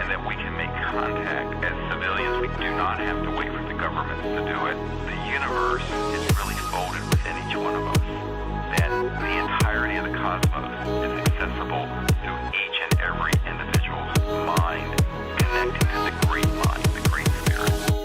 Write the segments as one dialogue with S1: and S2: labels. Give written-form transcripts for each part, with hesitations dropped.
S1: and that we can make contact. As civilians, we do not have to wait for the governments to do it. The universe is really folded within each one of us. That the entirety of the cosmos is accessible through each and every individual's mind, connecting to the great mind, the great spirit.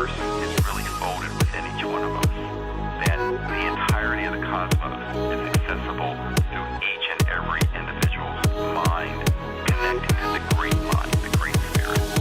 S1: universe is really folded within each one of us, that the entirety of the cosmos is accessible through each and every individual's mind, connecting to the great mind, the great spirit.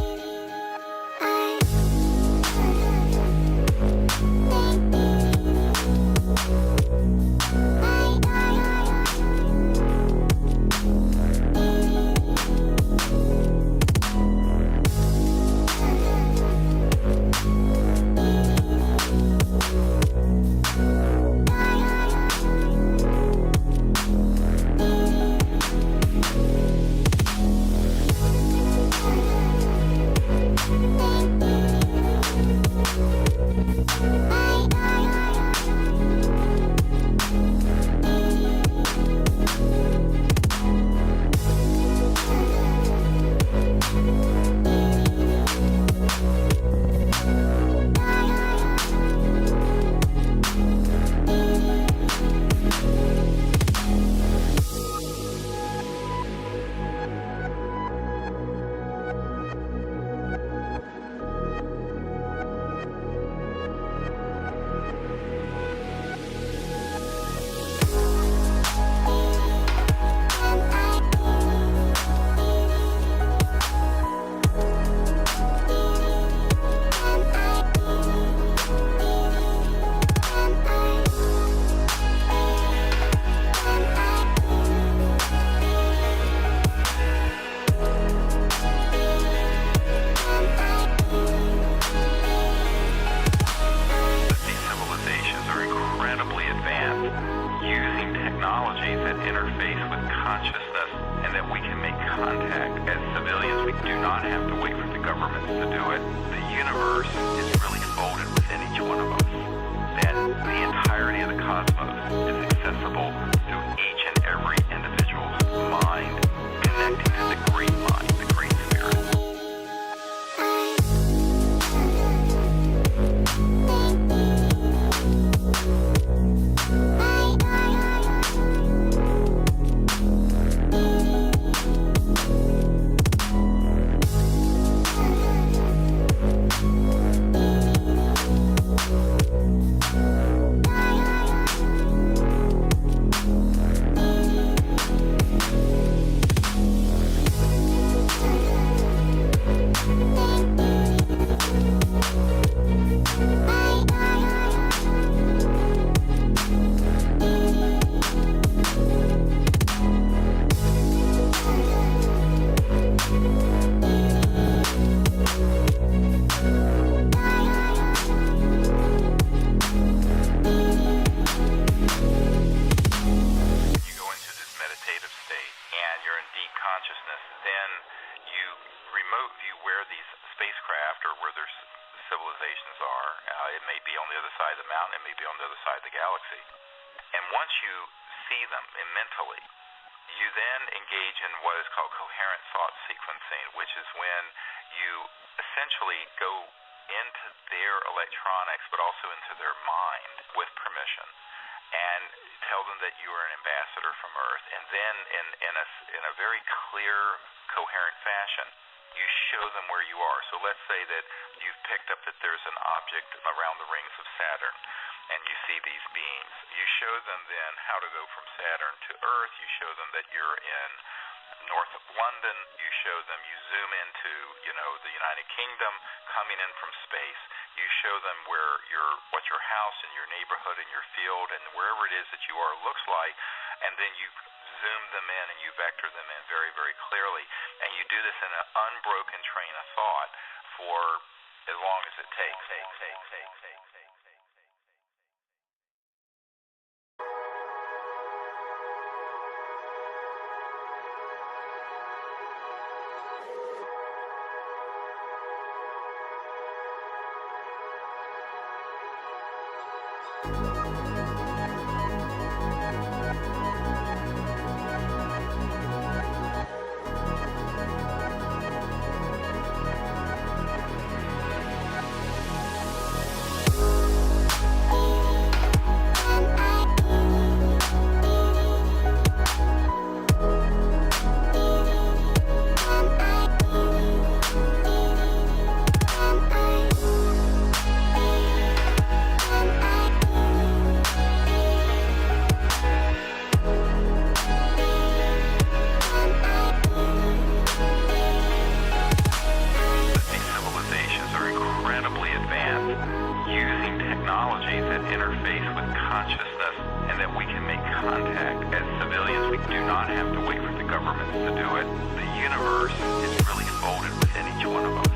S1: interface with consciousness and that we can make contact. As civilians, we do not have to wait for the governments to do it. The universe is really folded within each one of us.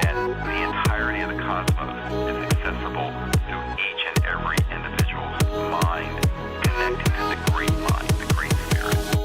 S1: That the entirety of the cosmos is accessible through each and every individual's mind, connected to the great mind, the great spirit.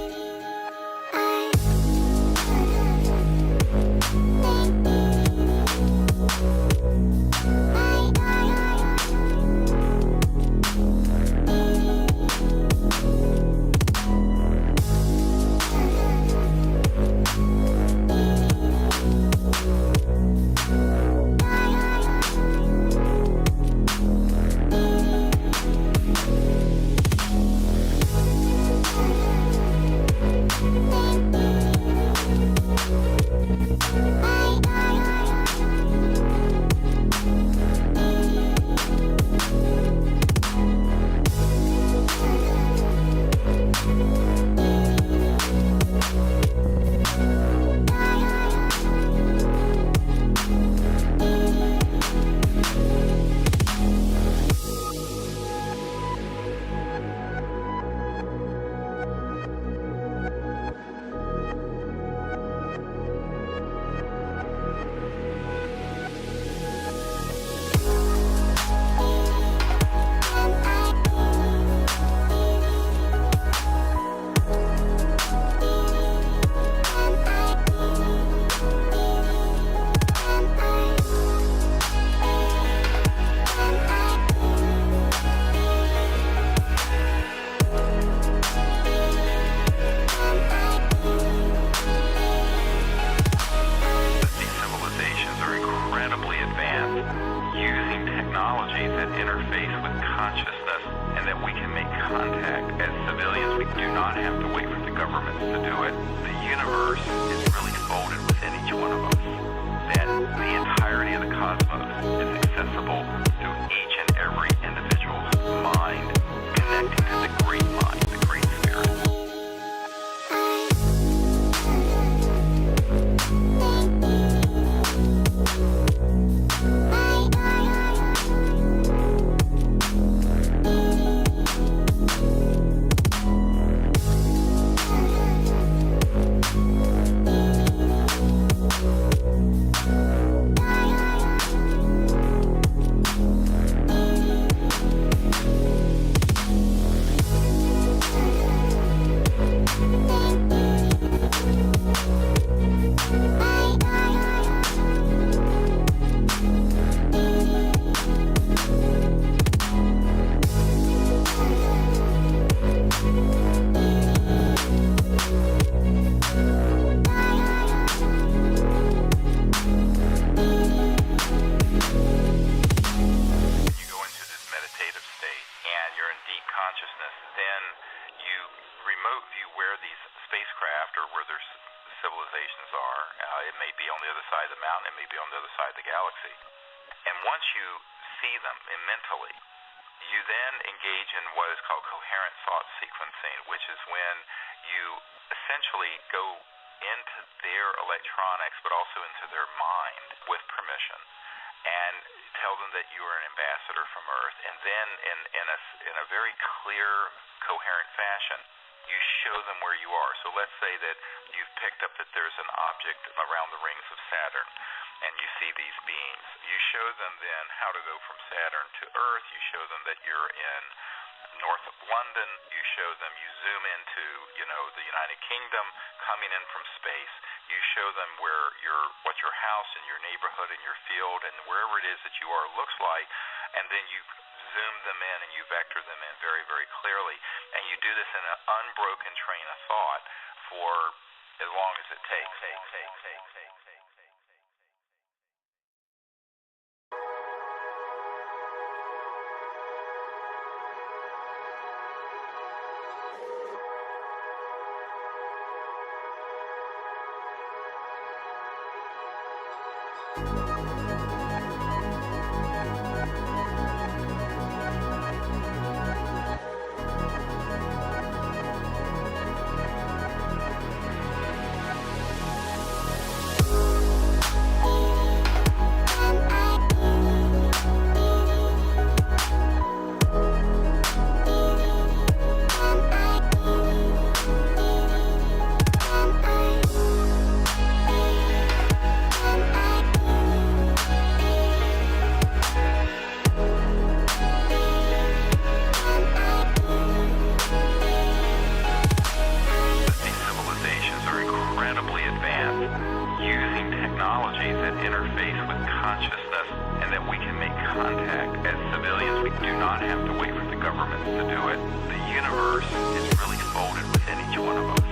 S1: We do not have to wait for the government to do it. The universe is really folded within each one of us.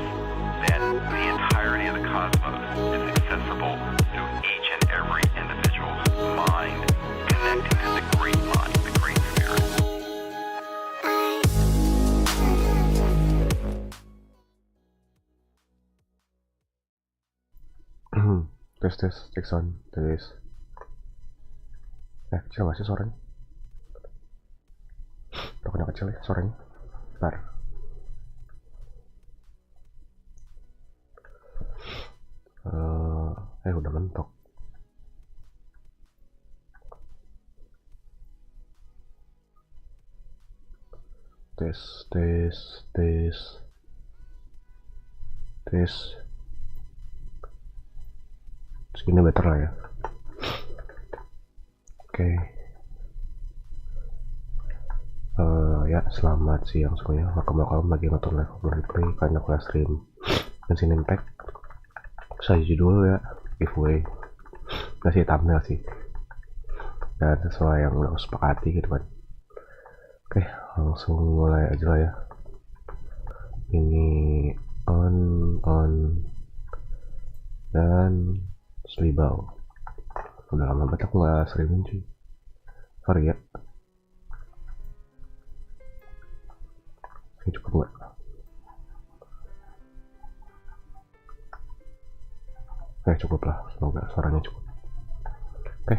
S1: Then the entirety of the cosmos is accessible through each and every individual's mind, connecting to the great mind, the great spirit.
S2: Tes cek sound tes. Kecil gak sih suaranya? Pokoknya kecil ya suaranya. Bentar. Udah mentok. Tes. Segini better lah ya. Oke. Ya selamat siang semuanya. Welcome lagi nonton live replay karena aku livestream Genshin Pake. Saya judul ya giveaway. Kasih thumbnail sih. Dan sesuai yang udah sepakati gitu kan. Oke, langsung mulai aja lah ya. Ini on dan selibau. Udah lama banget aku nggak streaming cuy. Sorry ya. Ini cukup nggak? Cukup lah. Semoga suaranya cukup. Oke.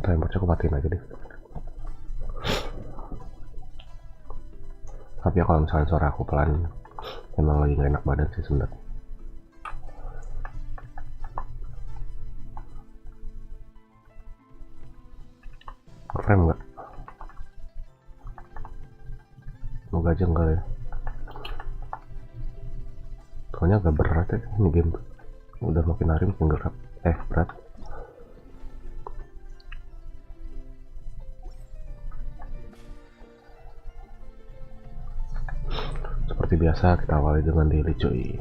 S2: Timernya aku matiin aja deh. Tapi ya kalau misalnya suara aku pelan, emang lagi gak enak badan sih sebenarnya. Frame nggak? Semoga aja enggak ya. Soalnya agak berat ya ini game. Udah makin hari makin berat. Berat. Seperti biasa kita awali dengan daily cuy.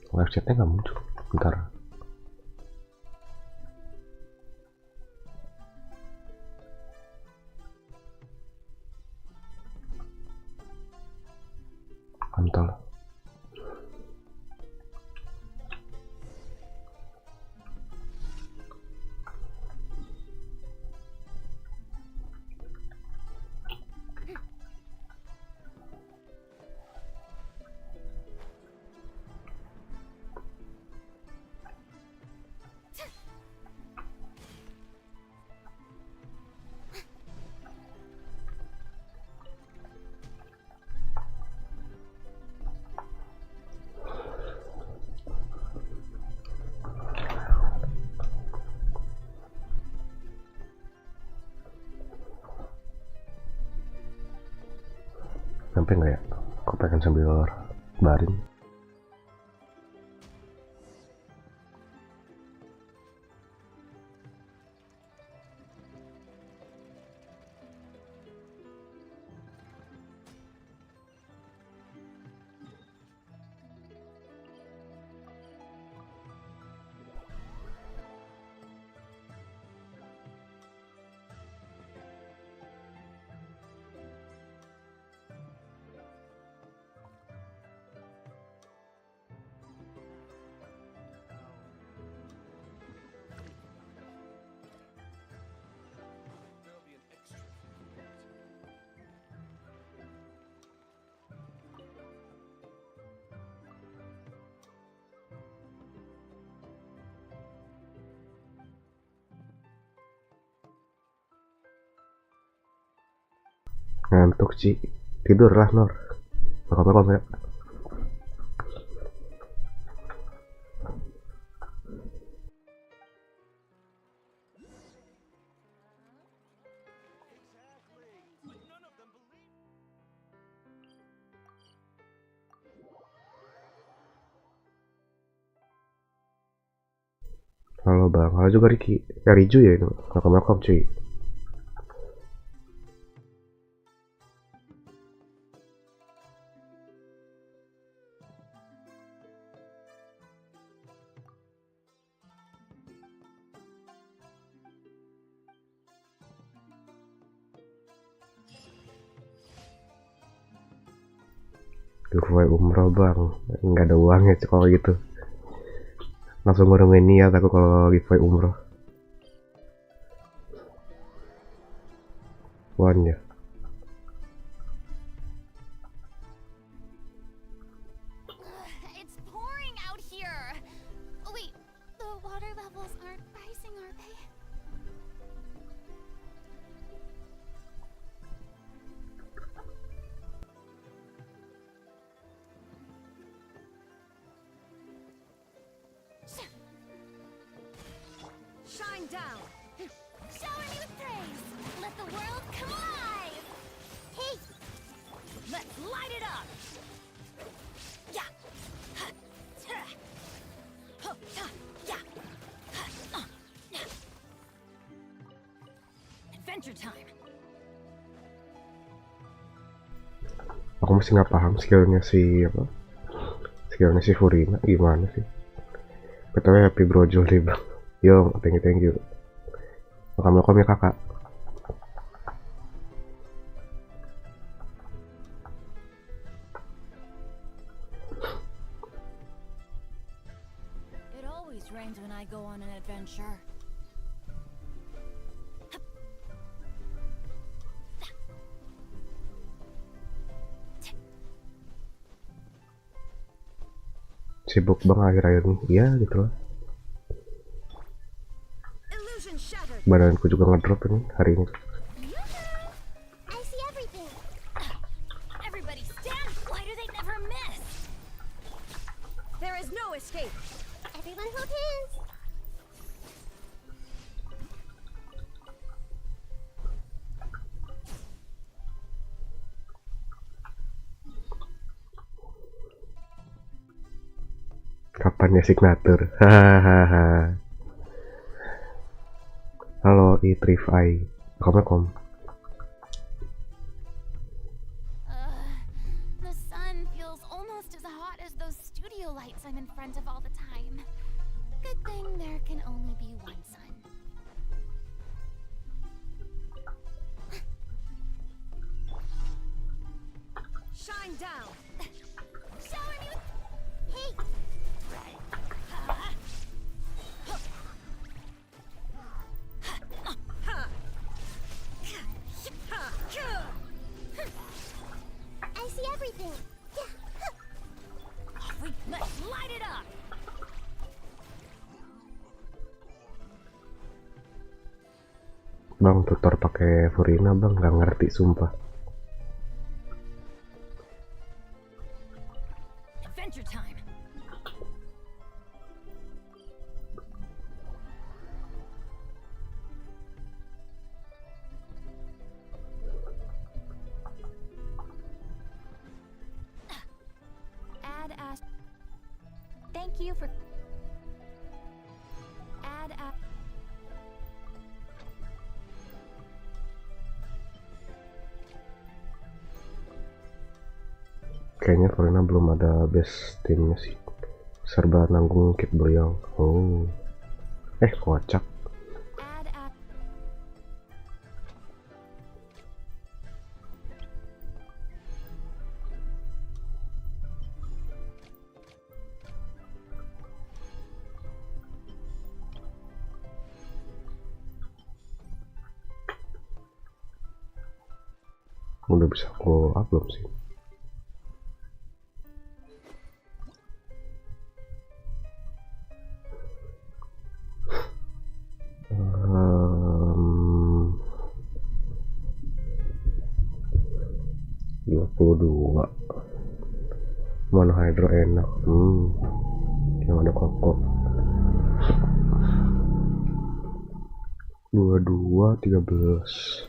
S2: Live chatnya nggak muncul. Bentar. Mantap. Sampai nggak ya? Aku pengen sambil baring. Ngantuk Ci, tidurlah Nur. Makan ya. Halo bang, halo juga Riki. Ya Riju ya itu, makan cuy. Giveaway umroh bang, nggak ada uangnya sih kalau gitu. Langsung ngurungin niat aku kalau giveaway umroh. One ya.
S3: It's pouring out here. Wait, the water levels aren't rising, are they?
S4: Shine down.
S3: Shower me with praise. Let the world come alive. Hey,
S4: Let's light it up. Yeah. Yeah. Adventure time.
S2: Aku masih nggak paham skillnya si apa? Skillnya si Furina gimana sih? Betul happy brojol nih bang. Yo, thank you. Makan ya kakak.
S4: It always rains when I go on an adventure.
S2: Sibuk bang akhir-akhir ini. Iya gitu lah.
S4: Illusion shattered.
S2: Badanku juga ngedrop ini hari ini.
S3: I see everything.
S4: Everybody stand. Why do they never miss? There is no escape.
S3: Everyone hold hands.
S2: Kapan ya signature? Hahaha. Halo Itrifai. Assalamualaikum.
S3: The sun feels almost as hot as those studio lights I'm in front of all the time. Good thing there can only be one sun.
S4: Shine down.
S3: Shower me with... Hey, I see everything.
S4: Let's light it up.
S2: Bang tutor pakai Furina bang, nggak ngerti sumpah.
S4: Adventure time. Thank you for add up.
S2: Kayaknya Corina belum ada best timnya sih. Serba nanggung kit beliau. Oh, kocak.
S4: Add up.
S2: Udah bisa aku upload sih. Um, 22 mana hydro enak, yang ada koko. 22 13.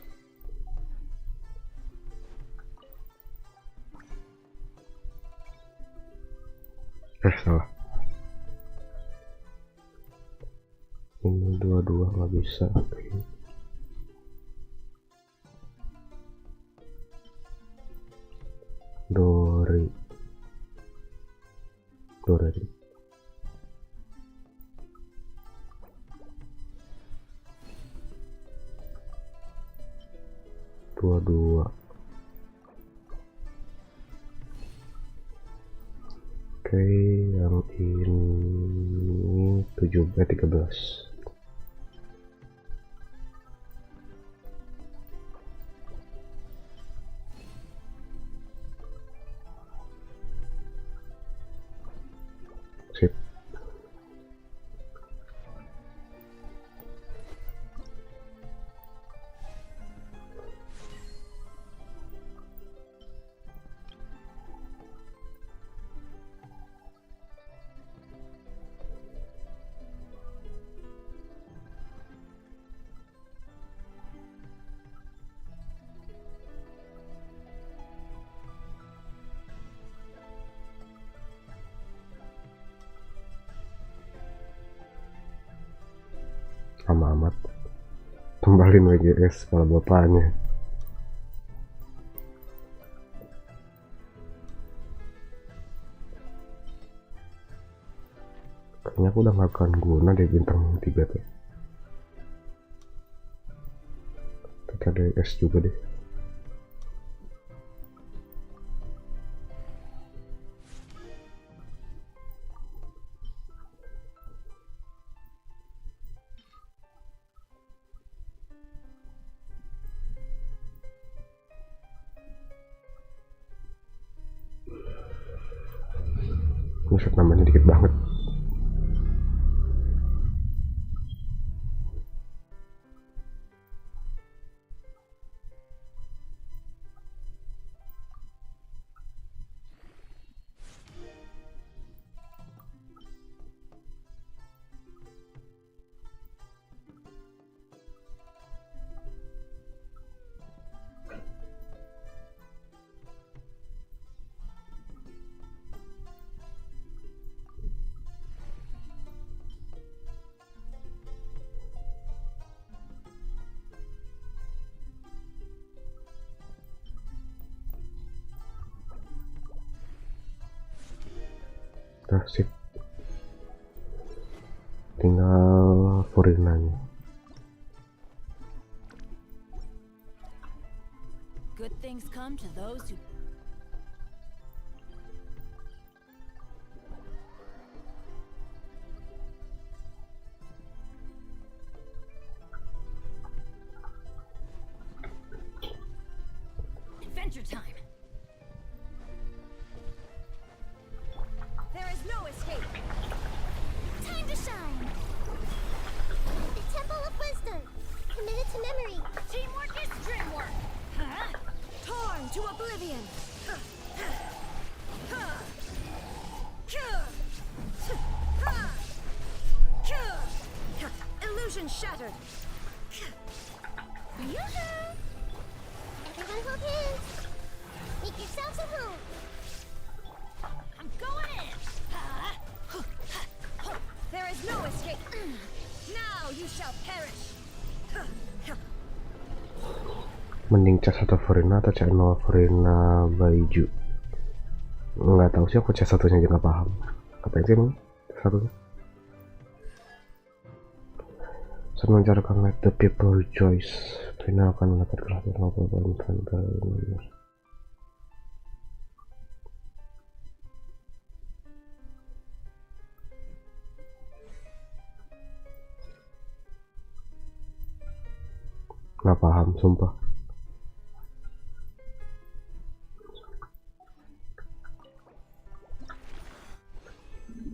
S2: Salah, ini 22 nggak bisa. Dori 22. Oke, yang ini 13. Sip. Lama amat. Kembalin WGS kepala bapaknya. Kayaknya aku udah gak akan guna deh bintang 3 tuh. Kita ada S juga deh. Buset, namanya dikit banget. Nah, sip. Tinggal Forinanya.
S4: Good things come to those who adventure time. There is no escape.
S3: Time to shine! The Temple of Wisdom, committed to memory.
S4: Teamwork is dreamwork. Huh? Torn to oblivion. Illusion shattered.
S3: Yoo-hoo! Everyone hold hands. Make yourselves at home.
S4: I'm going in. There is no escape. Now you shall perish.
S2: Mending cas 1 Verina atau cas 0 Verina Baiju? Nggak tahu sih, aku cas 1-nya aja nggak paham. Apa sih emang satunya? Saat mencarakan let the people rejoice, Verina akan mendapat kelahiran 50 poin. Nggak paham, sumpah.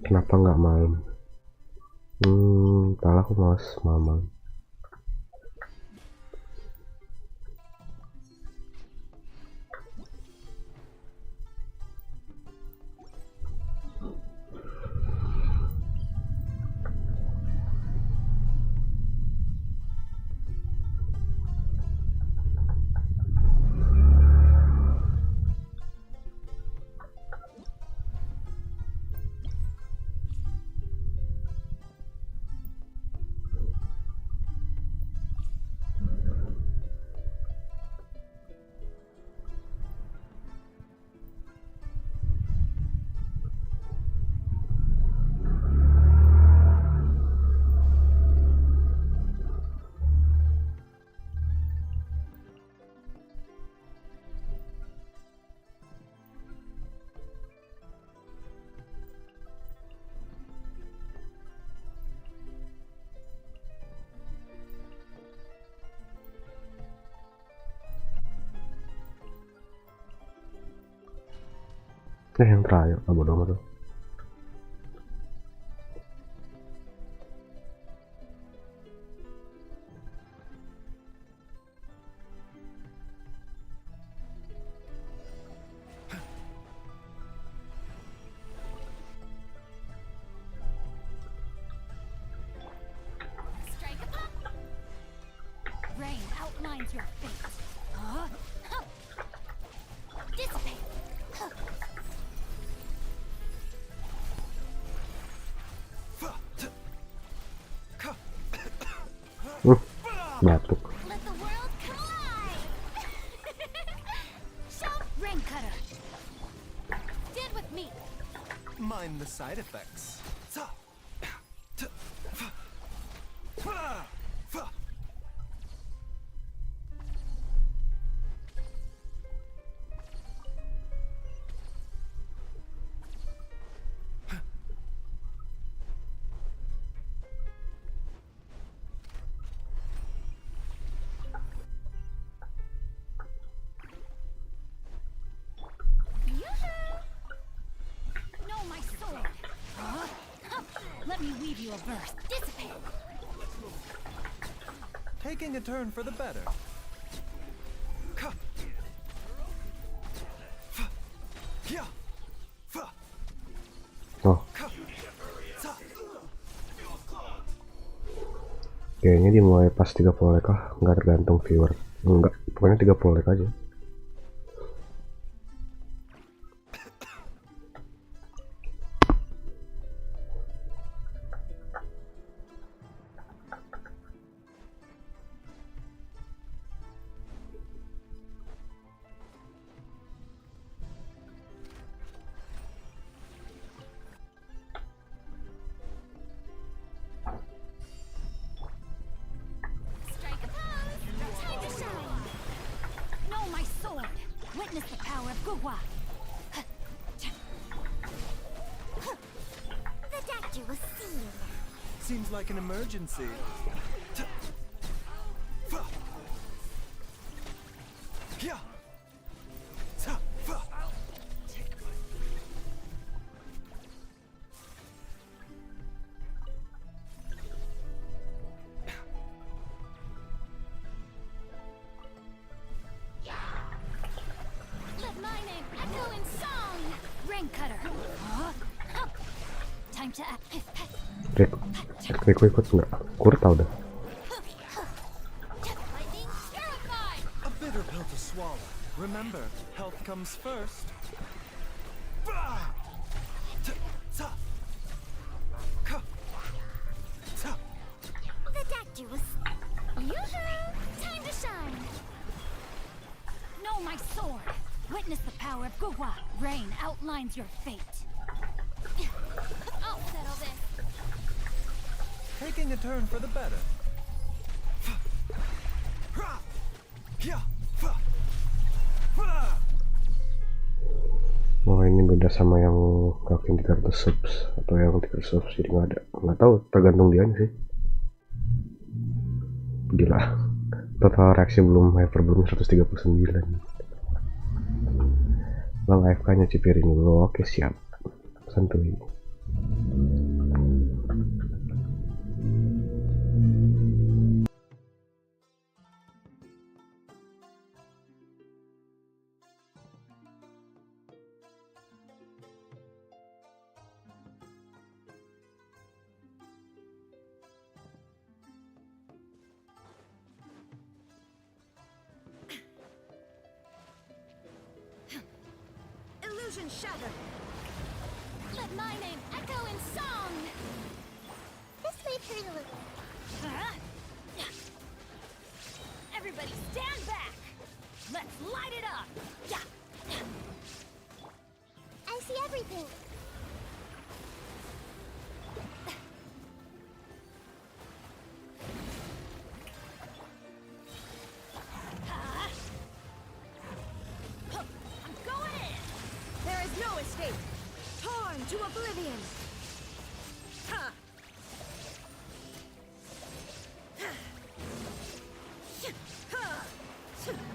S2: Kenapa nggak malam? Entahlah, aku males malam. Yang terakhir, bodo amat tuh.
S4: Strike a pop. Rain outlines your fate. Dissipate.
S2: Batuk.
S4: Let the world collide. Shout rain cutter. Stand with me.
S5: Mind the side effects.
S4: Know my sword. Let me weave you a verse. Dissipate.
S5: Taking a turn for the better.
S2: Oh, kayaknya dimulai pas 30 like kah? Nggak tergantung viewer. Enggak, pokoknya 30 like aja.
S4: Strike a pose. Time to shine. Know my sword. Witness the power of Gugwa. The doctor will see you now.
S5: Seems like an emergency.
S4: Let my name echo in song. Rain cutter. Time to act.
S2: Rick ikut nggak? Kur tau dah.
S4: Lightning terrified.
S5: A bitter pill to swallow. Remember, health comes first.
S4: power of Gugwa. Rain outlines your fate.
S3: I'll settle this.
S5: Taking a turn for the better.
S2: Oh ini beda sama yang ngelakuin 300 subs atau yang 300 subs, jadi nggak tahu, tergantung dia sih. Gila, total reaksi belum hyper belum 139. Bang AFK nya cipirin dulu. Oke siap, santuy.
S4: Illusion shattered.
S3: Let my name echo in song. This may hurt a little.
S4: Everybody stand back. Let's light it up.
S3: I see everything.
S4: I'm going in. There is no escape. Torn to oblivion. Ha!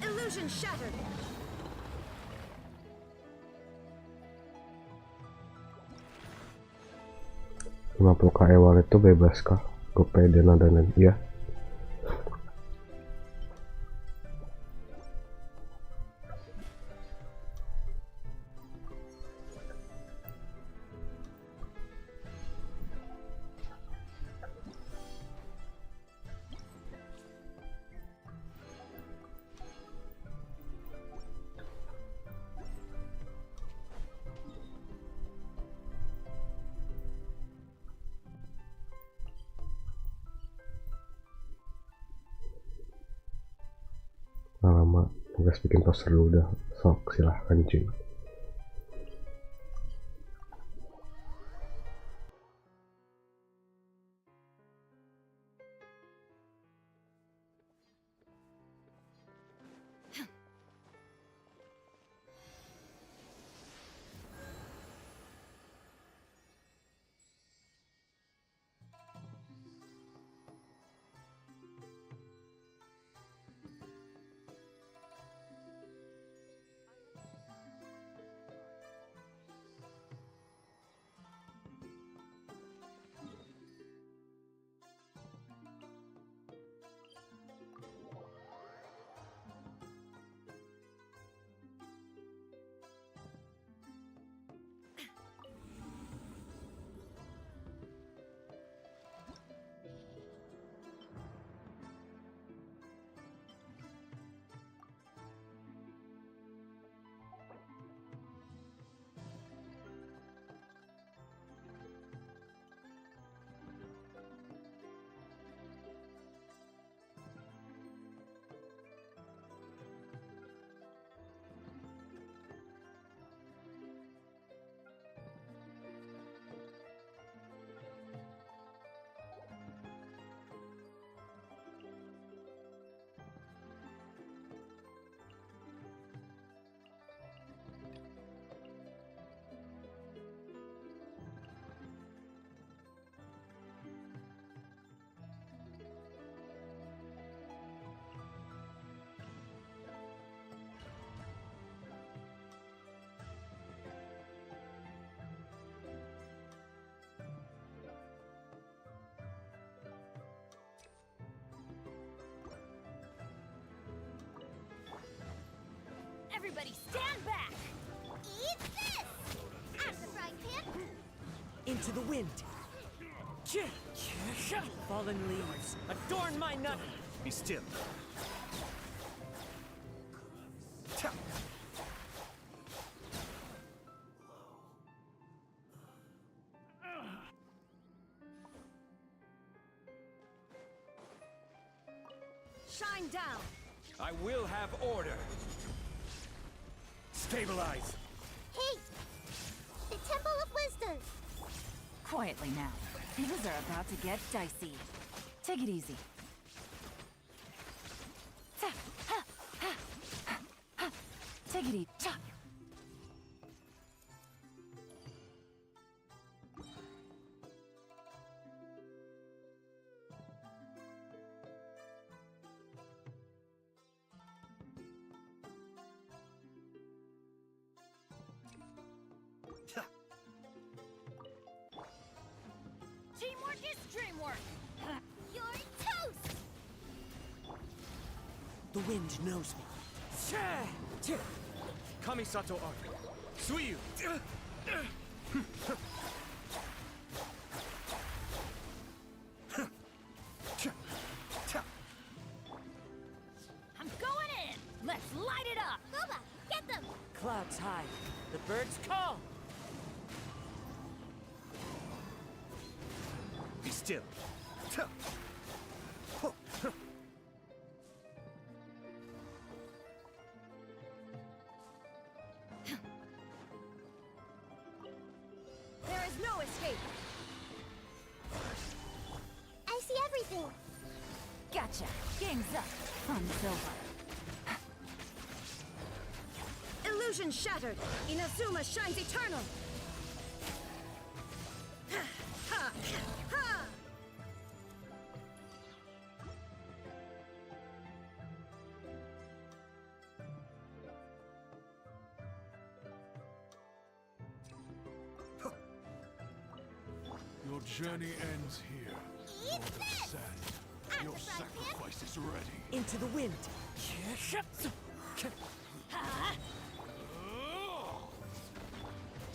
S4: Illusion shattered.
S2: 50k e-wallet itu bebas kah? GoPay dan iya. Lama tugas bikin poster dulu udah, sok silahkan cuy.
S4: Everybody stand back.
S3: Eat this! Out of the frying pan.
S6: Into the wind. Fallen leaves adorn my nut.
S5: Be still.
S4: Shine down.
S5: I will have order. Stabilize.
S3: Hey! The Temple of Wisdom!
S4: Quietly now. Things are about to get dicey. Take it easy. Take it easy. Teamwork is dreamwork.
S3: You're toast!
S6: The wind knows me.
S5: Kamisato arc. Suiyu.
S4: I'm going in. Let's light it up.
S3: Goba, get them!
S6: Clouds high. The birds call.
S5: Be still.
S4: There is no escape.
S3: I see everything!
S4: Gotcha. Game's up. Fun's over. Illusion shattered. Inazuma shines eternal. Ha! Ha!
S5: Your journey ends here.
S3: Eat
S5: Lord of
S3: this!
S5: Sand. Your
S3: the fry pan.
S5: sacrifice is ready.
S6: Into the wind.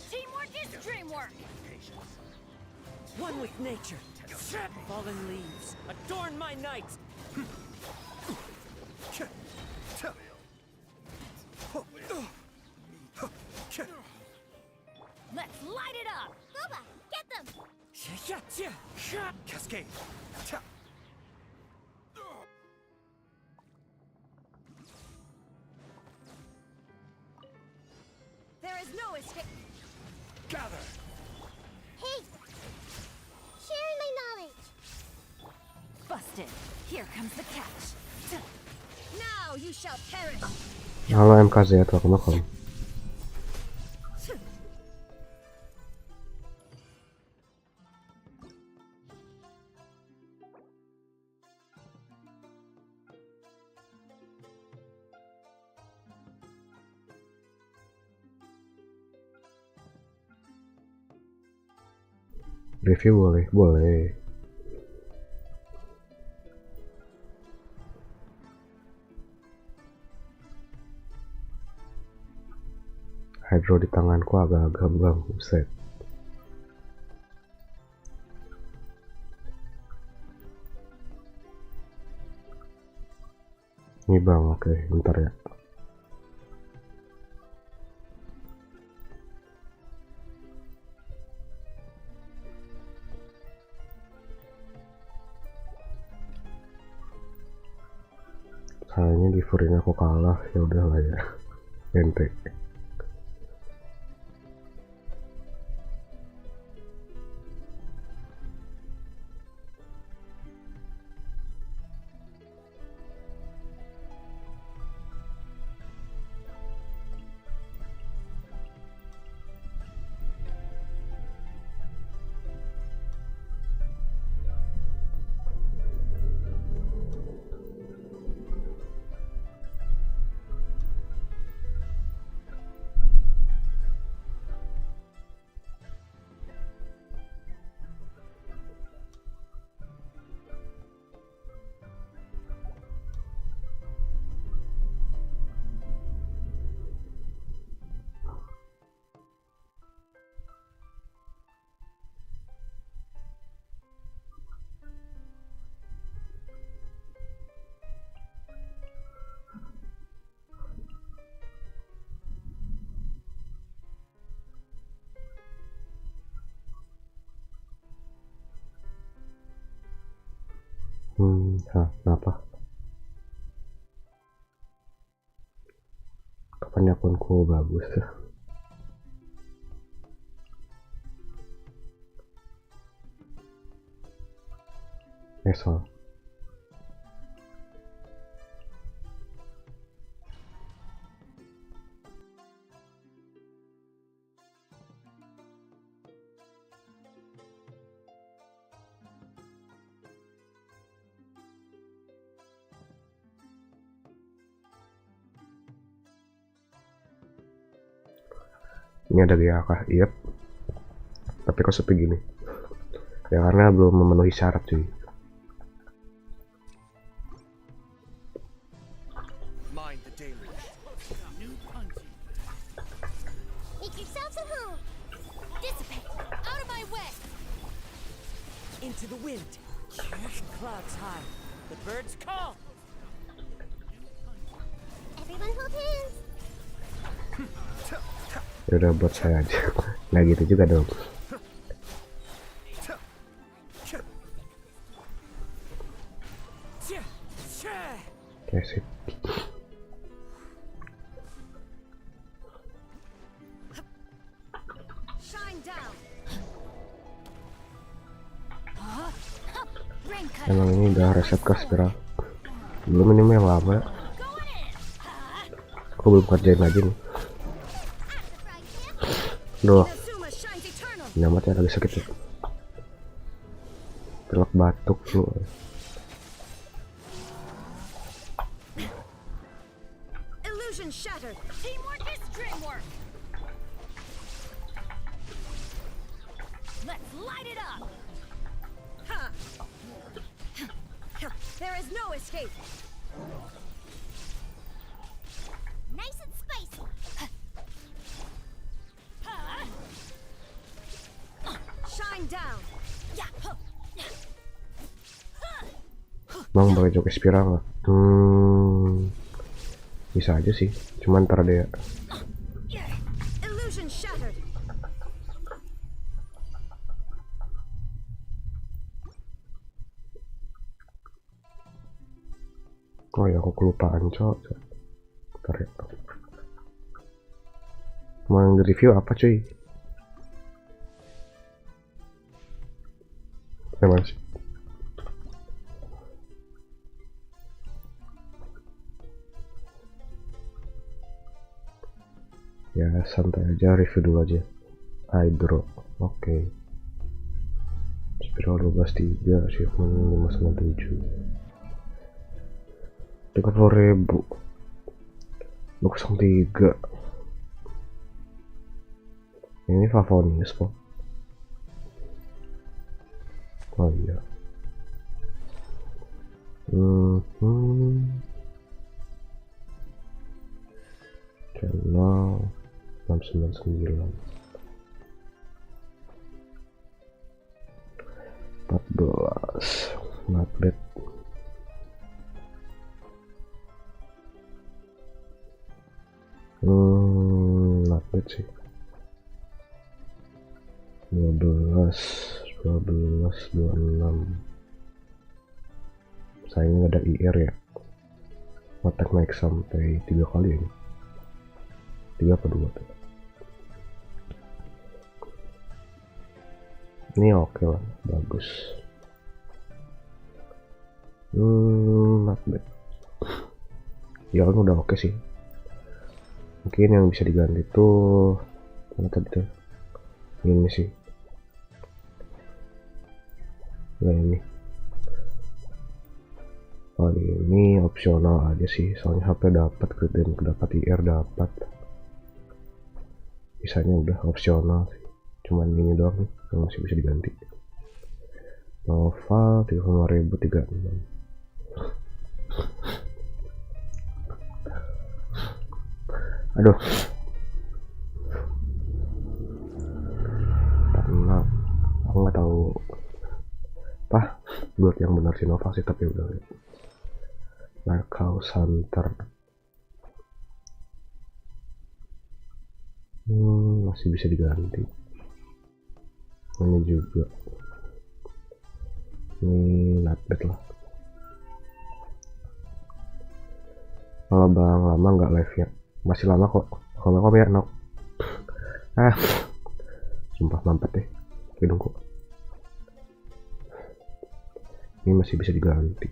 S4: Teamwork is dreamwork.
S6: One with nature. Fallen leaves. Adorn my night.
S4: Let's light it up.
S3: Goba, get them!
S5: Cascade.
S4: There is no escape.
S5: Gather.
S3: Hey! Sharing my knowledge!
S4: Busted. Here comes the catch. Now you shall perish.
S2: Halo MKZ, welcome. Review boleh. Hydro di tanganku agak-agak bang, buset. Ini bang, oke, bentar ya. Kayaknya di Furin aku kalah, ya udahlah ya. Ente. Kenapa Kan akunku bagus tuh. Esol. Ini ada gaya kah? Yep. Tapi kok sepi gini? Ya karena belum memenuhi syarat cuy.
S5: Mind the daily.
S3: Make yourselves at home. Dissipate. Out of my way.
S6: Into the wind. Clouds high. The birds call.
S3: Everyone hold hands.
S2: Udah buat saya aja. Nah gitu juga dong. Oke sip.
S4: Shine down.
S2: Emang ini udah reset ke spiral. Belum, ini yang lama. Aku belum kerjain lagi nih. Duh,
S4: Inazuma shines eternal.
S2: nyamatnya lagi sakit ya. Pilek batuk lu.
S4: Illusion shattered. Teamwork is dreamwork. Let's light it up. Ha. There is no escape.
S3: Nice and spicy.
S4: Shine down.
S2: Bang pakai joki spiral nggak? Bisa aja sih, cuman ntar deh ya.
S4: Illusion shattered.
S2: Oh ya, aku kelupaan cok. Ntar ya. Mau yang review apa cuy? Emang sih. Ya santai aja, review dulu aja. Hydro, oke. Spiral 12.3, achievement 597. 30.000. 203. Ini favonis kok. Oh iya. Channel 699 14 Nape. Nape sih 12 26. Sayangnya ada IR ya. Attack naik sampai 3 kali ini. 3 apa 2 tuh. Ini oke lah, bagus. Not bad. Ya kan udah oke sih. Mungkin yang bisa diganti tuh mana tadi tuh? Ini sih. Nah ini. Oh ini opsional aja sih, soalnya HP dapat, dan dapat IR dapat. Sisanya udah opsional sih. Cuman ini doang nih yang masih bisa diganti. Nova 35.036. Aduh. Karena aku nggak tahu apa buat yang benar sih Nova sih, tapi udah Markau Center. Masih bisa diganti. Ini juga. Ini not bad lah. Kalau bang lama nggak live ya. Masih lama kok. Kalau ya nok. Sumpah mampet deh hidungku. Ini masih bisa diganti.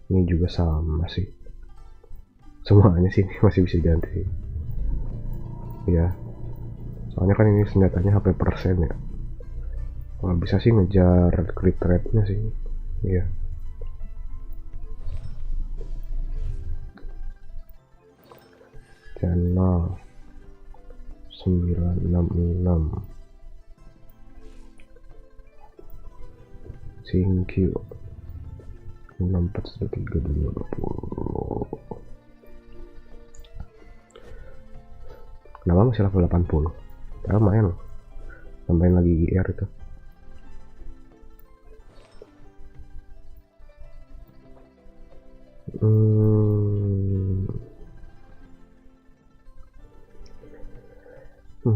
S2: Ini juga sama sih. Semuanya sih masih bisa diganti. Ya. Soalnya kan ini senjatanya HP persen ya. Kalau bisa sih ngejar crit rate-nya sih. Iya. Channel 966 thank you 641320. Kenapa masih level 80? Ya, lumayan loh. Tambahin lagi GR itu.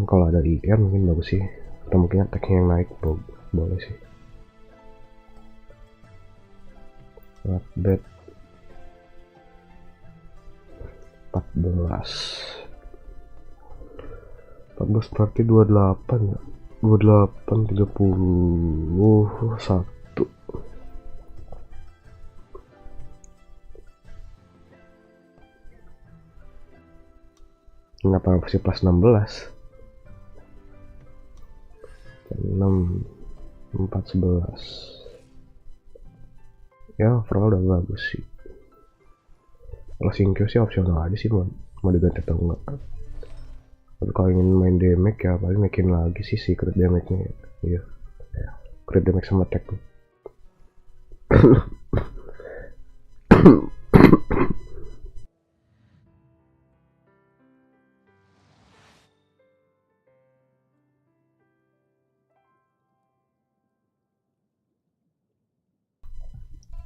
S2: Kalau ada IR mungkin bagus sih, atau mungkin attack-nya yang naik boleh sih. Update 14 berarti 28 ya, 28 31. Kenapa masih plus 16? 6 4 11 ya, overall udah bagus sih. Kalau singkyo sih opsional aja sih, mau diganti atau enggak. Tapi kalau ingin main damage ya paling naikin lagi sih secret damage-nya ya. Iya, crit damage sama attack tuh.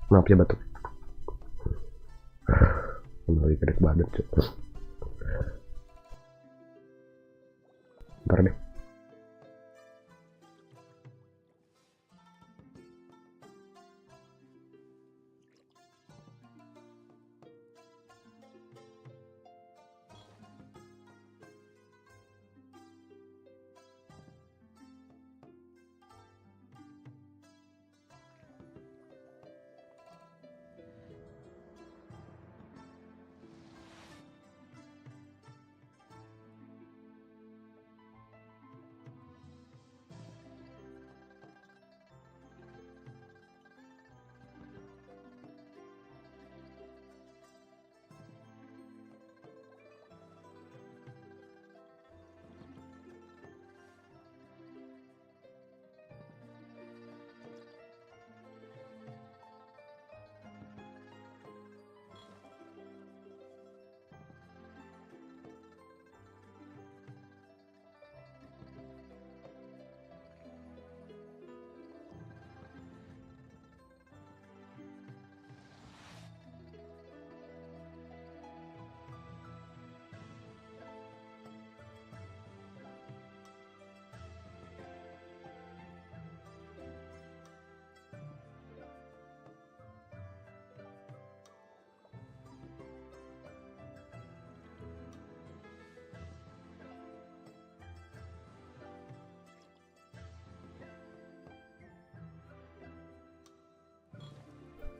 S2: Maaf ya batuk. Kembali kedek badan cuy. Ntar deh.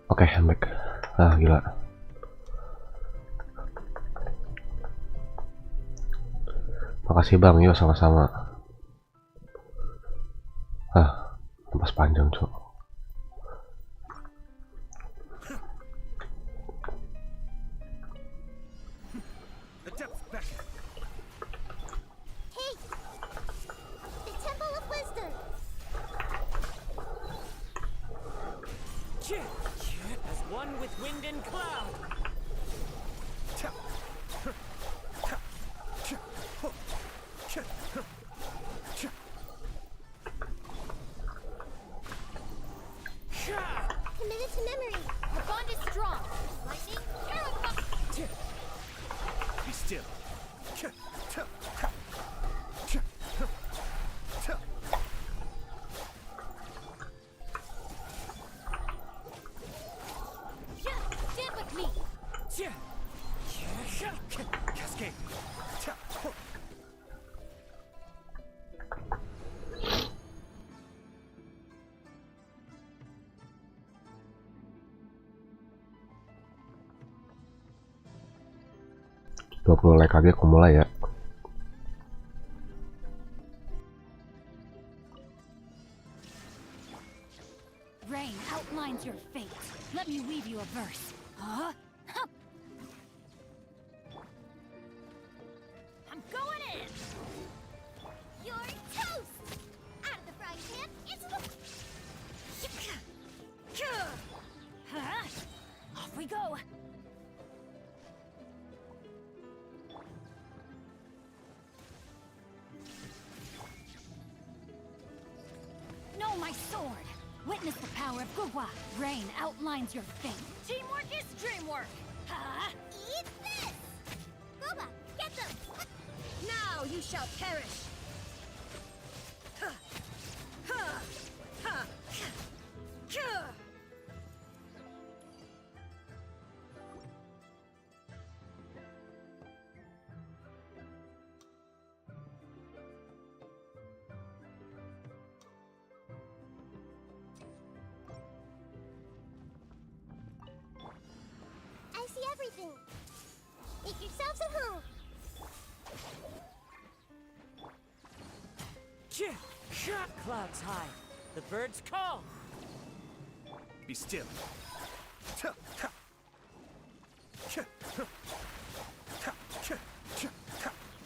S2: Oke, back. Gila. Makasih Bang, yuk sama-sama. Lepas panjang, Cok.
S3: Hey! The Temple of Wisdom!
S6: As one with wind and cloud.
S3: Committed to memory. Our bond is strong. Lightning, terrifying.
S5: Be still.
S3: Stand with me.
S2: 20 like lagi aku mulai ya.
S4: Rain outlines your fate. Let me weave you a verse. Huh? Hup. I'm going in.
S3: You're toast! Out of the frying pan, into the...
S4: Huh? Off we go. Know my sword. Witness the power of Gugwa. Rain outlines your fate. Teamwork is dreamwork. Huh?
S3: Eat this! Boba, get them!
S4: Now you shall perish. Huh. Huh. Huh. Huh.
S3: I see everything. Make yourselves at home.
S6: Clouds high. The birds call.
S5: Be still.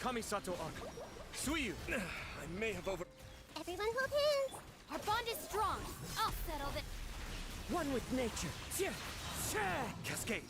S5: Kamisato Arc. Suiyu. I may have over.
S3: Everyone hold hands.
S4: Our bond is strong. I'll settle it.
S6: One with nature.
S5: Cascade.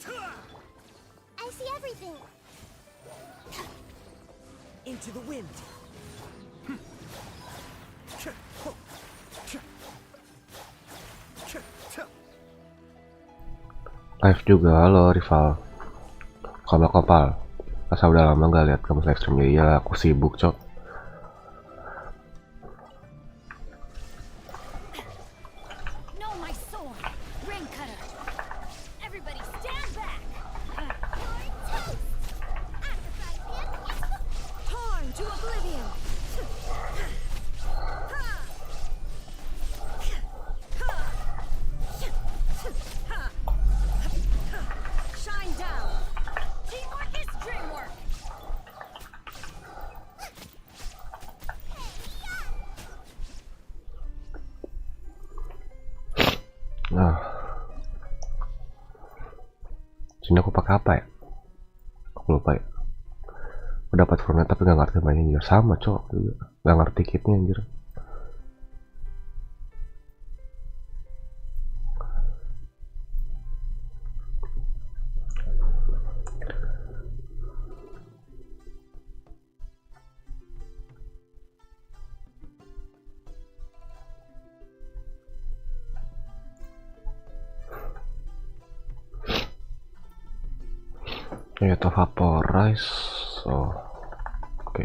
S3: Hey, I see everything.
S6: Into the wind.
S2: Live juga, halo rival. Kopal. Masa udah lama gak lihat kamu livestream. Ya aku sibuk cok.
S4: Know my sword. Ring cutter. Everybody stand back.
S3: You're toast! Out of the frying pan, into the...
S4: Torn to oblivion. Shine down. Teamwork is dreamwork.
S2: Nah, sini aku pakai apa ya? Aku lupa ya. Aku dapat format tapi nggak ngerti mainnya anjir. Sama cok juga. Nggak ngerti kitnya anjir. Ya atau vaporize. Oh, oke.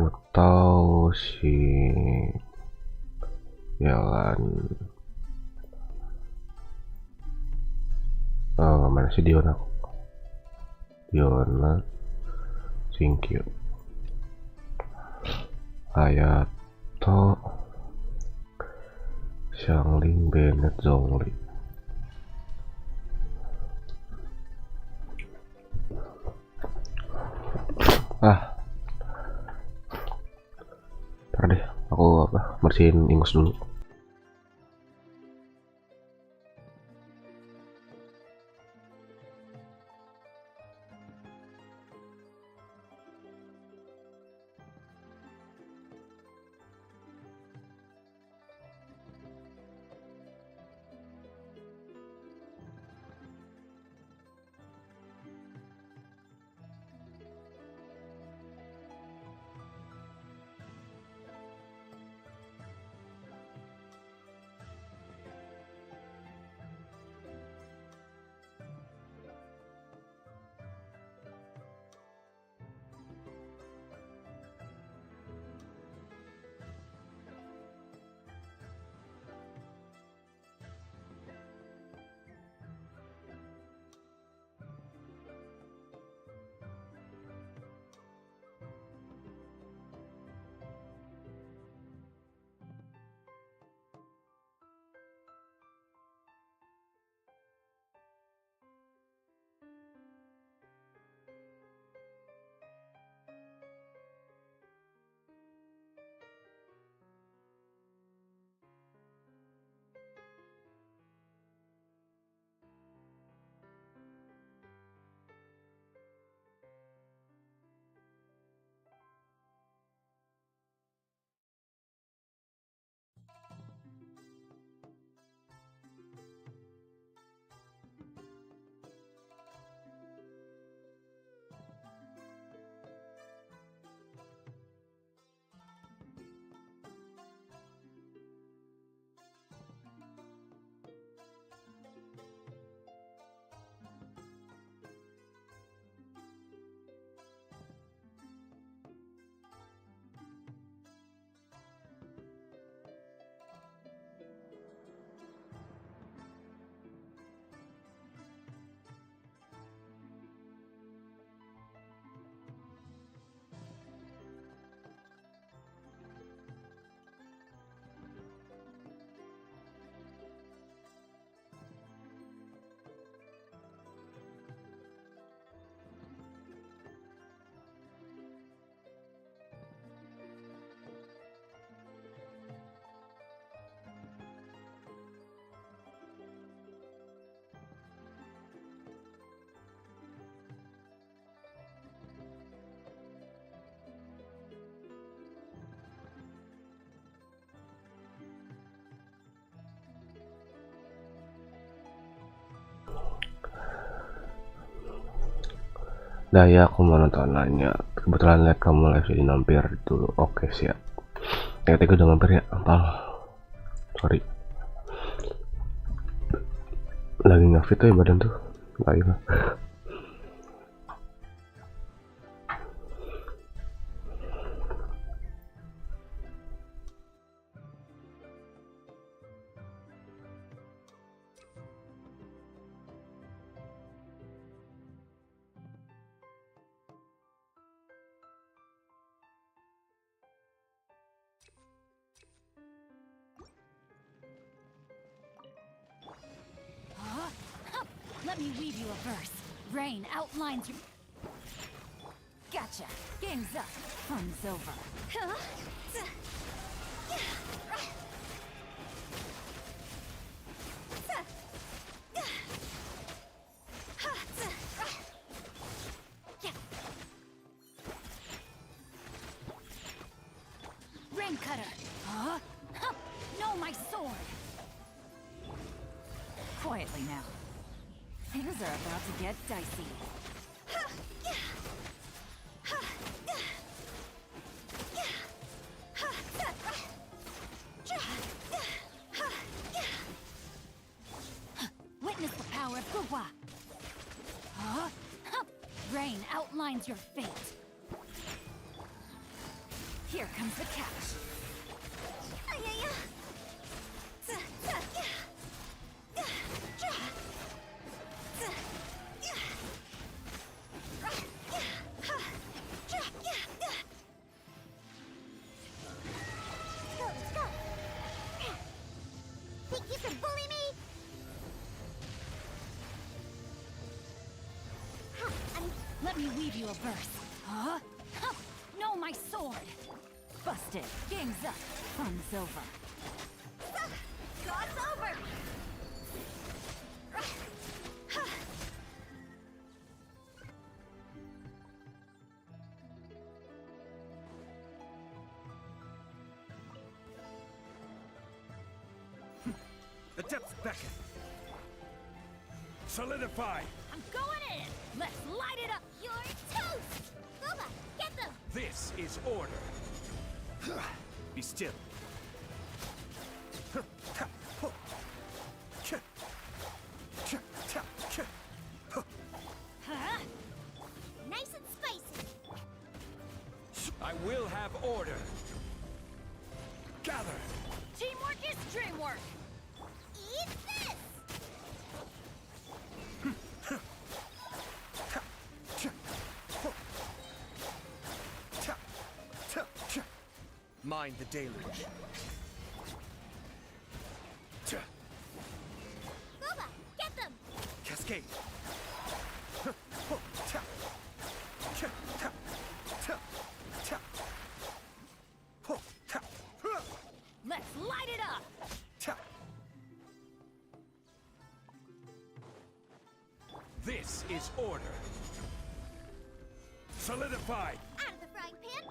S2: Atau si jalan. Oh, mana sih Diona? Sinkyu. Hayato. Xiangling Bennett Zhongli. Ntar deh, aku bersihin ingus dulu. Dah ya, aku mau nonton lainnya. Kebetulan lihat kamu live jadi mampir dulu. Oke siap. Tega udah mampir ya, ampal. Sorry. Lagi nge-fit tuh ya badan tuh. Baik lah.
S4: Let me weave you a verse. Rain outlines your... Gotcha. Game's up. Fun's over. Rain cutter. Huh? No, my sword. Quietly now. Things are about to get dicey. Witness the power of Gugwa. Rain outlines your fate. Here comes the catch. Let me weave you a verse. Huh? No, my sword. Busted. Game's up. Fun's over. God's over.
S5: The depths beckon. Solidify.
S4: I'm going in. Let's light it up. You're toast. Boba, get them.
S5: This is order. Be still.
S4: Huh? Nice and spicy.
S5: I will have order. Gather.
S4: Teamwork is dreamwork. Eat this.
S5: Mind the deluge.
S4: Boba, get them.
S5: Cascade.
S4: Let's light it up.
S5: This is order. Solidified.
S4: Out of the frying pan.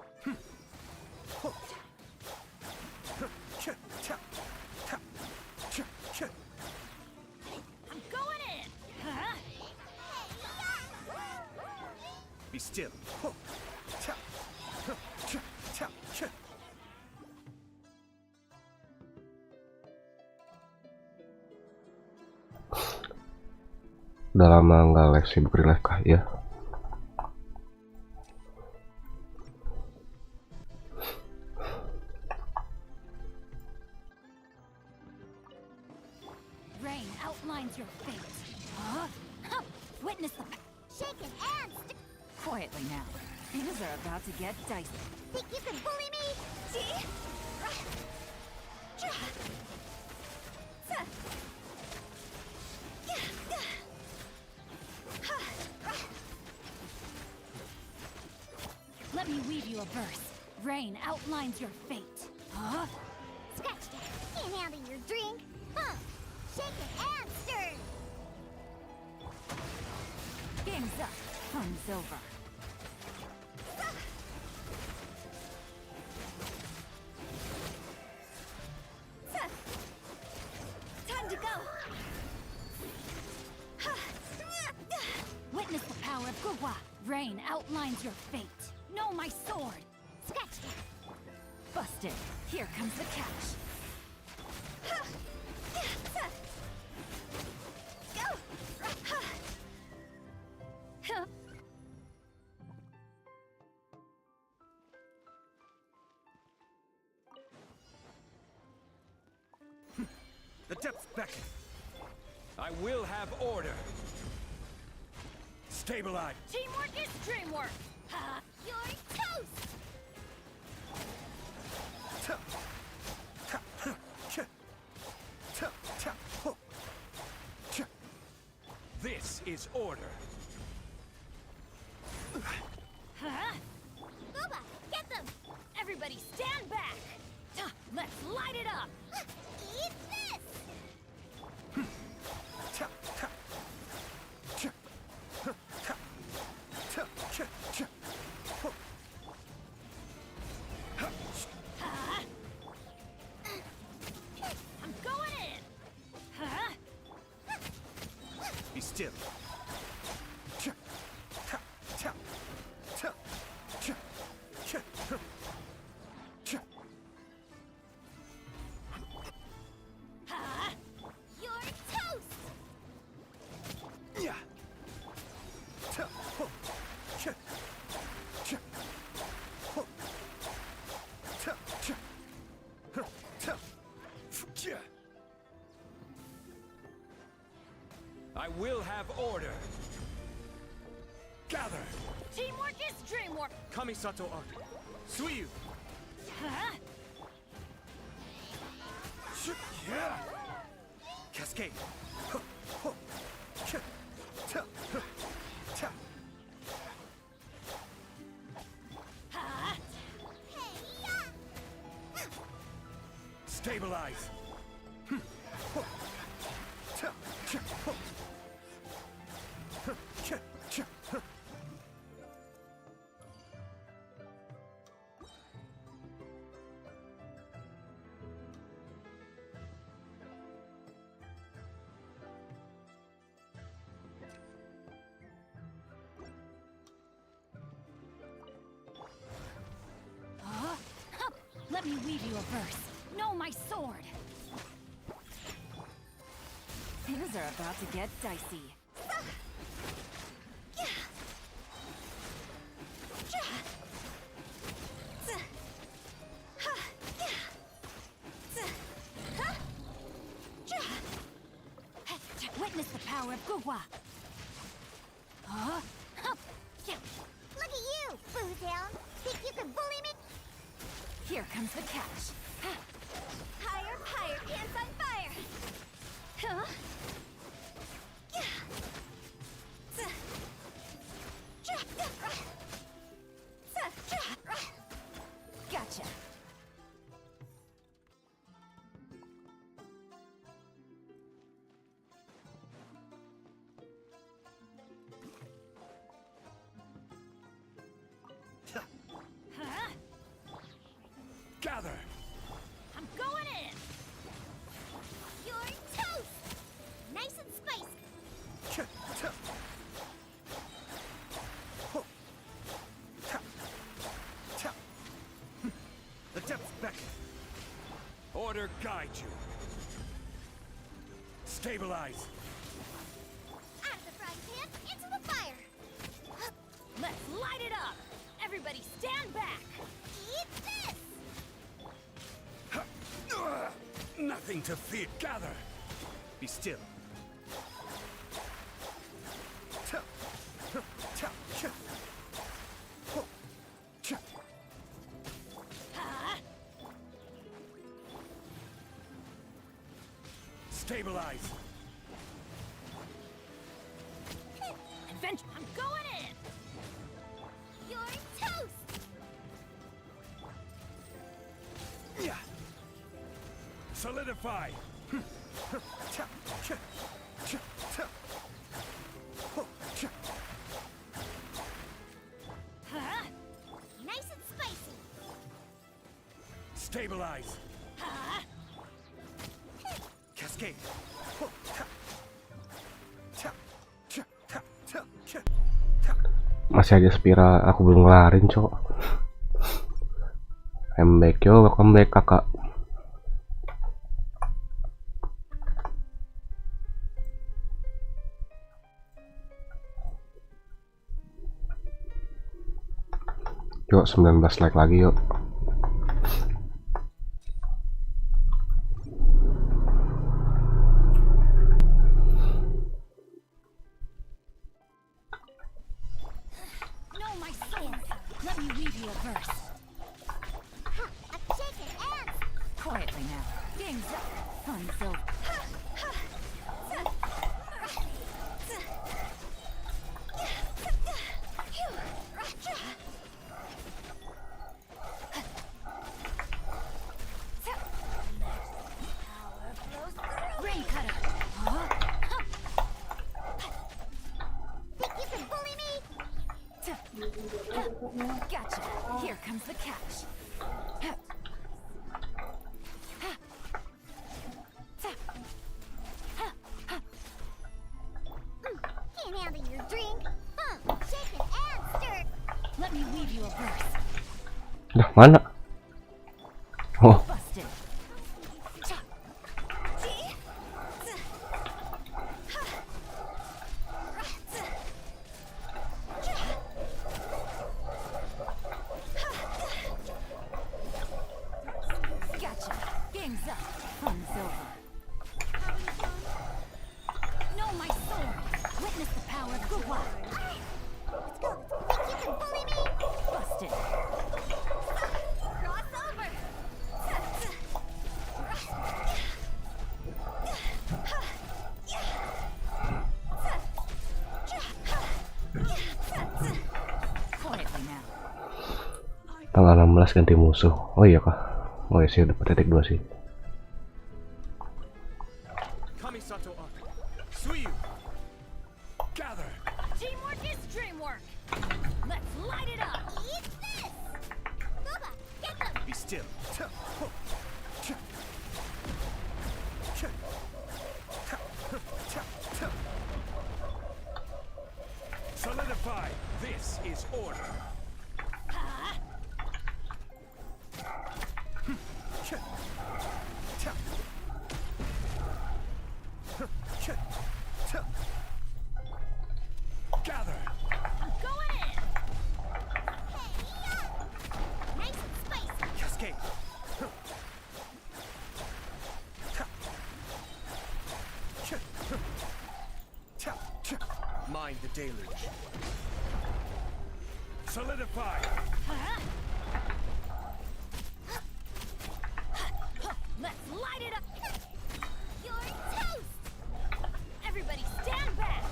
S4: I'm going in. Huh?
S5: Be still.
S2: Udah lama nggak live, sibuk di live kah ya?
S4: Rain outlines your fate. Huh? Witness the... Shake it and... Quietly now. Things are about to get dicey. Think you can bully me? See? Let me weave you a verse. Rain outlines your fate. Huh? Scratch that. Can't handle your drink. Huh? Shake it and stir. Game's up. Fun's over. Time to go. Witness the power of Gugwa. Rain terrain outlines your fate. Know my sword.
S3: Scratch that.
S4: Busted. Here comes the catch.
S3: Go!
S5: The depths beckon. I will have order. Stabilize.
S4: Teamwork is dreamwork.
S3: Ha! You're toast!
S5: This is order.
S4: Huh?
S3: Booba, get them!
S4: Everybody stand back. Let's light it up.
S3: Eat this!
S4: I'm going in. Huh?
S5: Be still.
S3: You're toast!
S5: Yeah. I will have order. Gather.
S4: Teamwork is dreamwork.
S5: Kamisato Arc. Suiyu.
S4: Huh?
S5: Yeah. Cascade.
S4: Huh?
S3: Hey-ya!
S5: Stabilize.
S4: Huh? Let me weave you a verse. Know my sword. Things are about to get dicey. Witness the power of Gugwa. Huh? Yeah.
S3: Look at you, boo down! Think you can bully me?
S4: Here comes the catch.
S3: Higher, higher, hands on fire!
S4: Huh? Gotcha. Huh?
S5: Gather.
S4: I'm going in.
S3: You're toast! Nice and spicy!
S5: The depths beckon. Order guide you. Stabilize.
S3: Out of the frying pan, into the fire!
S4: Let's light it up. Everybody stand back.
S3: Eat this!
S5: Nothing to fear. Gather. Be still.
S4: Huh?
S5: Stabilize.
S4: Adventure. I'm going in.
S3: You're toast!
S5: Yeah. Solidify.
S4: Huh?
S3: Nice and spicy!
S5: Stabilize.
S4: Huh?
S5: Cascade.
S2: Masih aja spiral, aku belum ngelarin cok. I'm back yo, welcome back kakak. Yuk 19 like lagi yuk.
S4: Know my soul. Let me read you a verse. I'm shaking hands. Quietly now. Game's up. Fun's over. Brain cutter. Huh? Think you can bully me? Gotcha. Here comes the catch. Can't handle your drink. Shaken and stirred. Let me weave you a verse.
S2: Dah mana? Oh,
S4: Busted. Gotcha. Game's up. Fun's over. Know my sword. Witness the power of good luck. Let's go. Think you can bully me? Busted. Cross over. Quietly now.
S2: tanggal 16 ganti musuh. Oh iya kah? Oh iya sih, udah titik 2 sih.
S5: Kamisato Aka. Suiyu. Gather.
S4: Teamwork is dreamwork. Let's light it up. Eat this. Bubba, get them.
S5: Be still. Solidify. This is order. Gather.
S4: I'm going in. Nice and spicy.
S5: Cascade. Mind the deluge. Solidify.
S4: Let's light it up. You're toast. Everybody stand back.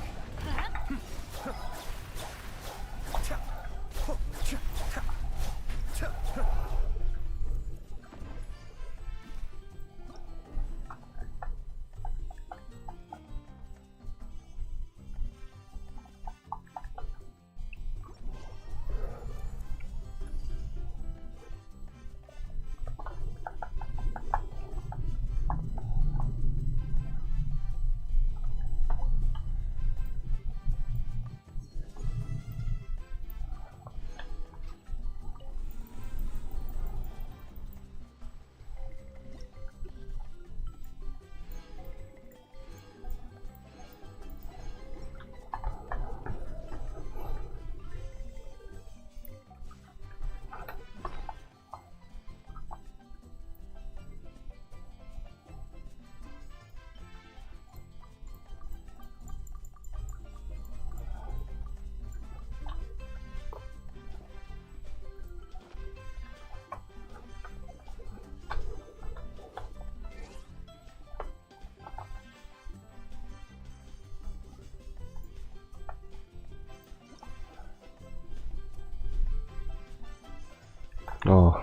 S2: Oh,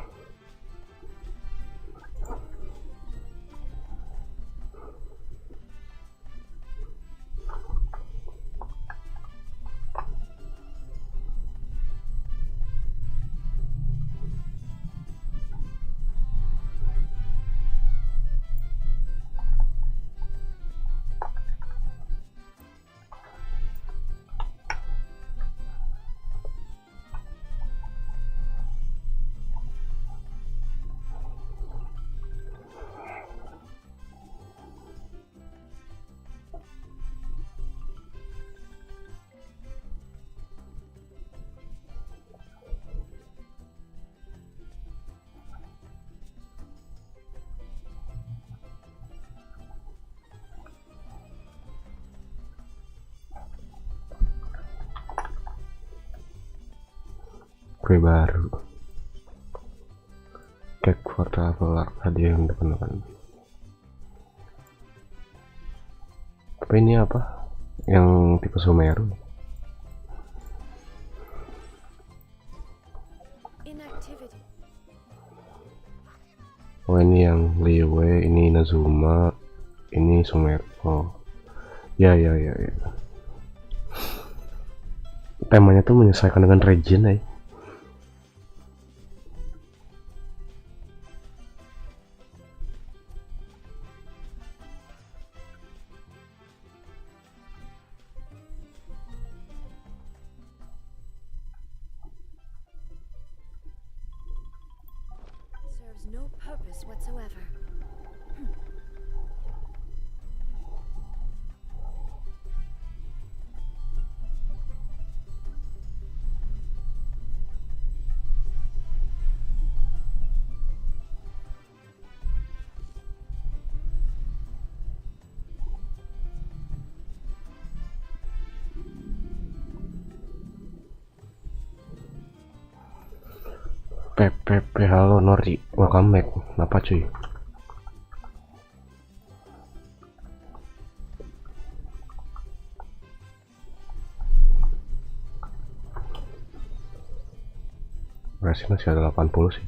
S2: Kue baru. Cake for traveler, hadiah yang depan. Apa ini apa? Yang tipe Sumeru. Oh ini yang Liwe, ini Nazuma, ini Sumeru. Oh ya. Temanya tuh menyesuaikan dengan region ya.
S4: Serves no purpose whatsoever.
S2: Pepe, halo Nori, welcome back. Apa cuy? Masih ada 80 sih.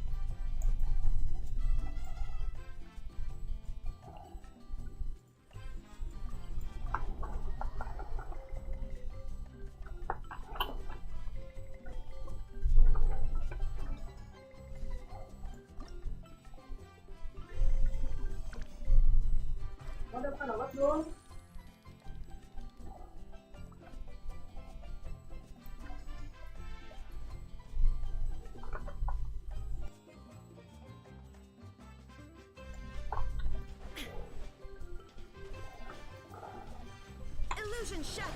S4: Illusion shut.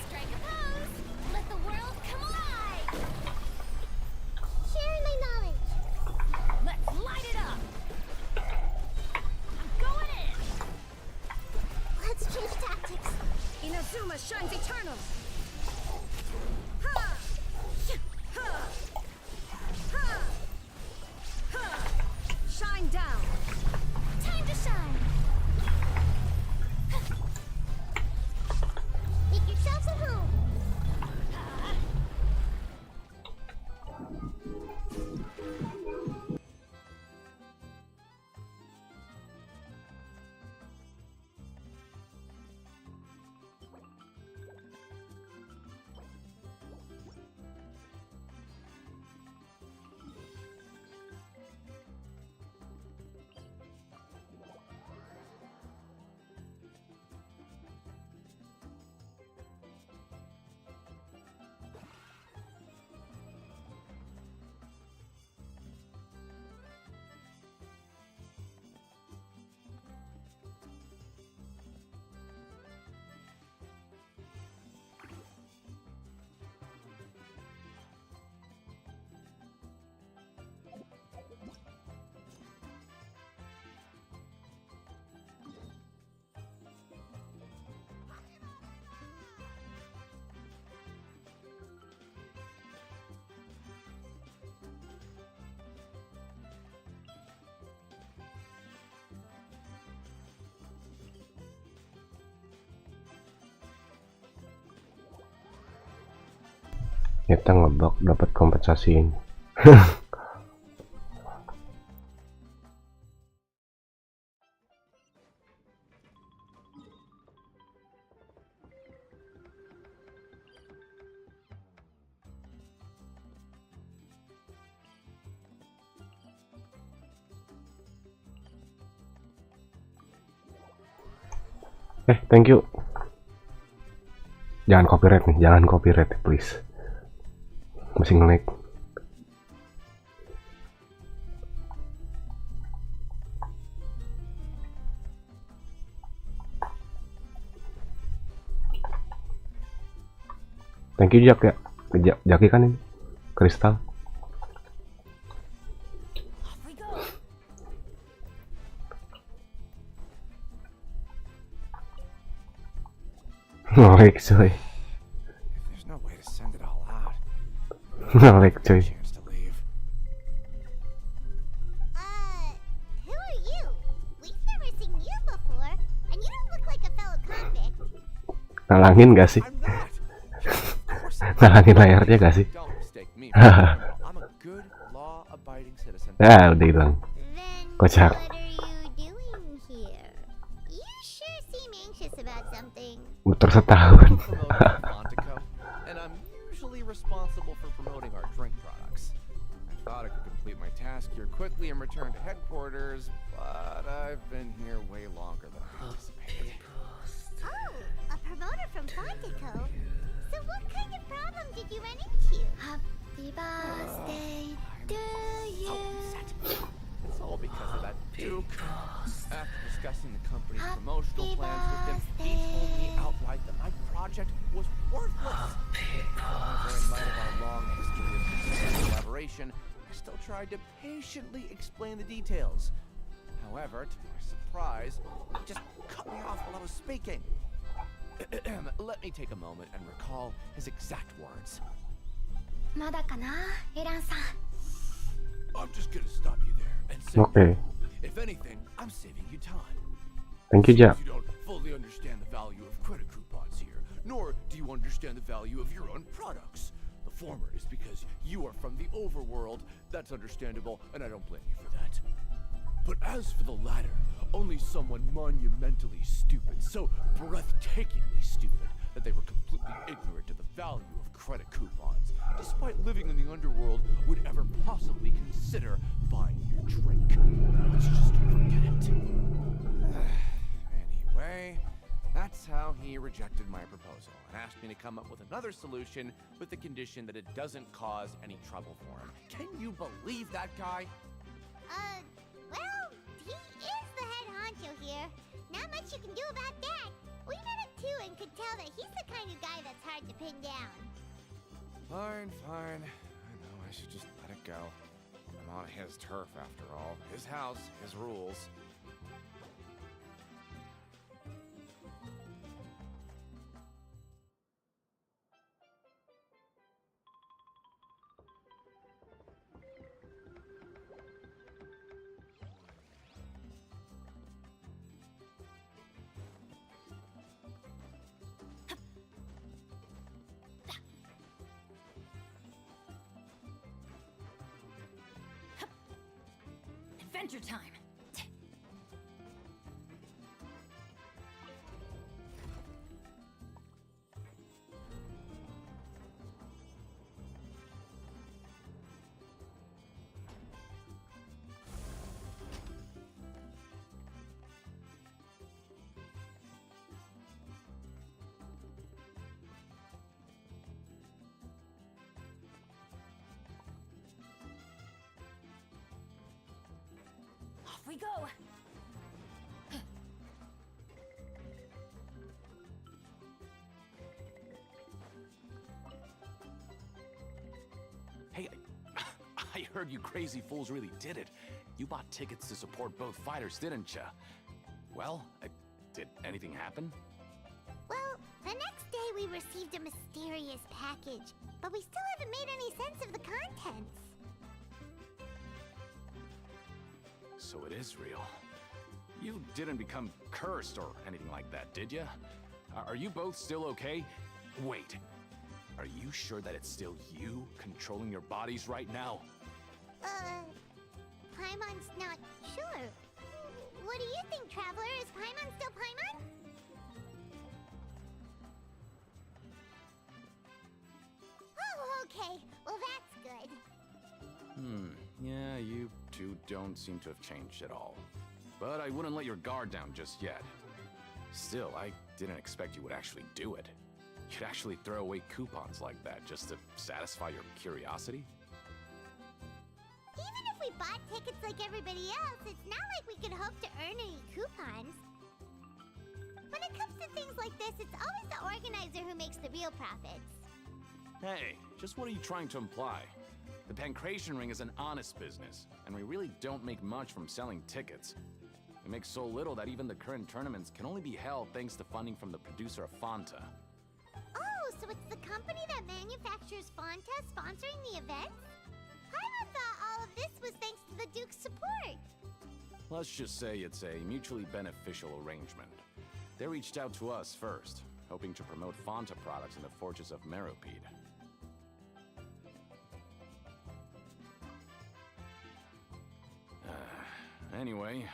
S3: Strike a pose. Let the world come alive. Sharing my knowledge.
S4: Let's light it up. I'm going in.
S3: Let's change tactics.
S4: Inazuma shines eternal. Ha! Ha! Ha! Ha! Shine down.
S3: Time to shine. Make yourselves at home.
S2: Kita ngebug dapat kompensasi ini. Thank you. Jangan copyright please. Masih nge-lag. Thank you Jak ya. Jaki kan ini kristal.
S4: Off we go.
S2: Nge-lag coy.
S5: There's no way to send it all out.
S2: Ngelag coy.
S5: Chance to leave.
S3: Who are you? We've never seen you before, and you don't look like a fellow convict.
S2: Nalangin gak sih?
S5: I'm not. Of course I'm not.
S2: Nalangin layarnya gak sih?
S5: Don't mistake me for I'm a good, law-abiding citizen.
S2: Ya udah hilang.
S3: Then
S2: Kocak.
S3: what are you doing here? You sure seem anxious about something.
S2: Muter setahun.
S5: I'm a promoter of Montico, and I'm usually responsible for promoting our drink products. I thought I could complete my task here quickly and return to headquarters, but I've been here way longer than I anticipated.
S3: Oh, a promoter from Fontico. So what kind of problem did you run into? Happy birthday to you.
S5: It's all because of that Duke. After discussing the company's promotional plans with him, he told me outright that my project was worthless. However, in light of our long history of successful collaboration, I still tried to patiently explain the details. However, to my surprise, he just cut me off while I was speaking. Let me take a moment and recall his exact words.
S3: まだかな、エランさん。
S5: I'm just gonna stop you there and say,
S2: Oke.
S5: if anything, I'm saving you time.
S2: Thank you, Ja.
S5: You don't fully understand the value of credit coupons here, nor do you understand the value of your own products. The former is because you are from the overworld. That's understandable, and I don't blame you for that. But as for the latter, only someone monumentally stupid, so breathtakingly stupid, that they were completely ignorant of the value of credit coupons, despite living in the underworld, would ever possibly consider buying your drink. Let's just forget it. Anyway, that's how he rejected my proposal and asked me to come up with another solution with the condition that it doesn't cause any trouble for him. Can you believe that guy?
S3: Well, he is the head honcho here. Not much you can do about that. We met him too and could tell that he's the kind of guy that's hard to pin down.
S5: Fine. I know I should just let it go. I'm on his turf after all. His house, his rules.
S4: Adventure time. Off we go.
S7: Hey, I heard you crazy fools really did it. You bought tickets to support both fighters, didn't ya? Well, did anything happen?
S3: Well, the next day we received a mysterious package, but we still haven't made any sense of the contents.
S7: So it is real. You didn't become cursed or anything like that, did ya? Are you both still okay? Wait, are you sure that it's still you controlling your bodies right now?
S3: Paimon's not sure. What do you think, Traveler? Is Paimon still Paimon? Oh, okay. Well, that's good.
S7: Yeah, you two don't seem to have changed at all. But I wouldn't let your guard down just yet. Still, I didn't expect you would actually do it. You'd actually throw away coupons like that just to satisfy your curiosity?
S3: Even if we bought tickets like everybody else, it's not like we could hope to earn any coupons. When it comes to things like this, it's always the organizer who makes the real profits.
S7: Hey, just what are you trying to imply? The Pancration Ring is an honest business, and we really don't make much from selling tickets. We make so little that even the current tournaments can only be held thanks to funding from the producer of Fanta.
S3: Oh, so So it's the company that manufactures Fanta sponsoring the events? Paimon thought all of this was thanks to the Duke's support.
S7: Let's just say it's a mutually beneficial arrangement. They reached out to us first, hoping to promote Fanta products in the fortress of Meropide. Anyway,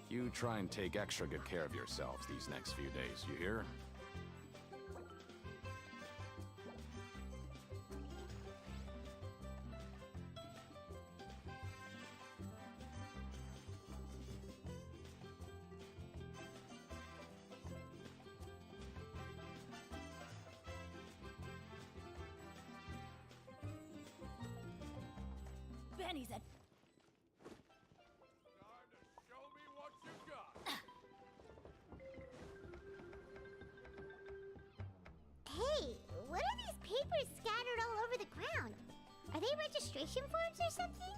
S7: you try and take extra good care of yourselves these next few days, you hear?
S4: Benny's at.
S5: Time to show me what you got.
S3: Hey, what are these papers scattered all over the ground? Are they registration forms or something?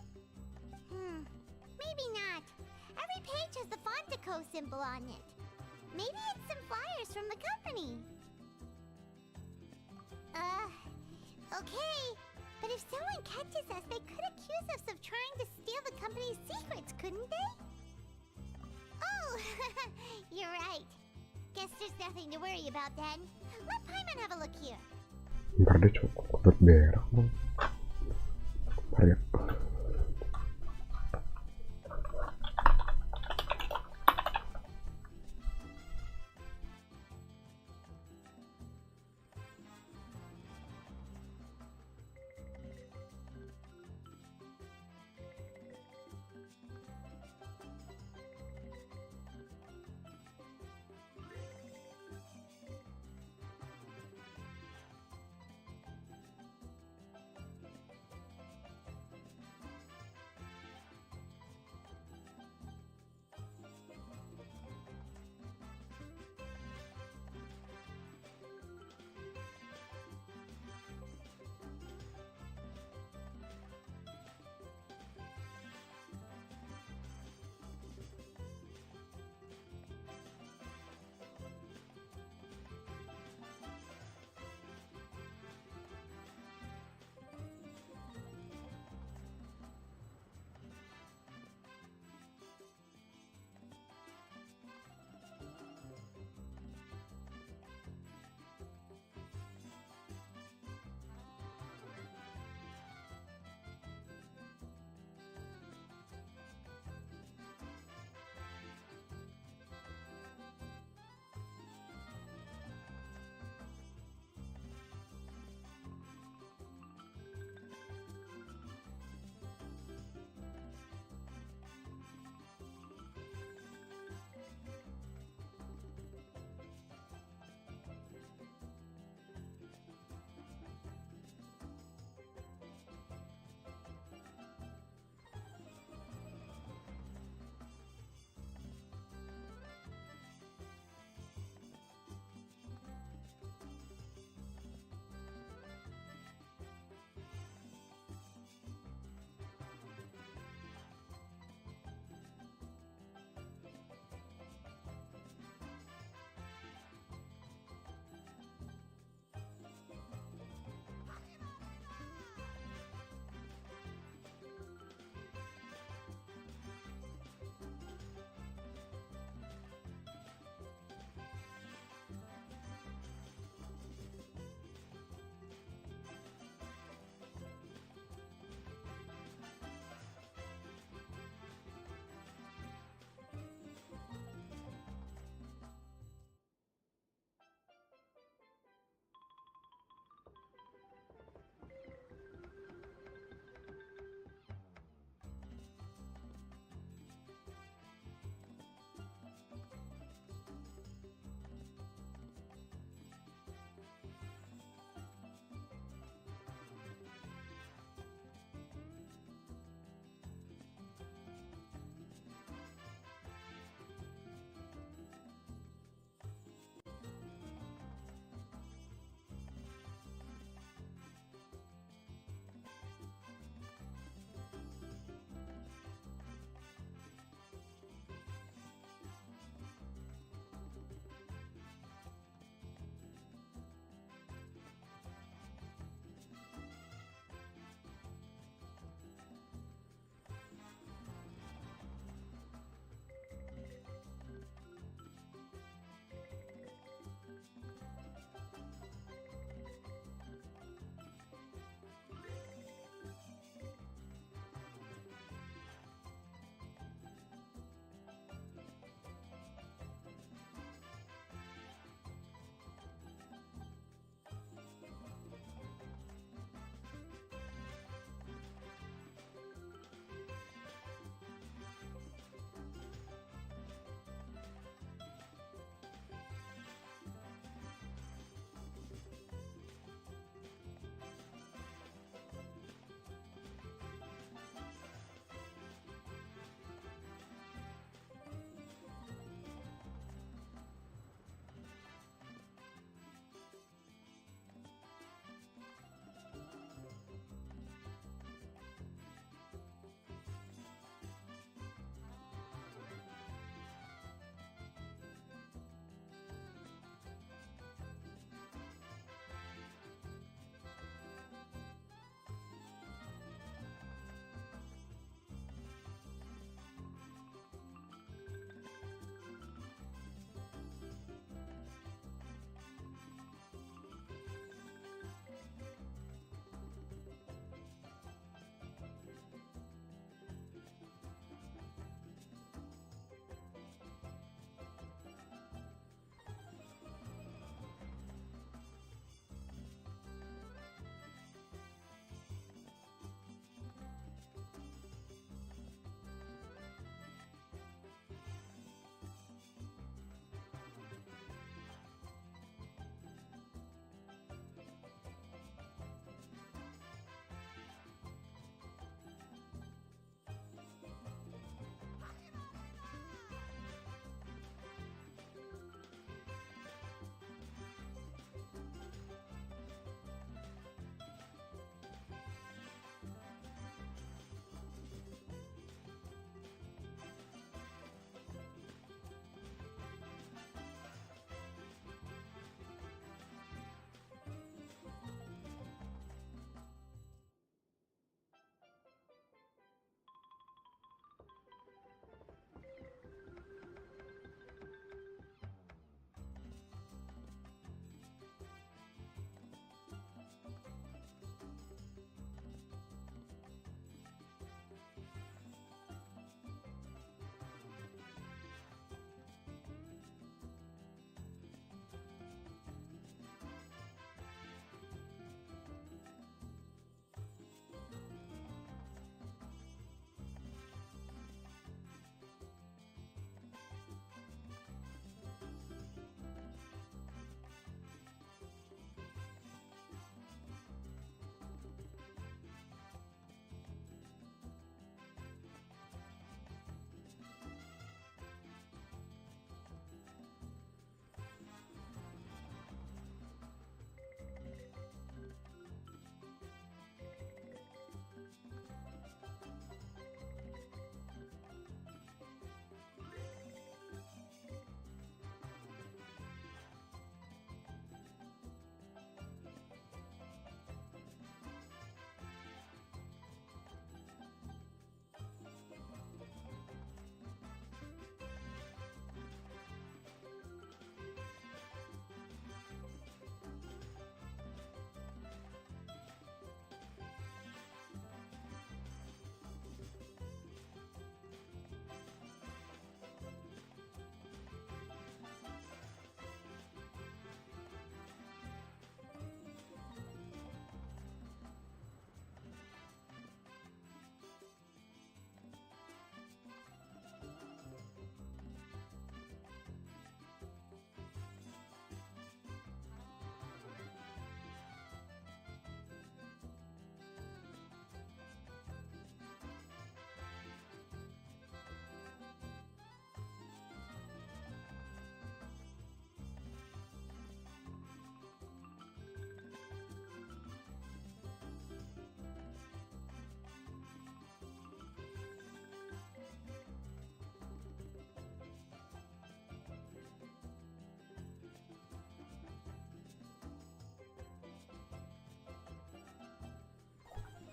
S3: Maybe not. Every page has the Fontico symbol on it. Maybe it's some flyers from the company. Okay. But if someone catches us, they could accuse us of trying to steal the company's secrets, couldn't they? Oh, you're right. Guess there's nothing to worry about then. Let Paimon have a look here.
S2: Ntar dia cukup berak dong. Ntar ya.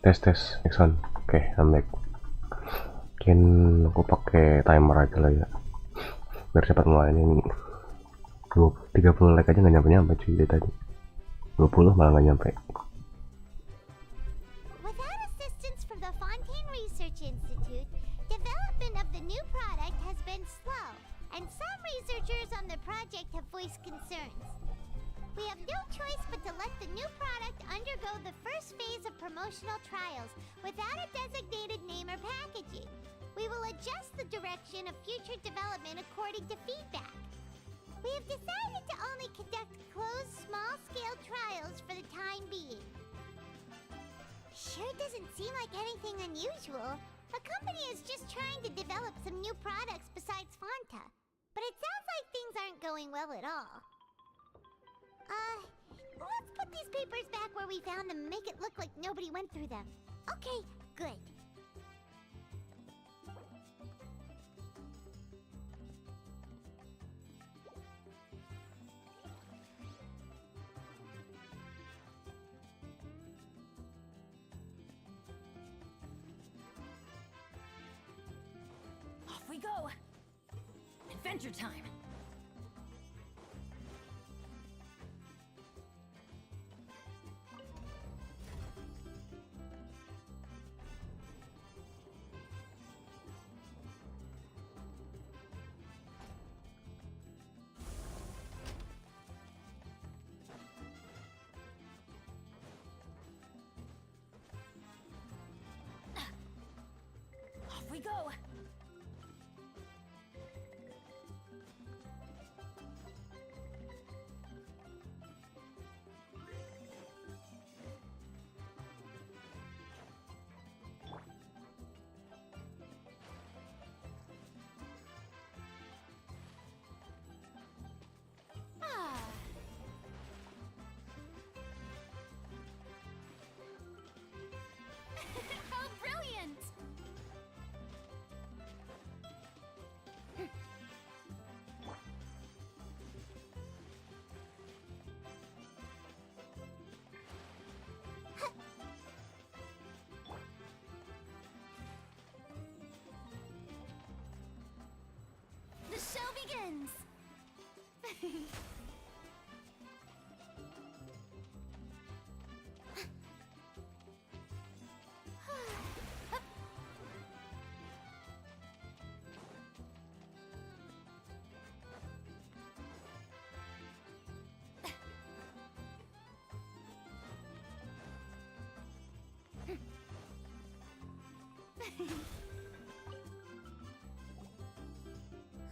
S2: Tes Nixon. Oke, I'm back. Mungkin aku pakai timer aja lah ya, biar cepat mulai. Ini 30 like aja nggak nyampe cuy dari tadi. 20 malah nggak nyampe.
S3: Without assistance from the Fontaine Research Institute, development of the new product has been slow, and some researchers on the project have voiced concerns. We have no choice but to let the new product undergo the first phase of promotional trials without a designated name or packaging. We will adjust the direction of future development according to feedback. We have decided to only conduct closed, small-scale trials for the time being. Sure doesn't seem like anything unusual. The company is just trying to develop some new products besides Fanta. But it sounds like things aren't going well at all. Let's put these papers back where we found them and make it look like nobody went through them. Okay, good.
S4: Off we go! Adventure time! Off we go! How brilliant! The show begins!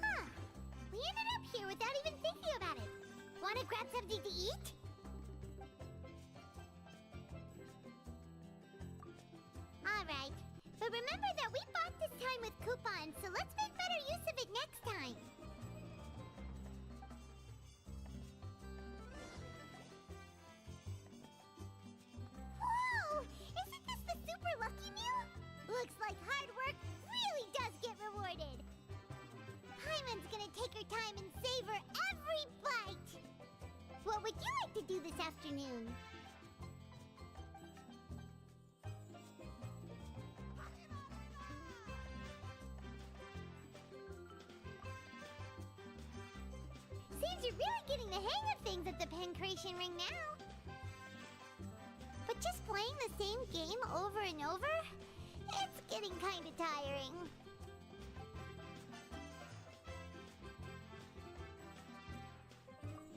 S3: Huh. We ended up here without even thinking about it. Wanna grab something to eat? Alright. But remember that we bought this time with coupons, so let's make better use of it next time. Whoa! Isn't this the super lucky meal? Looks like hard work really does get rewarded. Paimon's gonna take her time and savor every bite. What would you like to do this afternoon? Seems you're really getting the hang of things at the pen creation ring now. But just playing the same game over and over? It's getting kinda tiring.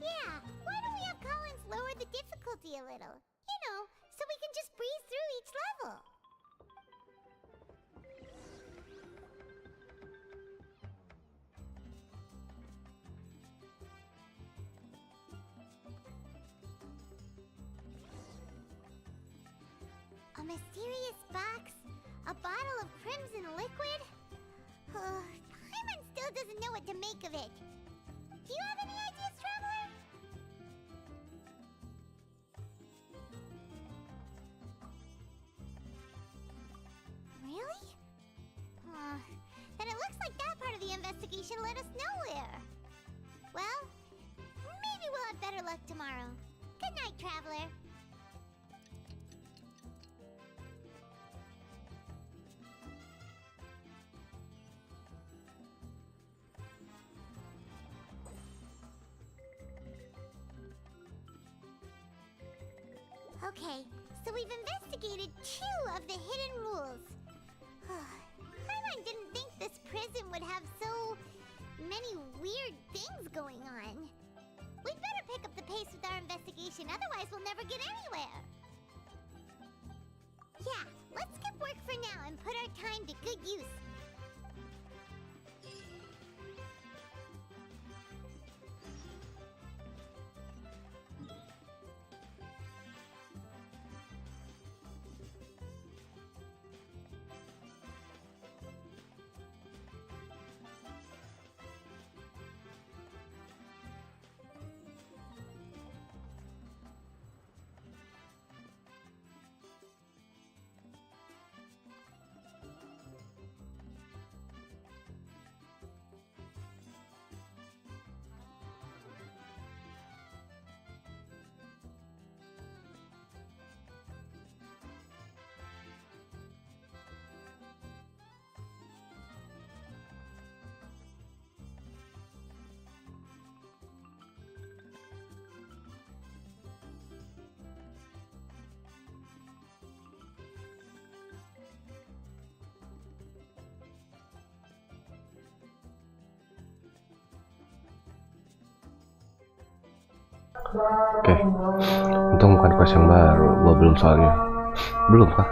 S3: Yeah, why don't we have Collins lower the difficulty a little? You know, so we can just breeze through each level. A mysterious box? A bottle of crimson liquid? Paimon still doesn't know what to make of it. Do you have any ideas, Traveler? Really? Then it looks like that part of the investigation led us nowhere. Well, maybe we'll have better luck tomorrow. Good night, Traveler. Okay, so we've investigated 2 of the hidden rules. Paimon didn't think this prison would have so many weird things going on. We'd better pick up the pace with our investigation, otherwise we'll never get anywhere. Yeah, let's skip work for now and put our time to good use.
S2: Oke, untung bukan quest yang baru. Gua belum soalnya. Belum kah?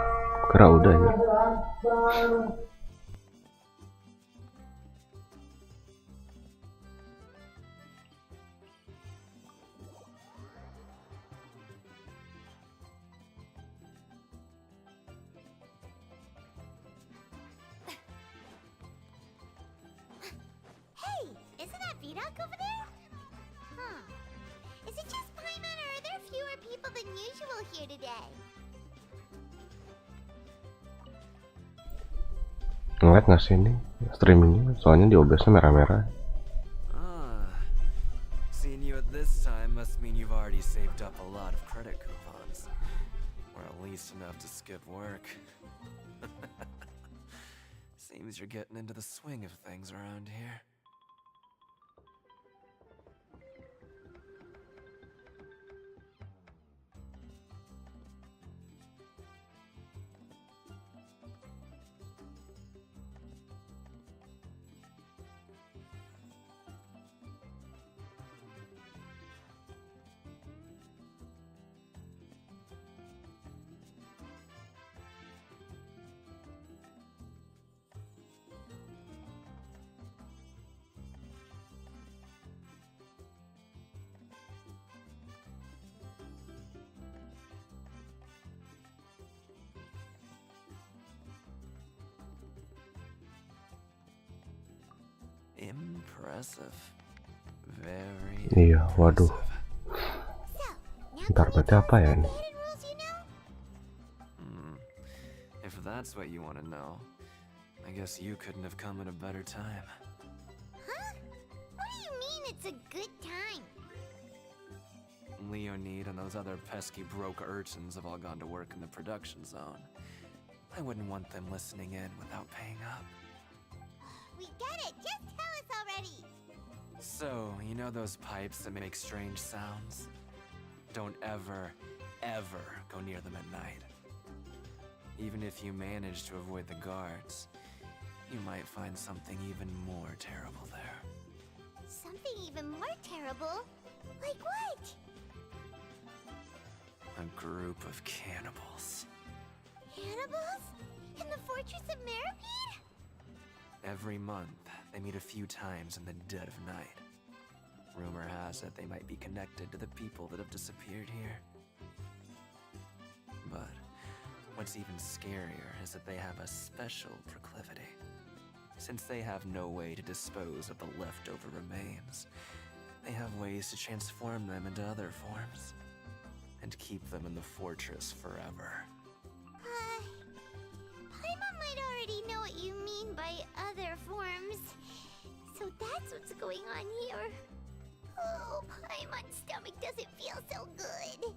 S2: Kira udah ya.
S3: Hey, isn't that Vidoc over there? Is it just Paimon, or are there fewer people than usual here today?
S2: Ngeliat nggak sih ini streamingnya? Soalnya di OBS-nya merah-merah.
S6: Seeing you at this time must mean you've already saved up a lot of credit coupons. Or at least enough to skip work. Seems you're getting into the swing of things around here. Impressive. Very
S2: Iya, waduh.
S3: So,
S2: Ntar berarti apa ya ini?
S3: hidden rules you know?
S6: If that's what you want to know, I guess you couldn't have come at a better time.
S3: Huh? What do you mean it's a good time?
S6: Leonid and those other pesky broke urchins have all gone to work in the production zone. I wouldn't want them listening in without paying up.
S3: We get it, just tell us already.
S6: So, you know those pipes that make strange sounds? Don't ever, ever go near them at night. Even if you manage to avoid the guards, you might find something even more terrible there.
S3: Something even more terrible? Like what?
S6: A group of cannibals.
S3: Cannibals? In the Fortress of Meripede?
S6: Every month, they meet a few times in the dead of night. Rumor has it they might be connected to the people that have disappeared here. But what's even scarier is that they have a special proclivity. Since they have no way to dispose of the leftover remains, they have ways to transform them into other forms and keep them in the fortress forever.
S3: Paimon might already know what you mean by other forms. So that's what's going on here. Oh, Paimon's stomach doesn't feel so good.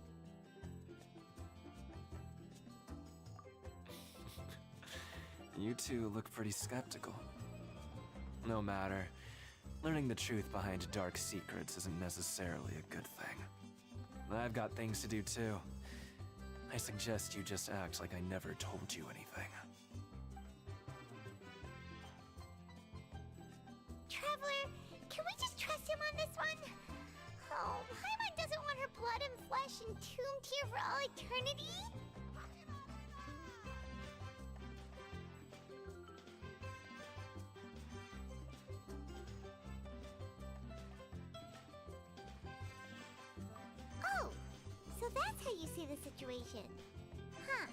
S6: You two look pretty skeptical. No matter. Learning the truth behind dark secrets isn't necessarily a good thing. I've got things to do too. I suggest you just act like I never told you anything.
S3: Traveler, can we just trust him on this one? Oh, Paimon doesn't want her blood and flesh entombed here for all eternity? Oh, so that's how you see the situation. Huh.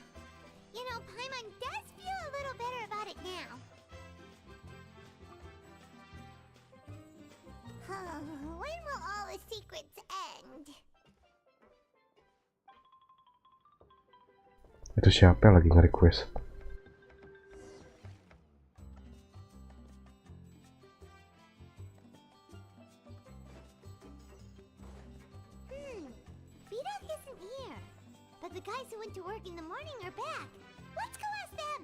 S3: You know, Paimon does feel a little better about it now. When will all the secrets end?
S2: Itu siapa yang lagi nge-request?
S3: Vidok isn't here. But the guys who went to work in the morning are back. Let's go ask them.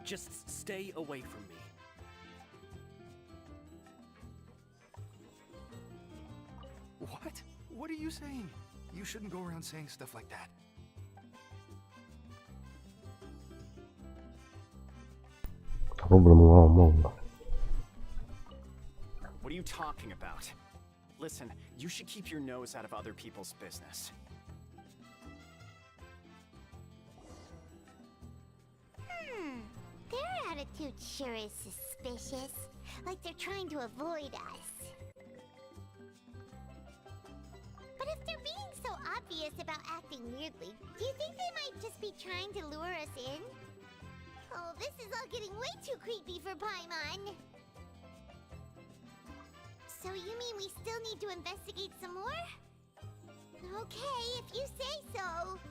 S8: Just stay away from me.
S9: What? What are you saying? You shouldn't go around saying stuff like that.
S2: Aku belum ngomong.
S8: What are you talking about? Listen, you should keep your nose out of other people's business.
S3: Their attitude sure is suspicious. Like they're trying to avoid us. But if they're being so obvious about acting weirdly, do you think they might just be trying to lure us in? Oh, this is all getting way too creepy for Paimon. So you mean we still need to investigate some more? Okay, if you say so.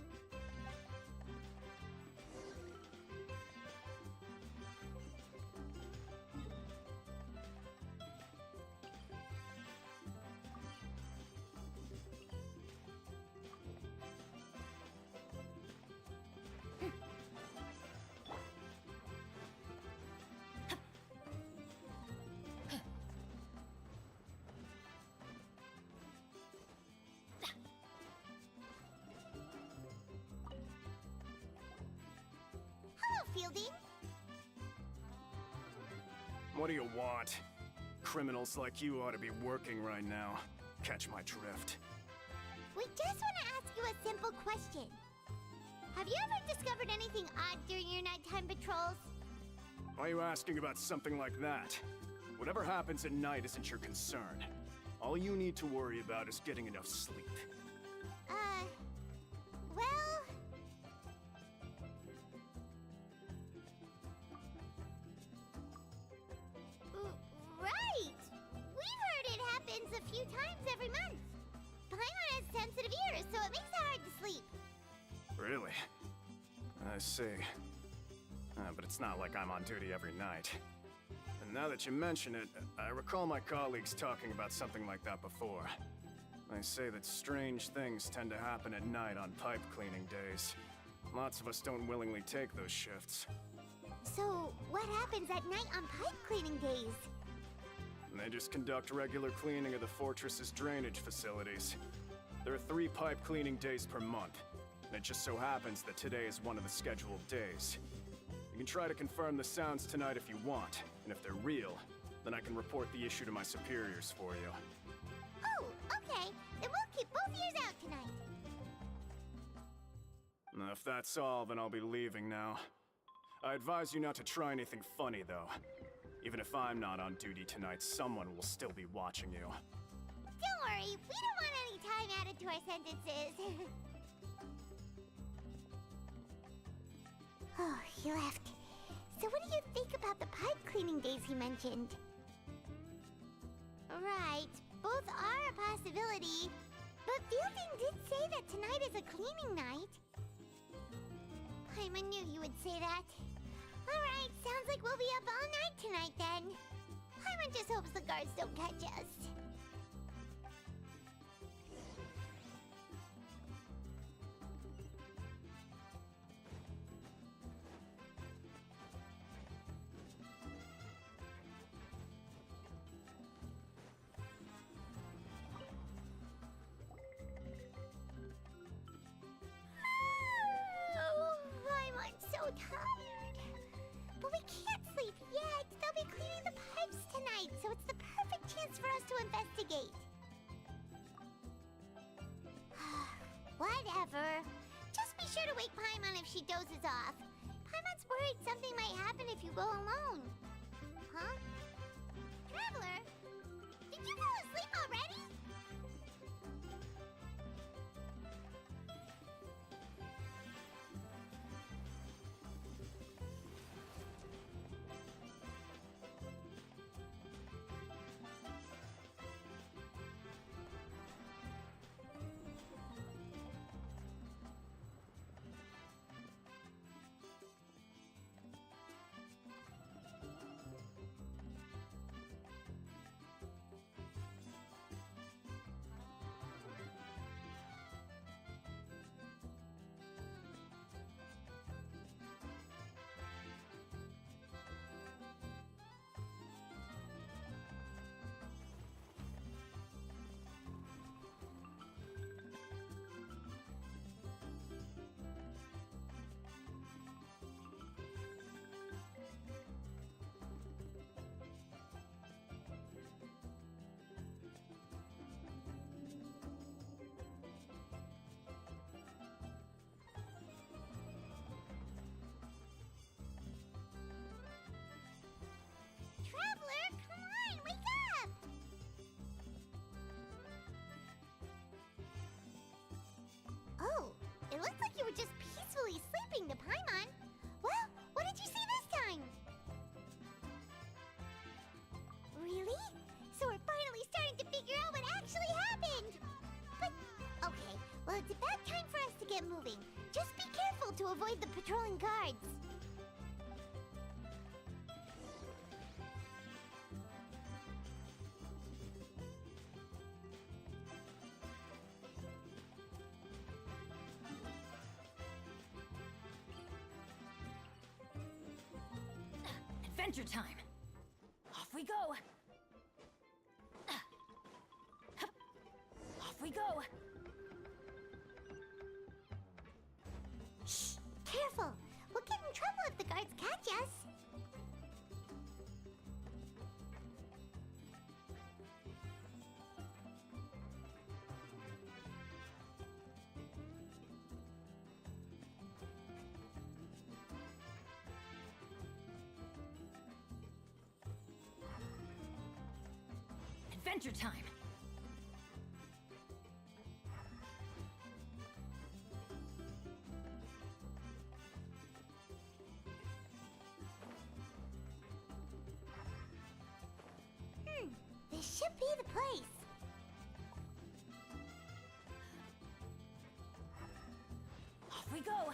S3: Fielding?
S8: What do you want? Criminals like you ought to be working right now. Catch my drift.
S3: We just want to ask you a simple question. Have you ever discovered anything odd during your nighttime patrols?
S8: Why are you asking about something like that? Whatever happens at night isn't your concern. All you need to worry about is getting enough sleep.
S3: Well... Right! We've heard it happens a few times every month. Paimon has sensitive ears, so it makes it hard to sleep.
S8: Really? I see. But it's not like I'm on duty every night. And now that you mention it, I recall my colleagues talking about something like that before. They say that strange things tend to happen at night on pipe cleaning days. Lots of us don't willingly take those shifts.
S3: So, what happens at night on pipe cleaning days?
S8: And they just conduct regular cleaning of the fortress's drainage facilities. There are 3 pipe cleaning days per month, and it just so happens that today is one of the scheduled days. You can try to confirm the sounds tonight if you want, and if they're real, then I can report the issue to my superiors for you.
S3: Oh, okay. Then we'll keep both ears out tonight.
S8: Now, if that's all, then I'll be leaving now. I advise you not to try anything funny, though. Even if I'm not on duty tonight, someone will still be watching you.
S3: Don't worry, we don't want any time added to our sentences. Oh, he left. So what do you think about the pipe cleaning days he mentioned? Right, both are a possibility. But Fielding did say that tonight is a cleaning night. Paimon knew you would say that. Alright, sounds like we'll be up all night tonight then. Paimon just hopes the guards don't catch us. wake Paimon if she dozes off. Paimon's worried something might happen if you go alone. Huh? Traveler? Did you fall asleep already? Traveler, come on, wake up! Oh, it looks like you were just peacefully sleeping to Paimon. Well, what did you see this time? Really? So we're finally starting to figure out what actually happened! But, okay, well it's about time for us to get moving. Just be careful to avoid the patrolling guards.
S4: Adventure time! Off we go! Off we go!
S3: Shh! Careful! We'll get in trouble if the guards catch us.
S4: Adventure time!
S3: This should be the place.
S4: Off we go!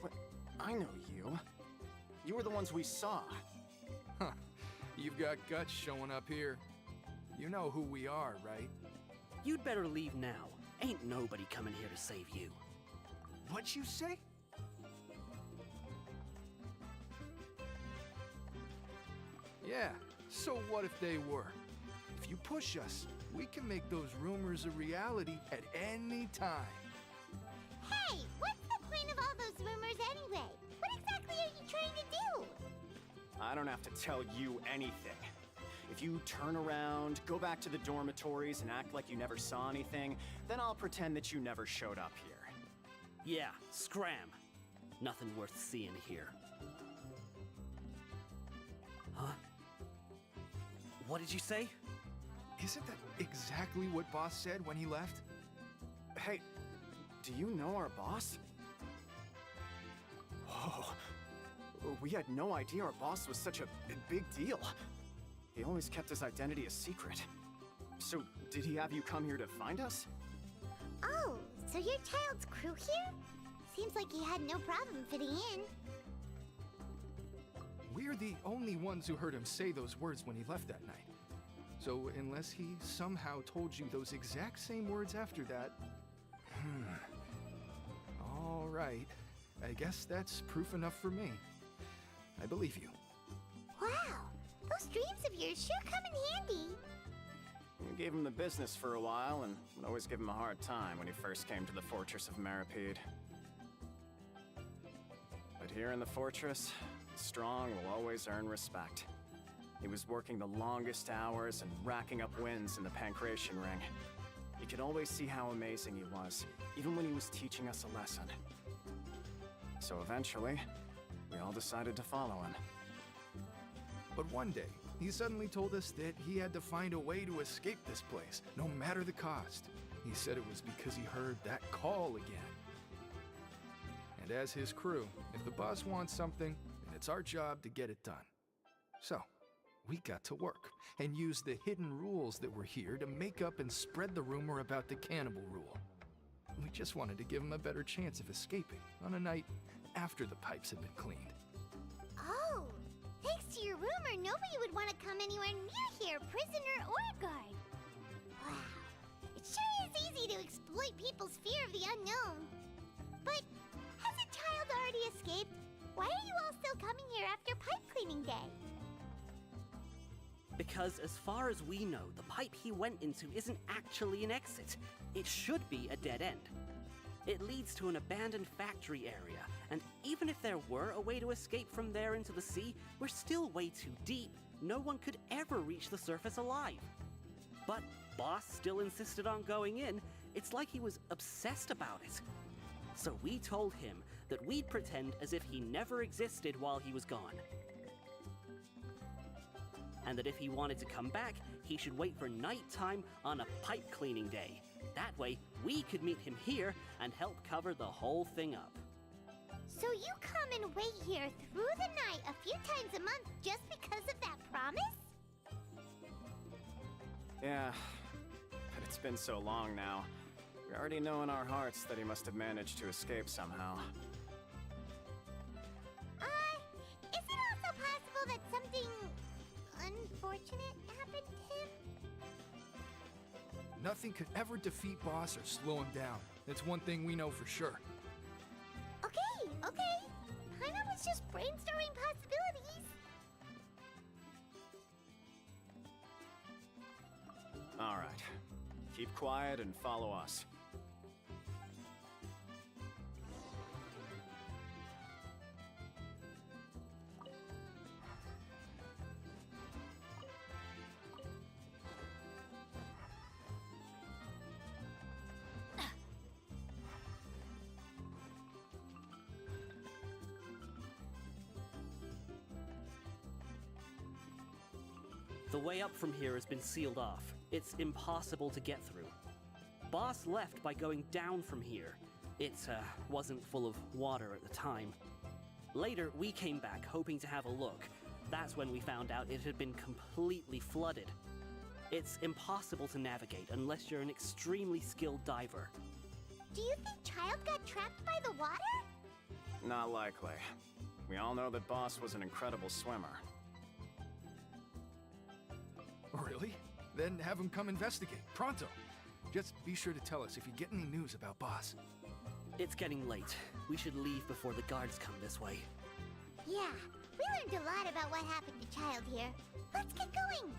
S8: What? I know you. You were the ones we saw.
S9: Huh. You've got guts showing up here. You know who we are, right?
S10: You'd better leave now. Ain't nobody coming here to save you.
S9: What'd you say? Yeah, so what if they were? If you push us, we can make those rumors a reality at any time.
S3: Hey, what's the point of all those rumors anyway? What exactly are you trying to do?
S8: I don't have to tell you anything. If you turn around, go back to the dormitories, and act like you never saw anything, then I'll pretend that you never showed up here.
S10: Yeah, scram. Nothing worth seeing here. Huh? What did you say?
S9: Isn't that exactly what Boss said when he left?
S8: Hey, do you know our boss? Whoa. We had no idea our boss was such a big deal. He always kept his identity a secret. So, did he have you come here to find us?
S3: Oh, so your child's crew here? Seems like he had no problem fitting in.
S9: We're the only ones who heard him say those words when he left that night. So unless he somehow told you those exact same words after that... All right. I guess that's proof enough for me. I believe you.
S3: Wow, those dreams of yours sure come in handy.
S8: We gave him the business for a while, and would always give him a hard time when he first came to the fortress of Maripede. But here in the fortress, the strong will always earn respect. He was working the longest hours and racking up wins in the pancration ring. You could always see how amazing he was, even when he was teaching us a lesson. So eventually, we all decided to follow him.
S9: But one day, he suddenly told us that he had to find a way to escape this place, no matter the cost. He said it was because he heard that call again. And as his crew, if the boss wants something, then it's our job to get it done. So, we got to work and used the hidden rules that were here to make up and spread the rumor about the cannibal rule. We just wanted to give him a better chance of escaping on a night after the pipes had been cleaned.
S3: Oh, thanks to your rumor, nobody would want to come anywhere near here, prisoner or guard. Wow, it sure is easy to exploit people's fear of the unknown. But has a child already escaped? Why are you all still coming here after pipe cleaning day?
S10: Because as far as we know, the pipe he went into isn't actually an exit. It should be a dead end. It leads to an abandoned factory area, and even if there were a way to escape from there into the sea, we're still way too deep. No one could ever reach the surface alive. But Boss still insisted on going in. It's like he was obsessed about it. So we told him that we'd pretend as if he never existed while he was gone. And that if he wanted to come back, he should wait for nighttime on a pipe cleaning day. That way, we could meet him here and help cover the whole thing up.
S3: So you come and wait here through the night a few times a month just because of that promise?
S8: Yeah, but it's been so long now. We already know in our hearts that he must have managed to escape somehow.
S3: Is it also possible that something unfortunate happened to him?
S9: Nothing could ever defeat Boss or slow him down. That's one thing we know for sure.
S3: Okay. Paimon was just brainstorming possibilities.
S8: All right, keep quiet and follow us.
S10: The way up from here has been sealed off. It's impossible to get through. Boss left by going down from here. It wasn't full of water at the time. Later, we came back hoping to have a look. That's when we found out it had been completely flooded. It's impossible to navigate unless you're an extremely skilled diver.
S3: Do you think Child got trapped by the water?
S8: Not likely. We all know that Boss was an incredible swimmer.
S9: Really? Then have him come investigate, pronto. Just be sure to tell us if you get any news about Boss.
S10: It's getting late. We should leave before the guards come this way.
S3: Yeah, we learned a lot about what happened to Child here. Let's get going.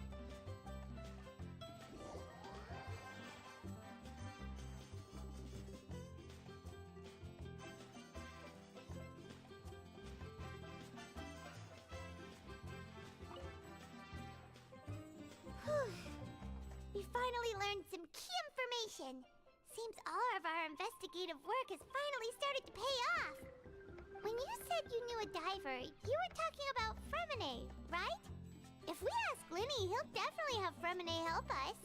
S3: We finally learned some key information. Seems all of our investigative work has finally started to pay off. When you said you knew a diver, you were talking about Fremine, right? If we ask Linny, he'll definitely have Fremine help us.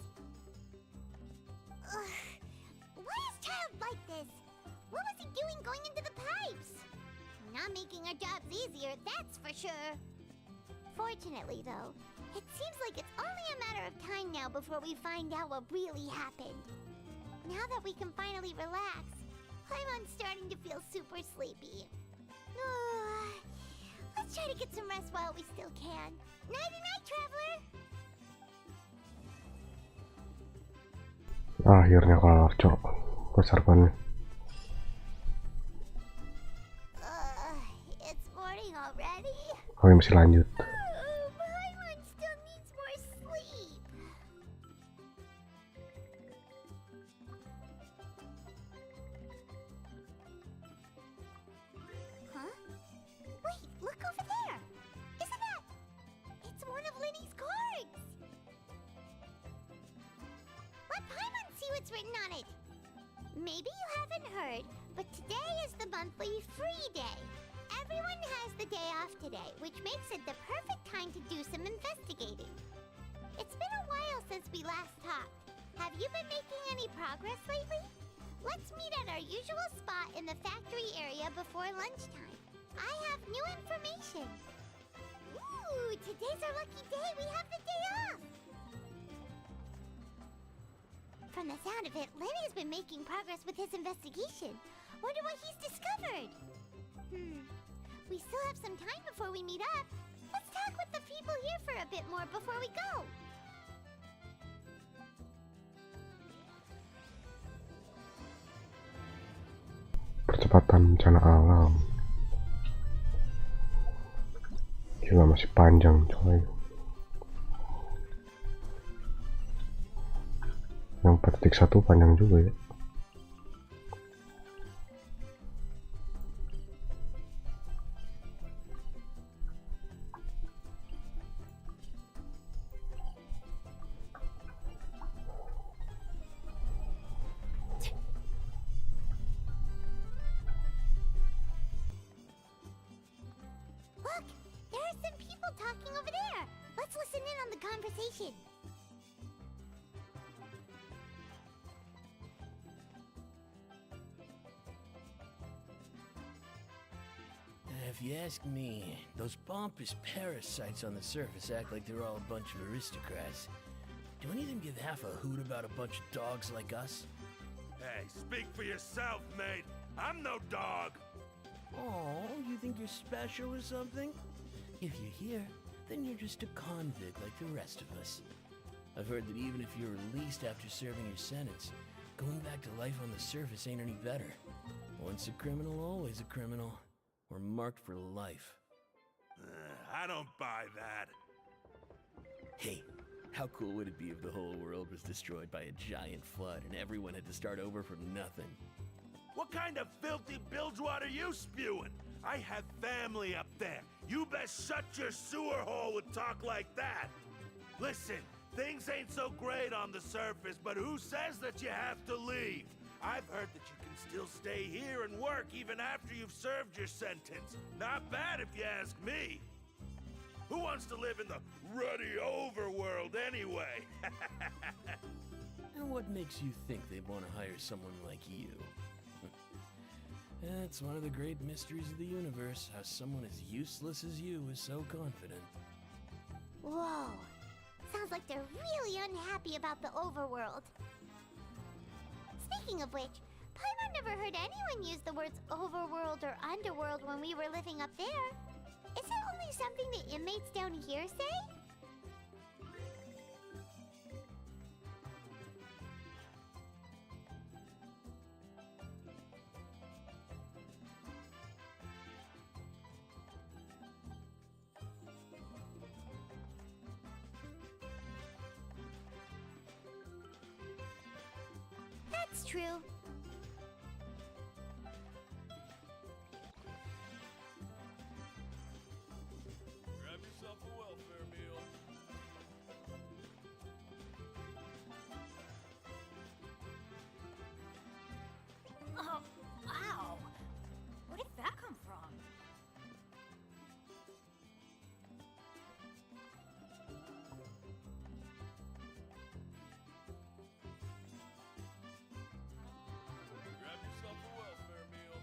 S3: Ugh. Why is Child like this? What was he doing going into the pipes? Not making our jobs easier, that's for sure. Fortunately, though, it seems like it's only a matter of time now before we find out what really happened. Now that we can finally relax, I'm starting to feel super sleepy. Let's try to get some rest while we still can. Nighty-night, traveler!
S2: Akhirnya kelar, cok. Perserbannya.
S3: It's morning already.
S2: Kami masih lanjut.
S3: Paimon still needs more sleep. Huh? Wait, look over there. Isn't that... It's one of Linny's what's written on it. Maybe you haven't heard, but today is the monthly free day. Everyone has the day off today, which makes it the perfect time to do some investigating. It's been a while since we last talked. Have you been making any progress lately? Let's meet at our usual spot in the factory area before lunchtime. I have new information. Ooh, today's our lucky day. We have the day off. From the sound of it, Lenny's been making progress with his investigation. Wonder what he's discovered. We still have some time before we meet up. Let's talk with the people here for a bit more before we go.
S2: Percepatan bencana alam. Gila, masih panjang coy. Yang petik satu panjang juga ya.
S3: Look, there are some people talking over there. Let's listen in on the conversation.
S11: If you ask me, those pompous parasites on the surface act like they're all a bunch of aristocrats. Do any of them give half a hoot about a bunch of dogs like us?
S12: Hey, speak for yourself, mate. I'm no dog.
S11: Oh, you think you're special or something? If you're here, then you're just a convict like the rest of us. I've heard that even if you're released after serving your sentence, going back to life on the surface ain't any better. Once a criminal, always a criminal. We're marked for life.
S12: I don't buy that.
S11: Hey, how cool would it be if the whole world was destroyed by a giant flood and everyone had to start over from nothing?
S12: What kind of filthy bilgewater are you spewing? I have family up there. You best shut your sewer hole with talk like that. Listen, things ain't so great on the surface, but who says that you have to leave? I've heard that you can still stay here and work even after you've served your sentence. Not bad if you ask me. Who wants to live in the ruddy overworld anyway?
S11: And what makes you think they'd want to hire someone like you? That's one of the great mysteries of the universe, how someone as useless as you is so confident.
S3: Whoa. Sounds like they're really unhappy about the overworld. Speaking of which, Paimon never heard anyone use the words overworld or underworld when we were living up there. Is it only something the inmates down here say? That's true.
S12: Grab yourself a welfare meal.
S4: Oh, ow! Where did that come from?
S12: Grab yourself a welfare meal.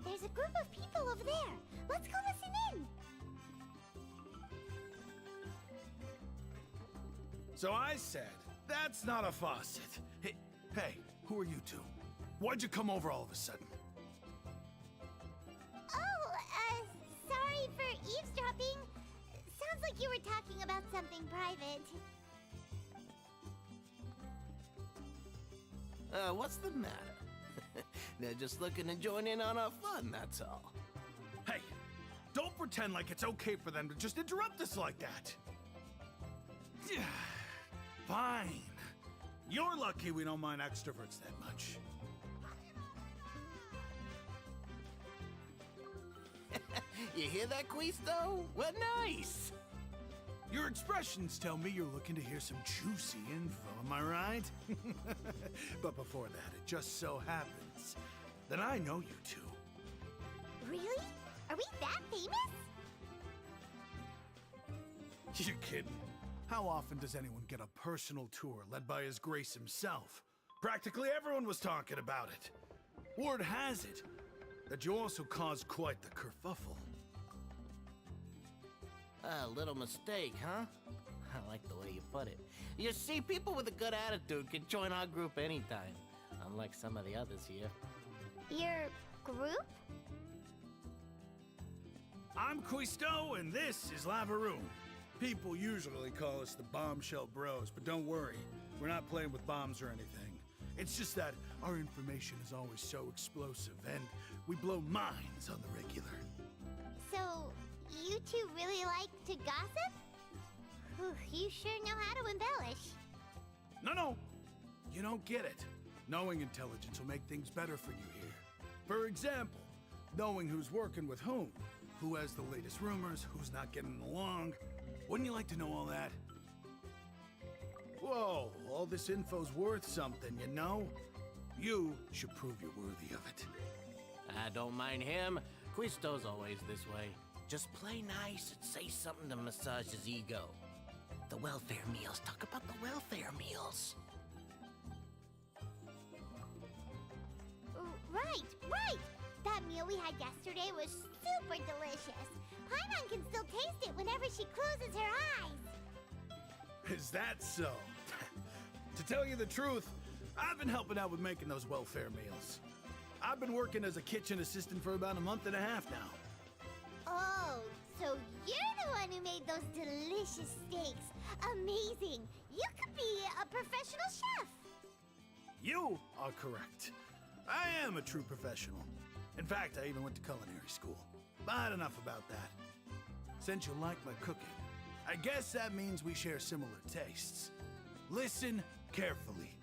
S3: There's a group of people over there. Let's go listen in.
S9: So I said, that's not a faucet. Hey, who are you two? Why'd you come over all of a sudden?
S3: Oh, sorry for eavesdropping. Sounds like you were talking about something private.
S11: What's the matter? They're just looking to join in on our fun, that's all.
S9: Hey, don't pretend like it's okay for them to just interrupt us like that. Fine.
S13: You're lucky we don't mind extroverts that much.
S11: You hear that, Quisto? What nice!
S13: Your expressions tell me you're looking to hear some juicy info, am I right? But before that, it just so happens that I know you two.
S3: Really? Are we that famous?
S13: You're kidding. How often does anyone get a personal tour led by His Grace himself? Practically everyone was talking about it. Word has it that you also caused quite the kerfuffle.
S11: A little mistake, huh? I like the way you put it. You see, people with a good attitude can join our group anytime, unlike some of the others here.
S3: Your group?
S13: I'm Quisto, and this is Lavaroon. People usually call us the Bombshell Bros, but don't worry, we're not playing with bombs or anything. It's just that our information is always so explosive, and we blow minds on the regular.
S3: So, you two really like to gossip? Whew, you sure know how to embellish.
S13: No, you don't get it. Knowing intelligence will make things better for you here. For example, knowing who's working with who has the latest rumors, who's not getting along. Wouldn't you like to know all that? Whoa, all this info's worth something, you know? You should prove you're worthy of it.
S11: I don't mind him. Quisto's always this way. Just play nice and say something to massage his ego. The welfare meals. Talk about the welfare meals.
S3: Right! That meal we had yesterday was super delicious. Paimon can still taste it whenever she closes her eyes.
S13: Is that so? To tell you the truth, I've been helping out with making those welfare meals. I've been working as a kitchen assistant for about a month and a half now.
S3: Oh, so you're the one who made those delicious steaks. Amazing. You could be a professional chef.
S13: You are correct. I am a true professional. In fact, I even went to culinary school. But enough about that. Since you like my cooking, I guess that means we share similar tastes. Listen carefully.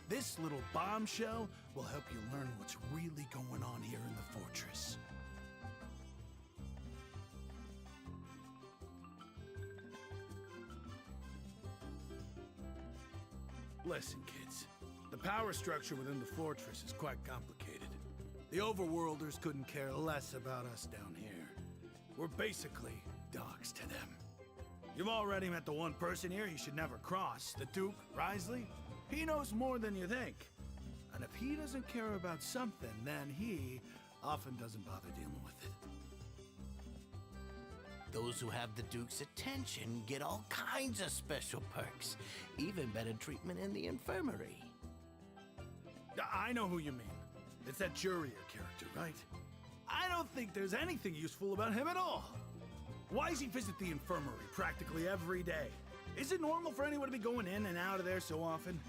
S13: This little bombshell will help you learn what's really going on here in the fortress. Listen, kids. The power structure within the fortress is quite complicated. The overworlders couldn't care less about us down here. We're basically dogs to them. You've already met the one person here you should never cross, the Duke, Risley. He knows more than you think. And if he doesn't care about something, then he often doesn't bother dealing with it.
S11: Those who have the Duke's attention get all kinds of special perks. Even better treatment in the infirmary.
S13: I know who you mean. It's that Jurier character, right? I don't think there's anything useful about him at all. Why does he visit the infirmary practically every day? Is it normal for anyone to be going in and out of there so often?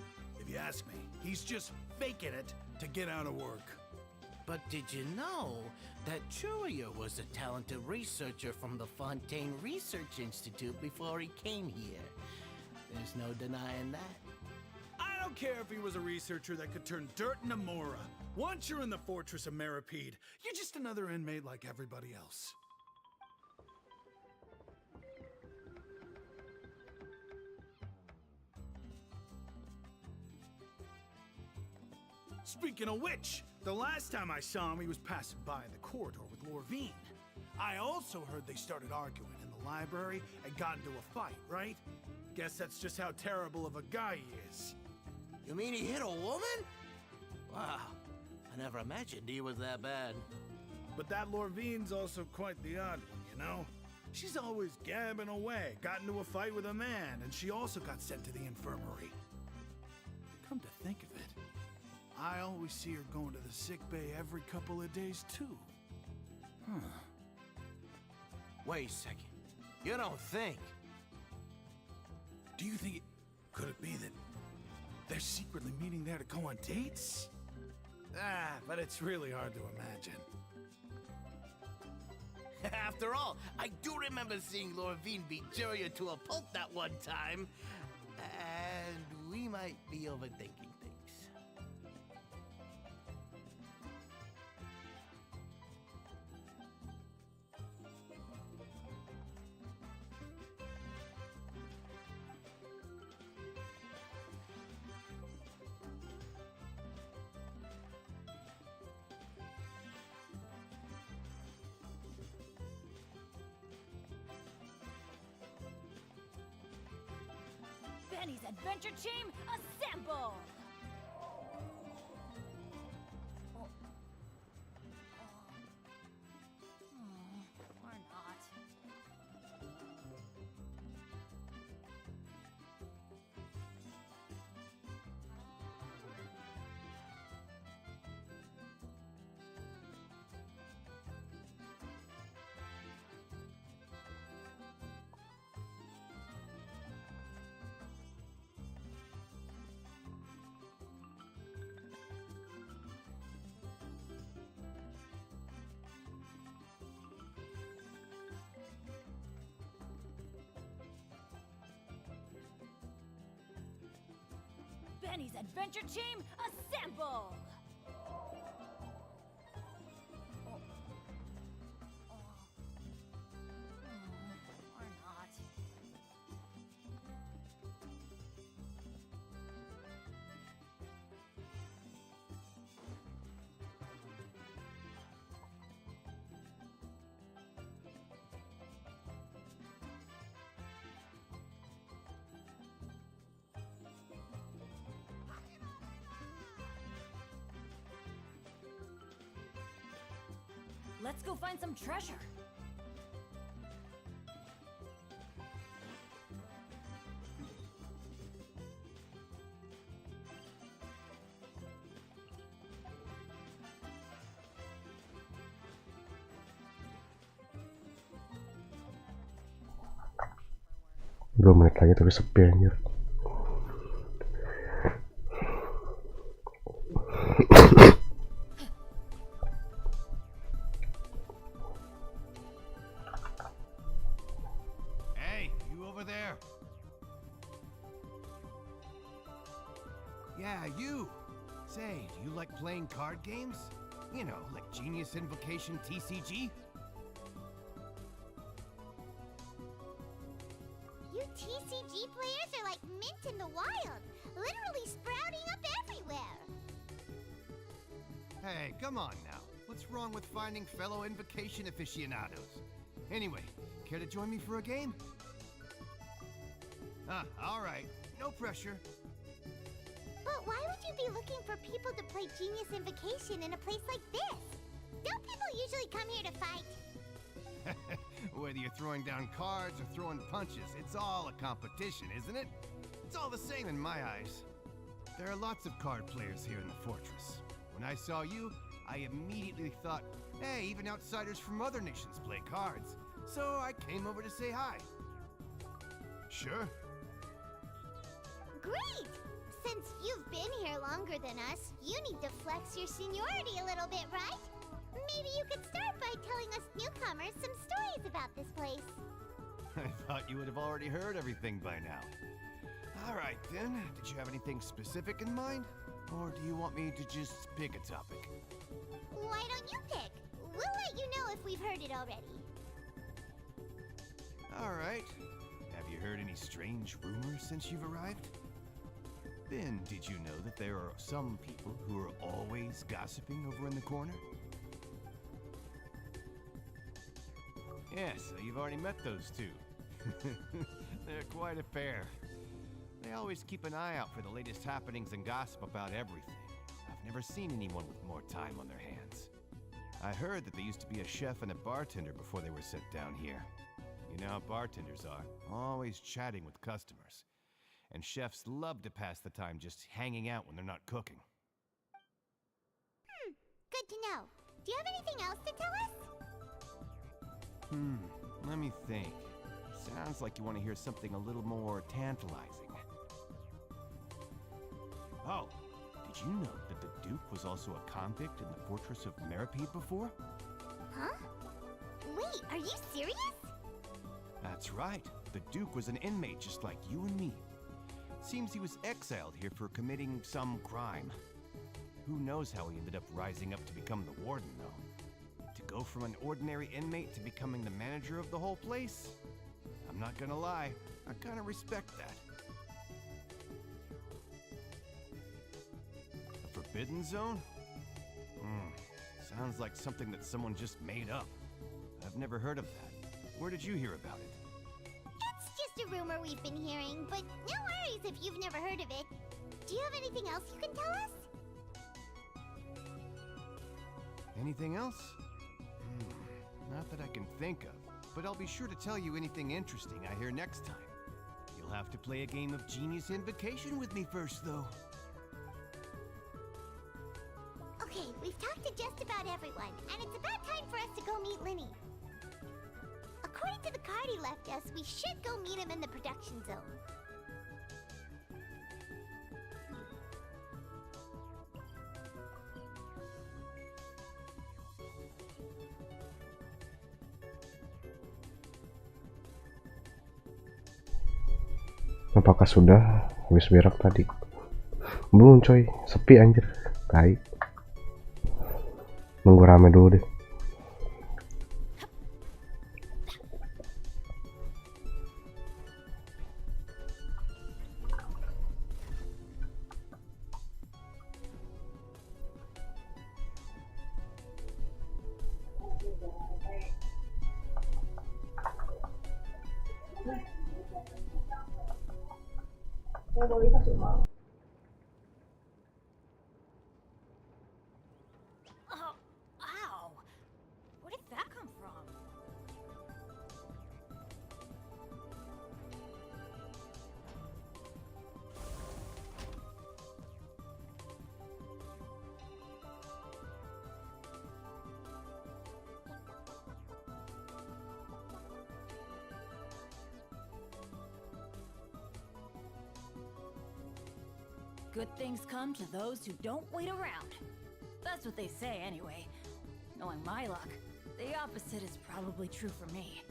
S13: If you ask me, he's just faking it to get out of work.
S11: But did you know that Jurier was a talented researcher from the Fontaine Research Institute before he came here? There's no denying that.
S13: I don't care if he was a researcher that could turn dirt into Mora. Once you're in the fortress of Meripede, you're just another inmate like everybody else. Speaking of which, the last time I saw him, he was passing by in the corridor with Lorvine. I also heard they started arguing in the library and got into a fight, right? Guess that's just how terrible of a guy he is.
S11: You mean he hit a woman? Wow, I never imagined he was that bad.
S13: But that Lorvine's also quite the odd one, you know? She's always gabbing away, got into a fight with a man, and she also got sent to the infirmary. Come to think of it, I always see her going to the sick bay every couple of days, too. Huh.
S11: Wait a second. You don't think?
S13: Do you think could it be that they're secretly meeting there to go on dates? But it's really hard to imagine.
S11: After all, I do remember seeing Lorvine beat Jurier to a pulp that one time. And we
S13: might be overthinking things.
S4: Benny's Adventure Team, assemble! Or not. Benny's Adventure Team, assemble! Or not. Let's go find some treasure.
S2: Dua menit lagi tapi sepi anjir.
S13: Hey, you over there? Yeah, you. Say, do you like playing card games? You know, like Genius Invocation TCG?
S3: You TCG players are like mint in the wild, literally sprouting up everywhere.
S13: Hey, come on now. What's wrong with finding fellow Invocation aficionados? Anyway, care to join me for a game? Alright. No pressure.
S3: But why would you be looking for people to play Genius Invocation in a place like this? Don't people usually come here to fight?
S13: Whether you're throwing down cards or throwing punches, it's all a competition, isn't it? It's all the same in my eyes. There are lots of card players here in the fortress. When I saw you, I immediately thought, hey, even outsiders from other nations play cards. So I came over to say hi. Sure.
S3: Great! Since you've been here longer than us, you need to flex your seniority a little bit, right? Maybe you could start by telling us newcomers some stories about this place.
S13: I thought you would have already heard everything by now. All right, then. Did you have anything specific in mind? Or do you want me to just pick a topic?
S3: Why don't you pick? We'll let you know if we've heard it already.
S13: All right. Have you heard any strange rumors since you've arrived? Then, did you know that there are some people who are always gossiping over in the corner? Yes, you've already met those two. They're quite a pair. They always keep an eye out for the latest happenings and gossip about everything. I've never seen anyone with more time on their hands. I heard that there used to be a chef and a bartender before they were sent down here. You know how bartenders are, always chatting with customers. And chefs love to pass the time just hanging out when they're not cooking.
S3: Good to know. Do you have anything else to tell us?
S13: Let me think. Sounds like you want to hear something a little more tantalizing. Oh, did you know that the Duke was also a convict in the fortress of Nape before?
S3: Huh? Wait, are you serious?
S13: That's right. The Duke was an inmate just like you and me.
S14: Seems he was exiled here for committing some crime. Who knows how he ended up rising up to become the warden, though? To go from an ordinary inmate to becoming the manager of the whole place? I'm not gonna lie, I kinda respect that. A forbidden zone? Sounds like something that someone just made up. I've never heard of that. Where did you hear about it?
S3: It's just a rumor we've been hearing, but no worries if you've never heard of it. Do you have anything else you can tell us?
S14: Anything else? Not that I can think of, but I'll be sure to tell you anything interesting I hear next time. You'll have to play a game of Genius Invocation with me first, though.
S3: Okay, we've talked to just about everyone, and it's about time for us to go meet Linny. According to the card he left us, we should go meet him in the production zone.
S2: Apakah sudah habis berak tadi? Belum coy, sepi anjir. Tai. Nunggu rame dulu deh.
S4: Oh, ow! Where did that come from? Good things come to those who don't wait around. That's what they say anyway. Knowing my luck, the opposite is probably true for me.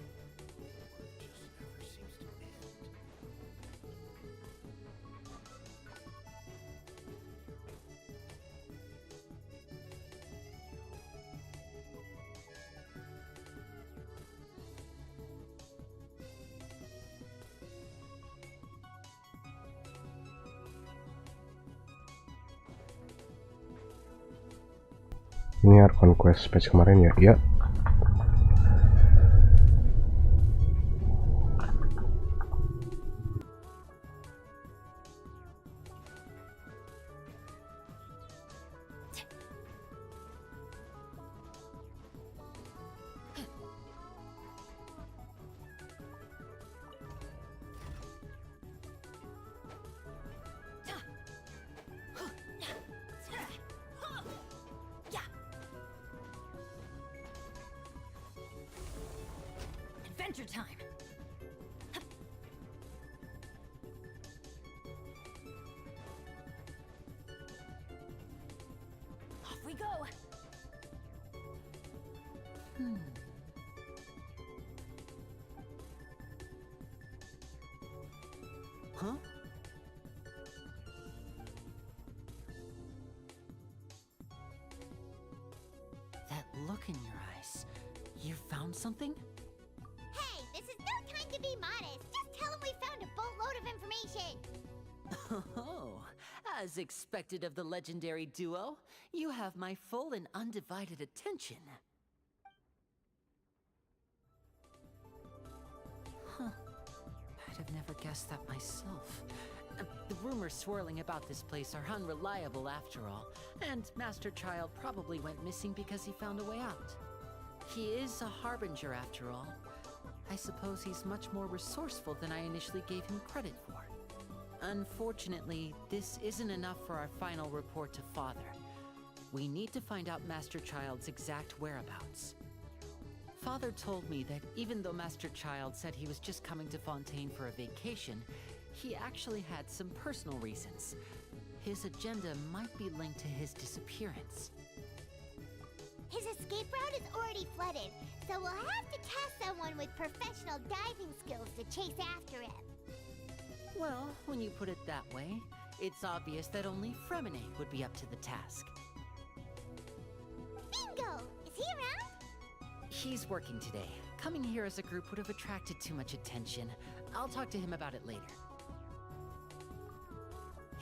S2: Ini harus conquest patch kemarin ya? Ya.
S4: Adventure time! Off we go!
S10: Huh? That look in your eyes. You found something?
S3: Hey, this is no time to be modest. Just tell him we found a boatload of information.
S10: Oh, as expected of the legendary duo, you have my full and undivided attention. Huh. I'd have never guessed that myself. The rumors swirling about this place are unreliable after all, and Master Child probably went missing because he found a way out. He is a harbinger after all. I suppose he's much more resourceful than I initially gave him credit for. Unfortunately, this isn't enough for our final report to Father. We need to find out Master Child's exact whereabouts. Father told me that even though Master Child said he was just coming to Fontaine for a vacation, he actually had some personal reasons. His agenda might be linked to his disappearance.
S3: His escape route is already flooded, so we'll have to task someone with professional diving skills to chase after him.
S15: Well, when you put it that way, it's obvious that only Fremine would be up to the task.
S3: Bingo! Is he around?
S15: He's working today. Coming here as a group would have attracted too much attention. I'll talk to him about it later.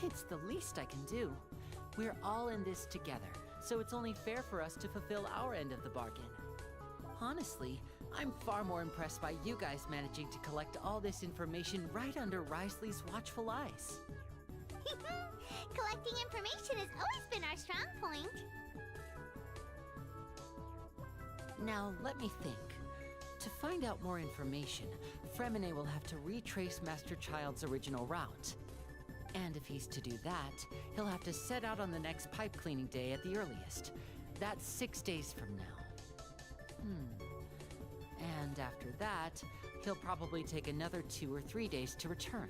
S15: It's the least I can do. We're all in this together, so it's only fair for us to fulfill our end of the bargain. Honestly, I'm far more impressed by you guys managing to collect all this information right under Risley's watchful eyes.
S3: Collecting information has always been our strong point.
S15: Now, let me think. To find out more information, Fremine will have to retrace Master Child's original route. And if he's to do that, he'll have to set out on the next pipe cleaning day at the earliest. That's 6 days from now. And after that, he'll probably take another 2 or 3 days to return.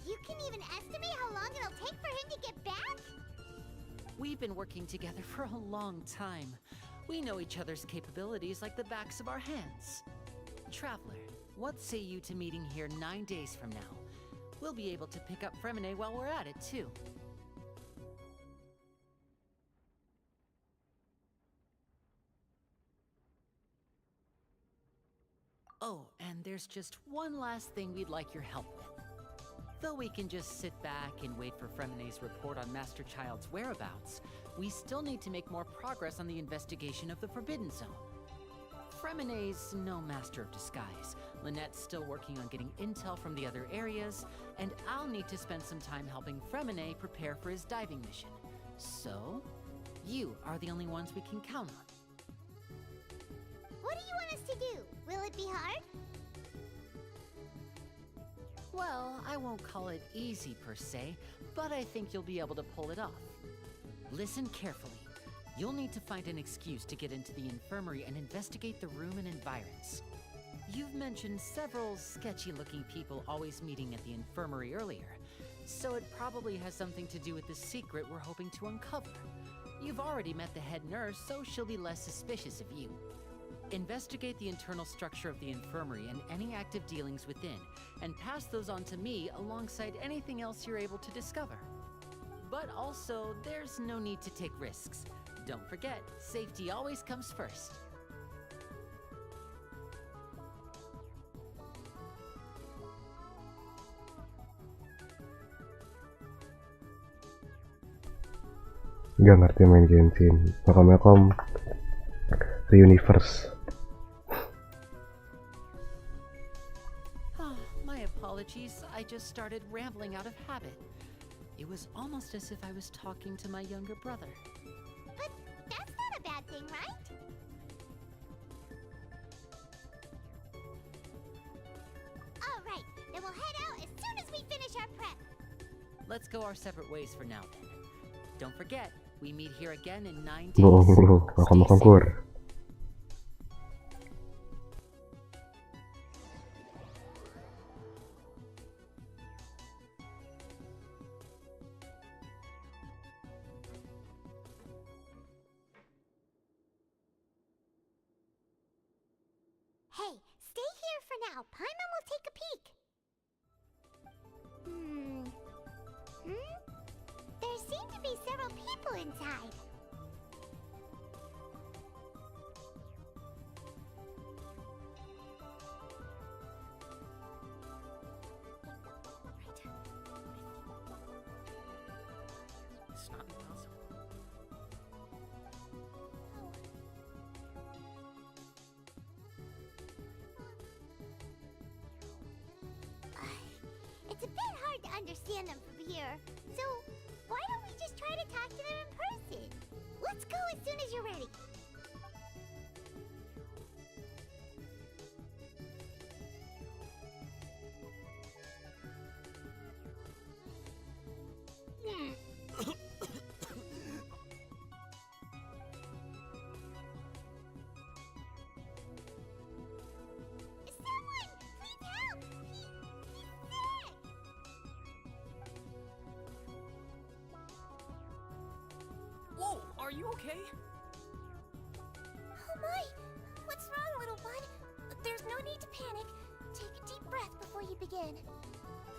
S3: You can even estimate how long it'll take for him to get back?
S15: We've been working together for a long time. We know each other's capabilities like the backs of our hands. Traveler, what say you to meeting here 9 days from now? We'll be able to pick up Fremine while we're at it, too. Oh, and there's just one last thing we'd like your help with. Though we can just sit back and wait for Fremine's report on Master Child's whereabouts, we still need to make more progress on the investigation of the Forbidden Zone. Fremine's no master of disguise. Lynette's still working on getting intel from the other areas, and I'll need to spend some time helping Fremine prepare for his diving mission. So, you are the only ones we can count on.
S3: What do you want us to do? Will it be hard?
S15: Well, I won't call it easy per se, but I think you'll be able to pull it off. Listen carefully. You'll need to find an excuse to get into the infirmary and investigate the room and environs. You've mentioned several sketchy-looking people always meeting at the infirmary earlier, so it probably has something to do with the secret we're hoping to uncover. You've already met the head nurse, so she'll be less suspicious of you. Investigate the internal structure of the infirmary and any active dealings within, and pass those on to me alongside anything else you're able to discover. But also, there's no need to take risks. Don't forget, safety always comes first.
S2: Gak ngerti main Genshin. Makom The Universe.
S15: My apologies, I just started rambling out of habit. It was almost as if I was talking to my younger brother.
S3: But that's not a bad thing, right? All right, then we'll head out as soon as we finish our prep.
S15: Let's go our separate ways for now then. Don't forget, we meet here again in 9 days.
S2: Makom kur.
S3: Hey, stay here for now. Paimon will take a peek. There seem to be several people inside.
S15: It's not possible.
S3: It's a bit hard to understand them from here, so why don't we just try to talk to them in person? Let's go as soon as you're ready. Someone, please help! He's sick!
S15: Whoa, are you okay?
S3: Oh my! What's wrong, little one? There's no need to panic. take a deep breath before you begin.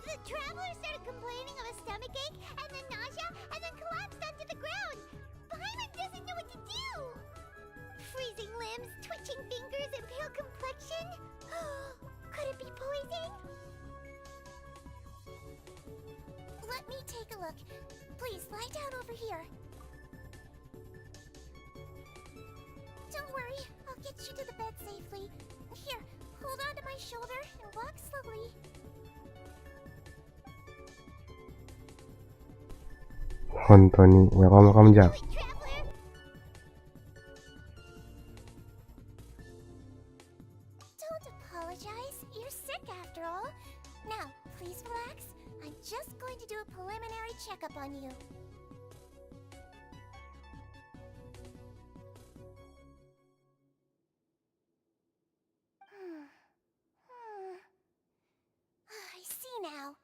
S3: The traveler started complaining of a stomachache, and then nausea, and then collapsed onto the ground. Paimon doesn't know what to do. Freezing limbs, twitching fingers, and pale complexion. Could it be poison? Let me take a look. Please lie down over here. Don't worry, I'll get you to the bed safely. Here, hold on to my shoulder and walk slowly.
S2: Anthony, welcome Jack.
S3: Don't apologize. You're sick after all. Now, please relax. I'm just going to do a preliminary checkup on you. I see now.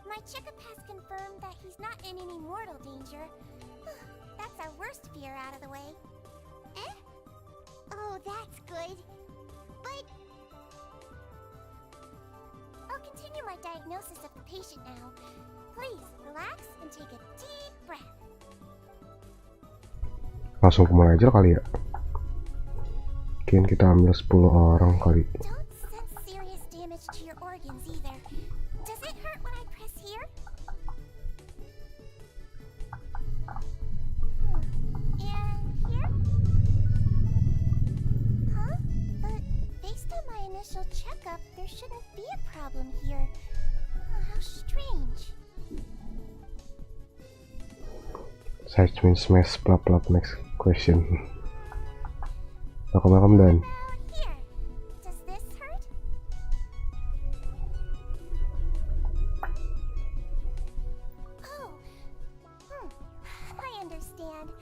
S3: My checkup has confirmed that he's not in any mortal danger. That's our worst fear out of the way. Eh? Oh, that's good. But I'll continue my diagnosis of the patient now. Please relax and take a deep breath.
S2: Langsung ke manajer kali ya. Mungkin kita ambil 10 orang kali.
S3: Don't sense serious damage to your organs either. Does it hurt when I press here? And here? Huh? But based on my initial checkup, there shouldn't be a problem here. How strange.
S2: Search means smash blah blah next question. Welcome Dan.
S3: Here. Does this hurt? Oh. I understand.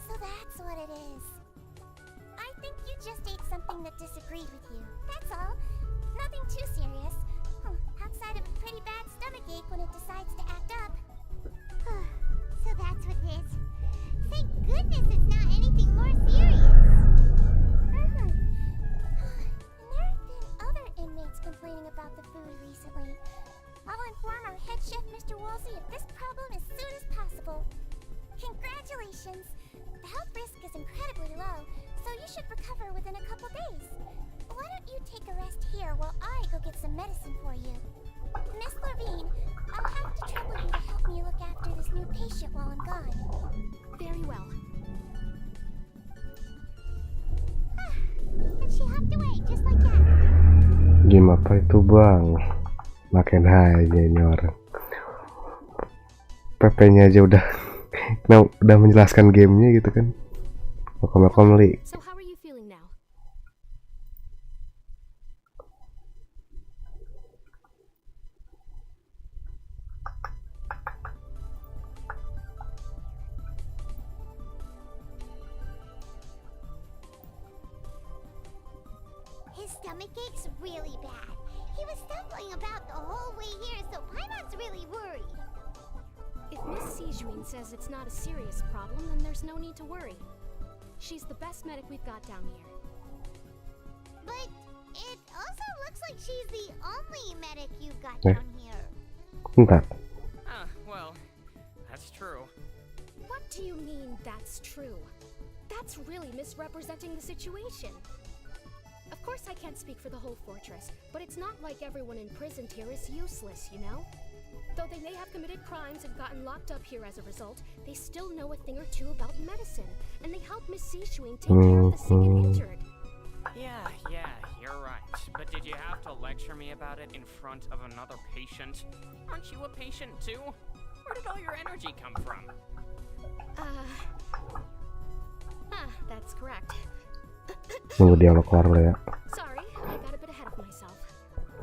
S3: So that's what it is. I think you just ate something that disagreed with you. That's all. Nothing too serious. Outside of a pretty bad stomachache when it decides to act up. So that's what it is. Thank goodness it's not anything more serious. And there have been other inmates complaining about the food recently. I'll inform our head chef, Mr. Woolsey, of this problem as soon as possible. Congratulations! The health risk is incredibly low, so you should recover within a couple days. Why don't you take a rest here while I go get some medicine for you? Miss Levine, I'll have to trouble you to help me look after this new patient while I'm gone.
S4: Very well.
S3: And she hopped away just like that.
S2: Game apa itu bang? Makin aja ini orang. PP-nya aja udah udah menjelaskan gamenya gitu kan. Welcome Li.
S4: So how are you feeling now?
S3: His stomach ache's really bad. He was stumbling about the whole way here, so Paimon's really worried.
S4: If Miss Sijuin says it's not a serious problem, then there's no need to worry. She's the best medic we've got down here.
S3: But it also looks like she's the only medic you've got down here.
S2: Bentar.
S6: Well, that's true.
S4: What do you mean, that's true? That's really misrepresenting the situation. Of course I can't speak for the whole fortress, but it's not like everyone imprisoned here is useless, you know? Though they may have committed crimes and gotten locked up here as a result, they still know a thing or two about medicine, and they help Miss Sijuin take care of the sick and injured.
S16: Yeah, you're right. But did you have to lecture me about it in front of another patient? Aren't you a patient too? Where did all your energy come from?
S4: That's correct.
S2: Nunggu dialog keluar dulu ya.
S4: Sorry, I got a bit ahead of myself.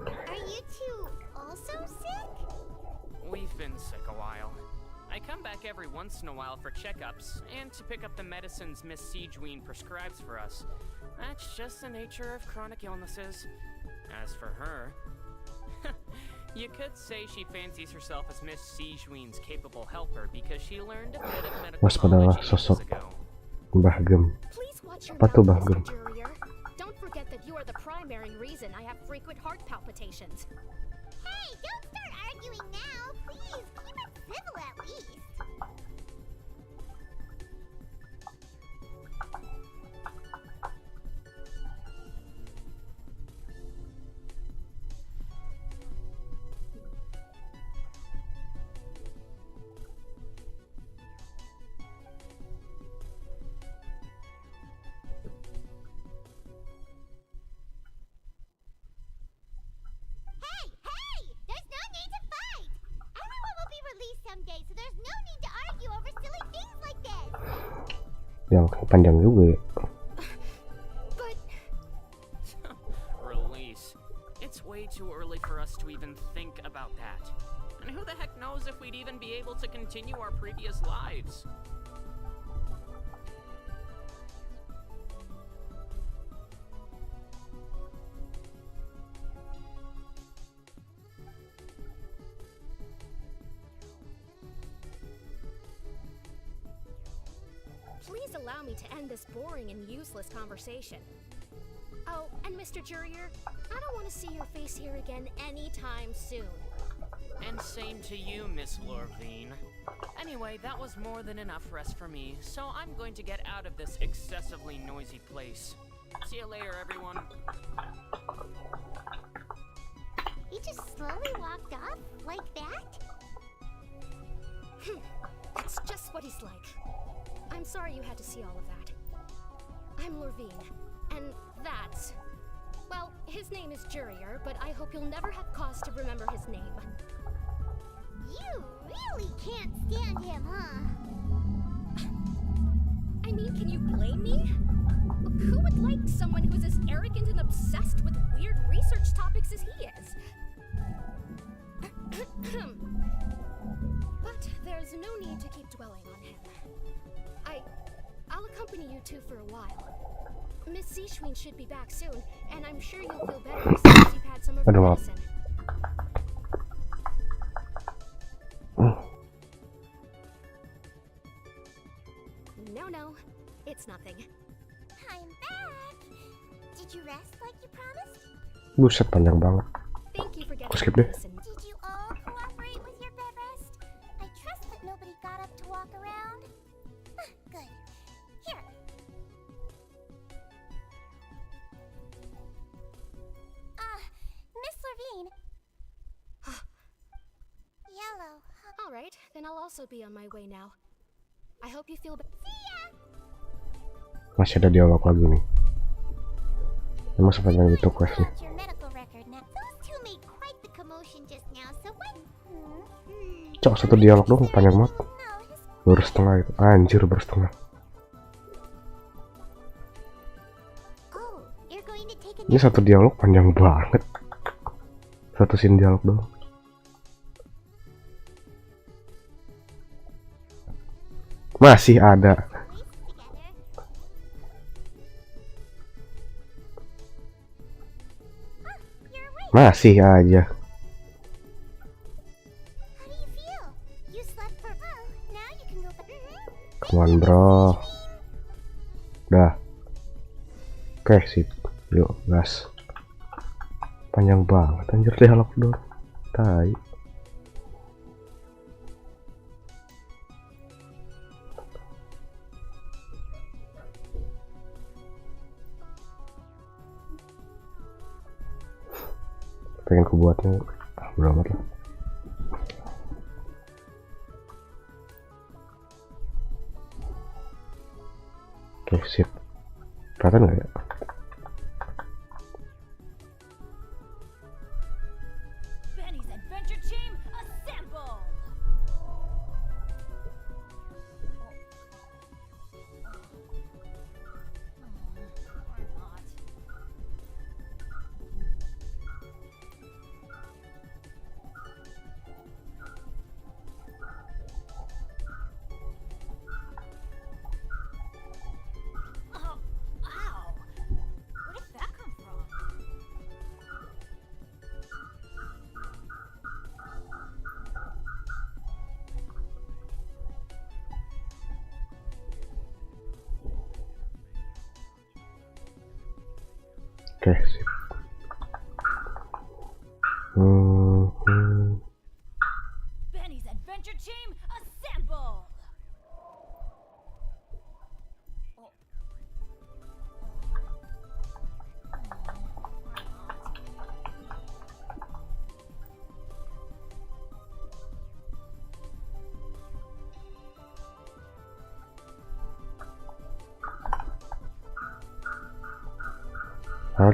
S3: Are you two also sick?
S16: We've been sick a while. I come back every once in a while for checkups and to pick up the medicines Miss Sijuin prescribes for us. That's just the nature of chronic illnesses. As for her, you could say she fancies herself as Miss Sijuin's capable helper because she learned a bit of medical knowledge years ago.
S2: Mbah Gem. Apa tuh Mbah Gem?
S4: Don't forget that you are the primary conversations.
S3: Hey, don't start arguing now. Please, keep it civil at least. Hey! There's no need to fight! Everyone will be released someday, so there's no need to argue over silly things like this!
S2: Yang panjang juga ya.
S4: But...
S16: Release. It's way too early for us to even think about that. And who the heck knows if we'd even be able to continue our previous lives?
S4: Please allow me to end this boring and useless conversation. Oh, and Mr. Jurier, I don't want to see your face here again anytime soon.
S16: And same to you, Miss Lorvine. Anyway, that was more than enough rest for me, so I'm going to get out of this excessively noisy place. See you later, everyone.
S3: He just slowly walked off like that?
S4: That's just what he's like. I'm sorry you had to see all of that. I'm Lorvine, and that's... Well, his name is Jurier, but I hope you'll never have cause to remember his name.
S3: You really can't stand him, huh?
S4: I mean, can you blame me? Who would like someone who's as arrogant and obsessed with weird research topics as he is? But there's no need to keep dwelling on him. I'll accompany you two for a while. Miss Seashween should be back soon, and I'm sure you'll feel better as soon as you've had some of her medicine. No, it's nothing.
S3: I'm back! Did you rest like you promised?
S2: Buset, panjang banget.
S4: Thank you for
S2: Aku
S4: getting
S2: skip
S4: the
S2: deh.
S4: medicine.
S3: Did you all cooperate with your bed rest? I trust that nobody got up to walk around. Good. Here. Miss Lorvine. Yellow.
S4: All right, then I'll also be on my way now. I hope you feel better.
S3: See ya!
S2: Masih ada dialog lagi nih. Emang sepanjang itu questnya.
S3: Your medical record now. Those two made quite the commotion just now, so what?
S2: Cok, satu dialog dong panjang banget. Baru setengah itu. Anjir, baru setengah.
S3: Oh, you're going to take a
S2: Ini satu dialog panjang banget. Satu scene dialog dong. Masih ada. Masih aja. Come on, bro. Udah. Oke, sip. Yuk, gas. Panjang banget anjir dialog dong. Tai. Pengen kubuatnya berapa lah. Oke, sip. Kelihatan nggak ya? Oke, sip.
S17: Benny's adventure team assemble.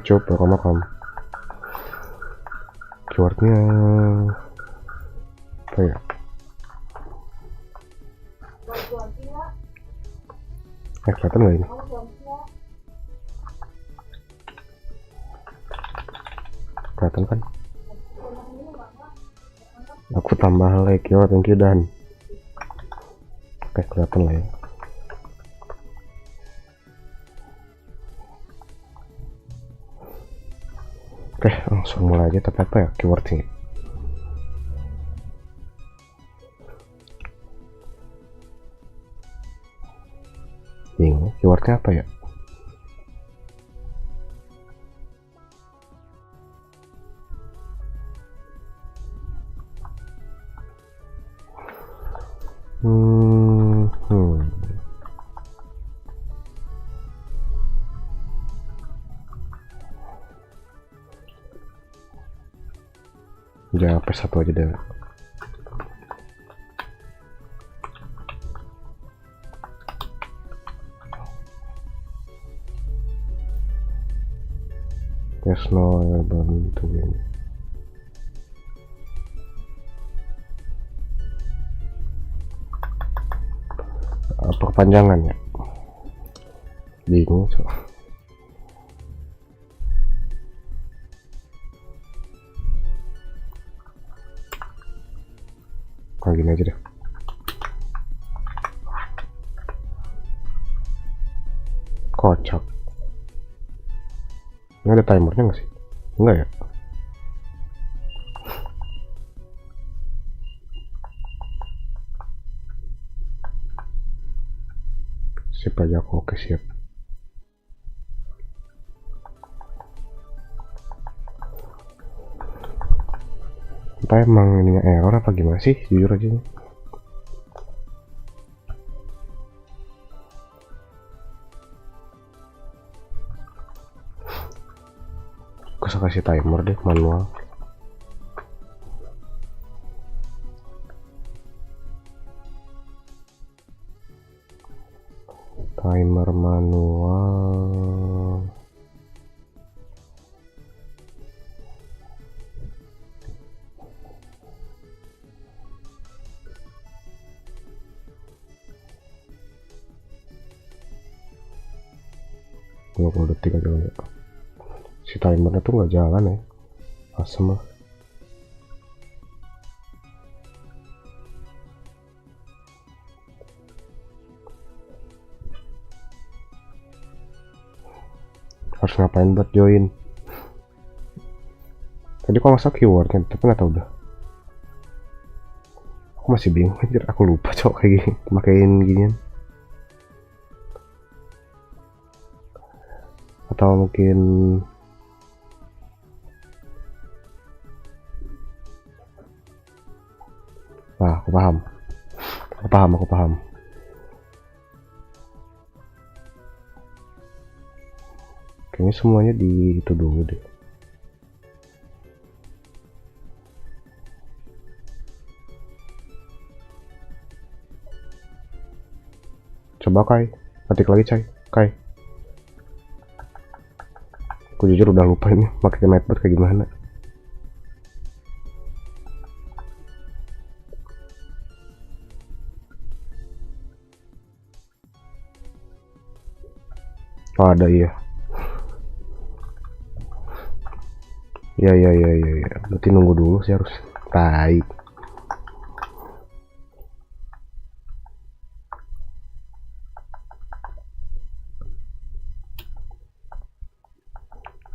S2: Coba rekam keywordnya apa ya? Kelihatan nggak ini? Kelihatan kan? Aku tambah like keyword yang dan oke, kelihatan lah ya. Oke, langsung mulai aja. Tapi apa ya keywordnya? Bingung, keywordnya apa ya? Ya, PS1 aja deh. There's no bantuin. Perpanjangan ya? Bingung. Gini aja deh. Kocak. Ini ada timernya nggak sih? Enggak ya? Sip aja aku, oke siap. Apa emang ininya error apa gimana sih, jujur aja nih. Aku usah kasih timer deh, manual. Timer manual. Detik aja enggak. Si timernya tuh nggak jalan ya, asem lah. Harus ngapain buat join? Tadi kok masak keywordnya, tapi nggak tahu udah. Aku masih bingung anjir, aku lupa cok kayak gini, makain ginian. Atau mungkin aku paham. Kayaknya semuanya di itu dulu deh. Coba ketik lagi Kai. Aku jujur udah lupa ini pakai nightbot kayak gimana. Oh ada, iya. Iya. Berarti nunggu dulu sih harus. Tai.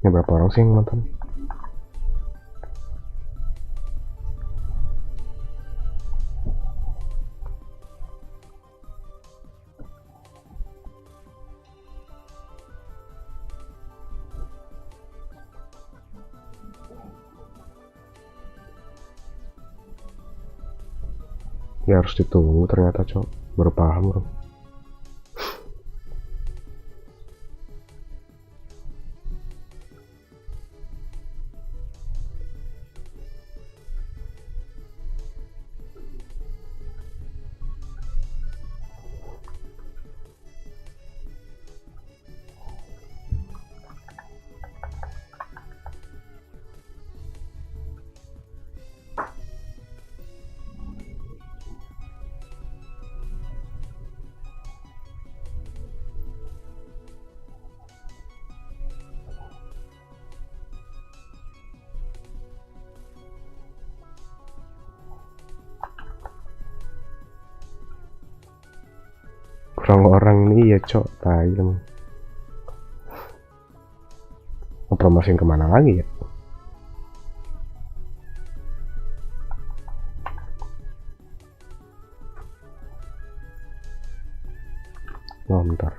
S2: Ini berapa orang sih yang nonton? Ya harus ditunggu ternyata, cok. Baru paham bro. Kurang orang nih ya, cok. Tai emang. Mau promosiin kemana lagi ya? Oh, bentar.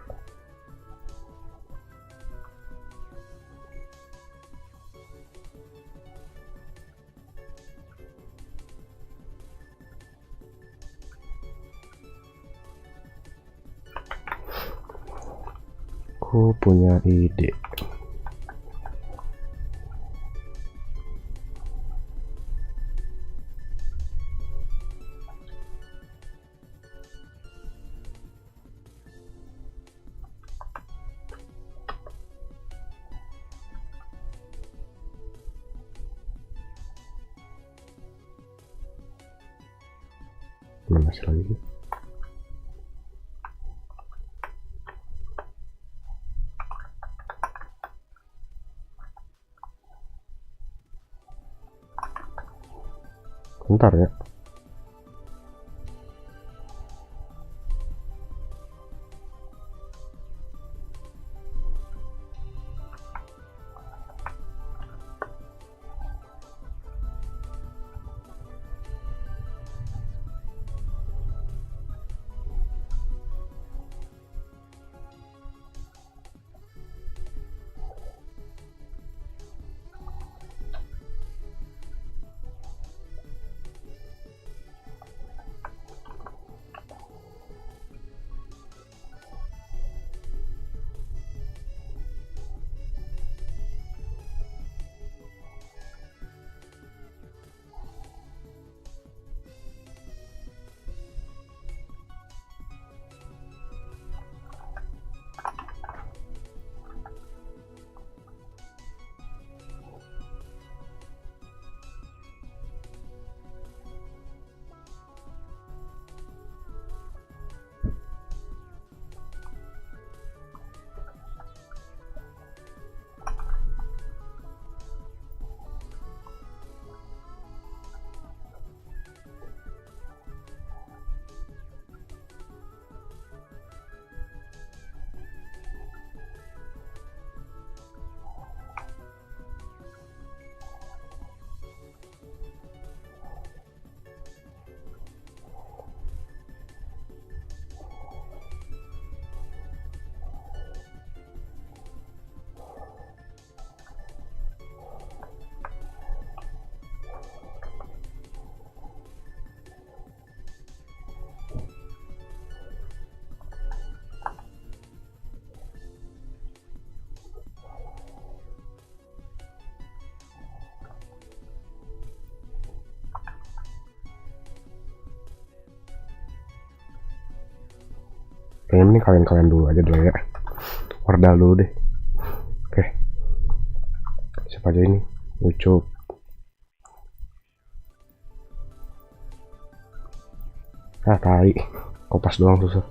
S2: Aku punya ide. Mana sih lagi? Bentar ya. Kayaknya ini kalian dulu aja dulu ya. Ordal dulu deh. Oke. Siapa aja ini? Ucup. Ah, tai. Kopas doang susah.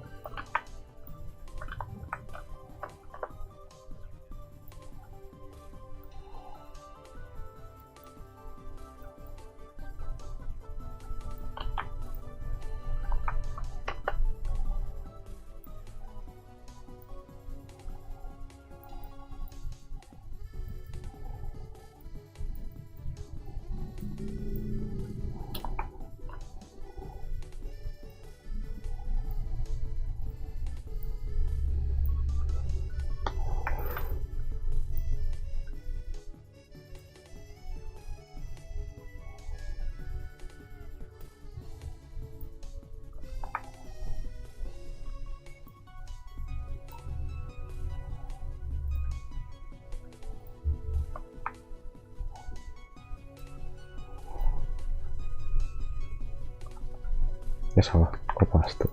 S2: Ya salah, kok paste.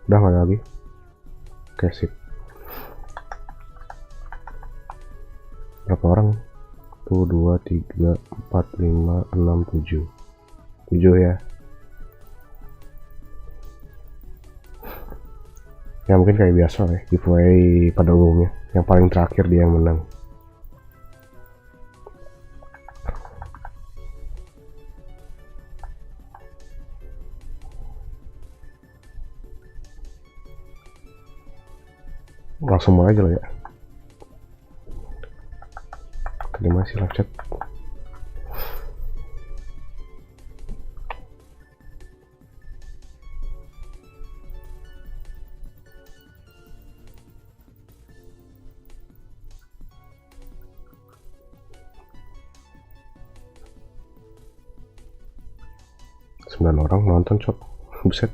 S2: Udah nggak lagi. Oke, sip. Berapa orang? 1, 2, 3, 4, 5, 6, 7. 7 ya. Ya mungkin kayak biasa ya, giveaway pada umumnya. Yang paling terakhir dia yang menang. Langsung mulai aja lah ya. Terima kasih live chat. Sembilan orang nonton, cok. Buset.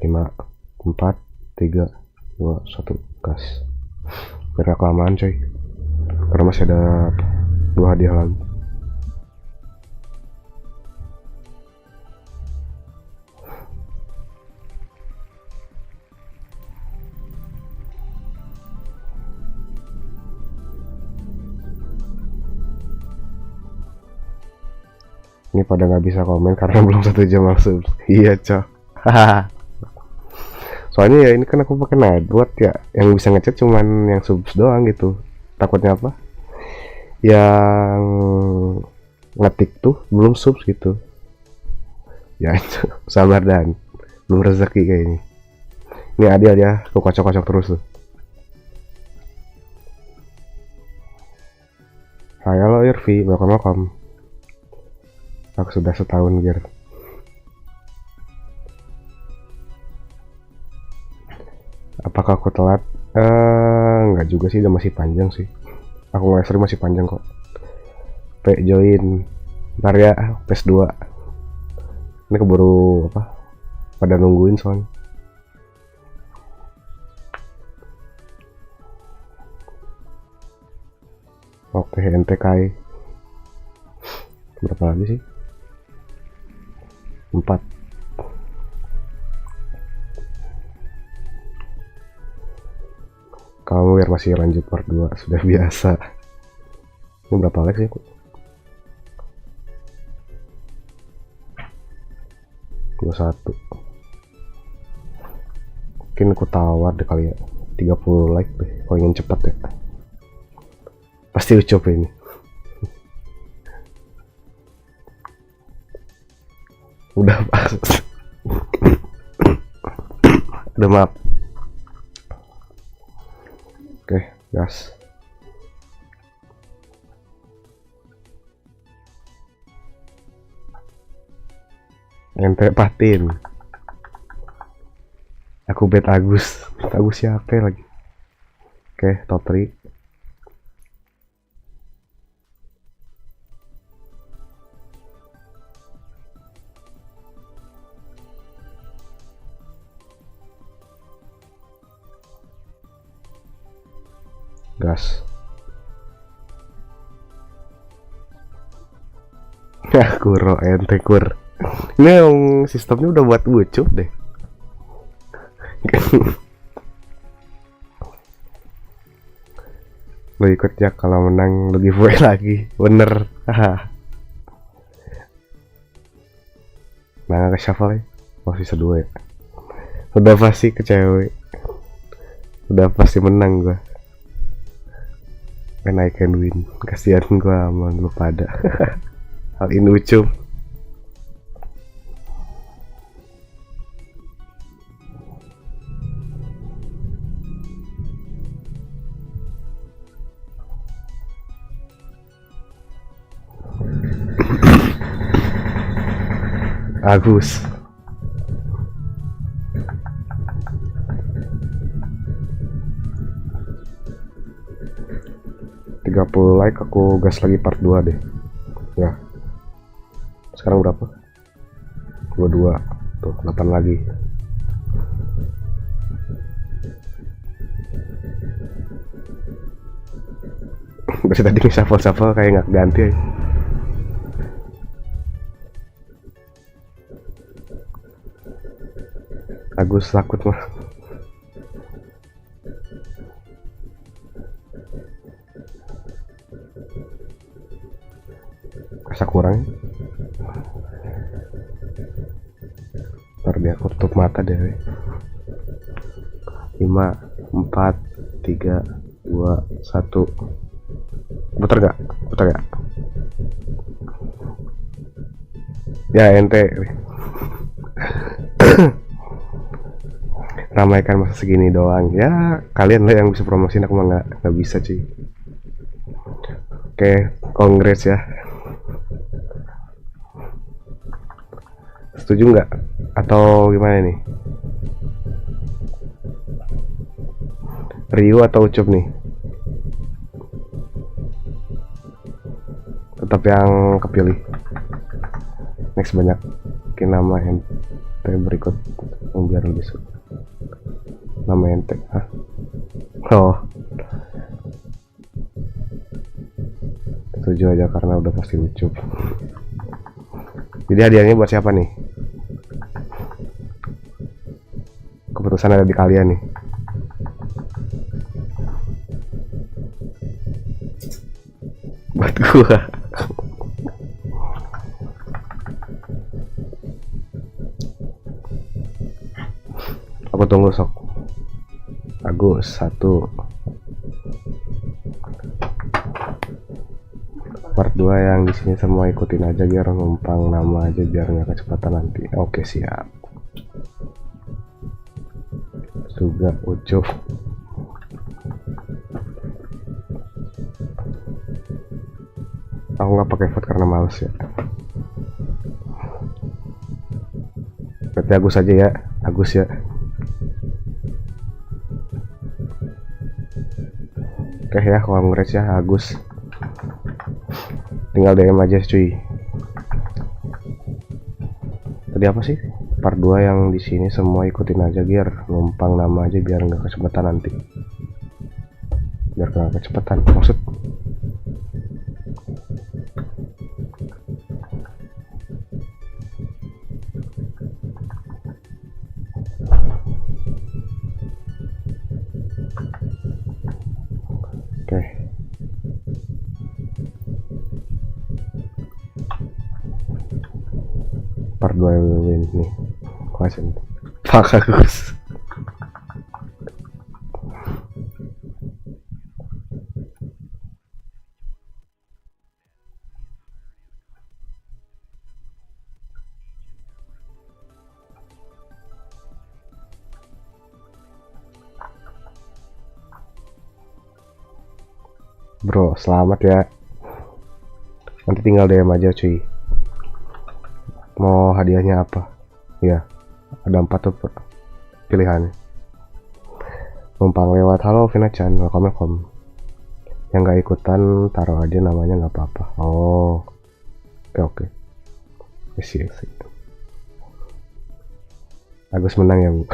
S2: Lima, 4, 3, 2, 1, gas. Biar kelamaan coy, karena masih ada 2 hadiah lagi. Ini pada nggak bisa komen karena belum 1 jam langsung. Iya cok. Soalnya ya ini kan aku pakai nightbot ya, yang bisa ngechat cuman yang subs doang gitu. Takutnya apa? Yang ngetik tuh belum subs gitu. Ya sabar dan belum rezeki kayak ini. Ini adil ya, aku kocok-kocok terus tuh. Hai, halo Irvi, welcome. Aku sudah setahun gear. Apakah aku telat? Enggak juga sih, udah masih panjang sih. Aku livestream masih panjang kok. Join. Ntar ya, PS2. Ini keburu apa? Pada nungguin soalnya. Oke, NTK. Berapa lagi sih? 4. Kamu biar masih lanjut part 2, sudah biasa. Ini berapa lagi sih? 21. Mungkin aku tawar deh kali ya, 30 like deh kalau ingin cepat ya. Pasti ucap ini. Udah pas. Udah maaf. Oke, gas. Ente patin. Aku bet Agus. Agus siapa lagi? Oke, top 3. Gas. Ya kuro ente kur. Ini yang sistemnya udah buat lucu deh. Lo ikut ya kalau menang lo giveaway lagi, bener. Nah ke shuffle ya, masih sisa 2 ya. Udah pasti ke cewek. Udah pasti menang gua. And I can win. Kasihan gua sama lu pada. Hal ini lucu. Agus. Like aku gas lagi part 2 deh ya. Sekarang berapa? 22 tuh, 8 lagi. Dari tadi shuffle kayak nggak ganti. Agus takut mah. Rasa kurang. Ntar dia tutup mata deh. 5, 4, 3, 2, 1. Putar gak? Ya ente. Ramaikan masa segini doang. Ya kalian lah yang bisa promosiin, aku mah nggak bisa cuy. Oke, kongres ya. Setuju nggak? Atau gimana nih? Ryu atau Ucup nih? Tetap yang kepilih. Next banyakin nama ente berikut biar lebih suka. Nama ente, hah? Oh, setuju aja karena udah pasti Ucup. Jadi hadiahnya buat siapa nih? Keputusan ada di kalian nih. Buat gua. Aku tunggu sok. Agus 1. Part 2 yang di sini semua ikutin aja biar numpang nama aja biar nggak kecepatan nanti. Oke, siap. Juga Ucup. Aku nggak pakai vote karena males ya. Berarti Agus aja ya, Agus ya. Oke ya, kongres ya Agus. Tinggal DM aja cuy. Tadi apa sih? Part 2 yang di sini semua ikutin aja biar numpang nama aja biar nggak kecepatan nanti. Biar nggak kecepatan maksud. Oke. Part 2 win nih. Kuasin. Pak Agus. Bro, selamat ya. Nanti tinggal DM aja cuy. Mau hadiahnya apa? Ya, ada 4 tuh pilihannya. Numpang lewat, halo Vina-chan, welcome. Yang nggak ikutan taruh aja namanya nggak apa-apa. Oh, oke. Isi. Agus menang ya bu.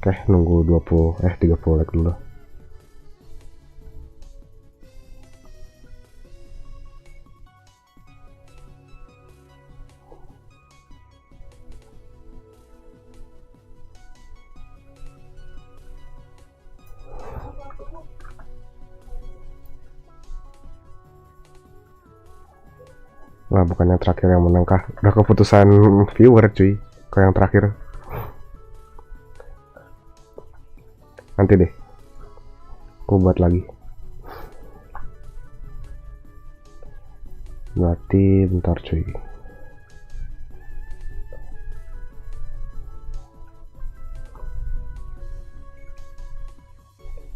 S2: Oke, nunggu 30 like dulu. Nah, bukan yang terakhir yang menang kah? Udah keputusan viewer cuy. Kok yang terakhir? Nanti deh, aku buat lagi. Berarti bentar cuy.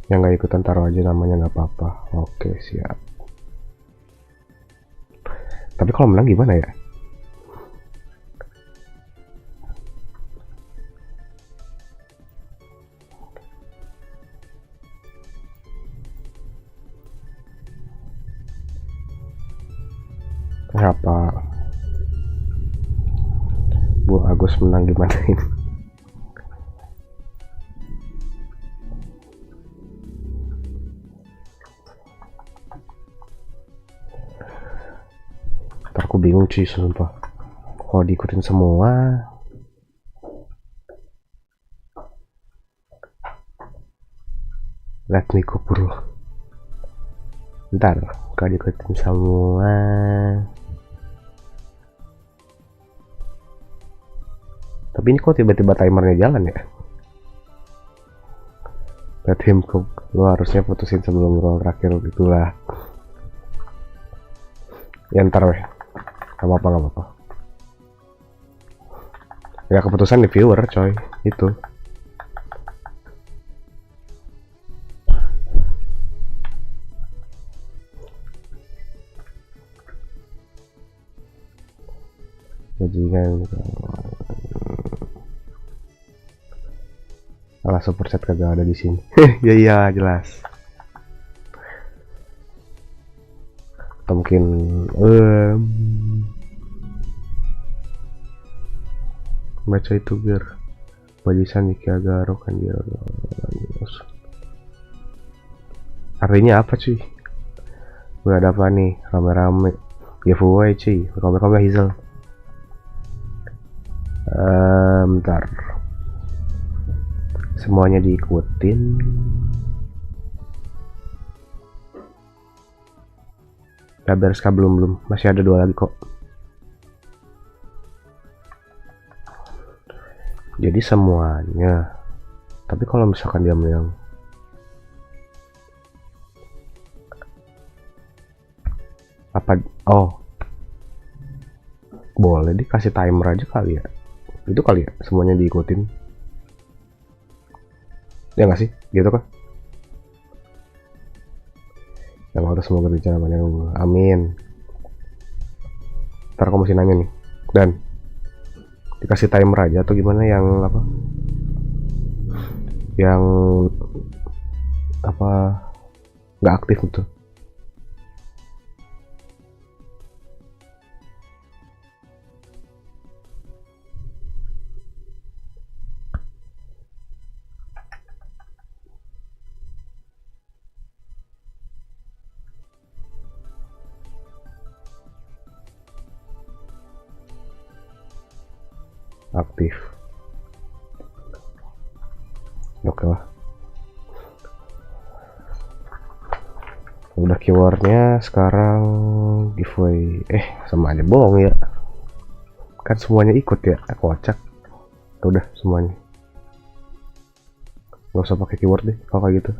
S2: Yang nggak ikutan taruh aja namanya nggak apa-apa. Oke, siap. Tapi kalau menang gimana ya? Apa Bu Agus menang gimana ini? Ntar aku bingung cuy, sumpah. Kalau diikutin semua, let me go bro. Ntar kalau diikutin semua, tapi ini kok tiba-tiba timernya jalan ya? Let him cook. Lo harusnya putusin sebelum roll terakhir gitulah. Ya ntar weh, gak apa-apa. Ya keputusan di viewer coy, itu. Bajingan. Alah, superset kagak ada di sini. Ya iya jelas. Atau mungkin baca itu biar bajisan Jika garok kan dia. Artinya apa cuy? Gue ada apa nih? Rame-rame giveaway cuy. Rame-rame Hazel. Bentar. Semuanya diikutin. Udah beres kah? Belum. Masih ada 2 lagi kok. Jadi semuanya. Tapi kalau misalkan dia yang apa? Oh, boleh dikasih timer aja kali ya. Itu kali ya, semuanya diikutin. Ya nggak sih, gitu kan? Yang harus semoga bicara banyak. Amin. Ntar aku masih nanya nih. Dan dikasih timer aja atau gimana yang apa? Yang apa? Nggak aktif itu. Aktif. Oke lah. Udah keywordnya sekarang giveaway. Sama aja bohong ya. Kan semuanya ikut ya. Kocak. Udah semuanya. Gak usah pakai keyword deh kalau kayak gitu.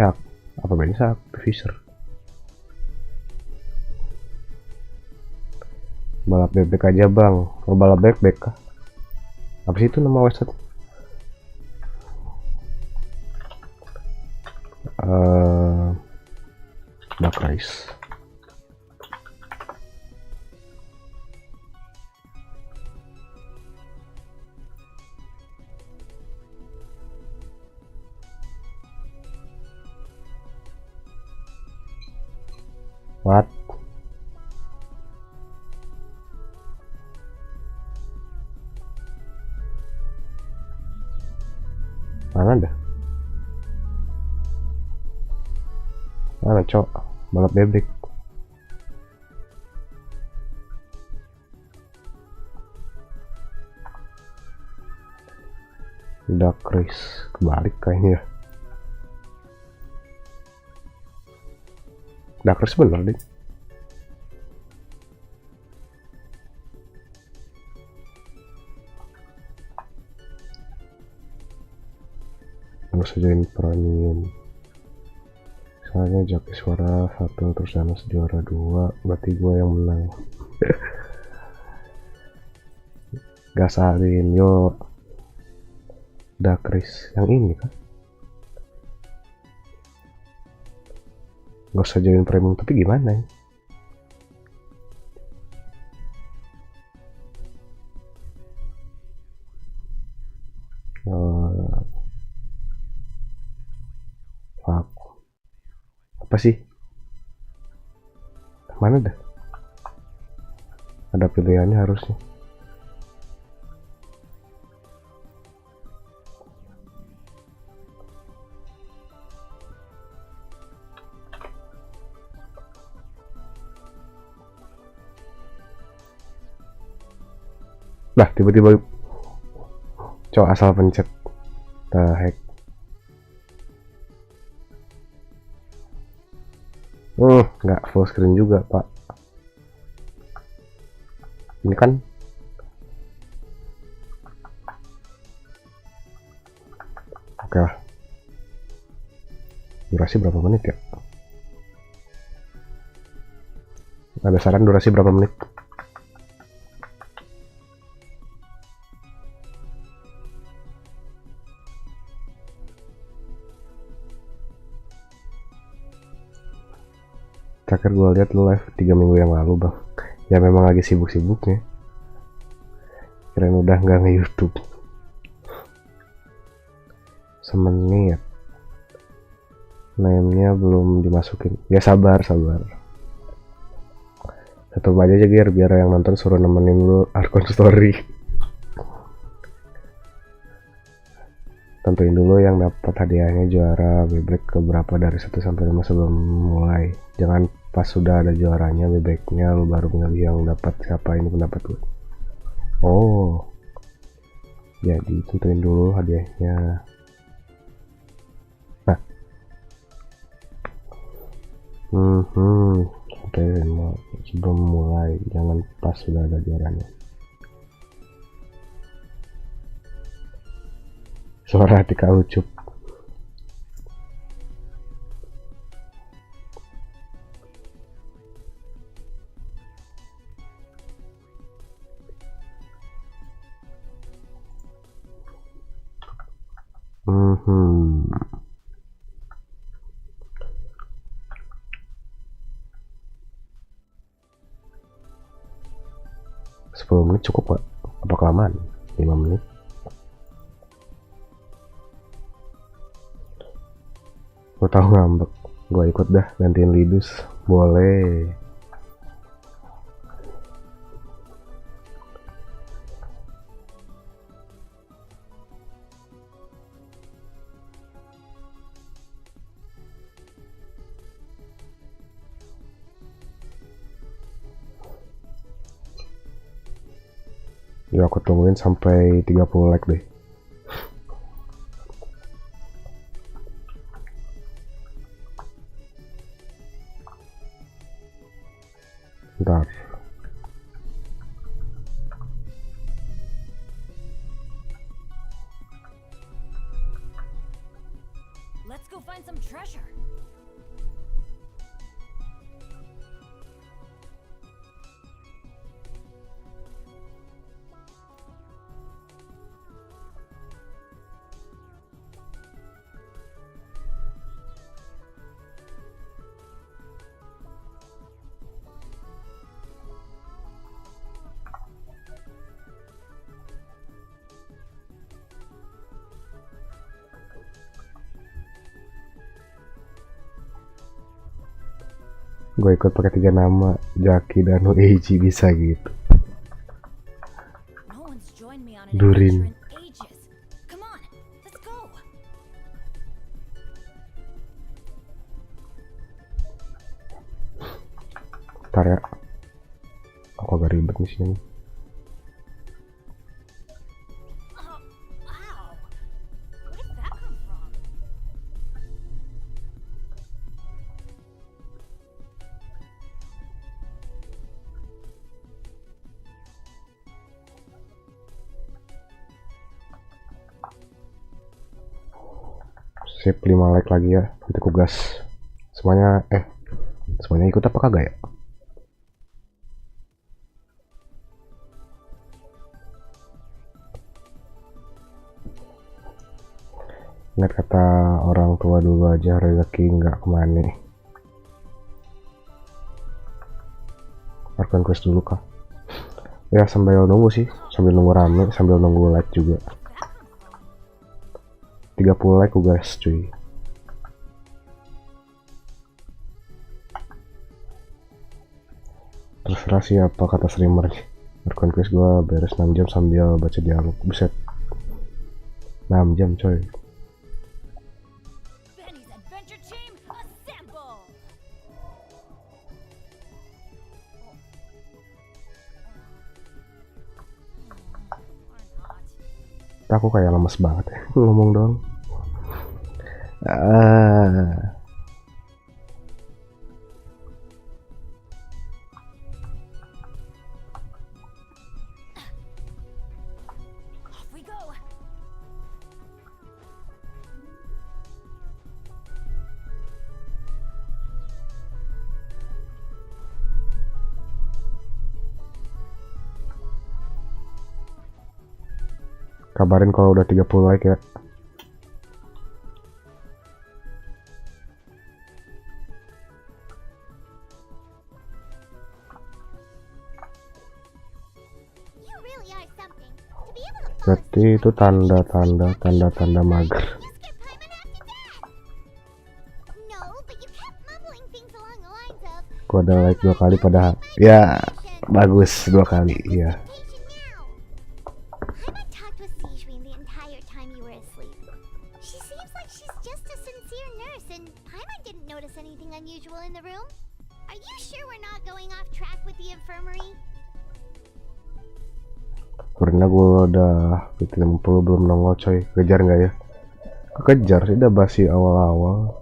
S2: Apa bedanya aktivisher? Balap bebek aja bang. Mau balap bebek kah? Apa sih itu nama website? Duck Race. What? Mana dah? Mana cok? Balap bebek. Duck Race. Kebalik kayaknya. Duck Race bener deh. Harus join premium. Soalnya joki suara 1 terus Danos juara 2, berarti gue yang menang. Gasalin yo. Duck Race yang ini kan. Gak usah join premium, tapi gimana ya? Apa sih? Mana dah? Ada pilihannya harusnya. Lah tiba-tiba cowok asal pencet. The heck. Nggak full screen juga pak. Ini kan oke lah. Durasi berapa menit ya? Ada saran durasi berapa menit? Terakhir gue lihat lu live 3 minggu yang lalu bang. Ya memang lagi sibuk-sibuknya. Kirain udah nggak nge-YouTube. Semenit. Name-nya belum dimasukin. Ya sabar. Tutup aja biar yang nonton suruh nemenin lu akun story. Tentuin dulu yang dapat hadiahnya juara bebek keberapa dari 1 sampai 5 sebelum mulai. Jangan pas sudah ada juaranya bebeknya lu baru milih yang dapat siapa. Ini pendapat gue. Oh. Jadi tentuin dulu hadiahnya. Nah. Oke, sebelum mulai jangan pas sudah ada juaranya. Suara hati Kak Ucup. Sepuluh menit cukup gak? Apa kelamaan? 5 menit. Gue tau ngambek. Gue ikut dah gantiin Lidus. Boleh. Ya aku tungguin sampai 30 like deh. Bentar.
S17: Let's go find some treasure.
S2: Gue ikut pakai 3 nama, Jaki, Danu, Eiji, bisa gitu. Durin. Ntar ya. Aku agak ribet nih sini. Sip, 5 like lagi ya. Nanti aku gas. Semuanya ikut apa kagak ya? Ingat kata orang tua dulu aja, rezeki nggak kemana. Arkan quest dulu kah? Ya sambil nunggu sih, sambil nunggu rame, sambil nunggu like juga. 30 like guys cuy. Terserah siapa kata streamernya. Request gue beres 6 jam sambil baca dialog. Buset, 6 jam coy.
S17: Benny's adventure team, assemble!
S2: Aku kayak lemes banget ya ngomong dong.
S17: Off we go!
S2: Kabarin kalau udah 30 like ya.
S3: You really are something. To be able to
S2: Berarti itu tanda mager.
S3: No, but you kept mumbling things along the lines of
S2: Gua ada like 2 kali padahal. Ya, bagus 2 kali. Iya.
S3: Paimon talked with Sijwin the entire time you were asleep. She seems like she's just a sincere nurse, and Paimon didn't notice anything unusual in the room. Are you sure we're not going off track with the infirmary?
S2: Karena gue udah PT 50 belum nongol coy. Kejar nggak ya? Kekejar sih, udah basi awal-awal.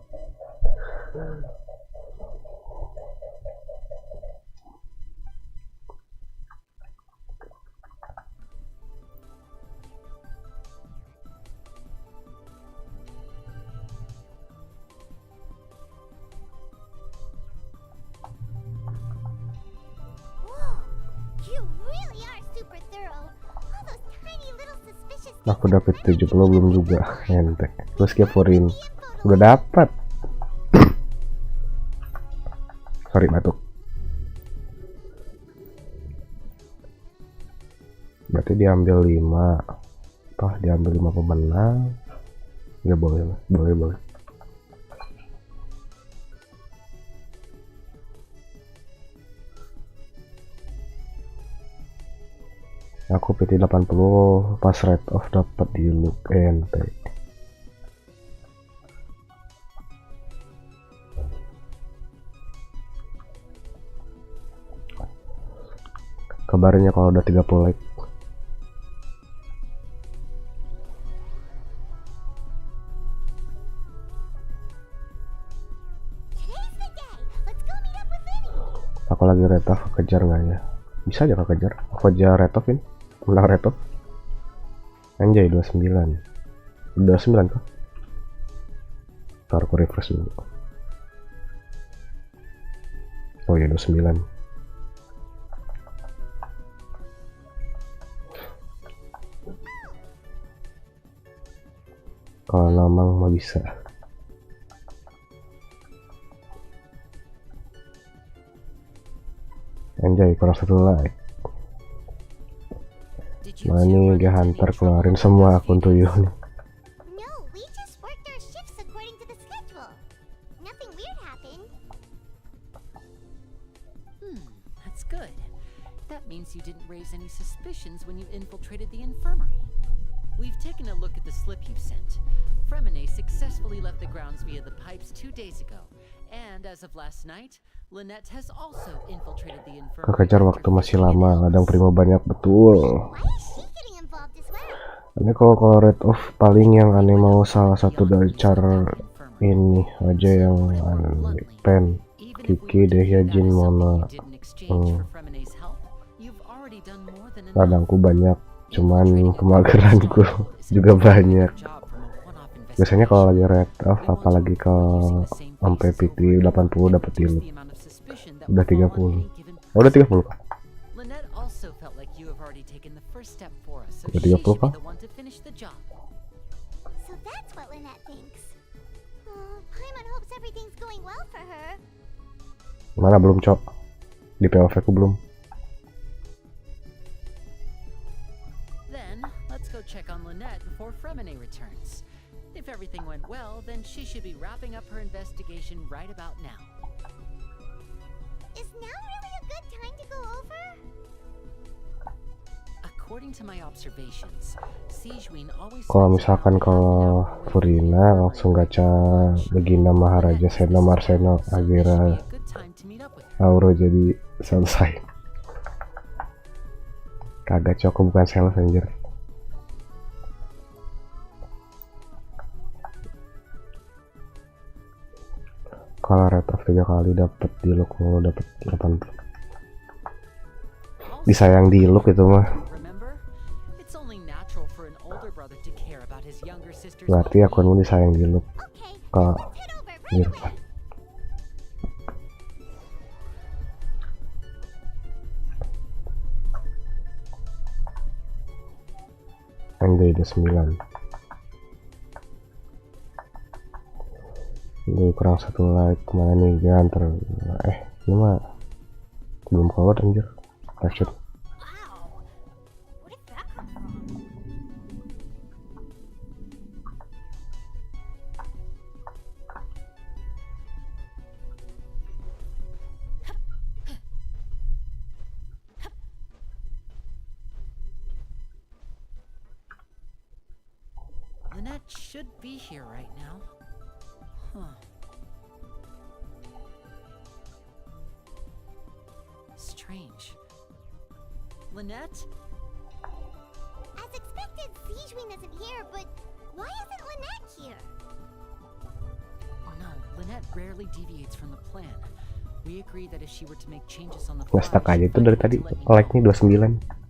S3: You really are super thorough. All those tiny little suspicious
S2: Aku dapet 70 belum juga. Ente. Terus keporin. Udah dapat. Sorry batuk. Berarti diambil 5. Toh diambil 5 pemenang. Ya boleh lah. Boleh. Aku PT 80 pas rate of dapat di look ente. Kabarnya kalau udah 30 like. Aku lagi rate of, kejar nggak ya? Bisa aja kejar. Aku aja rate of ini. Menang rate of. Anjay 29. 29 kok. Ntar aku refresh dulu. Oh ya 29. Kalau namang mah bisa. Anjay kurang 1 like. Mana nih hunter keluarin semua akun tuyul nih.
S3: No, we just worked our shifts according to the schedule. Nothing weird happened.
S15: That's good. That means you didn't raise any suspicions when you infiltrated the infirmary. We've taken a look at the slip you sent. Fremine successfully left the grounds via the pipes 2 days ago. And as of last night, Lynette has also infiltrated the infirmary.
S2: Kekejar waktu masih lama, ladang primo banyak betul. Ini kalau rate of paling yang aneh mau salah satu dari cara ini aja yang pen Kiki Dehya Jin Mona. Ladangku banyak, cuman kemageranku juga banyak. Biasanya kalau lagi rate of, apalagi kalau sampai PT 80 dapat deal. Udah 30. Udah 30 kah? Udah 30 kah?
S3: So that's what Lynette thinks. Paimon hopes everything's going well for her.
S2: Mana belum cok? Di POV ku belum.
S15: Then let's go check on Lynette before Fremine returns. If everything went well, then she should be wrapping up her investigation right about now.
S3: Is now really a good time to go over?
S15: According to my observations, Sijuin always
S2: Kalau misalkan kalau Furina langsung gacha Legina Maharaja Seno Marseno Agira Auro jadi selesai. Kagak cok, bukan sales anjir. Kalau rate of 3 kali dapat di look mulu dapat 80. Disayang di look itu mah. Berarti akunmu disayang di look. Kalau gitu. Yang ada 9. Ini kurang 1 like. Kemana nih ganter? Ini mah belum keluar anjir. Lanjut.
S15: Lynette should be here right now. Huh. Strange. Lynette?
S3: As expected, Sijuin isn't here, but why isn't Lynette here?
S15: No, Lynette rarely deviates from the plan. We agreed that if she were to make changes on the
S2: Nge-stuck aja itu dari tadi. Like-nya 29.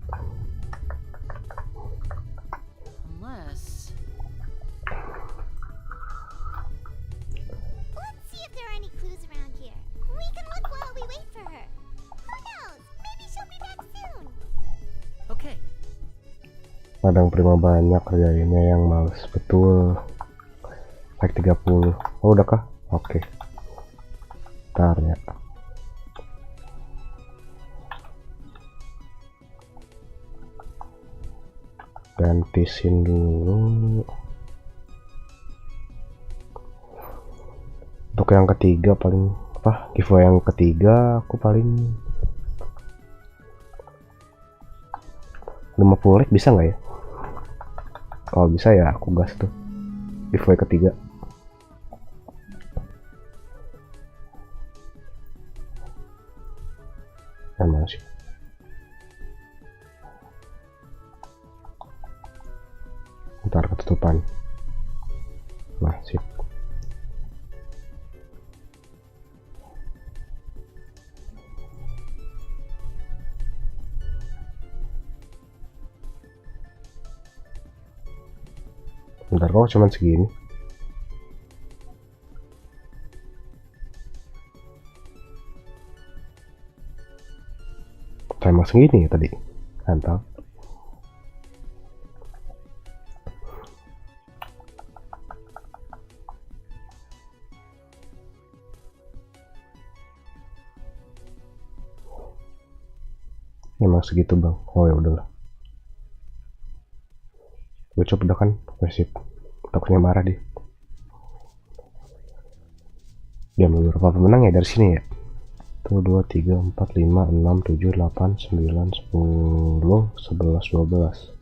S2: Kadang prima banyak kerjainnya yang males betul. Like 30. Oh udah kah? Oke. Ntar ya. Ganti scene dulu. Untuk yang ketiga paling giveaway yang ketiga aku paling 50 like bisa nggak ya? Kalau bisa ya aku gas tuh giveaway ketiga. Mana sih? Ntar ketutupan. Nah sip. Bentar kok cuman segini. Emang segini ya tadi. Mantap. Emang segitu bang. Oh ya udahlah. Gue coba udah kan, sip. Takutnya marah dia. Dia beberapa pemenang ya dari sini ya. 1, 2, 3, 4, 5, 6, 7, 8, 9, 10, 11, 12.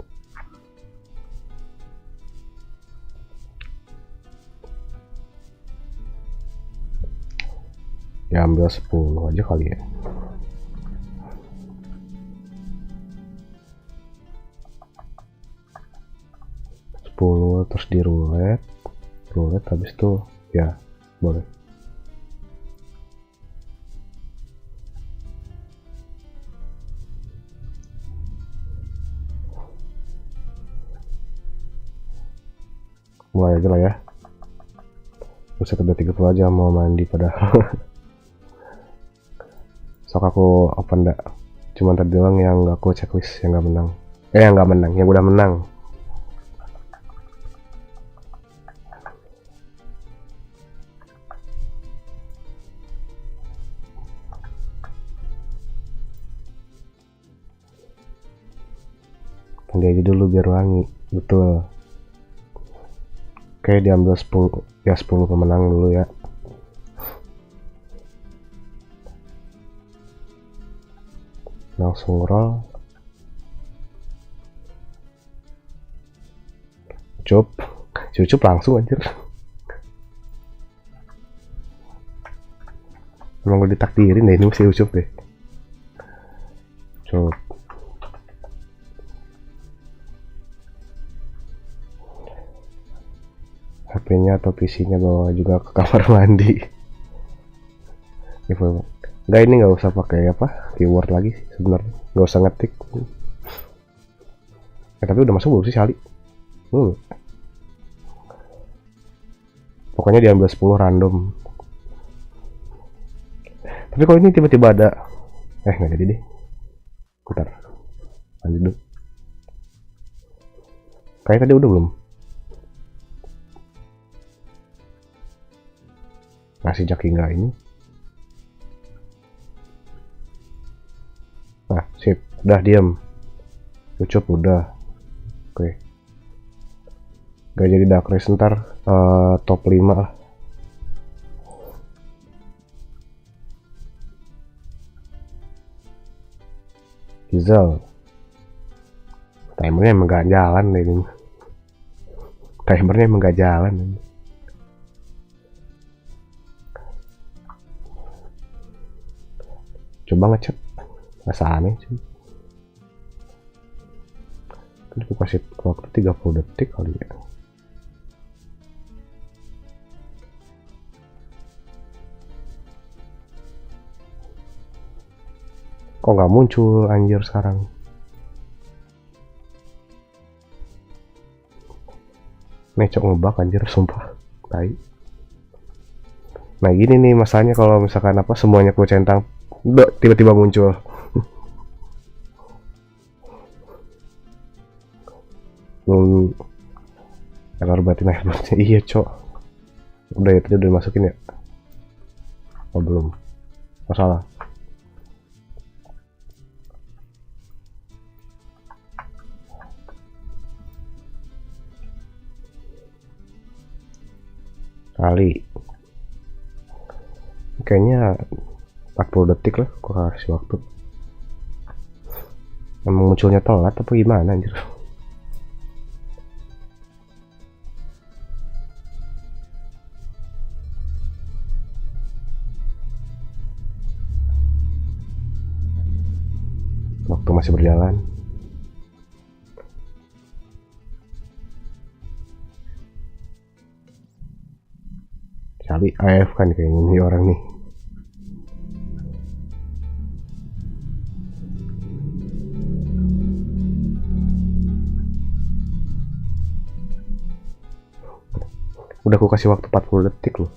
S2: Ya ambil 10 aja kali ya. Terus di roulette habis itu ya boleh. Mulai aja lah ya. Buset udah 30 aja mau mandi padahal. Sok aku open dah. Cuman tadi doang yang gak aku checklist yang gak menang. Yang gak menang, yang udah menang. Mandi aja dulu biar wangi. Betul. Oke, diambil 10 ya, 10 pemenang dulu ya. langsung roll. Cucup langsung anjir. Emang gue ditakdirin deh ini mesti ucup deh. Cup. HP-nya atau PC-nya bawa juga ke kamar mandi. Enggak, ini nggak usah pakai apa keyword lagi sih sebenarnya, nggak usah ngetik. Tapi udah masuk belum sih Sali? Pokoknya diambil 10 random. Tapi kalau ini tiba-tiba ada nggak jadi deh. Bentar, lanjut dulu. Kayak tadi udah belum? Ngasih Jaki nggak ini? Nah, sip, udah diam. Ucup udah. Oke. Gak jadi dark race ntar top 5 lah. Gizel. Timernya emang gak jalan deh ini. Timernya emang gak jalan ini. Coba ngecek. Masa aneh sih. Aku kasih waktu 30 detik kali ya. Kok nggak muncul anjir sekarang? Necok ngebak anjir sumpah. Tai. Nah gini nih masanya kalau misalkan apa semuanya ku centang udah tiba-tiba muncul. Error berarti nightbotnya. Iya cok, udah ya tadi udah dimasukin ya? Oh belum, masalah. Kali kayaknya 40 detik lah, gua kasih waktu. Emang munculnya telat apa gimana anjir? Waktu masih berjalan. Cali AF kan kayaknya ini orang nih. Udah aku kasih waktu 40 detik loh.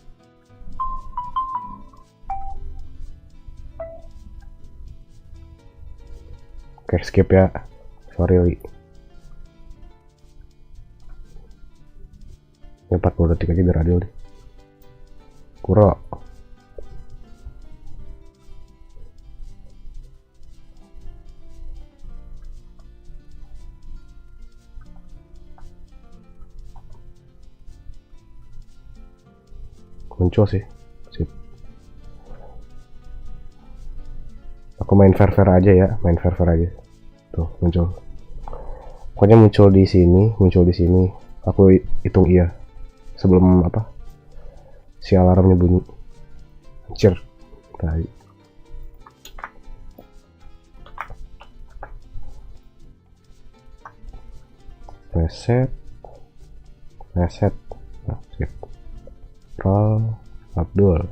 S2: Oke, skip ya. Sorry, Li. Ini 40 detik aja biar adil deh. Kuro. Muncul sih. Sip. Aku main fair aja ya, main fair aja. Tuh muncul. Pokoknya muncul di sini. Aku hitung iya sebelum apa? Si alarmnya bunyi. Anjir. Tai. Reset. Nah, sip. Roll Abdul.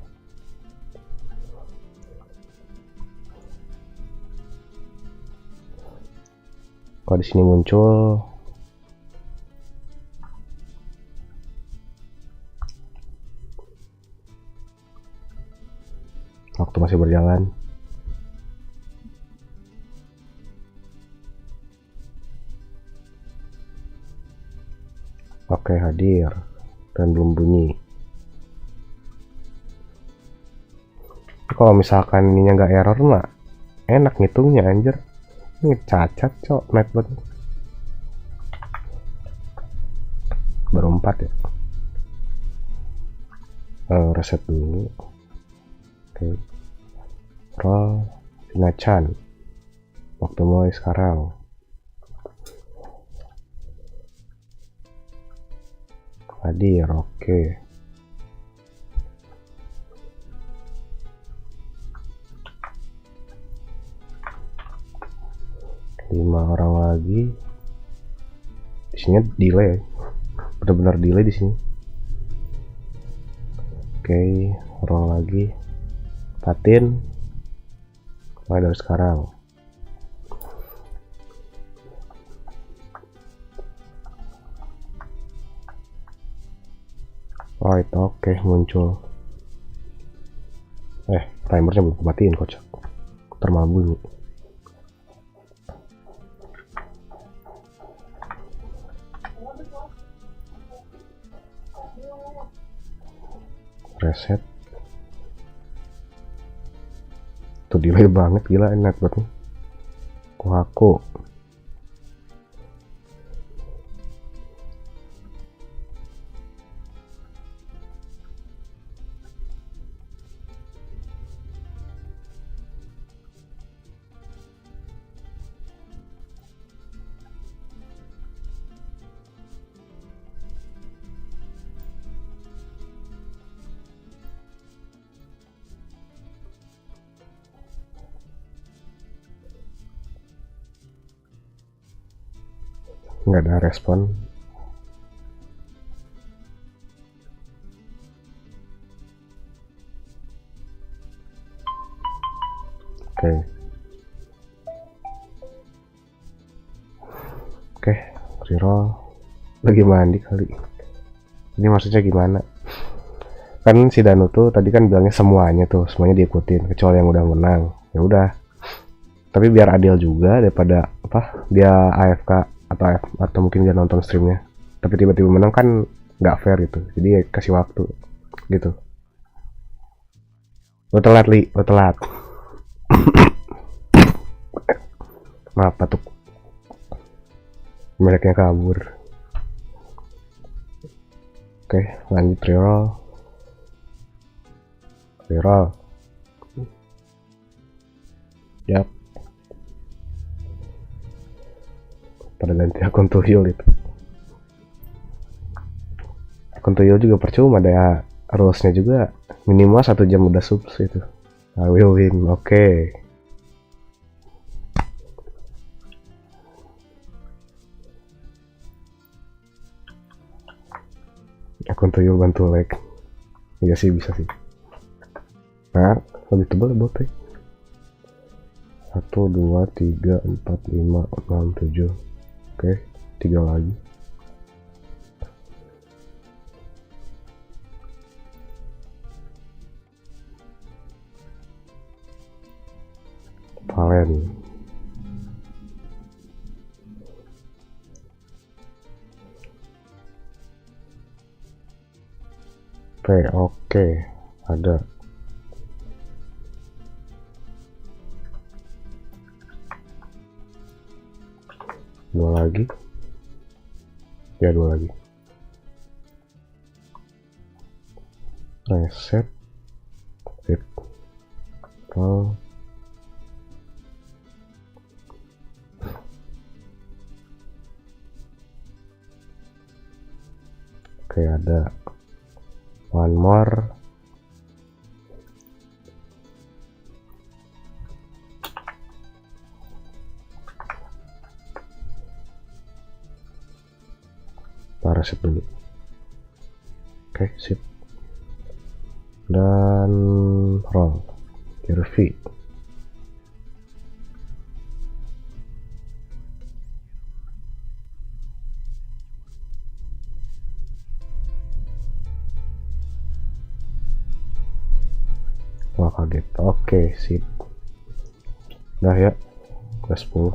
S2: Kalau di sini muncul waktu masih berjalan. Oke, hadir dan belum bunyi. Kalau misalkan ininya nggak error mah enak ngitungnya anjir. Ini cacat cok nightbot. Baru 4 ya. Reset dulu. Oke. Roll Pinachan. Waktu mulai sekarang. Hadir, oke. Lima orang lagi. Di sini delay, benar-benar delay di sini. Oke, orang lagi. Patin. Mulai dari sekarang. Right, oke, muncul. Timernya belum kumatiin, kocak. Termal bunyi. Reset. Tuh delay banget, gila nightbotnya. Aku. Nggak ada respon. Oke, reroll. Lagi mandi kali. Ini maksudnya gimana? Kan si Danu tuh tadi kan bilangnya semuanya diikutin kecuali yang udah menang. Ya udah. Tapi biar adil juga daripada dia AFK atau mungkin dia nonton streamnya tapi tiba-tiba menang kan nggak fair gitu, jadi kasih waktu gitu. Lo telat kenapa tuh mereknya kabur. Oke, lanjut reroll. Yap, pada ganti akun tuyul itu. Akun tuyul juga percuma, ada rulesnya juga minimal 1 jam udah subs itu. I will win. Oke. Akun tuyul bantu like. Iya sih, bisa sih. Nah, lebih tebal botnya. 1, 2, 3, 4, 5, 6, 7. Oke, 3 lagi. Valen. Oke, ada. Dua lagi. Ya, 2 lagi. Reset. Sip. Oke, ada one more. Reset dulu. Oke, sip. Dan roll. Review. Wah, kaget. Oke, sip. Udah ya. Udah 10.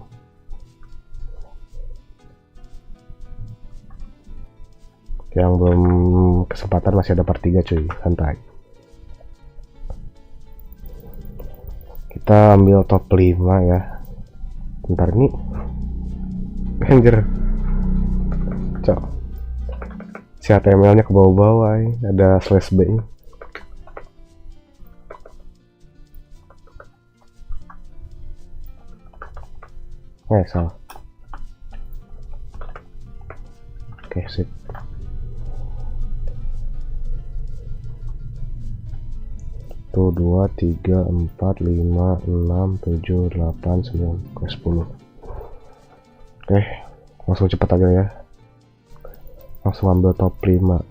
S2: Yang belum kesempatan masih ada part 3 cuy, santai. Kita ambil top 5 ya. Bentar nih. Anjir. Cok. Si HTML-nya ke bawah-bawah ya. Ada slash B-nya. Salah. Oke, sip. Tuh 2, 3, 4, 5, 6, 7, 8, 9, 10. Oke, langsung cepat aja ya. Langsung ambil top 5.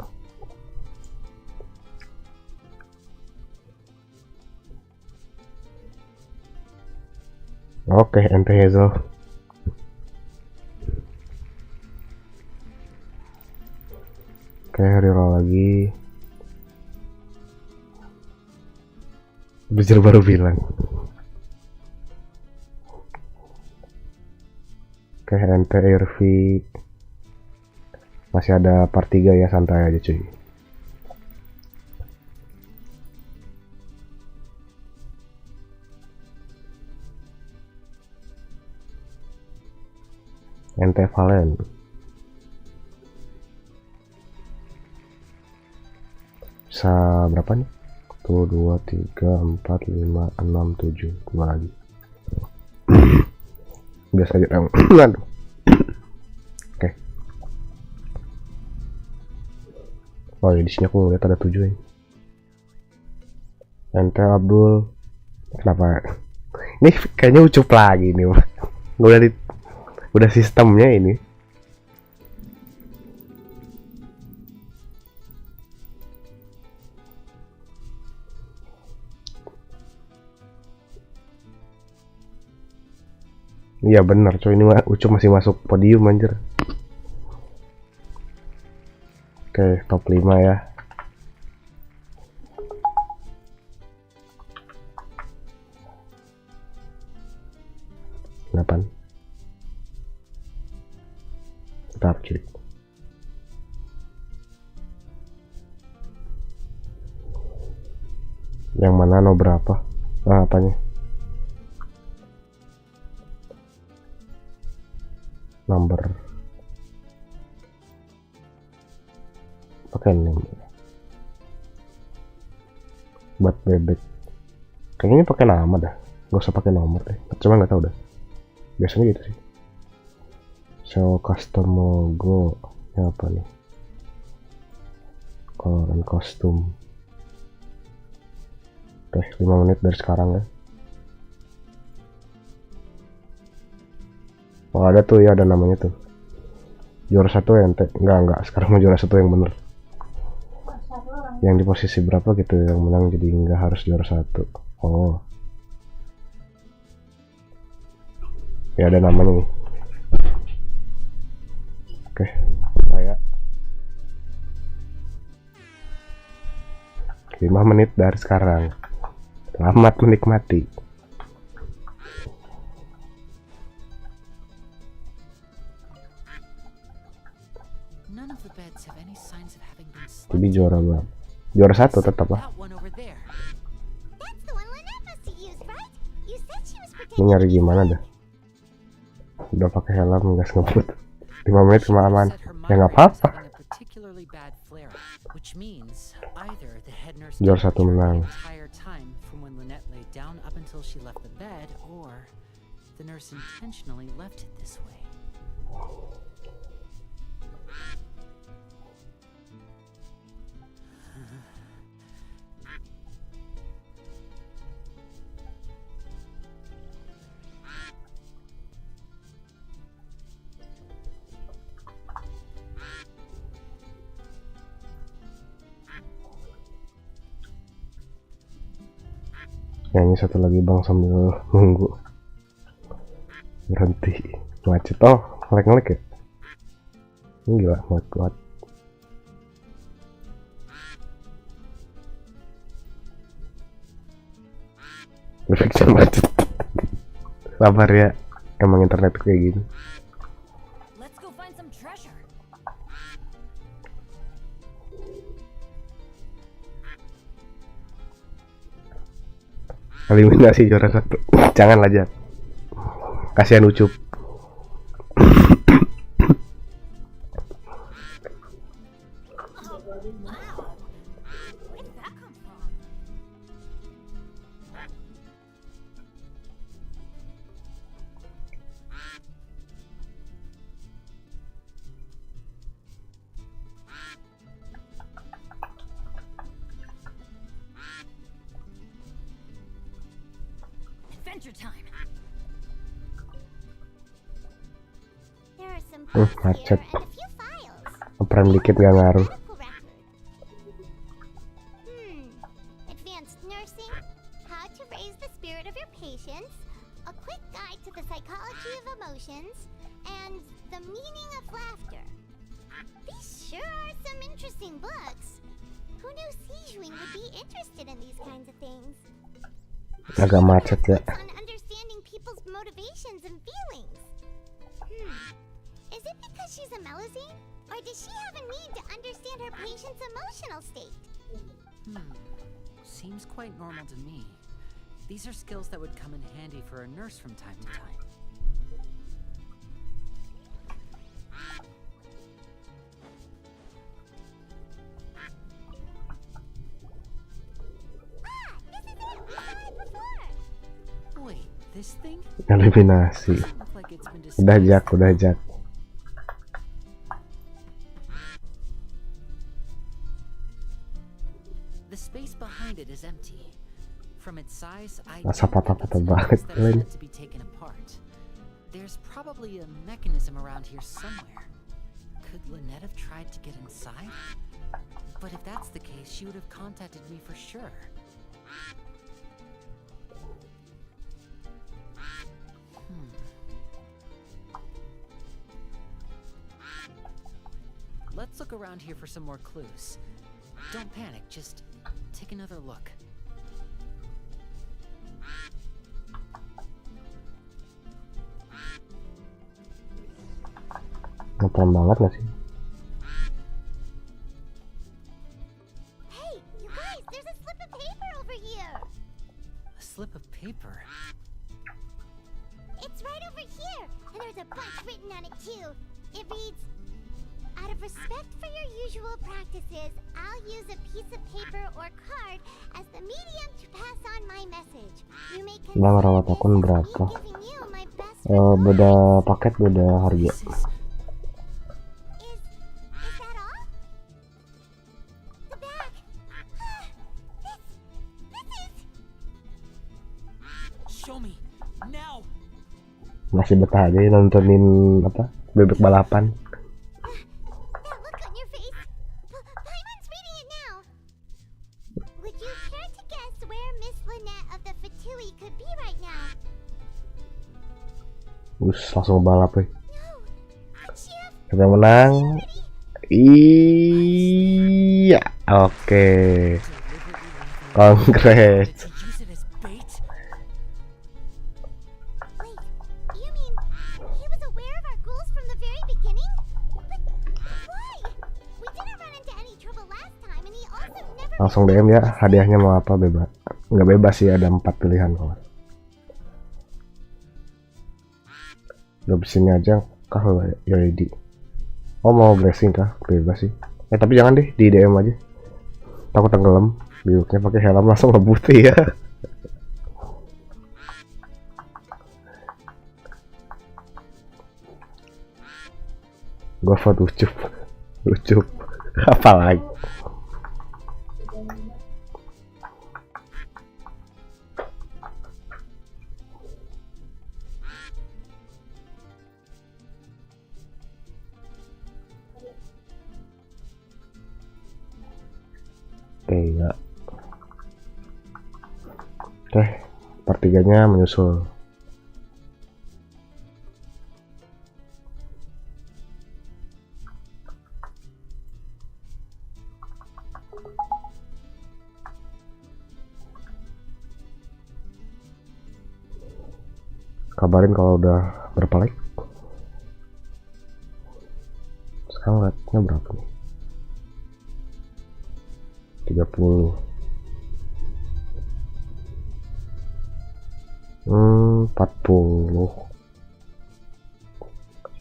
S2: Oke, ente Hazel. Oke, reroll lagi. Belajar baru bilang. Oke, ente RV. Masih ada part 3 ya, santai aja cuy. Ente Valen. Bisa berapa nih? Tuh 2, 3, 4, 5, 6, 7. 2 lagi. Biasa aja dong. Oke. Oh ya, di sini aku ngeliat ada 7 ini. Ente Abdul. Kenapa? Ini kayaknya ucup lagi nih. Udah sistemnya ini. Iya bener coy, ini Ucup masih masuk podium anjir. Oke, top 5 ya. Delapan. Bentar cuy. Yang mana no berapa? Ah, apanya? Number. Pakai name. Buat bebek. Kayaknya pakai nama dah. Gak usah pakai nomor deh. Cuma nggak tahu dah. Biasanya gitu sih. Show custom logo. Ini apa nih? Color and costume. Oke, 5 menit dari sekarang ya. Oh ada tuh ya, ada namanya tuh. Juara 1 ente. Enggak, sekarang mau juara 1 yang bener. Yang di posisi berapa gitu yang menang, jadi enggak harus juara 1. Oh. Ya ada namanya nih. Oke, saya 5 menit dari sekarang. Selamat menikmati. Jadi juara berapa? Juara 1 tetap lah. Ini nyari gimana dah? Udah pakai helm gas ngebut. 5 menit cuma aman. Ya nggak apa-apa. Juara 1 menang. Nyanyi satu lagi bang sambil nunggu. Berhenti macet. Oh ngelek ya. Ini gila kuat. Efeknya macet. Sabar ya, emang internet kayak gini. Eliminasi juara 1. Jangan aja. Kasihan Ucup.
S17: Adventure time.
S3: There are some books here
S2: macet.
S3: and a few files.
S2: Ngeprem dikit gak ngaruh.
S3: Advanced nursing, how to raise the spirit of your patients, a quick guide to the psychology of emotions, and the meaning of laughter. These sure are some interesting books. Who knew Sijwing would be interested in these kinds of things?
S2: Agak macet ya.
S3: On understanding people's motivations and feelings. Is it because she's a Melusine? Or does she have a need to understand her patient's emotional state?
S15: Seems quite normal to me. These are skills that would come in handy for a nurse from time to time. Wait, this thing?
S2: Eliminasi. Udah Jak.
S15: The space behind it is empty. From its size, I
S2: Masa patah-patah banget kalian.
S15: to be taken apart. There's probably a mechanism around here somewhere. Could Lynette have tried to get inside? But if that's the case, she would have contacted me for sure. Let's look around here for some more clues. Don't panic, just take another look.
S2: Ngeprem banget gak sih?
S3: Hey, you guys, there's a slip of paper over here.
S15: A slip of paper?
S3: It's right over here, and there's a bunch written on it too. It reads, out of respect for your usual practices, I'll use a piece of paper or card as the medium to pass on my message. You may consider
S2: Bang, rawat akun berapa?
S3: giving you my best
S2: Beda paket, beda harga. Masih betah aja ya nontonin apa bebek balapan. Langsung balap weh. Kita menang. Iya, oke. Congrats. Langsung DM ya, hadiahnya mau apa, bebas. Nggak bebas sih, ada 4 pilihan kok. Udah sini aja kah ya ready. Oh mau blessing kah? Bebas sih. Tapi jangan deh, di DM aja. Takut tenggelam. Biuknya pakai helm langsung ngebut ya. Gua vote ucup. Apa lagi? Ya. Oke, part 3-nya menyusul. Kabarin kalau udah berapa like. Sekarang like-nya berapa nih? 30.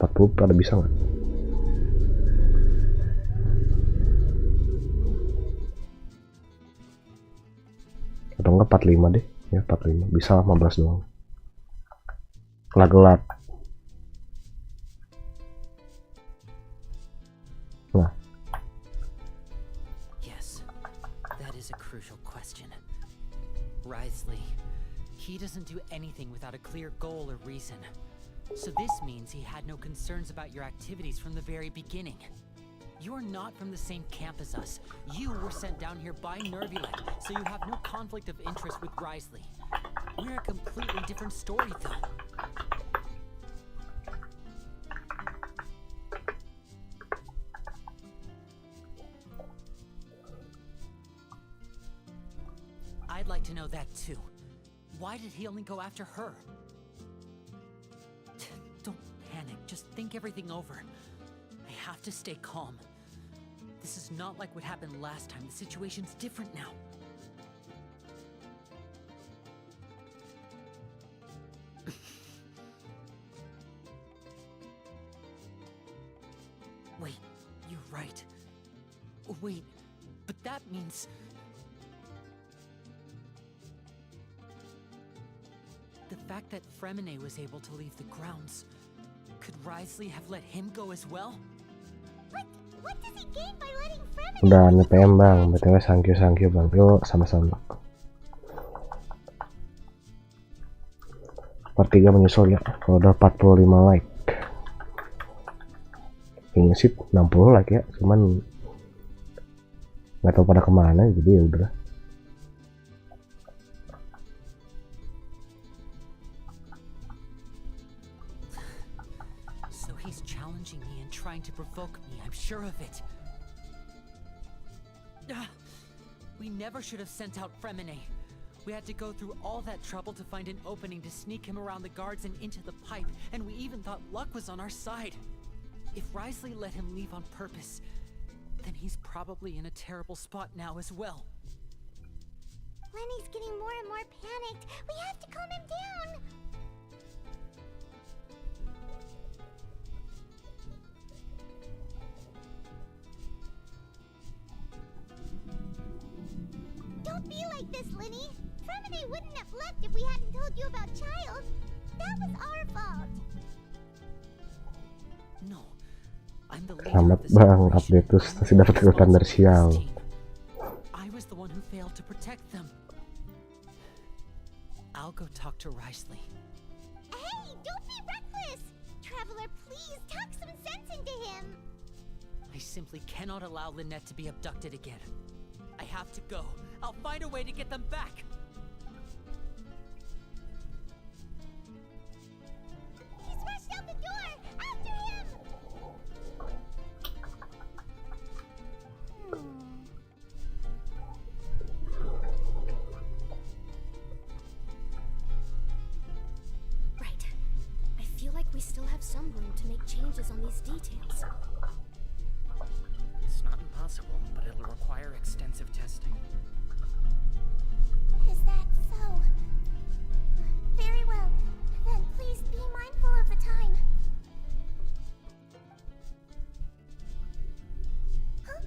S2: 40 pada bisa nggak? Atau enggak 45 deh ya, 45 bisa 15 doang. Gelap. Nah,
S15: Yes, that is a crucial question. Wriothesley, He doesn't do anything without a clear goal or reason. So this means he had no concerns about your activities from the very beginning. You're not from the same camp as us. You were sent down here by Nervulet, so you have no conflict of interest with Risley. We're a completely different story, though. I'd like to know that too. Why did he only go after her? Don't panic, just think everything over. I have to stay calm. This is not like what happened last time. The situation's different now. Wait, you're right. Wait, but that means... The fact that Fremine was able to leave the grounds, could Risley have let him go as well?
S3: What does he gain by letting Fremine?
S2: Udah NPM bang, btw thank you bang. Yuk sama-sama. Part 3 menyusul ya. Kalau udah 45 like. Kayaknya sih 60 like ya, cuman nggak tahu pada kemana, jadi ya udah.
S15: So he's challenging me and trying to provoke me, I'm sure of it. We never should have sent out Fremine. We had to go through all that trouble to find an opening to sneak him around the guards and into the pipe, and we even thought luck was on our side. If Risley let him leave on purpose, then he's probably in a terrible spot now as well.
S3: Lenny's getting more and more panicked. We have to calm him down. Don't be like this, Lenny. Fremine wouldn't have left if we hadn't told you about Child. That was our fault.
S15: No. I'm the leader
S2: Selamat
S15: of this
S2: bang,
S15: operation.
S2: update terus masih dapat ikutan dari sial.
S15: I was the one who failed to protect them. I'll go talk to Risley.
S3: Hey, don't be reckless! Traveler, please talk some sense into him.
S15: I simply cannot allow Lynette to be abducted again. I have to go. I'll find a way to get them back.
S3: He's rushed out the door! After him!
S4: Right. I feel like we still have some room to make changes on these details.
S16: It's not impossible, but it'll require extensive testing.
S3: Is that so? Very well. Then please be mindful of the time. Huh?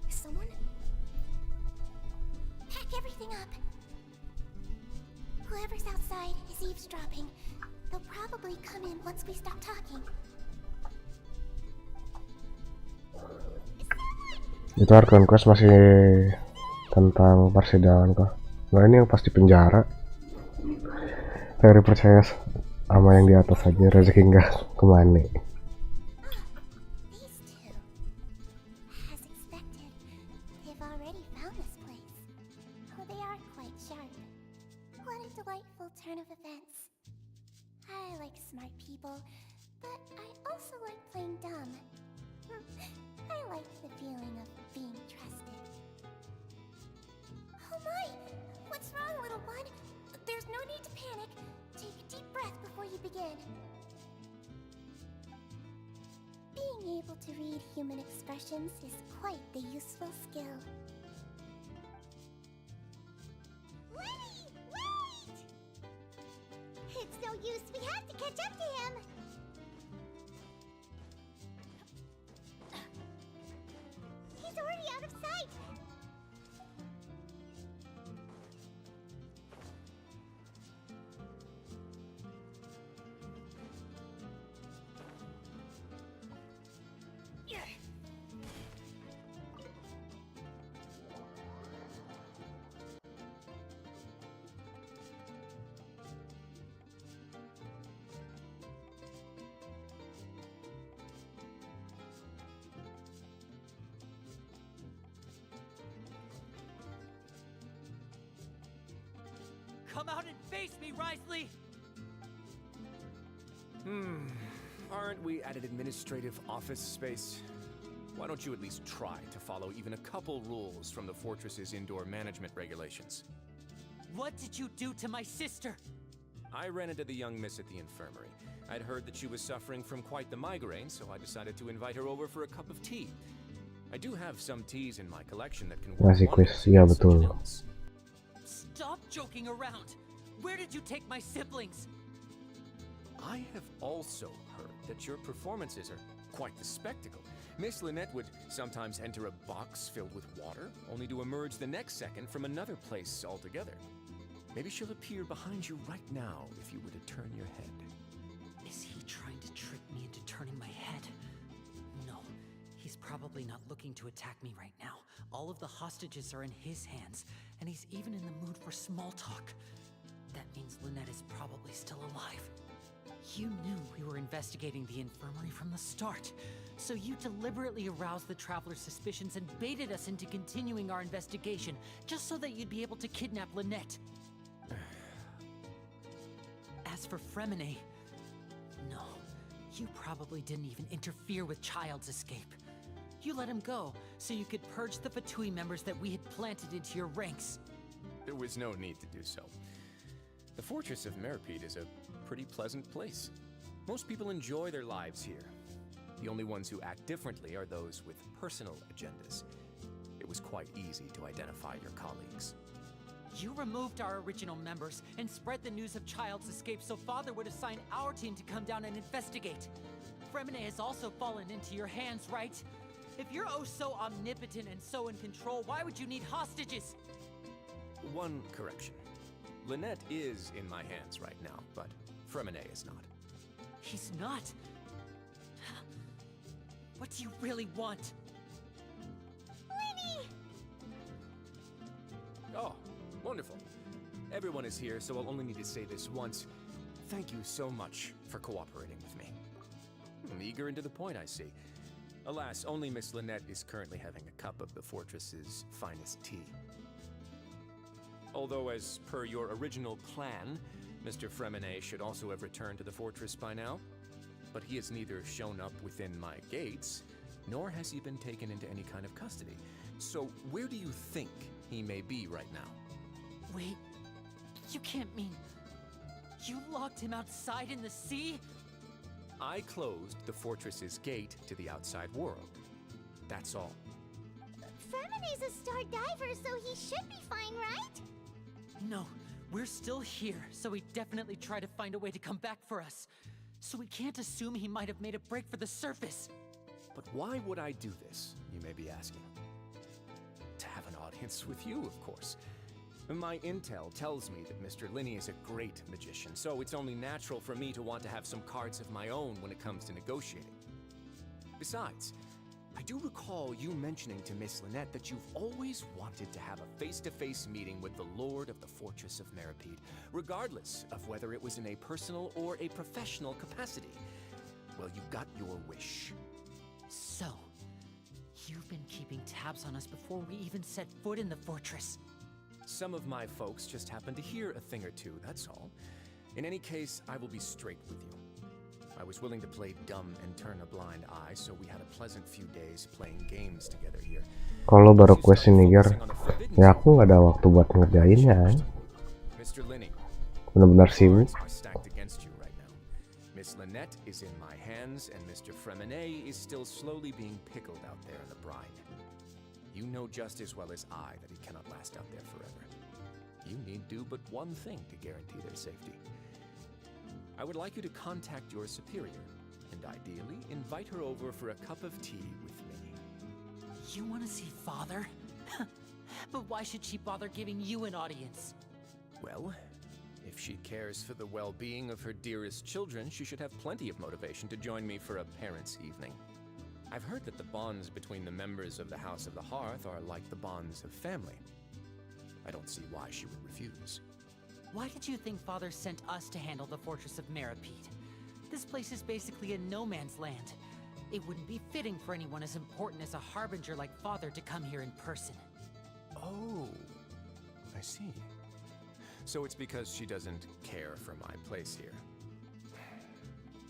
S4: Is someone?
S3: Pack everything up. Whoever's outside is eavesdropping. They'll probably come in once we stop talking.
S2: Itu Arcane Quest masih tentang persidangan kok. Nah ini yang pasti penjara. Ferry percaya sama yang di atas aja, rezeki nggak kemana.
S3: These two. As expected, they've already found this place. Oh, they are quite sharp. What a delightful turn of events. I like smart people, but I also like playing dumb. I like the feeling of being trusted. Oh my! What's wrong, little one? There's no need to panic. Take a deep breath before you begin. Being able to read human expressions is quite the useful skill. Lenny! Wait! It's no use. We have to catch up to him. He's already out of sight.
S15: come out and face me, Risley?
S18: Aren't we at an administrative office space? Why don't you at least try to follow even a couple rules from the fortress's indoor management regulations?
S15: What did you do to my sister?
S18: I ran into the young miss at the infirmary. I'd heard that she was suffering from quite the migraine, so I decided to invite her over for a cup of tea. I do have some teas in my collection that can work
S2: Ngasih quiz,
S18: wonders
S2: iya
S18: against such an
S2: betul.
S18: illness.
S15: Stop joking around. Where did you take my siblings?
S18: I have also heard that your performances are quite the spectacle. Miss Lynette would sometimes enter a box filled with water, only to emerge the next second from another place altogether. Maybe she'll appear behind you right now if you were to turn your head.
S15: Is he trying to trick me into turning my head? No, he's probably not looking to attack me right now. All of the hostages are in his hands, and he's even in the mood for small talk. That means Lynette is probably still alive. You knew we were investigating the infirmary from the start, so you deliberately aroused the traveler's suspicions and baited us into continuing our investigation, just so that you'd be able to kidnap Lynette. As for Fremine, no, you probably didn't even interfere with Child's escape. You let him go, so you could purge the Fatui members that we had planted into your ranks.
S18: There was no need to do so. The fortress of Meripede is a pretty pleasant place. Most people enjoy their lives here. The only ones who act differently are those with personal agendas. It was quite easy to identify your colleagues.
S15: You removed our original members and spread the news of Child's escape so Father would assign our team to come down and investigate. Fremine has also fallen into your hands, right? If you're oh so omnipotent and so in control, why would you need hostages?
S18: One correction. Lynette is in my hands right now, but Fremine is not.
S15: He's not? What do you really want?
S3: Winnie!
S18: Oh, wonderful. Everyone is here, so I'll only need to say this once. Thank you so much for cooperating with me. Eager and to the point, I see. Alas, only Miss Lynette is currently having a cup of the fortress's finest tea. Although, as per your original plan, Mr. Fremine should also have returned to the fortress by now. But he has neither shown up within my gates, nor has he been taken into any kind of custody. So where do you think he may be right now?
S15: Wait, you can't mean... You locked him outside in the sea?
S18: I closed the fortress's gate to the outside world. That's all.
S3: Fremine's a star diver, so he should be fine, right?
S15: No, we're still here, so he definitely tried to find a way to come back for us. So we can't assume he might have made a break for the surface.
S18: But why would I do this, you may be asking? To have an audience with you, of course. My intel tells me that Mr. Linney is a great magician, so it's only natural for me to want to have some cards of my own when it comes to negotiating. Besides, I do recall you mentioning to Miss Lynette that you've always wanted to have a face-to-face meeting with the Lord of the Fortress of Meripede, regardless of whether it was in a personal or a professional capacity. Well, you got your wish.
S15: So, you've been keeping tabs on us before we even set foot in the fortress.
S18: Some of my folks just happened to hear a thing or two, that's all. In any case, I will be straight with you. I was willing to play dumb and turn a blind eye, so we had a pleasant few days playing games together here.
S2: Kalau baru quest ini Ger, ya aku nggak ada waktu buat ngerjainnya.
S18: Mr. Linney,
S2: Benar-benar sibuk.
S18: are stacked against you right now. Miss Lynette is in my hands, and Mr. Fremine is still slowly being pickled out there in the brine. You know just as well as I that he cannot last out there forever. You need do but one thing to guarantee their safety. I would like you to contact your superior, and ideally invite her over for a cup of tea with me.
S15: You want to see Father? But why should she bother giving you an audience?
S18: Well, if she cares for the well-being of her dearest children, she should have plenty of motivation to join me for a parents' evening. I've heard that the bonds between the members of the House of the Hearth are like the bonds of family. I don't see why she would refuse.
S15: Why did you think Father sent us to handle the Fortress of Meripede? This place is basically a no-man's land. It wouldn't be fitting for anyone as important as a harbinger like Father to come here in person.
S18: Oh, I see. So it's because she doesn't care for my place here.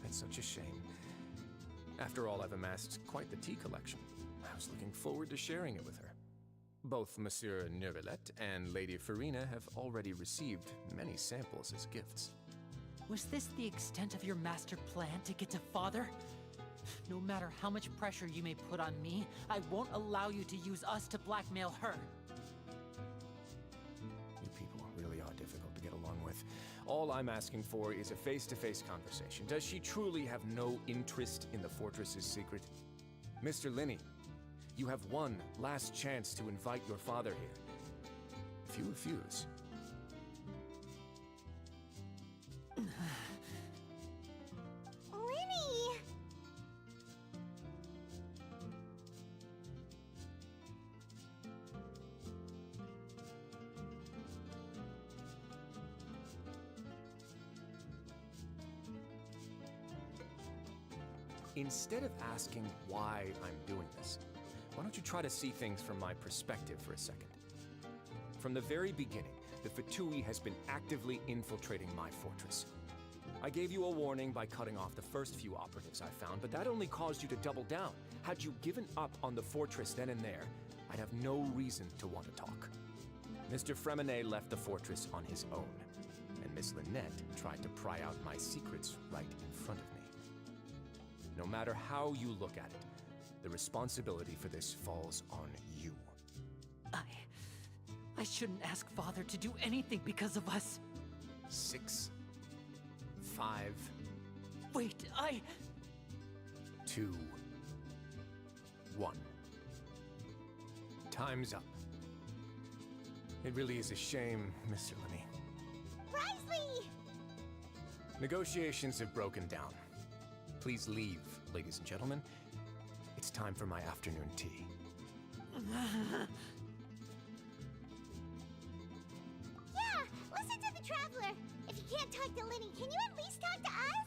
S18: That's such a shame. After all, I've amassed quite the tea collection. I was looking forward to sharing it with her. Both Monsieur Neuvillette and Lady Farina have already received many samples as gifts.
S15: Was this the extent of your master plan to get to Father? No matter how much pressure you may put on me, I won't allow you to use us to blackmail her.
S18: You people really are difficult to get along with. All I'm asking for is a face-to-face conversation. Does she truly have no interest in the fortress's secret? Mr. Linney, you have one last chance to invite your father here. If you refuse...
S3: Linny!
S18: Instead of asking why I'm doing this, why don't you try to see things from my perspective for a second? From the very beginning, the Fatui has been actively infiltrating my fortress. I gave you a warning by cutting off the first few operatives I found, but that only caused you to double down. Had you given up on the fortress then and there, I'd have no reason to want to talk. Mr. Fremenet left the fortress on his own, and Miss Lynette tried to pry out my secrets right in front of me. No matter how you look at it, the responsibility for this falls on you.
S15: I shouldn't ask Father to do anything because of us.
S18: 6, 5...
S15: Wait,
S18: 2, 1. Time's up. It really is a shame, Mr. Linney.
S3: Risley!
S18: Negotiations have broken down. Please leave, ladies and gentlemen. It's time for my afternoon tea.
S3: Yeah, listen to the Traveler. If you can't talk to Linny, can you at least talk to us?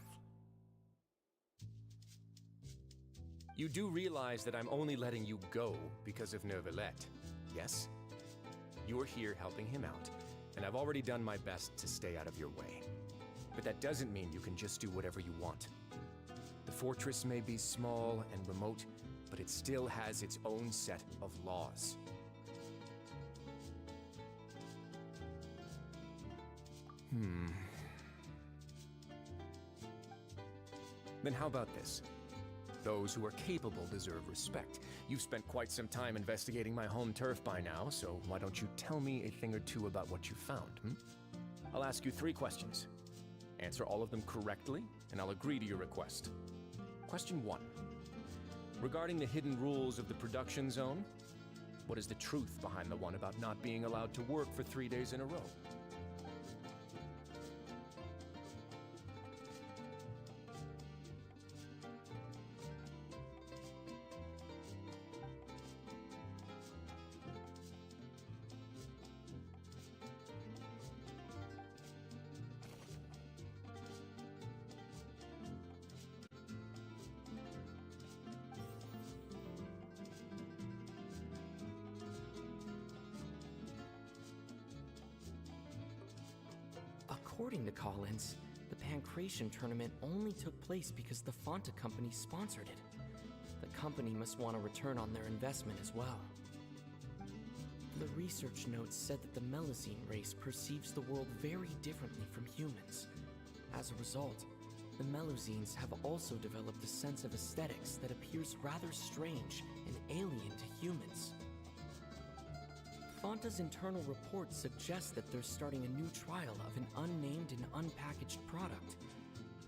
S18: You do realize that I'm only letting you go because of Neuvillette, yes? You're here helping him out, and I've already done my best to stay out of your way. But that doesn't mean you can just do whatever you want. The fortress may be small and remote, but it still has its own set of laws. Then how about this? Those who are capable deserve respect. You've spent quite some time investigating my home turf by now, so why don't you tell me a thing or two about what you found, I'll ask you 3 questions. Answer all of them correctly, and I'll agree to your request. Question 1. Regarding the hidden rules of the production zone, what is the truth behind the one about not being allowed to work for 3 days in a row?
S19: According to Collins, the Pancration tournament only took place because the Fonta company sponsored it. The company must want a return on their investment as well. The research notes said that the Melazine race perceives the world very differently from humans. As a result, the Melazines have also developed a sense of aesthetics that appears rather strange and alien to humans. Fonta's internal report suggests that they're starting a new trial of an unnamed and unpackaged product.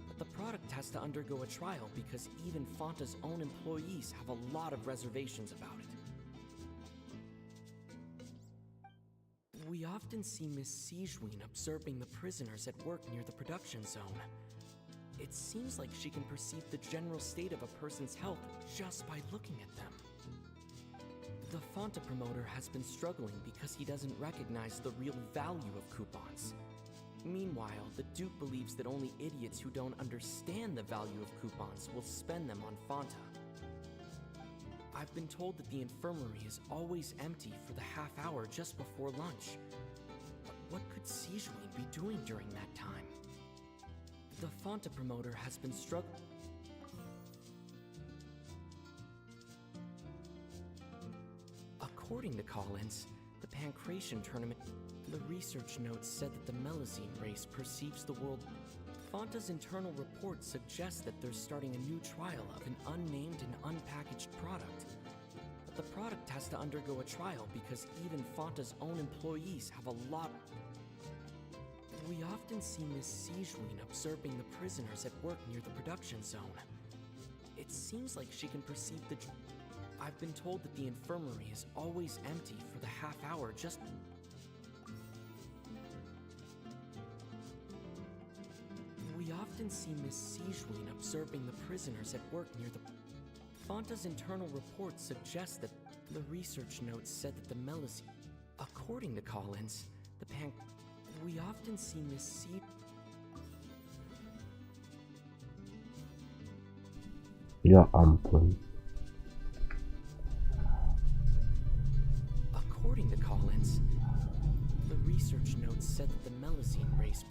S19: But the product has to undergo a trial because even Fonta's own employees have a lot of reservations about it. We often see Miss Sigewin observing the prisoners at work near the production zone. It seems like she can perceive the general state of a person's health just by looking at them. The Fonta promoter has been struggling because he doesn't recognize the real value of coupons. Meanwhile, the Duke believes that only idiots who don't understand the value of coupons will spend them on Fonta. I've been told that the infirmary is always empty for the half hour just before lunch. But what could Sijuin be doing during that time? The Fonta promoter has been struggling. According to Collins, the Pancration tournament, the research notes said that the Melazine race perceives the world. Fonta's internal report suggests that they're starting a new trial of an unnamed and unpackaged product. But the product has to undergo a trial because even Fonta's own employees have a lot. We often see Miss Sijuin observing the prisoners at work near the production zone. It seems like she can perceive the... I've been told that the infirmary is always empty for the half hour just... We often see Miss Sijuin observing the prisoners at work near the... Fonta's internal report suggests that the research notes said that the Melazine... According to Collins, the we often see Miss C...
S2: Ya ampun.
S19: According to Collins, the research notes said that the Melazine race...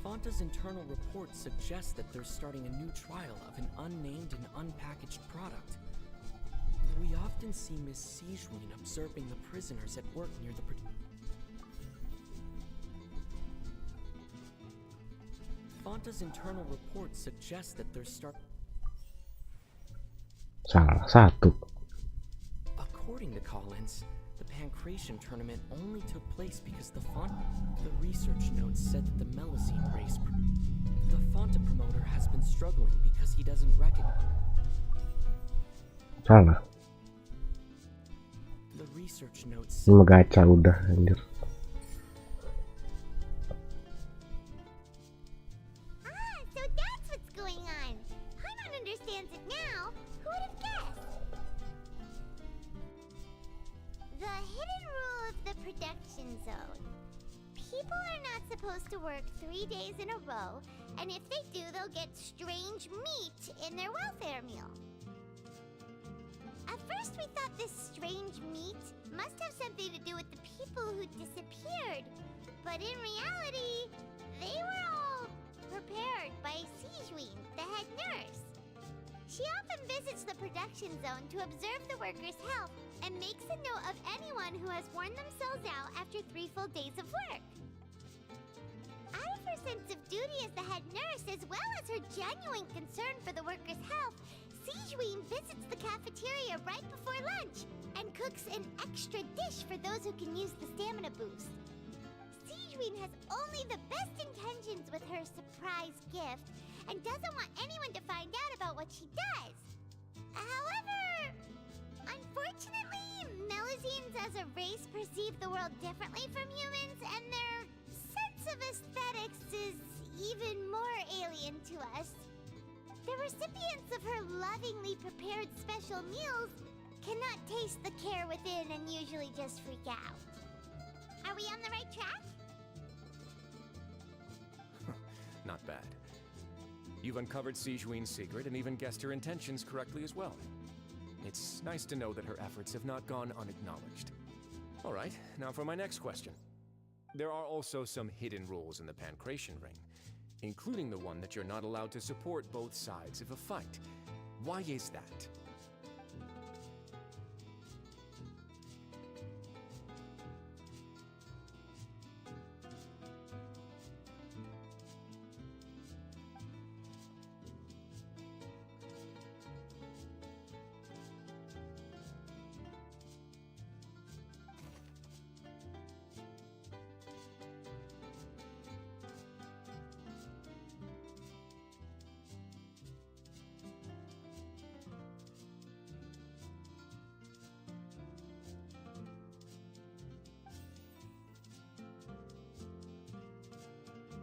S19: Fonta's internal report suggests that they're starting a new trial of an unnamed and unpackaged product. We often see Miss Sijuin observing the prisoners at work near the... Fonta's internal report suggests that they're
S2: Salah satu.
S19: According to Collins, the Pancration tournament only took place because the research notes said that the Melazine race... The Fonta promoter has been struggling because he doesn't recognize...
S2: Salah.
S19: The research notes...
S2: Ini gacha udah anjir.
S3: So that's what's going on. Paimon understands it now. Who would have guessed? The hidden rule of the production zone. People are not supposed to work 3 days in a row, and if they do, they'll get strange meat in their welfare meal. At first we thought this strange meat must have something to do with the people who disappeared, but in reality, they were all prepared by Sijuin, the head nurse. She often visits the production zone to observe the workers' health and makes a note of anyone who has worn themselves out after 3 full days of work. Out of her sense of duty as the head nurse, as well as her genuine concern for the workers' health, Sijuin visits the cafeteria right before lunch and cooks an extra dish for those who can use the stamina boost. Sijuin has only the best intentions with her surprise gift and doesn't want anyone to find out about what she does. However, unfortunately, Melazines as a race perceive the world differently from humans, and their sense of aesthetics is even more alien to us. The recipients of her lovingly prepared special meals cannot taste the care within and usually just freak out. Are we on the right track?
S18: Not bad. You've uncovered Sijuin's secret and even guessed her intentions correctly as well. It's nice to know that her efforts have not gone unacknowledged. Alright, now for my next question. There are also some hidden rules in the Pancration ring, including the one that you're not allowed to support both sides of a fight. Why is that?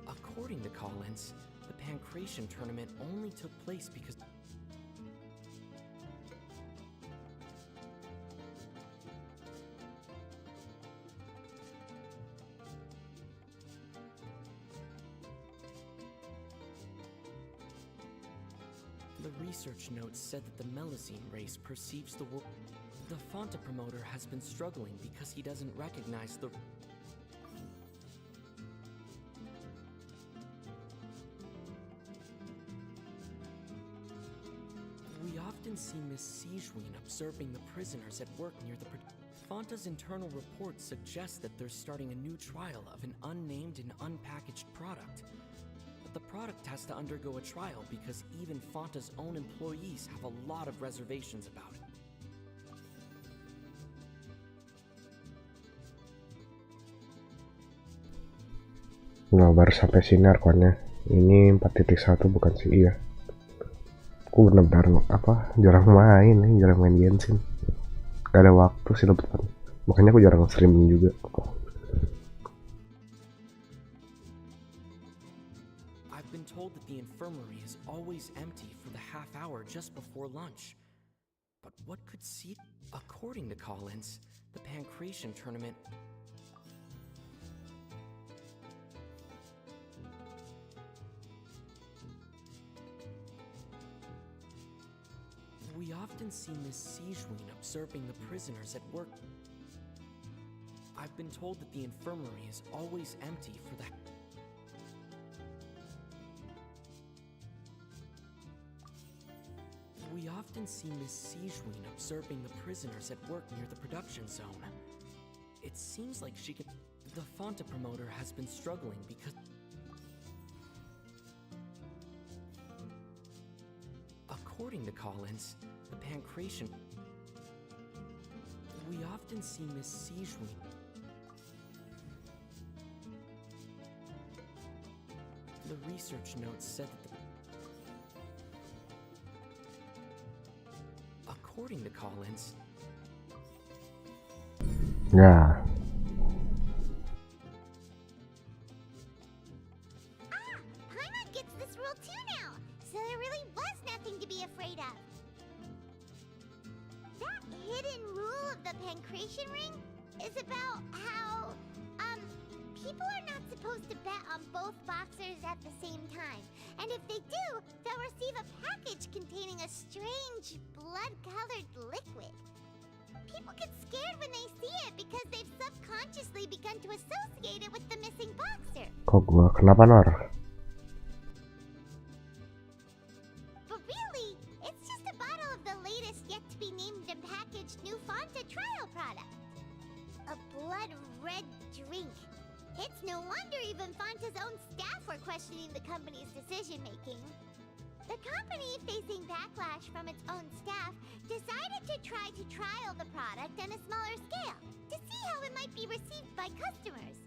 S18: According to Collins, the Pancration tournament only took place because... The research notes said that the Melazine race perceives the world... The Fonta promoter has been struggling because he doesn't recognize the...
S19: often see Miss Sijuin observing the prisoners at work near the Fanta's internal reports suggest that they're starting a new trial of an unnamed and unpackaged product. But the product has to undergo a trial because even Fanta's own employees have a lot of reservations about it.
S2: Nah, baru sampai sini arkonnya. Ini 4.1 bukan sih? Iya. Aku bener-bener jarang main Genshin. Gak ada waktu sih lebetan. Makanya aku jarang streaming juga.
S19: I've been told that the infirmary is always empty for the half hour just before lunch. But what could see? According to Collins, the Pancration tournament. We often see Miss Sijuin observing the prisoners at work. I've been told that the infirmary is always empty for the... We often see Miss Sijuin observing the prisoners at work near the production zone. It seems like she can... The Fanta promoter has been struggling because... According to Collins, the Pancration... We often see Miss Sijuin... The research notes said that the... According to Collins...
S2: Yeah.
S3: Paimon gets this rule too now, so there really was nothing to be afraid of. That hidden rule of the Pancration ring is about how, people are not supposed to bet on both boxers at the same time. And if they do, they'll receive a package containing a strange, blood-colored liquid. People get scared when they see it because they've subconsciously begun to associate it with the missing boxer.
S2: Kok gua kenapa Nor?
S3: But really, it's just a bottle of the latest yet-to-be-named and packaged new Fanta trial product. A blood-red drink. It's no wonder even Fanta's own staff were questioning the company's decision-making. The company, facing backlash from its own staff, decided to try to trial the product on a smaller scale to see how it might be received by customers.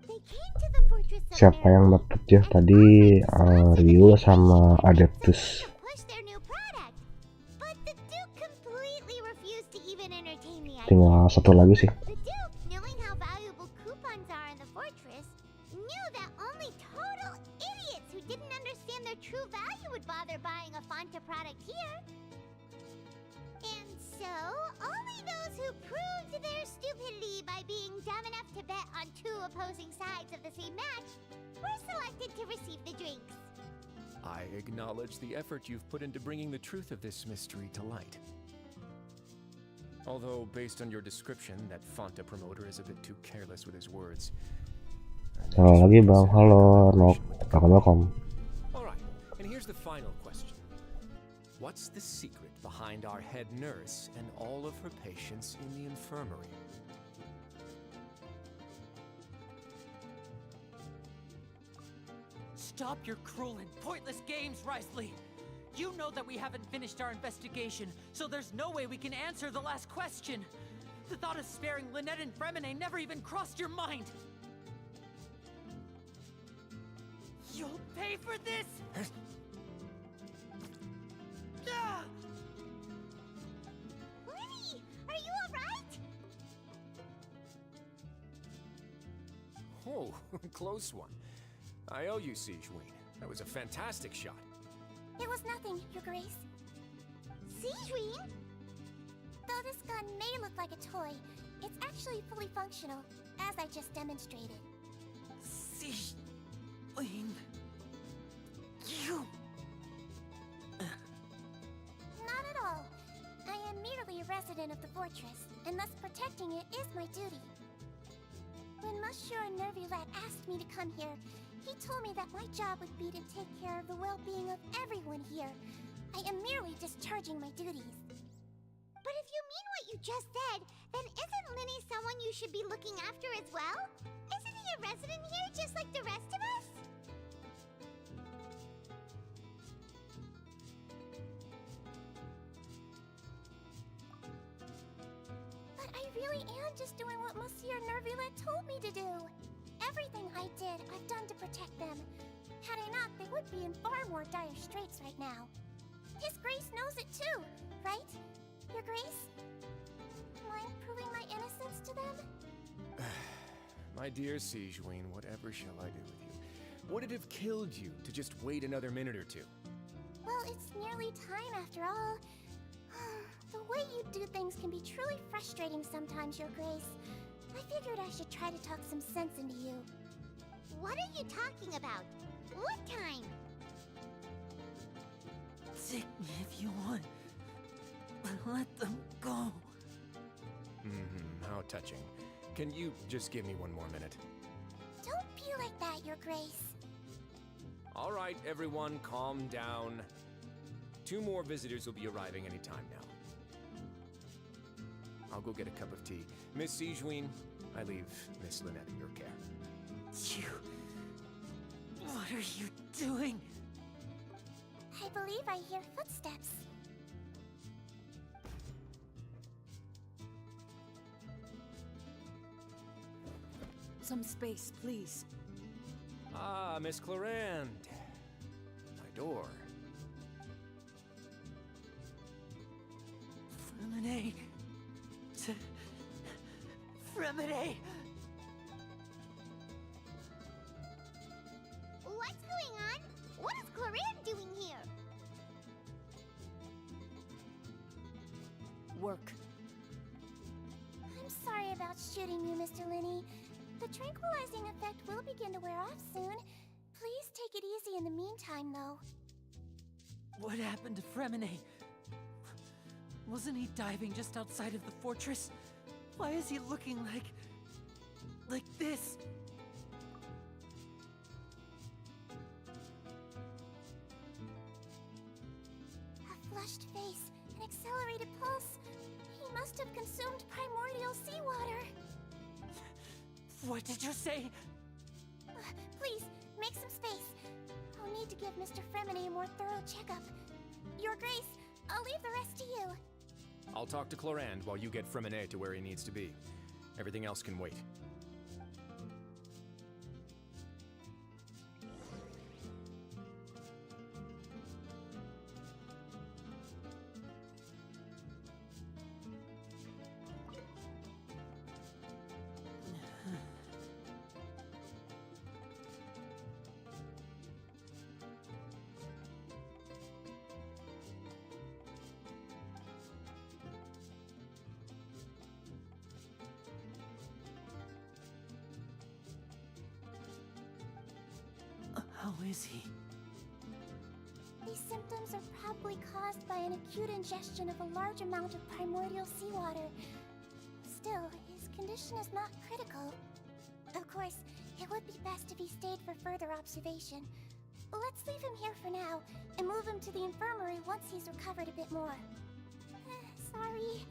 S3: They came to the fortress of
S2: Siapa yang dapat ya tadi? Ryu sama Adeptus. Tinggal satu lagi sih.
S3: The Duke, knowing how valuable coupons are in the fortress, knew that only total idiots who didn't understand their true value would bother buying a Fanta product here. And so, only those who proved their stupidity by being dumb enough to bet on two opposing sides of the same match were selected to receive the drinks.
S18: I acknowledge the effort you've put into bringing the truth of this mystery to light. Although, based on your description, that Fanta promoter is a bit too careless with his words.
S2: Halo lagi bang, halo Nok, welcome.
S18: Alright, and here's the final question. What's the secret behind our head nurse and all of her patients in the infirmary?
S20: Stop your cruel and pointless games, Risley! You know that we haven't finished our investigation, so there's no way we can answer the last question. The thought of sparing Lynette and Fremine never even crossed your mind. You'll pay for this!
S3: Lenny, are you alright?
S18: Oh, close one. I owe you, Sijuin. That was a fantastic shot.
S3: It was nothing, Your Grace. Sijuin? Though this gun may look like a toy, it's actually fully functional, as I just demonstrated.
S20: Sijuin... You...
S3: Not at all. I am merely a resident of the fortress, and thus protecting it is my duty. When Monsieur Nervulette asked me to come here, he told me that my job would be to take care of the well-being of everyone here, I am merely discharging my duties. But if you mean what you just said, then isn't Linny someone you should be looking after as well? Isn't he a resident here just like the rest of us? But I really am just doing what Monsieur Nerville told me to do. Everything I did, I've done to protect them. Had I not, they would be in far more dire straits right now. His Grace knows it too, right? Your Grace? Mind proving my innocence to them?
S18: My dear Sijuin, whatever shall I do with you? Would it have killed you to just wait another minute or two?
S3: Well, it's nearly time after all. The way you do things can be truly frustrating sometimes, Your Grace. I figured I should try to talk some sense into you. What are you talking about? What time?
S20: Take me if you want. Let them go.
S18: How touching. Can you just give me one more minute?
S3: Don't be like that, Your Grace.
S18: All right, everyone, calm down. 2 more visitors will be arriving any time now. I'll go get a cup of tea. Miss Sijuin, I leave Miss Lynette in your care.
S20: What are you doing?
S3: I believe I hear footsteps.
S21: Some space, please.
S18: Ah, Miss Clarand. My door.
S20: Fremine. Fremine!
S3: What's going on? What is Clarand doing here?
S21: Work.
S3: I'm sorry about shooting you, Mr. Linny. The tranquilizing effect will begin to wear off soon. Please take it easy in the meantime, though.
S20: What happened to Fremine? Wasn't he diving just outside of the fortress? Why is he looking like this?
S3: A flushed face, an accelerated pulse. He must have consumed primordial seawater.
S20: What did you say?
S3: Please, make some space. I'll need to give Mr. Fremine a more thorough checkup. Your Grace, I'll leave the rest to you.
S18: I'll talk to Clarand while you get Fremine to where he needs to be. Everything else can wait.
S20: How is he?
S3: These symptoms are probably caused by an acute ingestion of a large amount of primordial seawater. Still, his condition is not critical. Of course, it would be best if he stayed for further observation. Let's leave him here for now, and move him to the infirmary once he's recovered a bit more. Sorry.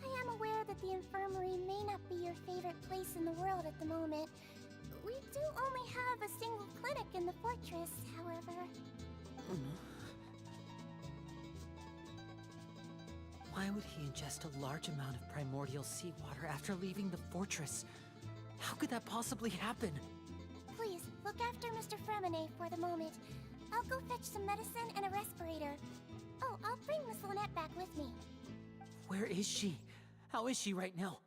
S3: I am aware that the infirmary may not be your favorite place in the world at the moment. We do only have a single clinic in the fortress, however.
S20: Why would he ingest a large amount of primordial seawater after leaving the fortress? How could that possibly happen?
S3: Please, look after Mr. Fremine for the moment. I'll go fetch some medicine and a respirator. Oh, I'll bring Miss Lynette back with me.
S20: Where is she? How is she right now?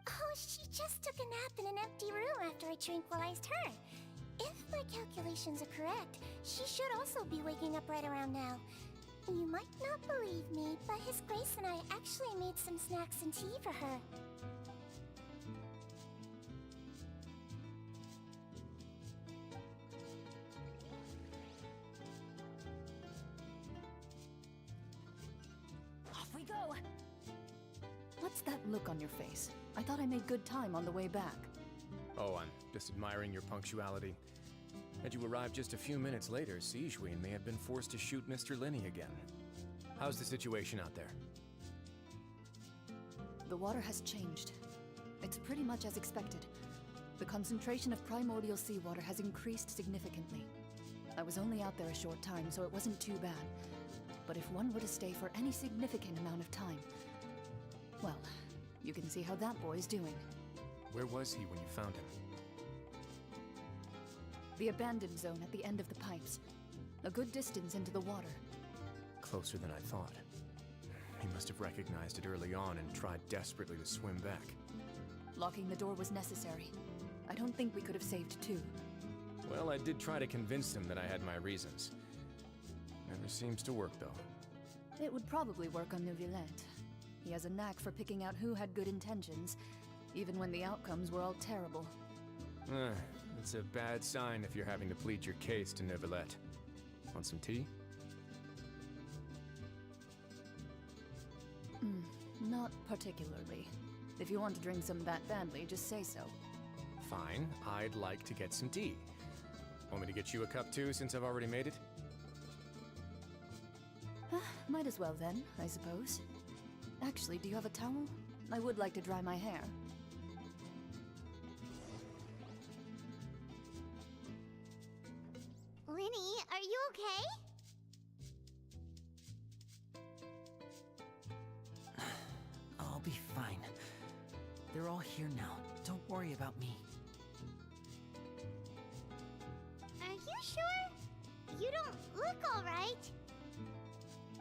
S3: Oh, she just took a nap in an empty room after I tranquilized her. If my calculations are correct, she should also be waking up right around now. You might not believe me, but His Grace and I actually made some snacks and tea for her.
S21: Off we go! What's that look on your face? I thought I made good time on the way back.
S18: Oh, I'm just admiring your punctuality. Had you arrived just a few minutes later, Sijuin may have been forced to shoot Mr. Linney again. How's the situation out there?
S21: The water has changed. It's pretty much as expected. The concentration of primordial seawater has increased significantly. I was only out there a short time, so it wasn't too bad. But if one were to stay for any significant amount of time, well, you can see how that boy's doing.
S18: Where was he when you found him?
S21: The abandoned zone at the end of the pipes. A good distance into the water.
S18: Closer than I thought. He must have recognized it early on and tried desperately to swim back.
S21: Locking the door was necessary. I don't think we could have saved two.
S18: Well, I did try to convince him that I had my reasons. Never seems to work, though.
S21: It would probably work on Neuvillette. He has a knack for picking out who had good intentions, even when the outcomes were all terrible.
S18: It's a bad sign if you're having to plead your case to Neuvillette. Want some tea?
S21: Not particularly. If you want to drink some that badly, just say so.
S18: Fine, I'd like to get some tea. Want me to get you a cup too, since I've already made it?
S21: Might as well then, I suppose. Actually, do you have a towel? I would like to dry my hair.
S3: Linny, are you okay?
S15: I'll be fine. They're all here now. Don't worry about me.
S3: Are you sure? You don't look alright.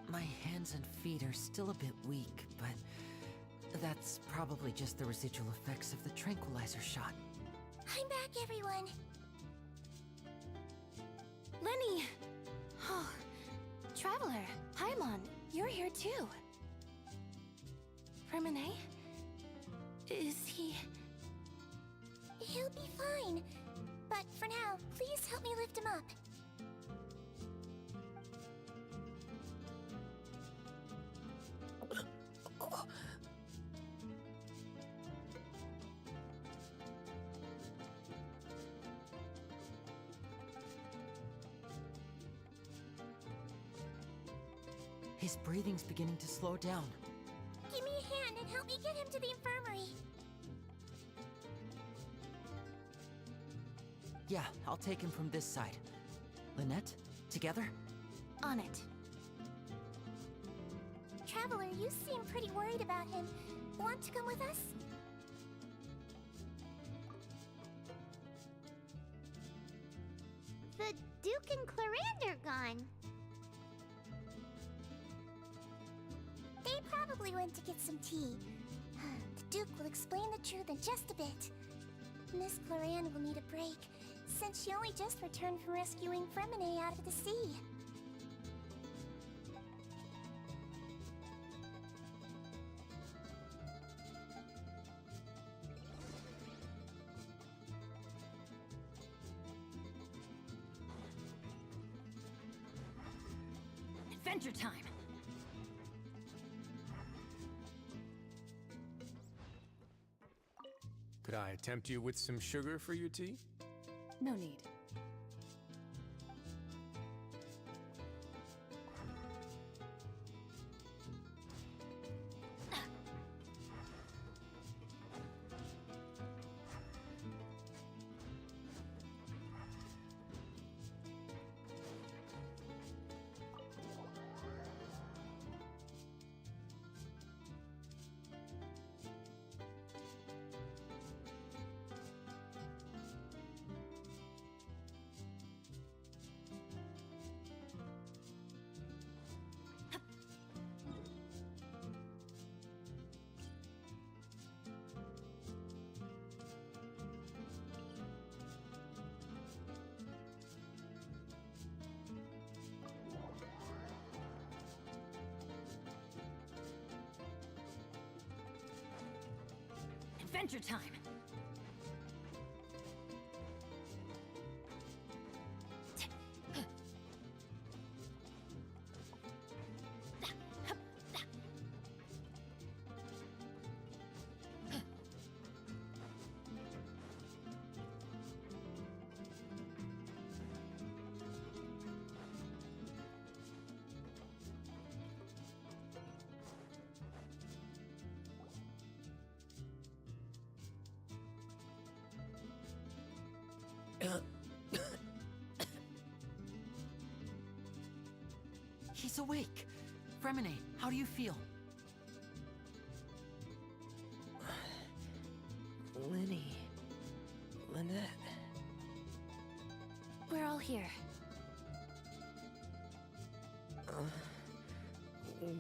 S15: My hands and feet are still a bit weak, but that's probably just the residual effects of the tranquilizer shot.
S3: I'm back, everyone.
S4: Lenny! Oh, Traveler, Paimon, you're here too. Fremine? Is he...
S3: He'll be fine. But for now, please help me lift him up.
S15: His breathing's beginning to slow down.
S3: Give me a hand and help me get him to the infirmary.
S15: Yeah, I'll take him from this side. Lynette, together?
S3: On it. Traveler, you seem pretty worried about him. Want to come with us? The Duke and Clarande are gone. They probably went to get some tea. The Duke will explain the truth in just a bit. Miss Clarande will need a break, since she only just returned from rescuing Fremine out of the sea.
S21: Adventure time!
S18: Could I tempt you with some sugar for your tea?
S21: No need. Adventure time!
S15: He's awake. Fremine, how do you feel?
S19: Linny. Lynette.
S4: We're all here.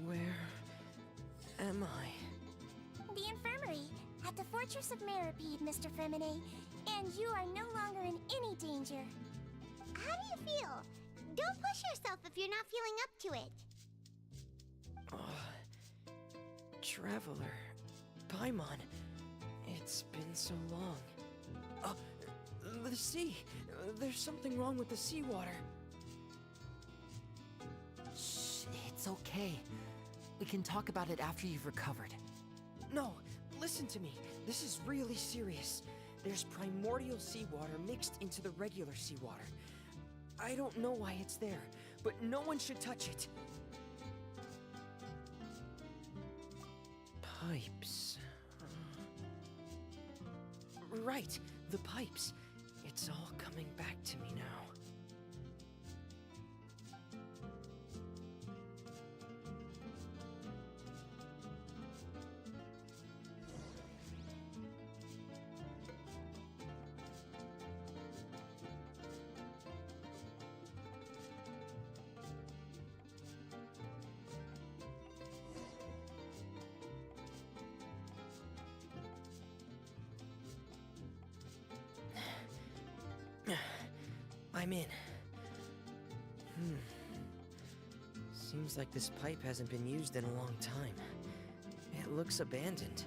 S19: Where am I?
S3: The infirmary, at the Fortress of Meripede, Mr. Fremine, and you are no longer in any danger. How do you feel? Don't push yourself if you're not feeling up to it.
S19: Traveler. Paimon. It's been so long. The sea! There's something wrong with the seawater.
S15: Shh, it's okay. We can talk about it after you've recovered.
S19: No, listen to me. This is really serious. There's primordial seawater mixed into the regular seawater. I don't know why it's there, but no one should touch it. Pipes. Right, the pipes. It's all coming back to me now. I'm in. Seems like this pipe hasn't been used in a long time. It looks abandoned.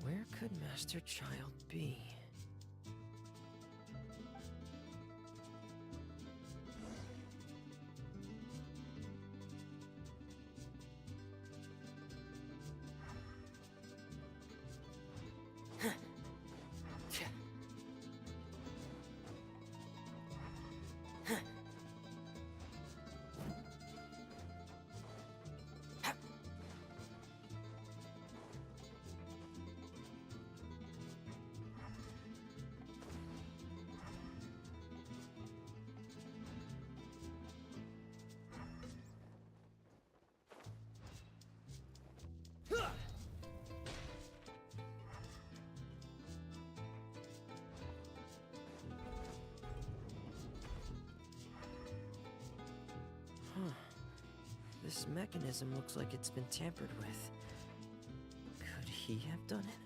S19: Where could Master Child be? This mechanism looks like it's been tampered with. Could he have done it?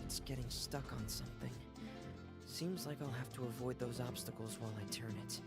S19: It's getting stuck on something. Seems like I'll have to avoid those obstacles while I turn it.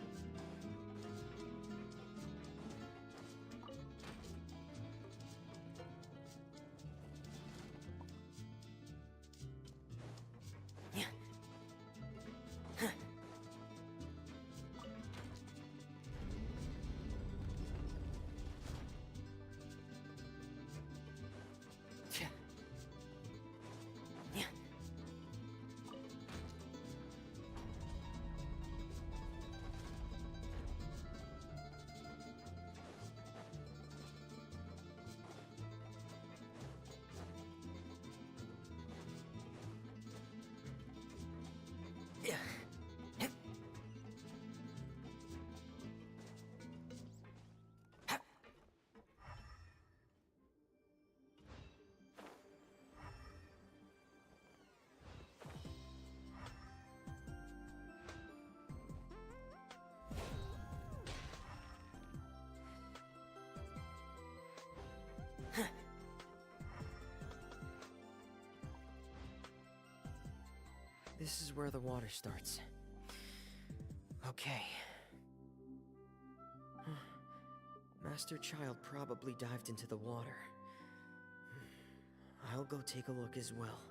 S1: This is where the water starts. Okay. Master Child probably dived into the water. I'll go take a look as well.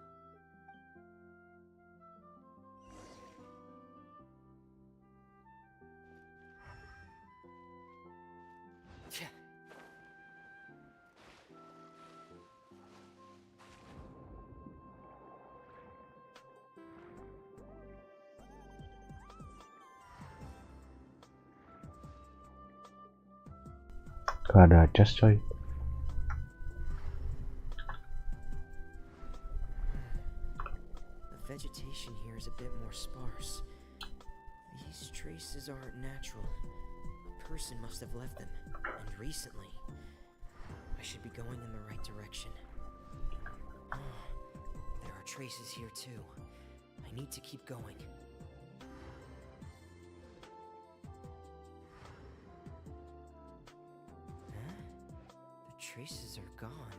S2: Gak ada adjust coy.
S1: The vegetation here is a bit more sparse. These traces aren't natural. A person must have left them, and recently. I should be going in the right direction. Oh, there are traces here too. I need to keep going. Traces are gone,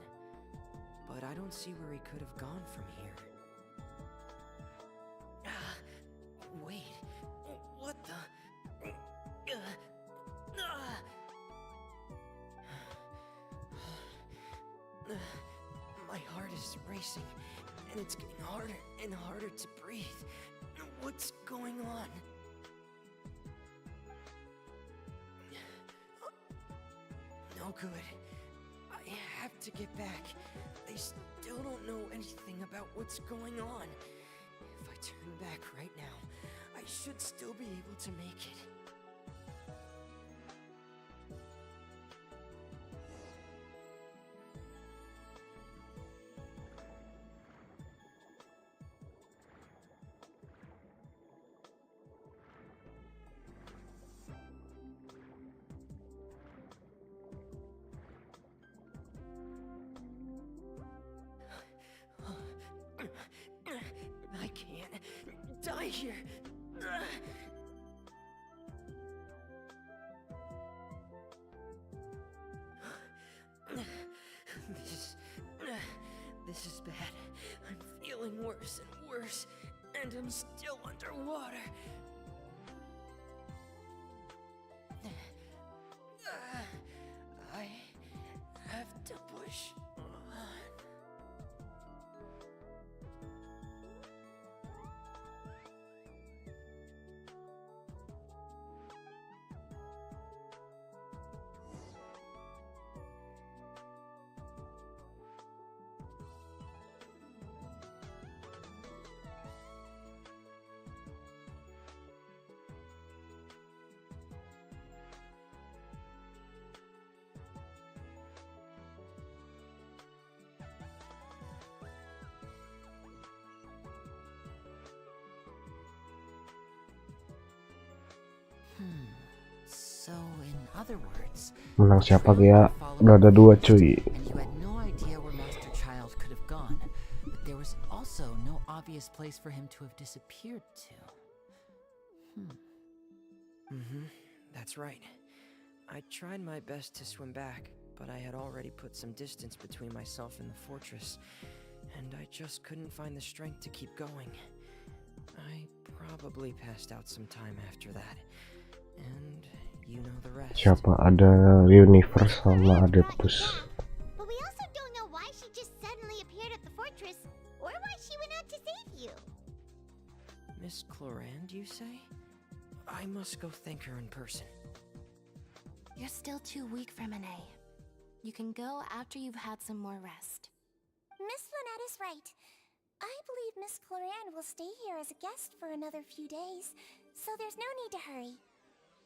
S1: but I don't see where he could have gone from here. Wait, what the? My heart is racing, and it's getting harder and harder to breathe. What's going on? No good. I have to get back. They still don't know anything about what's going on. If I turn back right now, I should still be able to make it. I can't die here. This is bad. I'm feeling worse and worse, and I'm still underwater. I have to push on.
S15: So, in other words,
S2: Menang siapa ya? Udah ada 2 cuy.
S15: and you had no idea where Master Child could have gone, but there was also no obvious place for him to have disappeared to.
S1: That's right. I tried my best to swim back, but I had already put some distance between myself and the fortress, and I just couldn't find the strength to keep going. I probably passed out some time after that, and you know the rest.
S2: Siapa? Ada Universe sama ada Tus.
S3: But we also don't know why she just suddenly appeared at the fortress, or why she went out to save you.
S1: Miss Clorand, you say? I must go thank her in person.
S22: You're still too weak for Monet. You can go after you've had some more rest.
S3: Miss Lynette is right. I believe Miss Clorand will stay here as a guest for another few days, so there's no need to hurry.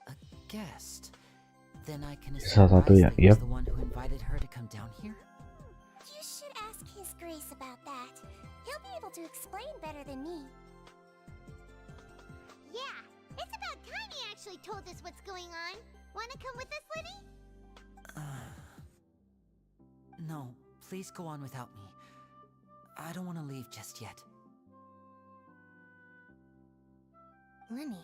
S15: A guest? Then I can
S2: Salah
S15: assume
S2: satu ya,
S15: Risley was
S2: yep.
S15: the one who invited her to come down here?
S3: You should ask His Grace about that. He'll be able to explain better than me. Yeah, it's about time he actually told us what's going on. Wanna come with us, Liddy?
S15: No, please go on without me. I don't want to leave just yet.
S22: Lenny.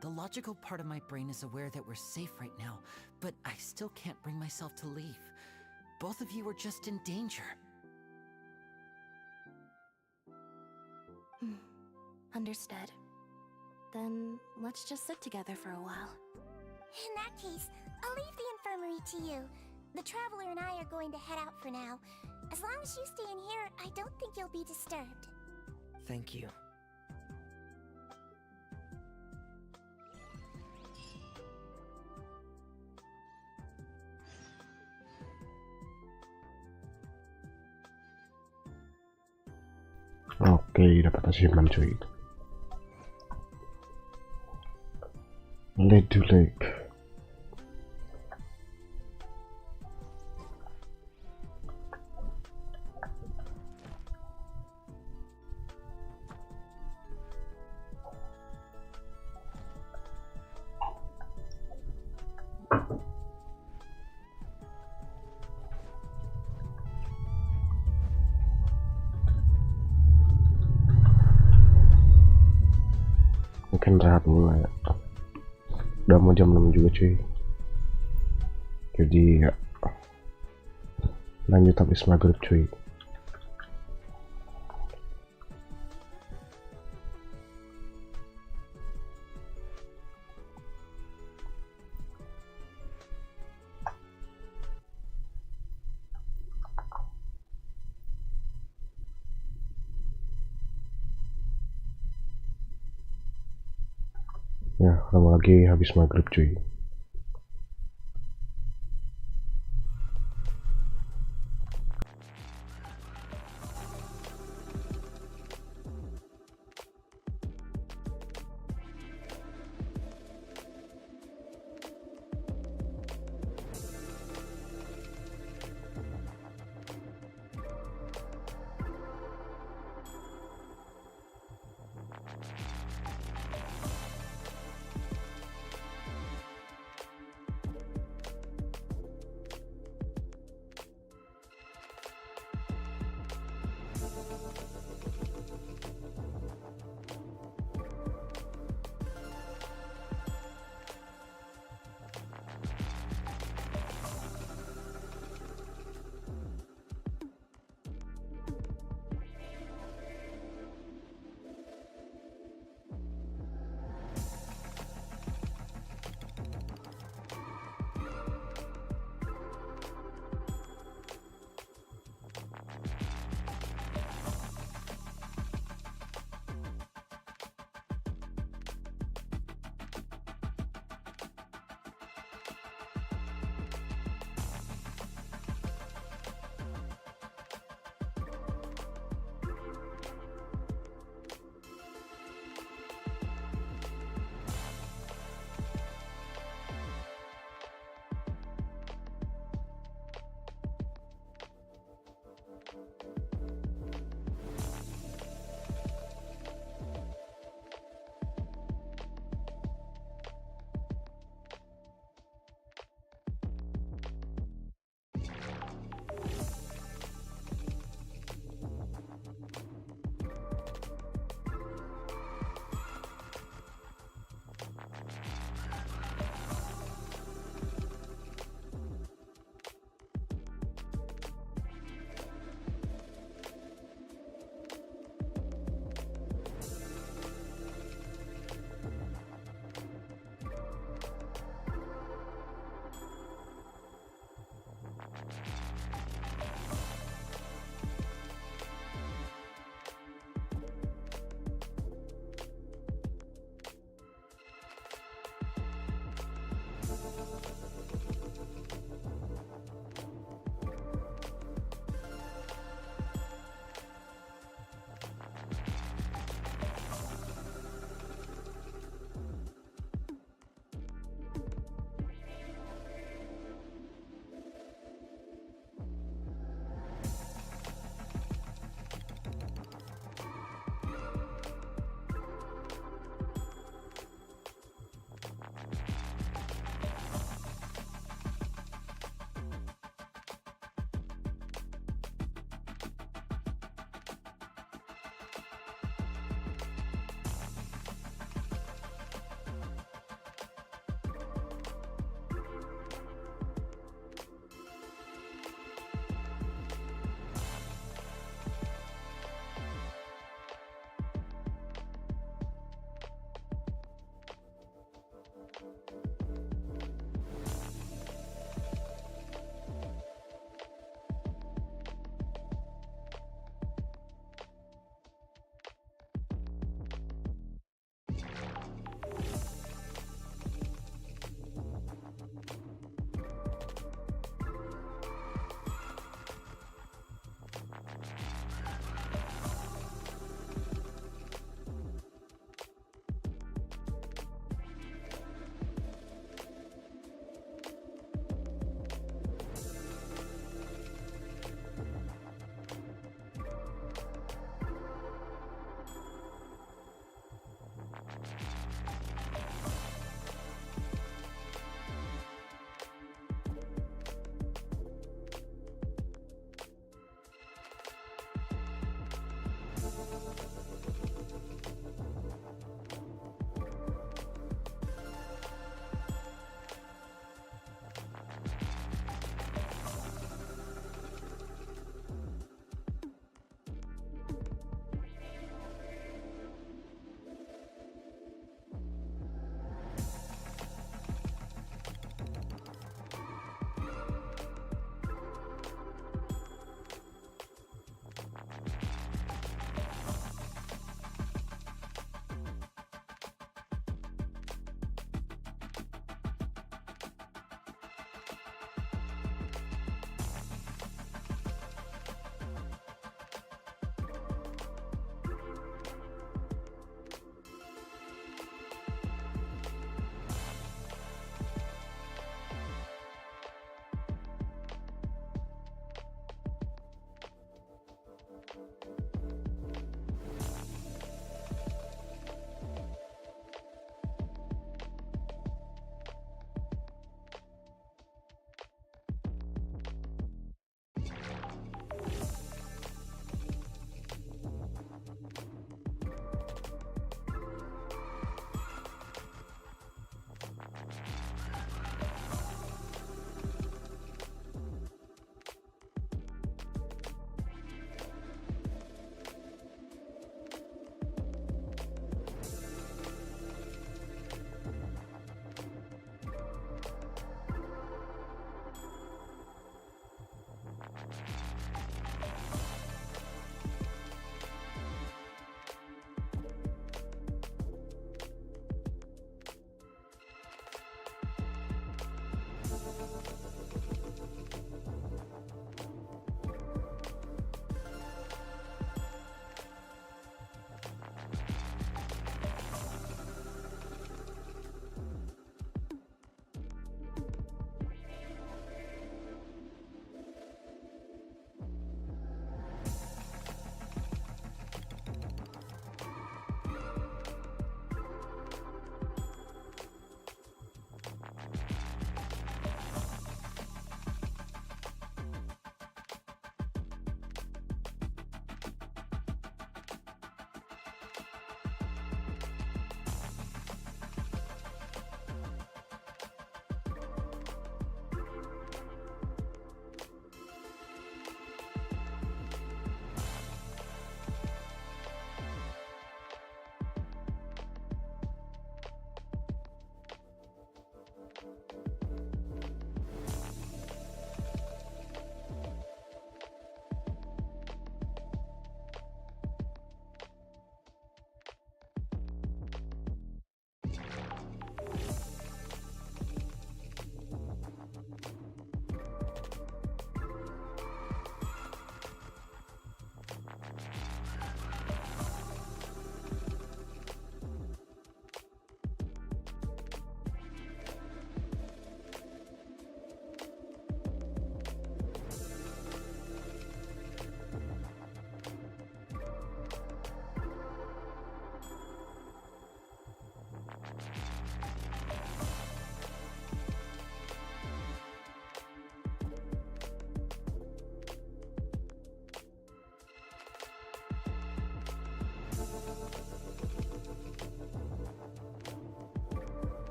S15: The logical part of my brain is aware that we're safe right now, but I still can't bring myself to leave. Both of you are just in danger.
S22: Understood. Then let's just sit together for a while.
S3: In that case, I'll leave the infirmary to you. The Traveler and I are going to head out for now. As long as you stay in here, I don't think you'll be disturbed.
S1: Thank you.
S2: Oke, dapat achievement cuy. Lead to lake. Mungkin rehat dulu ya. Udah mau jam 6 juga cuy. Jadi ya lanjut habis maghrib cuy. Ya, lama lagi habis maghrib cuy.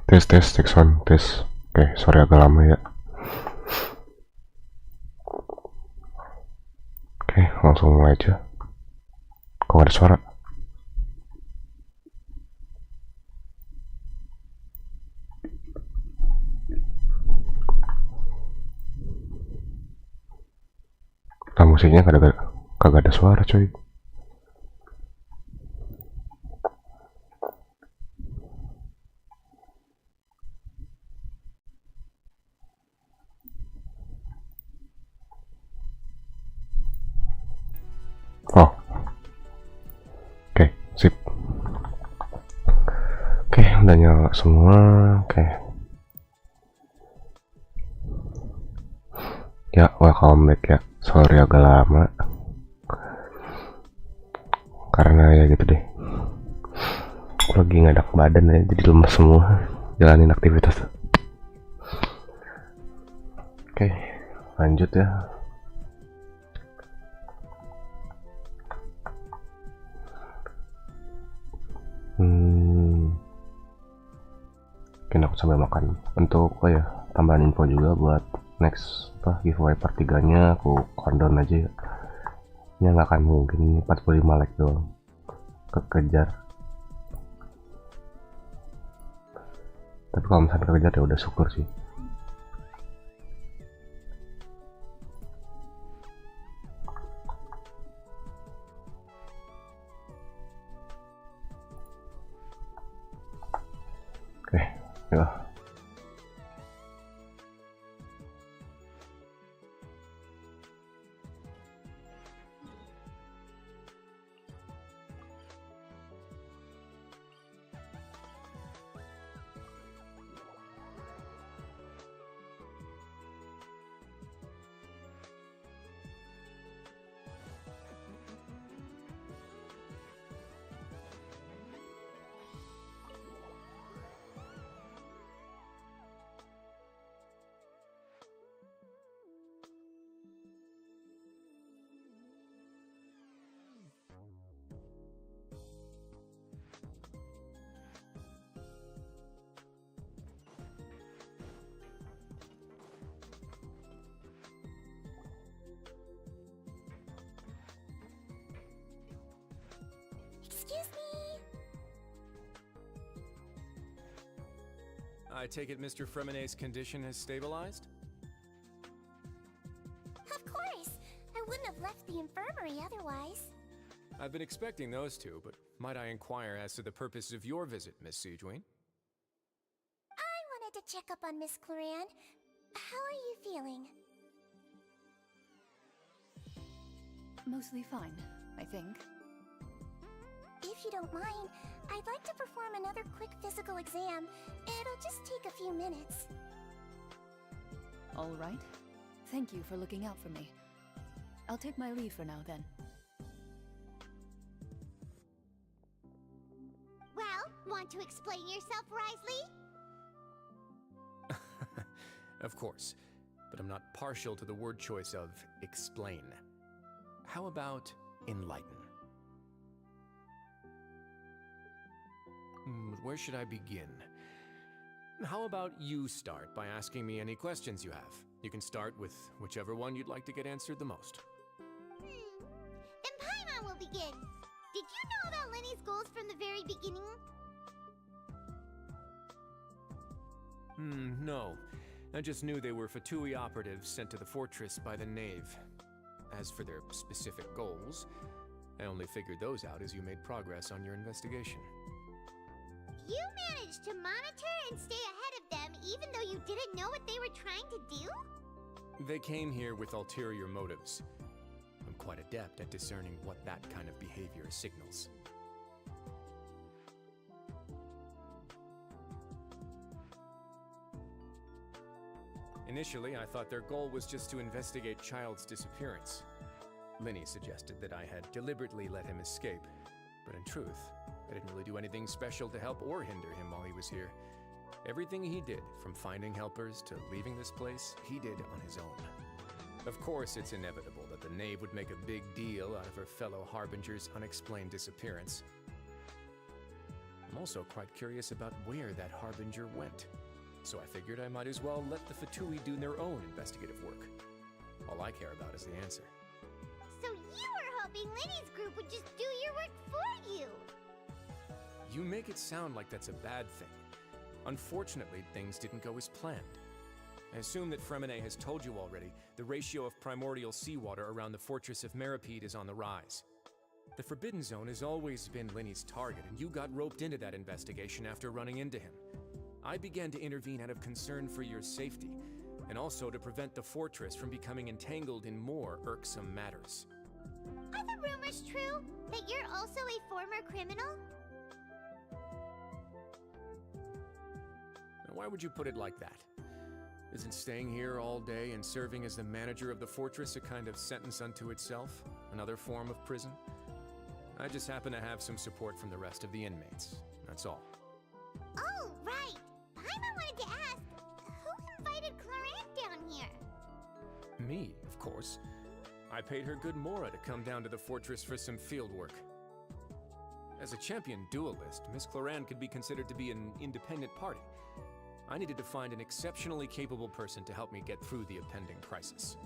S2: Tes cek sound tes. Oke, sorry agak lama ya. Oke, langsung mulai aja. Kok gak ada suara? Nah, musiknya kagak ada suara coy. Oh, oke, sip. Oke, udah nyala semua. Oke. Ya, welcome back ya. Sorry agak lama. Karena ya gitu deh. Lagi nggak enak badan ya, jadi lemes semua. Jalanin aktivitas. Oke, lanjut ya. Mungkin aku sambil makan. Untuk tambahan info juga buat next giveaway part 3 nya aku countdown aja ya. Ini nggak akan mungkin 45 like doang. Kekejar. Tapi kalau misalnya kekejar ya udah syukur sih. Oke, ya.
S3: Excuse me.
S18: I take it Mr. Fremenet's condition has stabilized?
S3: Of course. I wouldn't have left the infirmary otherwise.
S18: I've been expecting those two, but might I inquire as to the purpose of your visit, Miss Siegewien?
S3: I wanted to check up on Miss Claran. How are you feeling?
S21: Mostly fine, I think.
S3: If you don't mind, I'd like to perform another quick physical exam. It'll just take a few minutes.
S21: All right. Thank you for looking out for me. I'll take my leave for now then.
S3: Well, want to explain yourself, Risley?
S18: Of course, but I'm not partial to the word choice of explain. How about enlighten? Where should I begin? How about you start by asking me any questions you have? You can start with whichever one you'd like to get answered the most.
S3: Then Paimon will begin. Did you know about Lenny's goals from the very beginning?
S18: No. I just knew they were Fatui operatives sent to the fortress by the Knave. As for their specific goals, I only figured those out as you made progress on your investigation.
S3: You managed to monitor and stay ahead of them even though you didn't know what they were trying to do?
S18: They came here with ulterior motives. I'm quite adept at discerning what that kind of behavior signals. Initially, I thought their goal was just to investigate Child's disappearance. Linny suggested that I had deliberately let him escape, but in truth, I didn't really do anything special to help or hinder him while he was here. Everything he did, from finding helpers to leaving this place, he did on his own. Of course, it's inevitable that the Knave would make a big deal out of her fellow Harbinger's unexplained disappearance. I'm also quite curious about where that harbinger went. So I figured I might as well let the Fatui do their own investigative work. All I care about is the answer.
S3: So you were hoping Linny's group would just do your work for you!
S18: You make it sound like that's a bad thing. Unfortunately, things didn't go as planned. I assume that Fremine has told you already, the ratio of primordial seawater around the fortress of Meripede is on the rise. The Forbidden Zone has always been Linny's target, and you got roped into that investigation after running into him. I began to intervene out of concern for your safety, and also to prevent the fortress from becoming entangled in more irksome matters.
S3: Are the rumors true? That you're also a former criminal?
S18: Now, why would you put it like that? Isn't staying here all day and serving as the manager of the fortress a kind of sentence unto itself? Another form of prison? I just happen to have some support from the rest of the inmates. That's all.
S3: Oh, right! Paimon wanted to ask, who invited Clarant down here?
S18: Me, of course. I paid her good Mora to come down to the fortress for some field work. As a champion duelist, Miss Cloran could be considered to be an independent party. I needed to find an exceptionally capable person to help me get through the impending crisis.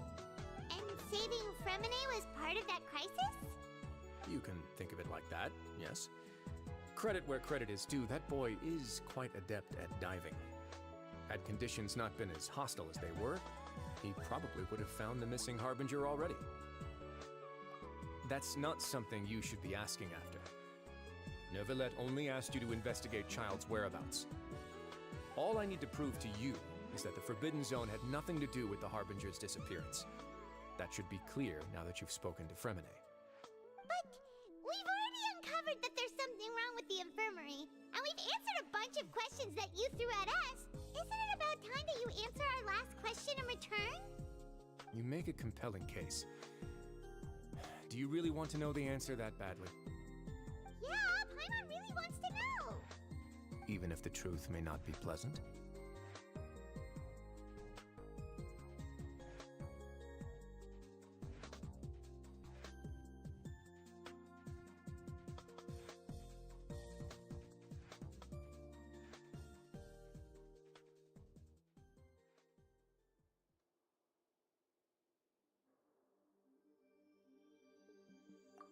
S3: And saving Fremine was part of that crisis?
S18: You can think of it like that, yes. Credit where credit is due, that boy is quite adept at diving. Had conditions not been as hostile as they were, he probably would have found the missing harbinger already. That's not something you should be asking after. Neuvillette only asked you to investigate Child's whereabouts. All I need to prove to you is that the Forbidden Zone had nothing to do with the harbinger's disappearance. That should be clear now that you've spoken to Fremine.
S3: But we've already uncovered that there's something wrong with the infirmary, and we've answered a bunch of questions that you threw at us. Isn't it about time that you answer our last question in return?
S18: You make a compelling case. Do you really want to know the answer that badly?
S3: Yeah, Paimon really wants to know!
S18: Even if the truth may not be pleasant?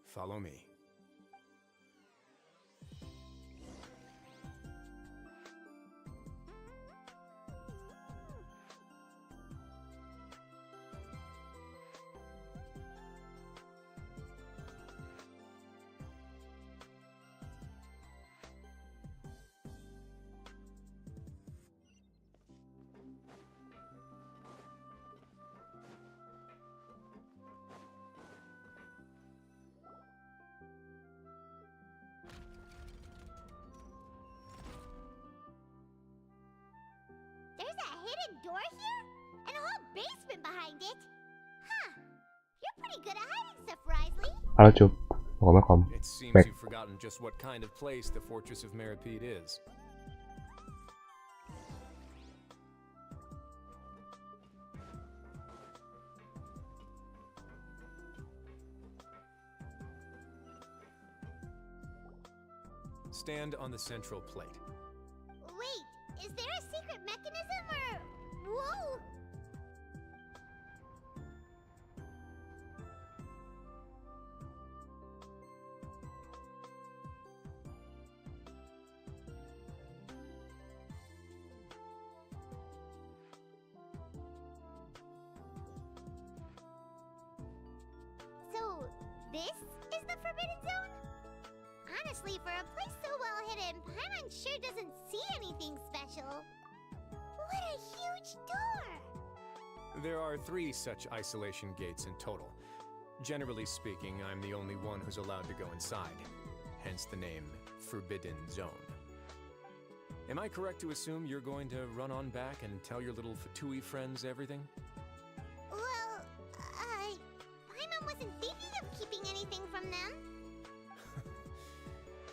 S18: Follow me.
S3: There's a hidden door here? And a whole basement behind it? Huh. You're pretty good at hiding stuff, Risley.
S2: Halo Cup, welcome.
S18: It seems
S2: Pake.
S18: you've forgotten just what kind of place the Fortress of Meripede is. Stand on the central plate.
S3: Wait, is there a secret mechanism or... Whoa! So, this is the Forbidden Zone? Honestly, for a place so well hidden, Paimon sure doesn't see anything special. What a huge door!
S18: There are 3 such isolation gates in total. Generally speaking, I'm the only one who's allowed to go inside. Hence the name Forbidden Zone. Am I correct to assume you're going to run on back and tell your little Fatui friends everything?
S3: Well, Paimon wasn't thinking of keeping anything from them.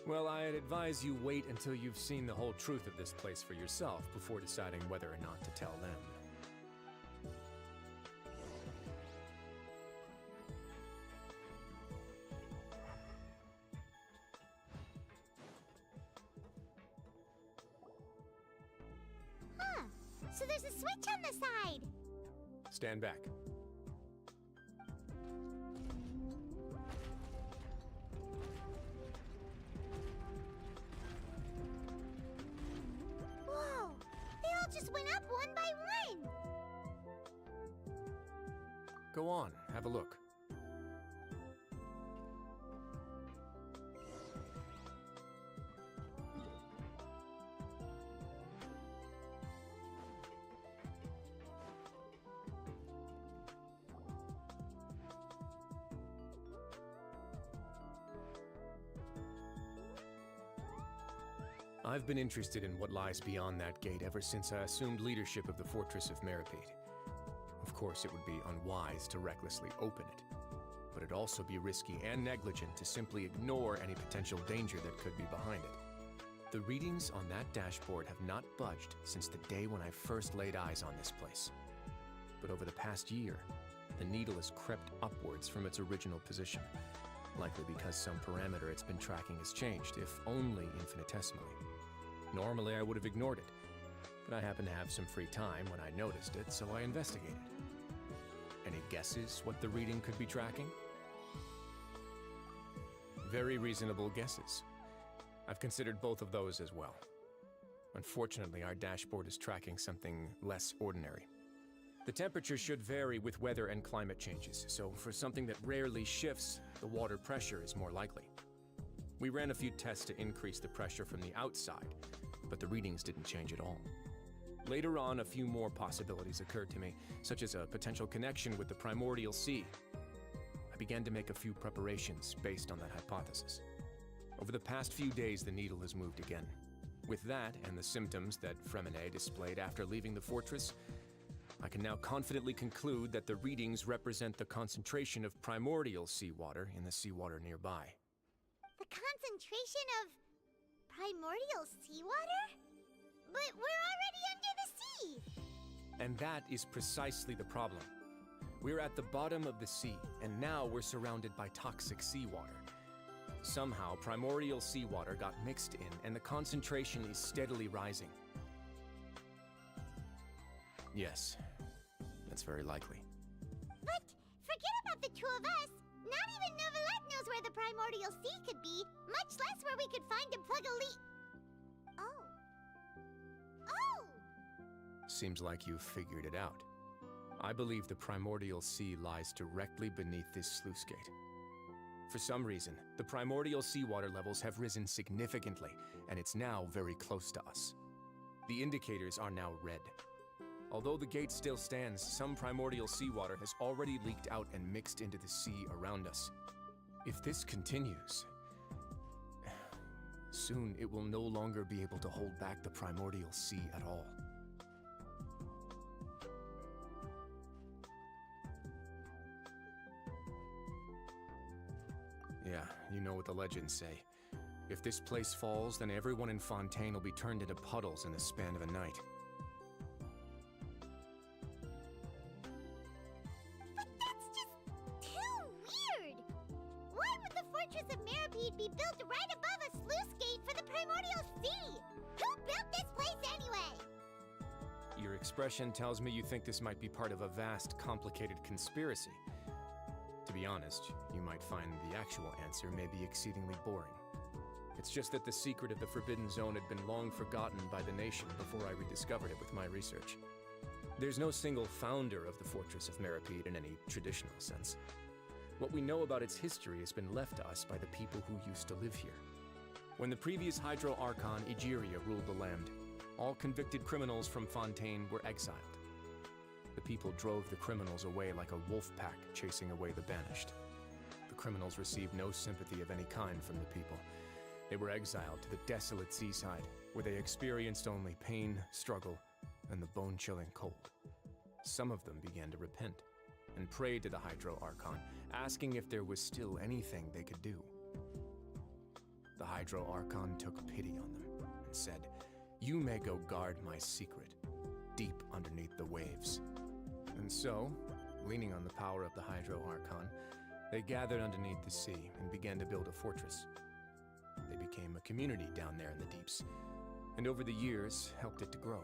S18: Well, I'd advise you wait until you've seen the whole truth of this place for yourself before deciding whether or not to tell them.
S3: So there's a switch on the side.
S18: Stand back.
S3: Whoa! They all just went up one by one.
S18: Go on, have a look. I've been interested in what lies beyond that gate ever since I assumed leadership of the Fortress of Meripede. Of course, it would be unwise to recklessly open it, but it'd also be risky and negligent to simply ignore any potential danger that could be behind it. The readings on that dashboard have not budged since the day when I first laid eyes on this place. But over the past year, the needle has crept upwards from its original position, likely because some parameter it's been tracking has changed, if only infinitesimally. Normally, I would have ignored it, but I happened to have some free time when I noticed it, so I investigated. Any guesses what the reading could be tracking? Very reasonable guesses. I've considered both of those as well. Unfortunately, our dashboard is tracking something less ordinary. The temperature should vary with weather and climate changes, so for something that rarely shifts, the water pressure is more likely. We ran a few tests to increase the pressure from the outside, but the readings didn't change at all. Later on, a few more possibilities occurred to me, such as a potential connection with the primordial sea. I began to make a few preparations based on that hypothesis. Over the past few days, the needle has moved again. With that, and the symptoms that Fremine displayed after leaving the fortress, I can now confidently conclude that the readings represent the concentration of primordial seawater in the seawater nearby.
S3: The concentration of primordial seawater? But we're already under the sea!
S18: And that is precisely the problem. We're at the bottom of the sea, and now we're surrounded by toxic seawater. Somehow, primordial seawater got mixed in, and the concentration is steadily rising. Yes, that's very likely.
S3: But forget about the two of us. Not even Novelette knows where the primordial sea could be, much less where we could find and plug a leak. Oh. Oh!
S18: Seems like you've figured it out. I believe the primordial sea lies directly beneath this sluice gate. For some reason, the primordial seawater levels have risen significantly, and it's now very close to us. The indicators are now red. Although the gate still stands, some primordial seawater has already leaked out and mixed into the sea around us. If this continues, soon it will no longer be able to hold back the primordial sea at all. Yeah, you know what the legends say. If this place falls, then everyone in Fontaine will be turned into puddles in the span of a night.
S3: But that's just too weird! Why would the Fortress of Meripede be built right above a sluice gate for the primordial sea? Who built this place anyway?
S18: Your expression tells me you think this might be part of a vast, complicated conspiracy. To be honest, you might find the actual answer may be exceedingly boring. It's just that the secret of the Forbidden Zone had been long forgotten by the nation before I rediscovered it with my research. There's no single founder of the Fortress of Meripede in any traditional sense. What we know about its history has been left to us by the people who used to live here. When the previous Hydro Archon Egeria ruled the land, all convicted criminals from Fontaine were exiled. The people drove the criminals away like a wolf pack chasing away the banished. The criminals received no sympathy of any kind from the people. They were exiled to the desolate seaside, where they experienced only pain, struggle, and the bone-chilling cold. Some of them began to repent, and prayed to the Hydro Archon, asking if there was still anything they could do. The Hydro Archon took pity on them, and said, "You may go guard my secret, deep underneath the waves." And so, leaning on the power of the Hydro Archon, they gathered underneath the sea and began to build a fortress. They became a community down there in the deeps, and over the years helped it to grow.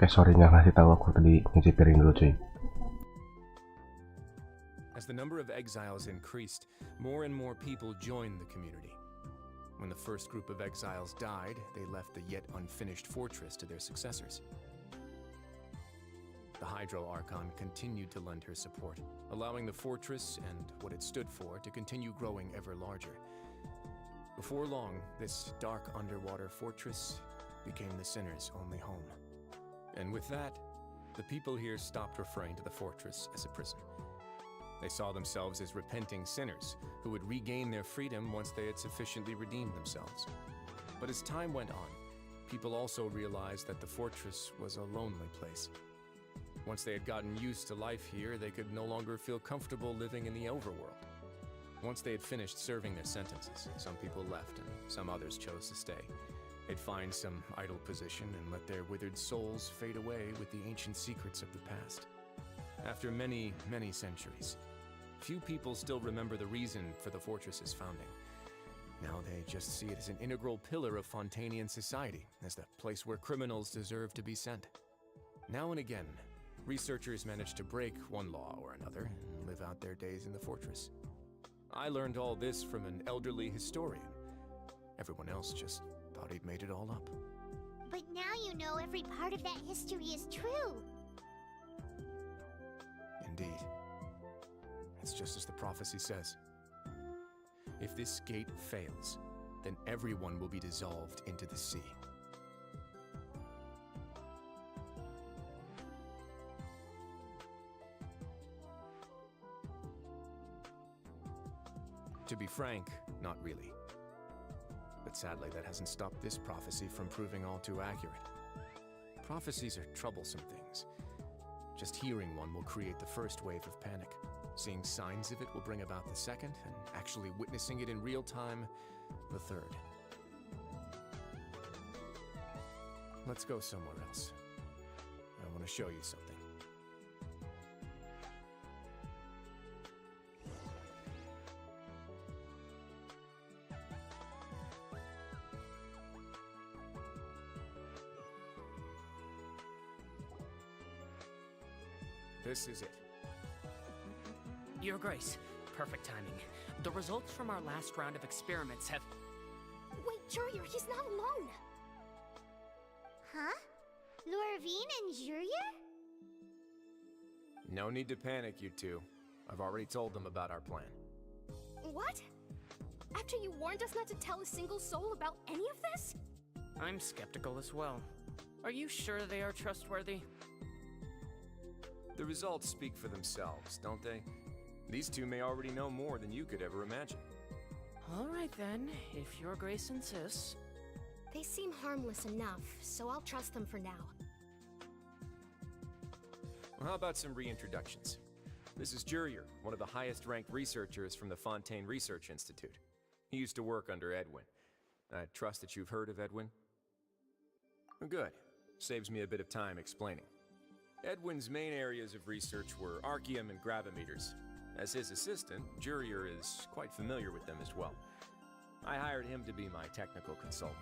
S2: Kayak sorry nggak ngasih tahu, aku tadi nyuci piring dulu cuy.
S18: As the number of exiles increased, more and more people joined the community. When the first group of exiles died, they left the yet unfinished fortress to their successors. The Hydro Archon continued to lend her support, allowing the fortress and what it stood for to continue growing ever larger. Before long, this dark underwater fortress became the sinner's only home. And with that, the people here stopped referring to the fortress as a prison. They saw themselves as repenting sinners who would regain their freedom once they had sufficiently redeemed themselves. But as time went on, people also realized that the fortress was a lonely place. Once they had gotten used to life here, they could no longer feel comfortable living in the overworld. Once they had finished serving their sentences, some people left and some others chose to stay. They'd find some idle position and let their withered souls fade away with the ancient secrets of the past. After many, many centuries, few people still remember the reason for the fortress's founding. Now they just see it as an integral pillar of Fontanian society, as the place where criminals deserve to be sent. Now and again, researchers manage to break one law or another and live out their days in the fortress. I learned all this from an elderly historian. Everyone else just thought he'd made it all up.
S3: But now you know every part of that history is true.
S18: Indeed. It's just as the prophecy says. If this gate fails, then everyone will be dissolved into the sea. To be frank, not really. But sadly, that hasn't stopped this prophecy from proving all too accurate. Prophecies are troublesome things. Just hearing one will create the first wave of panic. Seeing signs of it will bring about the second, and actually witnessing it in real time, the third. Let's go somewhere else. I want to show you something. This is it.
S16: Your Grace, perfect timing. The results from our last round of experiments have...
S4: Wait, Jurier, he's not alone!
S3: Huh? Lorvine and Jurier?
S18: No need to panic, you two. I've already told them about our plan.
S4: What? After you warned us not to tell a single soul about any of this?
S16: I'm skeptical as well. Are you sure they are trustworthy?
S18: The results speak for themselves, don't they? These two may already know more than you could ever imagine.
S16: All right then, if Your Grace insists.
S4: They seem harmless enough, so I'll trust them for now.
S18: Well, how about some reintroductions? This is Jurier, one of the highest-ranked researchers from the Fontaine Research Institute. He used to work under Edwin. I trust that you've heard of Edwin? Good. Saves me a bit of time explaining. Edwin's main areas of research were archaeum and gravimeters. As his assistant, Jurier is quite familiar with them as well. I hired him to be my technical consultant.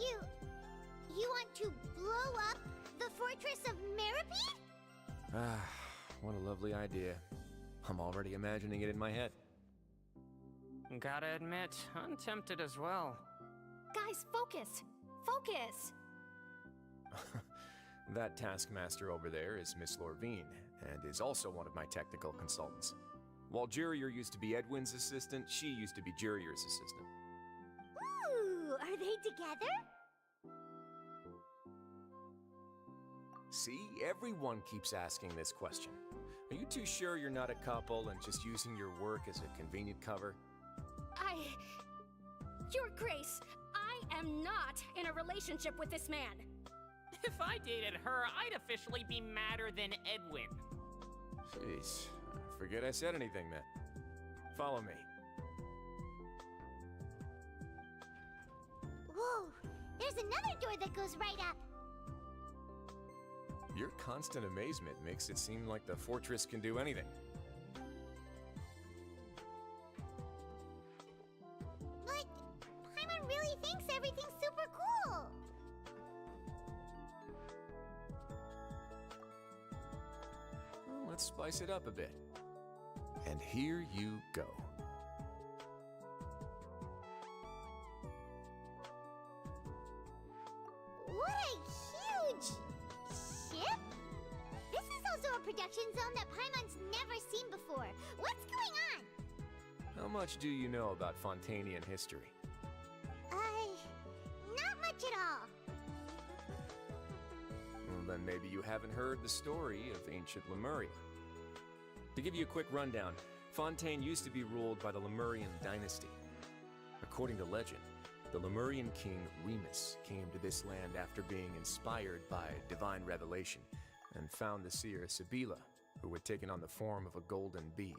S3: You want to blow up the fortress of Meripede?
S18: Ah, what a lovely idea. I'm already imagining it in my head.
S16: Gotta admit, I'm tempted as well.
S4: Guys, focus! Focus!
S18: That taskmaster over there is Miss Lorvine, and is also one of my technical consultants. While Jurier used to be Edwin's assistant, she used to be Jurier's assistant.
S3: Ooh, are they together?
S18: See, everyone keeps asking this question. Are you too sure you're not a couple and just using your work as a convenient cover?
S4: Your Grace, I am not in a relationship with this man.
S16: If I dated her, I'd officially be madder than Edwin.
S18: Jeez, forget I said anything then. Follow me.
S3: Whoa, there's another door that goes right up.
S18: Your constant amazement makes it seem like the fortress can do anything.
S3: But Paimon really thinks everything's super cool.
S18: let's spice it up a bit. And here you go.
S3: What a huge ship! This is also a production zone that Paimon's never seen before. What's going on?
S18: How much do you know about Fontanian history?
S3: Not much at all.
S18: Well, then maybe you haven't heard the story of ancient Lemuria. To give you a quick rundown, Fontaine used to be ruled by the Lemurian dynasty. According to legend, the Lemurian king Remus came to this land after being inspired by divine revelation and found the seer Sibila, who had taken on the form of a golden bee.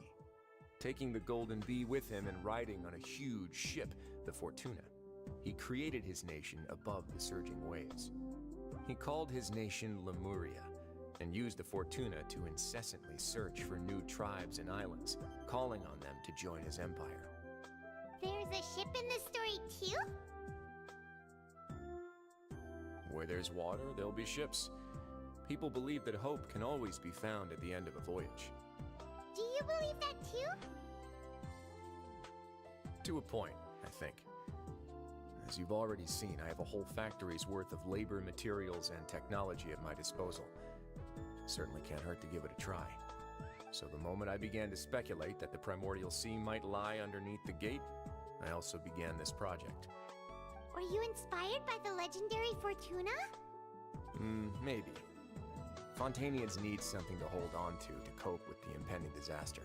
S18: Taking the golden bee with him and riding on a huge ship, the Fortuna, he created his nation above the surging waves. He called his nation Lemuria and used the Fortuna to incessantly search for new tribes and islands, calling on them to join his empire.
S3: There's a ship in this story too?
S18: Where there's water, there'll be ships. People believe that hope can always be found at the end of a voyage.
S3: Do you believe that too?
S18: To a point, I think. As you've already seen, I have a whole factory's worth of labor, materials, and technology at my disposal. Certainly can't hurt to give it a try. So the moment I began to speculate that the primordial sea might lie underneath the gate, I also began this project.
S3: Were you inspired by the legendary Fortuna?
S18: Maybe. Fontanians need something to hold on to cope with the impending disaster.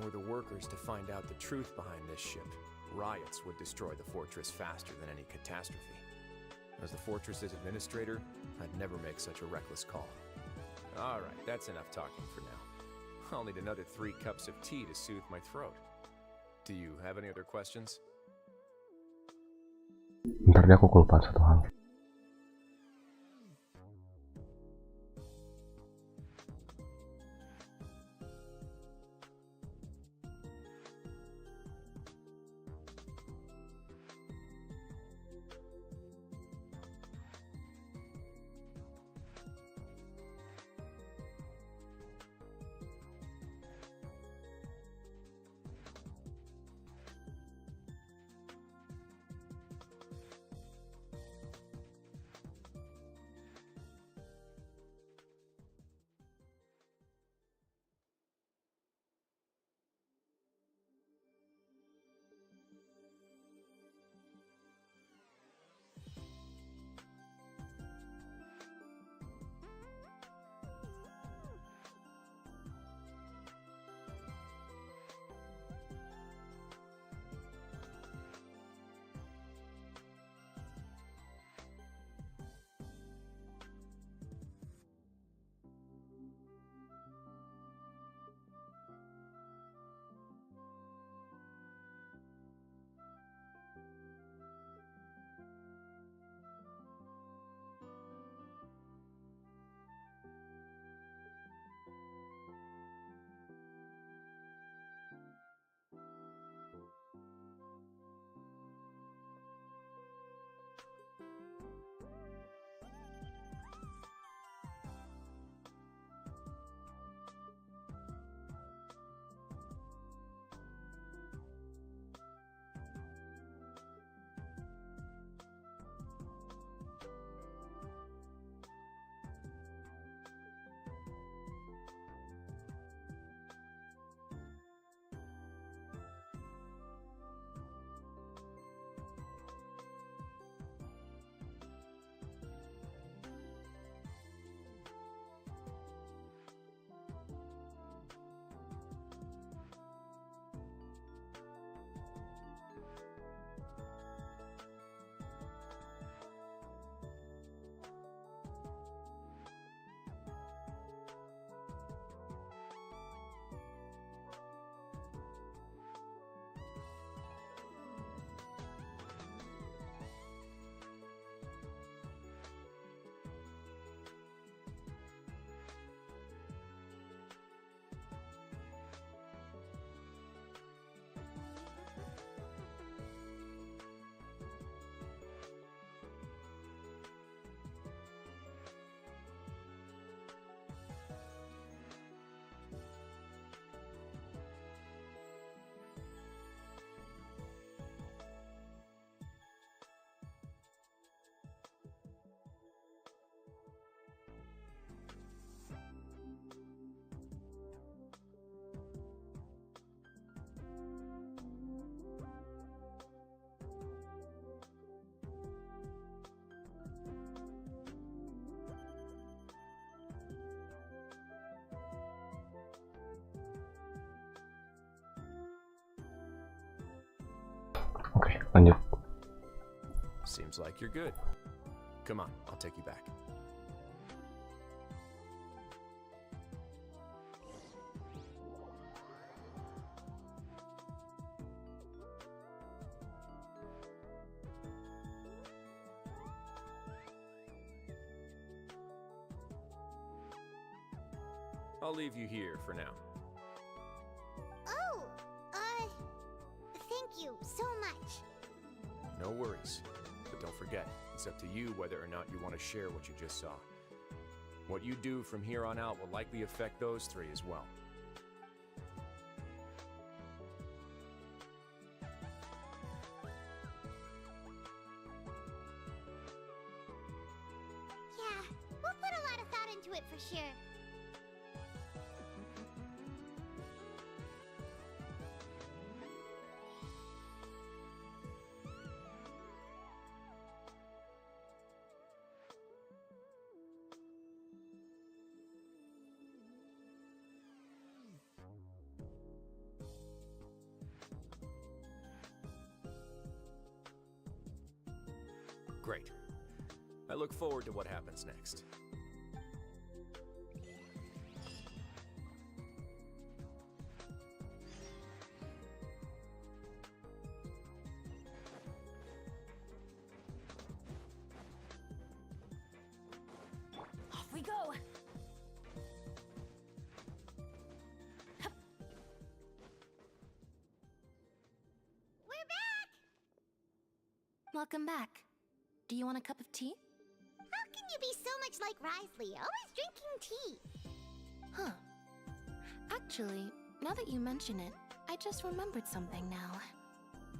S18: Were the workers to find out the truth behind this ship, riots would destroy the fortress faster than any catastrophe. As the fortress's administrator, I'd never make such a reckless call. Alright, that's enough talking for now. I'll need another 3 cups of tea to soothe my throat. Do you have any other questions?
S2: Bentar deh, aku kelupaan satu hal. Lanjut.
S18: Seems like you're good. Come on, I'll take you back. I'll leave you here for now.
S3: Oh, thank you so much.
S18: No worries. But don't forget, it's up to you whether or not you want to share what you just saw. What you do from here on out will likely affect those three as well.
S3: Yeah, we'll put a lot of thought into it for sure.
S18: Great. I look forward to what happens next.
S17: Off we go.
S3: We're back!
S22: Welcome back. Do you want a cup of tea?
S3: How can you be so much like Risley, always drinking tea?
S22: Huh. Actually, now that you mention it, I just remembered something now.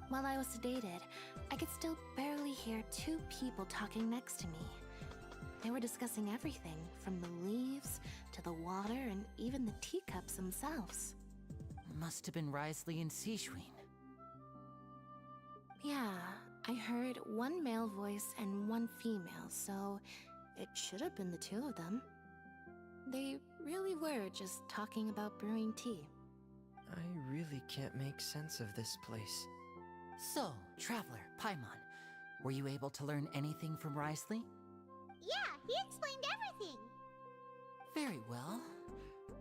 S22: While I was sedated, I could still barely hear two people talking next to me. They were discussing everything, from the leaves to the water and even the teacups themselves.
S15: Must have been Risley and Sejuin.
S22: Yeah, I heard one male voice and one female, so it should have been the two of them. They really were just talking about brewing tea.
S1: I really can't make sense of this place.
S15: So, Traveler, Paimon, were you able to learn anything from Risley?
S3: Yeah, he explained everything.
S15: Very well.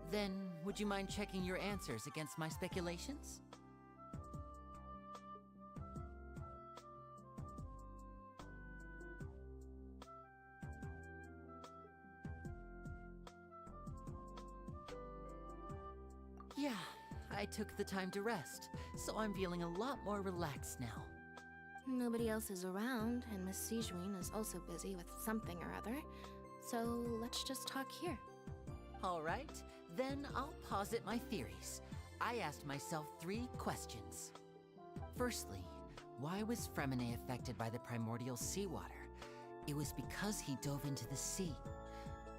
S15: Then, would you mind checking your answers against my speculations? Yeah, I took the time to rest, so I'm feeling a lot more relaxed now.
S22: Nobody else is around, and Miss Sejuin is also busy with something or other, so let's just talk here.
S15: All right, then I'll posit my theories. I asked myself 3 questions. Firstly, why was Fremine affected by the primordial seawater? It was because he dove into the sea.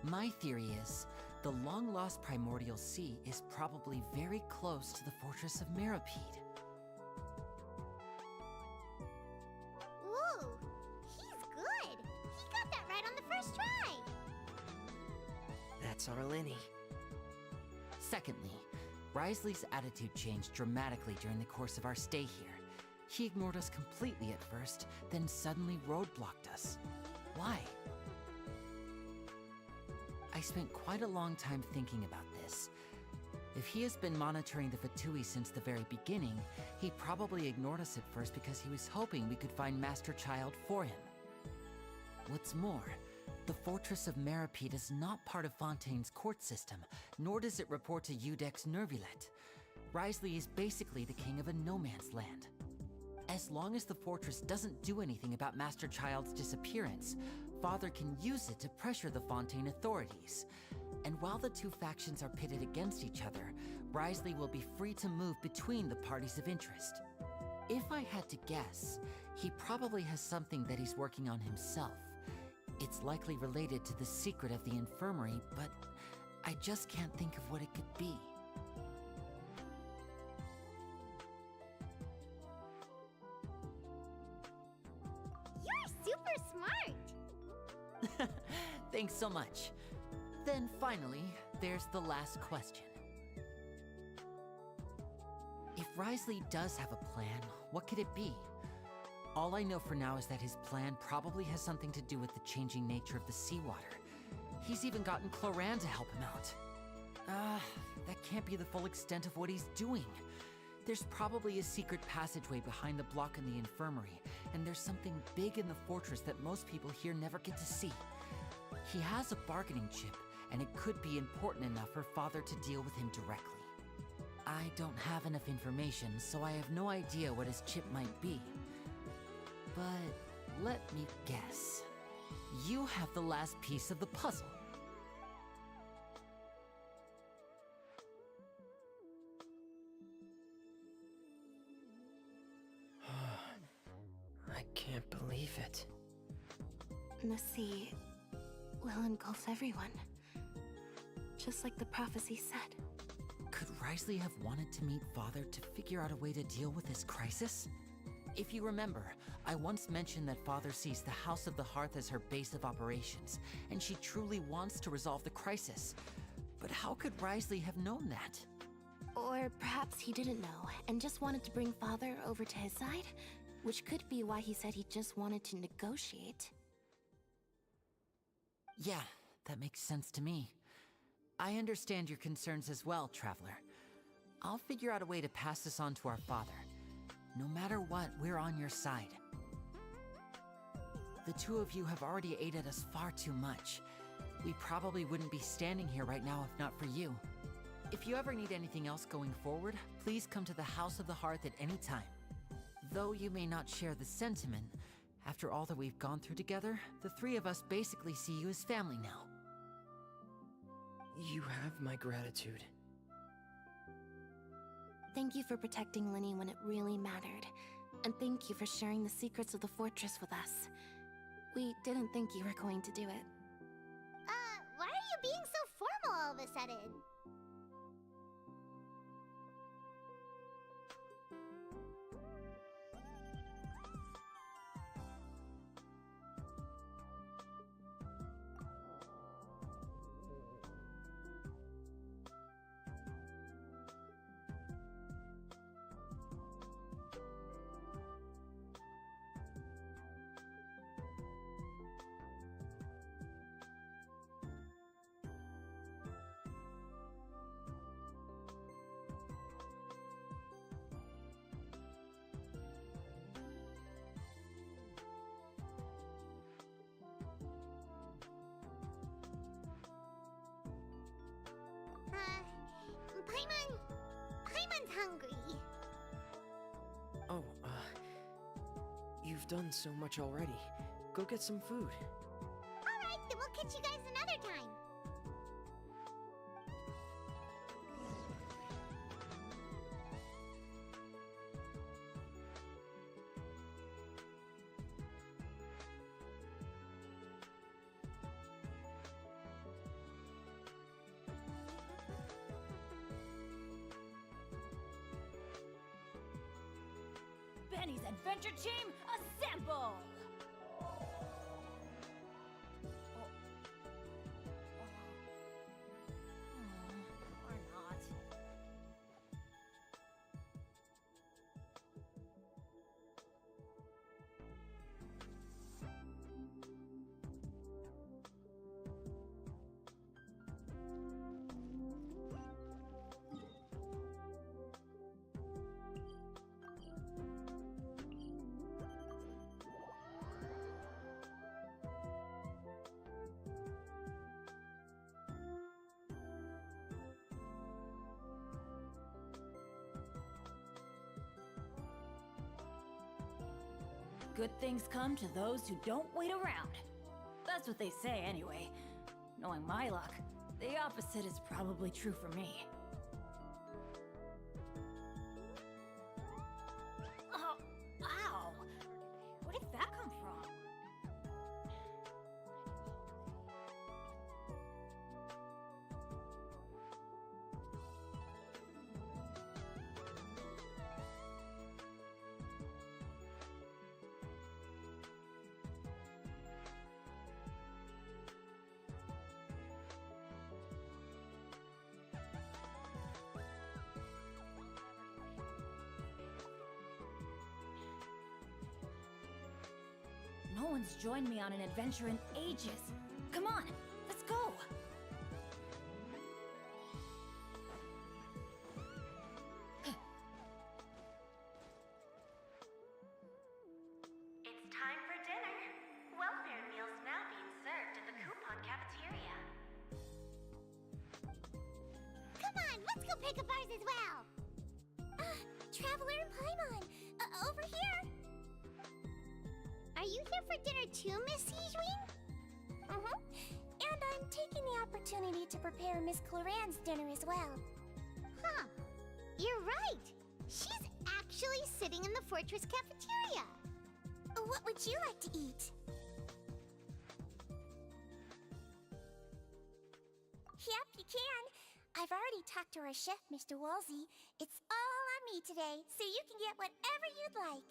S15: My theory is, the long-lost primordial sea is probably very close to the fortress of Meripede.
S3: Whoa, he's good. He got that right on the first try.
S1: That's our Linny.
S15: Secondly, Risley's attitude changed dramatically during the course of our stay here. He ignored us completely at first, then suddenly roadblocked us. Why? I spent quite a long time thinking about this. If he has been monitoring the Fatui since the very beginning, he probably ignored us at first because he was hoping we could find Master Child for him. What's more, the Fortress of Meripede is not part of Fontaine's court system, nor does it report to Udex Nervulet. Risley is basically the king of a no-man's land. As long as the fortress doesn't do anything about Master Child's disappearance, Father can use it to pressure the Fontaine authorities. And while the two factions are pitted against each other, Risley will be free to move between the parties of interest. If I had to guess, he probably has something that he's working on himself. It's likely related to the secret of the infirmary, but I just can't think of what it could be.
S3: You're super smart.
S15: Thanks so much. Then finally, there's the last question. If Risley does have a plan, what could it be? All I know for now is that his plan probably has something to do with the changing nature of the seawater. He's even gotten Cloran to help him out. That can't be the full extent of what he's doing. There's probably a secret passageway behind the block in the infirmary, and there's something big in the fortress that most people here never get to see. He has a bargaining chip, and it could be important enough for Father to deal with him directly. I don't have enough information, so I have no idea what his chip might be. But let me guess. You have the last piece of the puzzle.
S1: I can't believe it.
S22: The sea will engulf everyone. Just like the prophecy said.
S15: Could Risley have wanted to meet Father to figure out a way to deal with this crisis? If you remember, I once mentioned that Father sees the House of the Hearth as her base of operations, and she truly wants to resolve the crisis. But how could Risley have known that?
S22: Or perhaps he didn't know, and just wanted to bring Father over to his side? Which could be why he said he just wanted to negotiate.
S15: Yeah, that makes sense to me. I understand your concerns as well, Traveler. I'll figure out a way to pass this on to our father. No matter what, we're on your side. The two of you have already aided us far too much. We probably wouldn't be standing here right now if not for you. If you ever need anything else going forward, please come to the House of the Hearth at any time. Though you may not share the sentiment, after all that we've gone through together, the three of us basically see you as family now.
S1: You have my gratitude.
S22: Thank you for protecting Linny when it really mattered. And thank you for sharing the secrets of the fortress with us. We didn't think you were going to do it.
S3: Why are you being so formal all of a sudden? Paimon's hungry.
S1: Oh, you've done so much already. Go get some food.
S3: Alright, then we'll catch you guys another time.
S17: Benny's Adventure Team, assemble! Or not. Good things come to those who don't wait around. That's what they say anyway. Knowing my luck, the opposite is probably true for me. Oh, ow! Where did that come from? No one's joined me on an adventure in ages. Come on, let's go!
S5: It's time for dinner. Welfare meals now being served in the coupon cafeteria.
S3: Come on, let's go pick up ours as well! Traveler and Paimon, over here! Are you here for dinner too, Miss Sijwin?
S5: And I'm taking the opportunity to prepare Miss Cloran's dinner as well.
S3: Huh. You're right. She's actually sitting in the fortress cafeteria.
S5: What would you like to eat? Yep, you can. I've already talked to our chef, Mr. Wolsey. It's all on me today, so you can get whatever you'd like.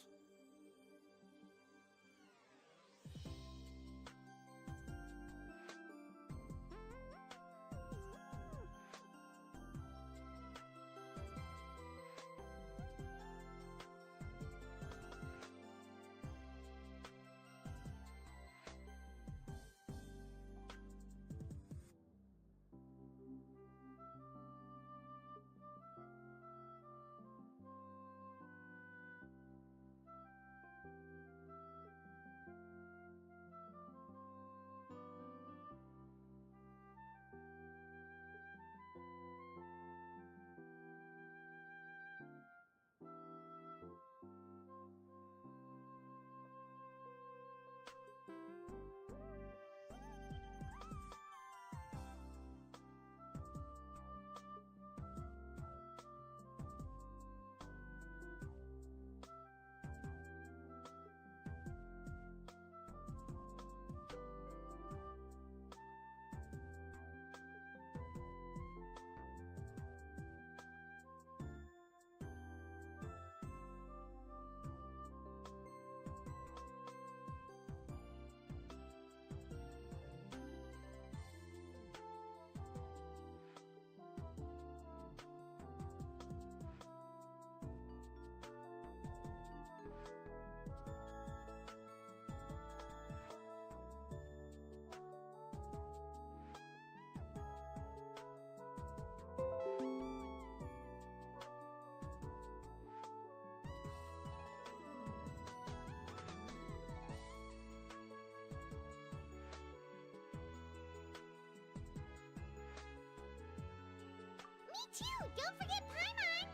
S3: Me too! Don't forget Paimon!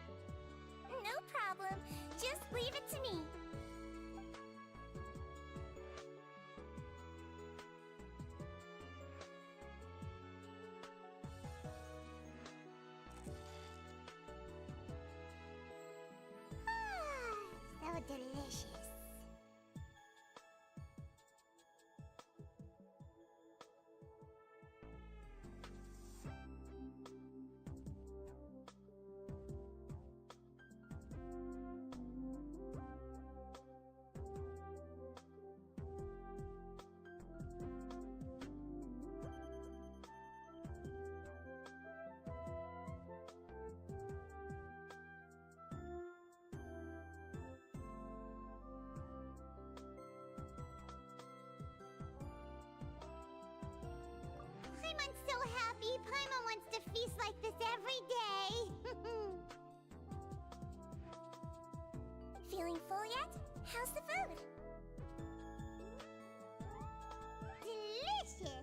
S5: No problem. Just leave it to me.
S3: So delicious. Paimon's so happy. Paimon wants to feast like this every day.
S5: Feeling full yet? How's the food?
S3: Delicious.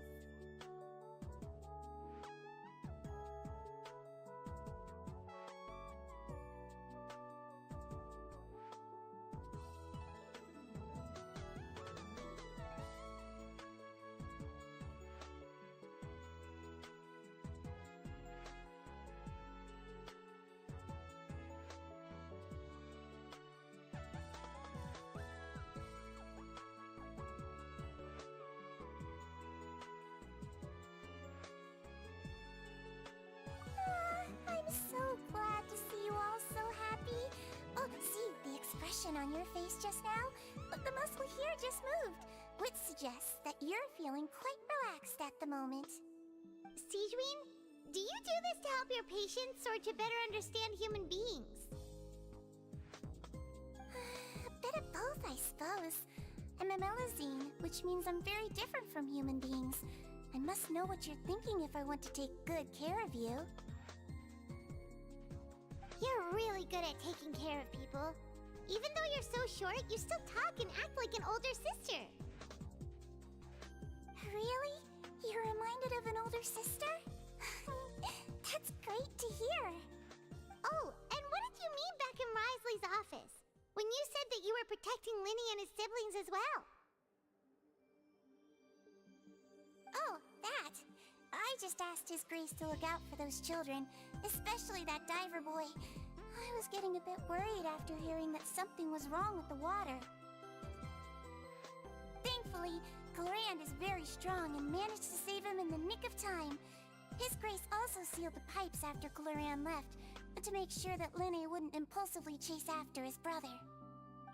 S5: I'm so glad to see you all so happy. Oh, see the expression on your face just now? The muscle here just moved, which suggests that you're feeling quite relaxed at the moment.
S3: Sijwin, do you do this to help your patients or to better understand human beings?
S5: A bit of both, I suppose. I'm a melazine, which which means I'm very different from human beings. I must know what you're thinking if I want to take good care of you.
S3: You're really good at taking care of people. Even though you're so short, you still talk and act like an older sister.
S5: Really? You're reminded of an older sister? That's great to hear.
S3: Oh, and what did you mean back in Risley's office? When you said that you were protecting Linny and his siblings as well.
S5: Oh, that. I just asked His Grace to look out for those children, especially that diver boy. I was getting a bit worried after hearing that something was wrong with the water. Thankfully, Clarand is very strong and managed to save him in the nick of time. His Grace also sealed the pipes after Clarand left, to make sure that Linny wouldn't impulsively chase after his brother.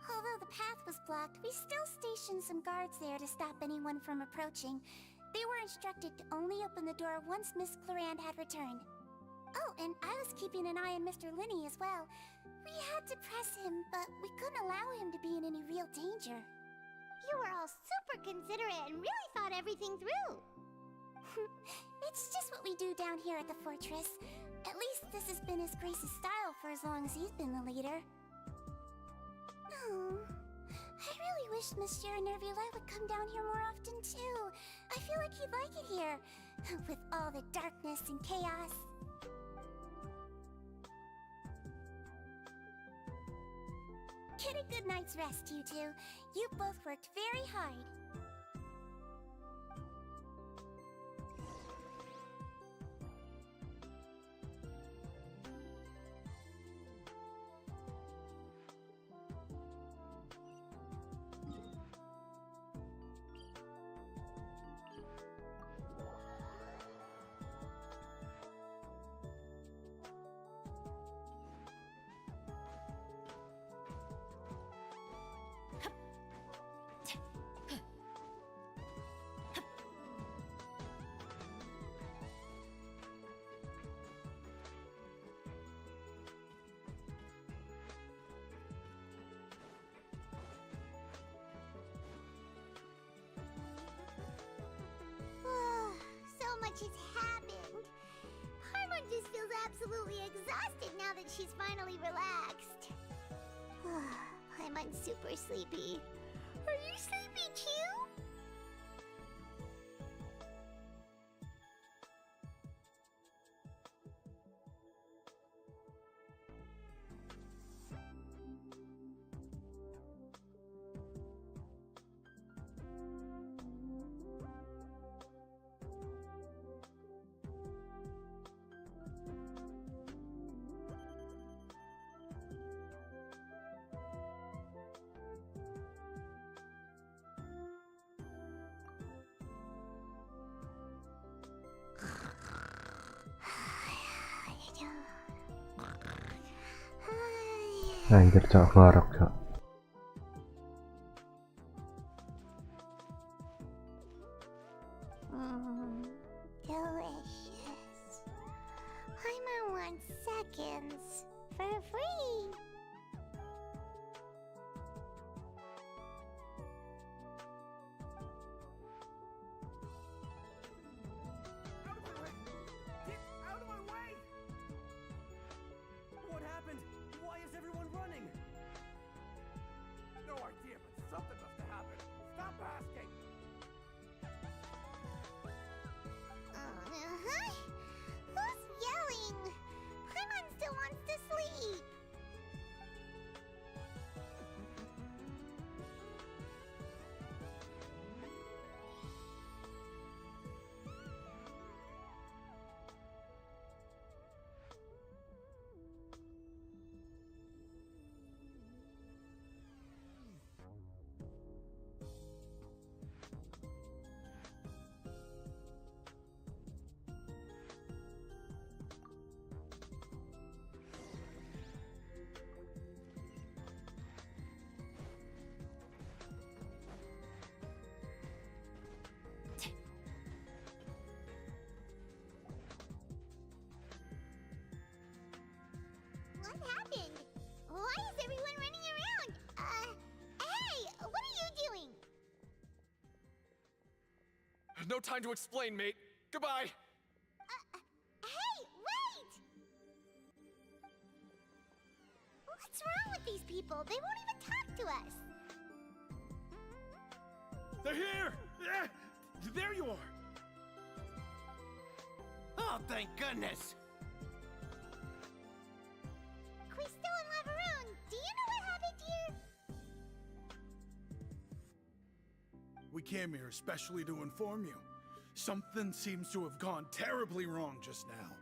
S5: Although the path was blocked, we still stationed some guards there to stop anyone from approaching. They were instructed to only open the door once Miss Clarand had returned. Oh, and I was keeping an eye on Mr. Linny as well. We had to press him, but we couldn't allow him to be in any real danger.
S3: You were all super considerate and really thought everything through.
S5: It's just what we do down here at the fortress. At least this has been His Grace's style for as long as he's been the leader. Oh, I really wish Monsieur Nervulite would come down here more often too. I feel like he'd like it here, with all the darkness and chaos. Get a good night's rest, you two. You both worked very hard.
S3: Has happened. Paimon just feels absolutely exhausted now that she's finally relaxed. Paimon's super sleepy. Are you sleepy too?
S2: Anjir cok, ngarep cok.
S3: Delicious. Paimon wants seconds for free.
S7: Get out of my way! What happened? Why is everyone running? No idea, but something must have happened. Stop asking!
S3: Who's yelling? Paimon still wants to
S18: No time to explain, mate. Goodbye.
S3: Hey, wait! What's wrong with these people? They won't even talk to us.
S13: They're here! There you are!
S8: Oh, thank goodness!
S3: Quisto and Laveroon, do you know what happened here?
S13: We came here especially to inform you. Something seems to have gone terribly wrong just now.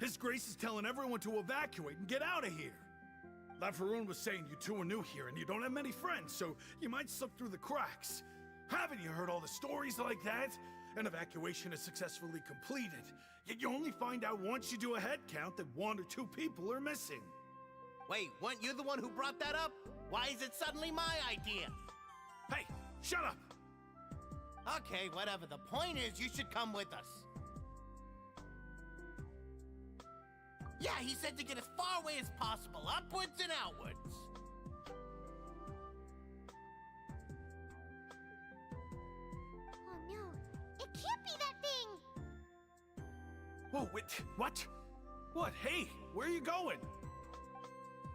S13: His Grace is telling everyone to evacuate and get out of here. Laveroon was saying you two are new here and you don't have many friends, so you might slip through the cracks. Haven't you heard all the stories like that? An evacuation is successfully completed, yet you only find out once you do a head count that 1 or 2 people are missing.
S8: Wait, weren't you the one who brought that up? Why is it suddenly my idea?
S13: Hey, shut up!
S8: Okay, whatever. The point is, you should come with us. Yeah, he said to get as far away as possible, upwards and outwards.
S3: Oh no, it can't be that thing!
S13: Whoa, wait, what? What? Hey, where are you going?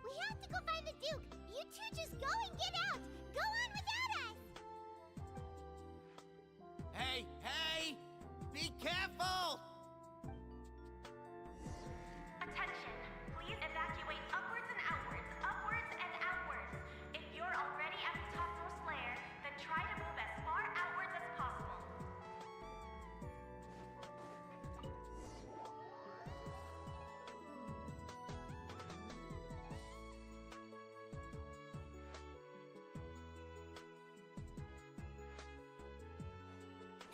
S3: We have to go find the Duke! You two just go and get out! Go on without us!
S8: Hey, hey! Be careful!
S12: Attention! Please evacuate upwards and outwards, upwards and outwards. If you're already at the topmost layer, then try to move as far outwards as possible.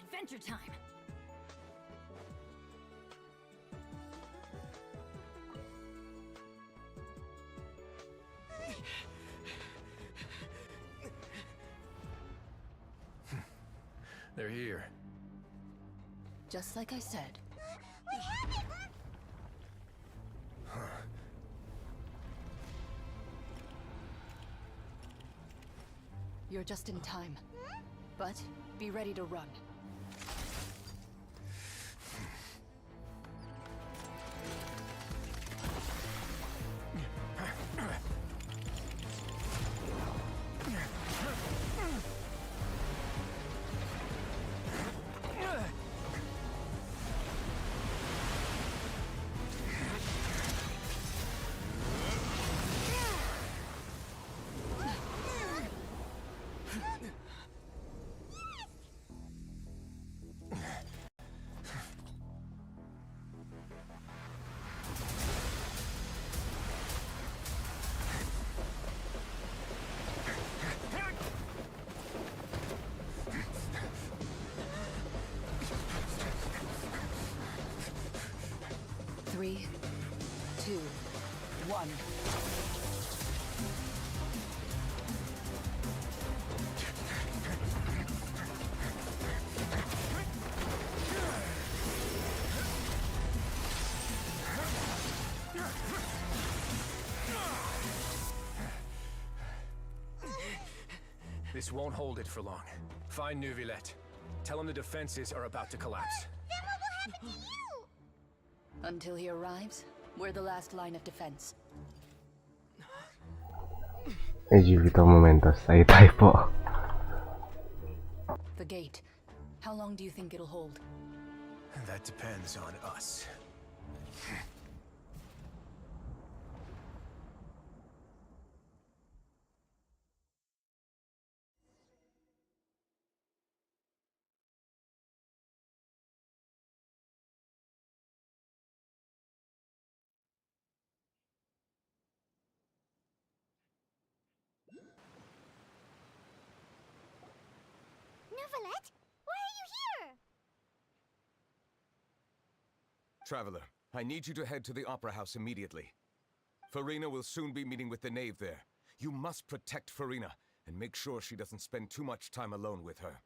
S17: Adventure time!
S18: They're here.
S21: Just like I said.
S3: We have it!
S21: You're just in time. But be ready to run. Three, 2, 1.
S18: This won't hold it for long. Find Neuvillette. Tell him the defenses are about to collapse.
S3: Then what will happen to you?
S21: Until he arrives, we're the last line of defense.
S2: Giusto momento, stai typo.
S21: The gate. How long do you think it'll hold?
S18: That depends on us.
S3: Neuvillette? Why are you here?
S14: Traveler, I need you to head to the Opera House immediately. Farina will soon be meeting with the knave there. You must protect Farina and make sure she doesn't spend too much time alone with her.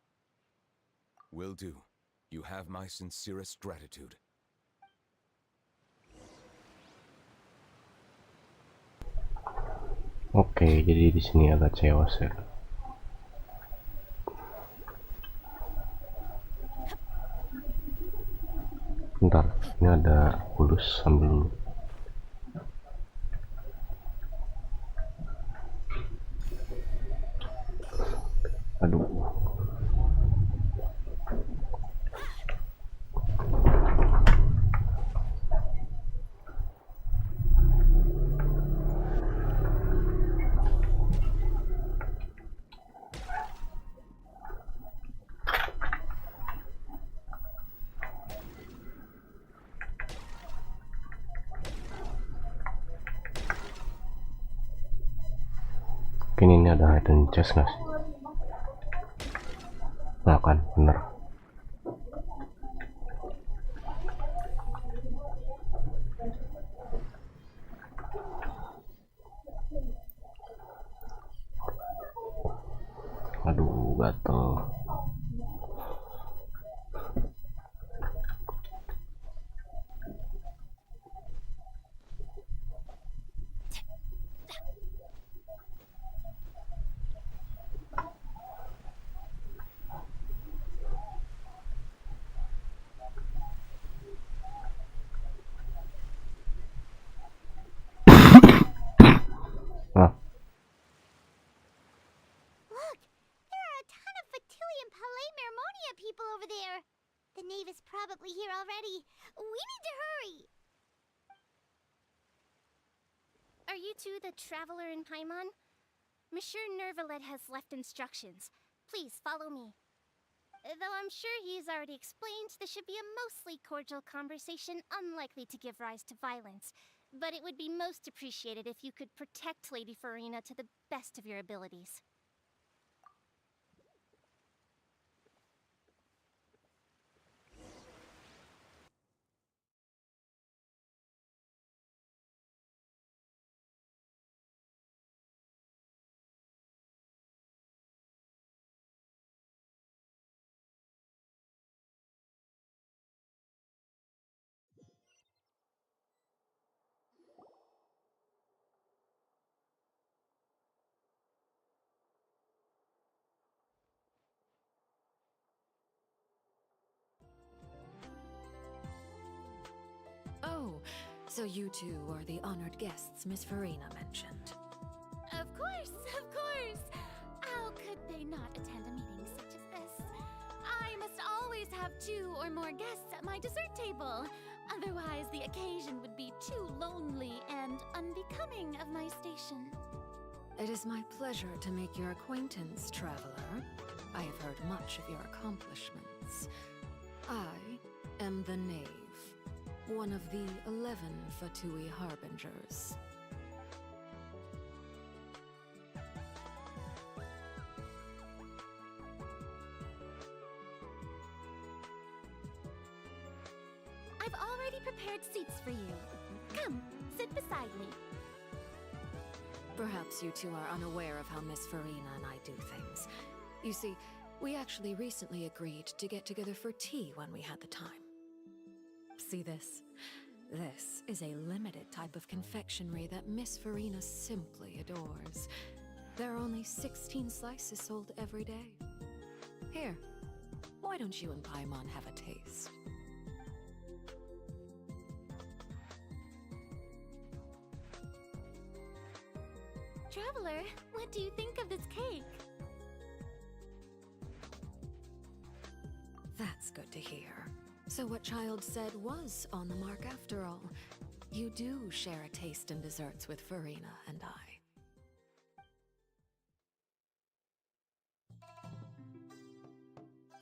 S14: Will do. You have my sincerest gratitude.
S2: Oke, jadi di sini agak chaos ya. Bentar, ini ada kulus sambil dulu. Aduh. Mungkin ini ada hidden chest nggak sih? Nah kan, bener. Aduh, gatel.
S3: Look, there are a ton of Fatilian Palais Mermonia people over there. The knave is probably here already. We need to hurry.
S4: Are you two the traveler in Paimon? Monsieur Nervalet has left instructions. Please follow me. Though I'm sure he's already explained, this should be a mostly cordial conversation, unlikely to give rise to violence. But it would be most appreciated if you could protect Lady Farina to the best of your abilities.
S9: Oh, so you two are the honored guests Miss Farina mentioned.
S4: Of course, of course! How could they not attend a meeting such as this? I must always have 2 or more guests at my dessert table. Otherwise, the occasion would be too lonely and unbecoming of my station.
S9: It is my pleasure to make your acquaintance, traveler. I have heard much of your accomplishments. I am the Knave, one of the 11 Fatui Harbingers.
S4: I've already prepared seats for you. Come, sit beside me.
S9: Perhaps you two are unaware of how Miss Farina and I do things. You see, we actually recently agreed to get together for tea when we had the time. See this? This is a limited type of confectionery that Miss Farina simply adores. There are only 16 slices sold every day. Here, why don't you and Paimon have a taste?
S4: Traveler, what do you think of this cake?
S9: That's good to hear. So what Child said was on the mark after all. You do share a taste in desserts with Farina and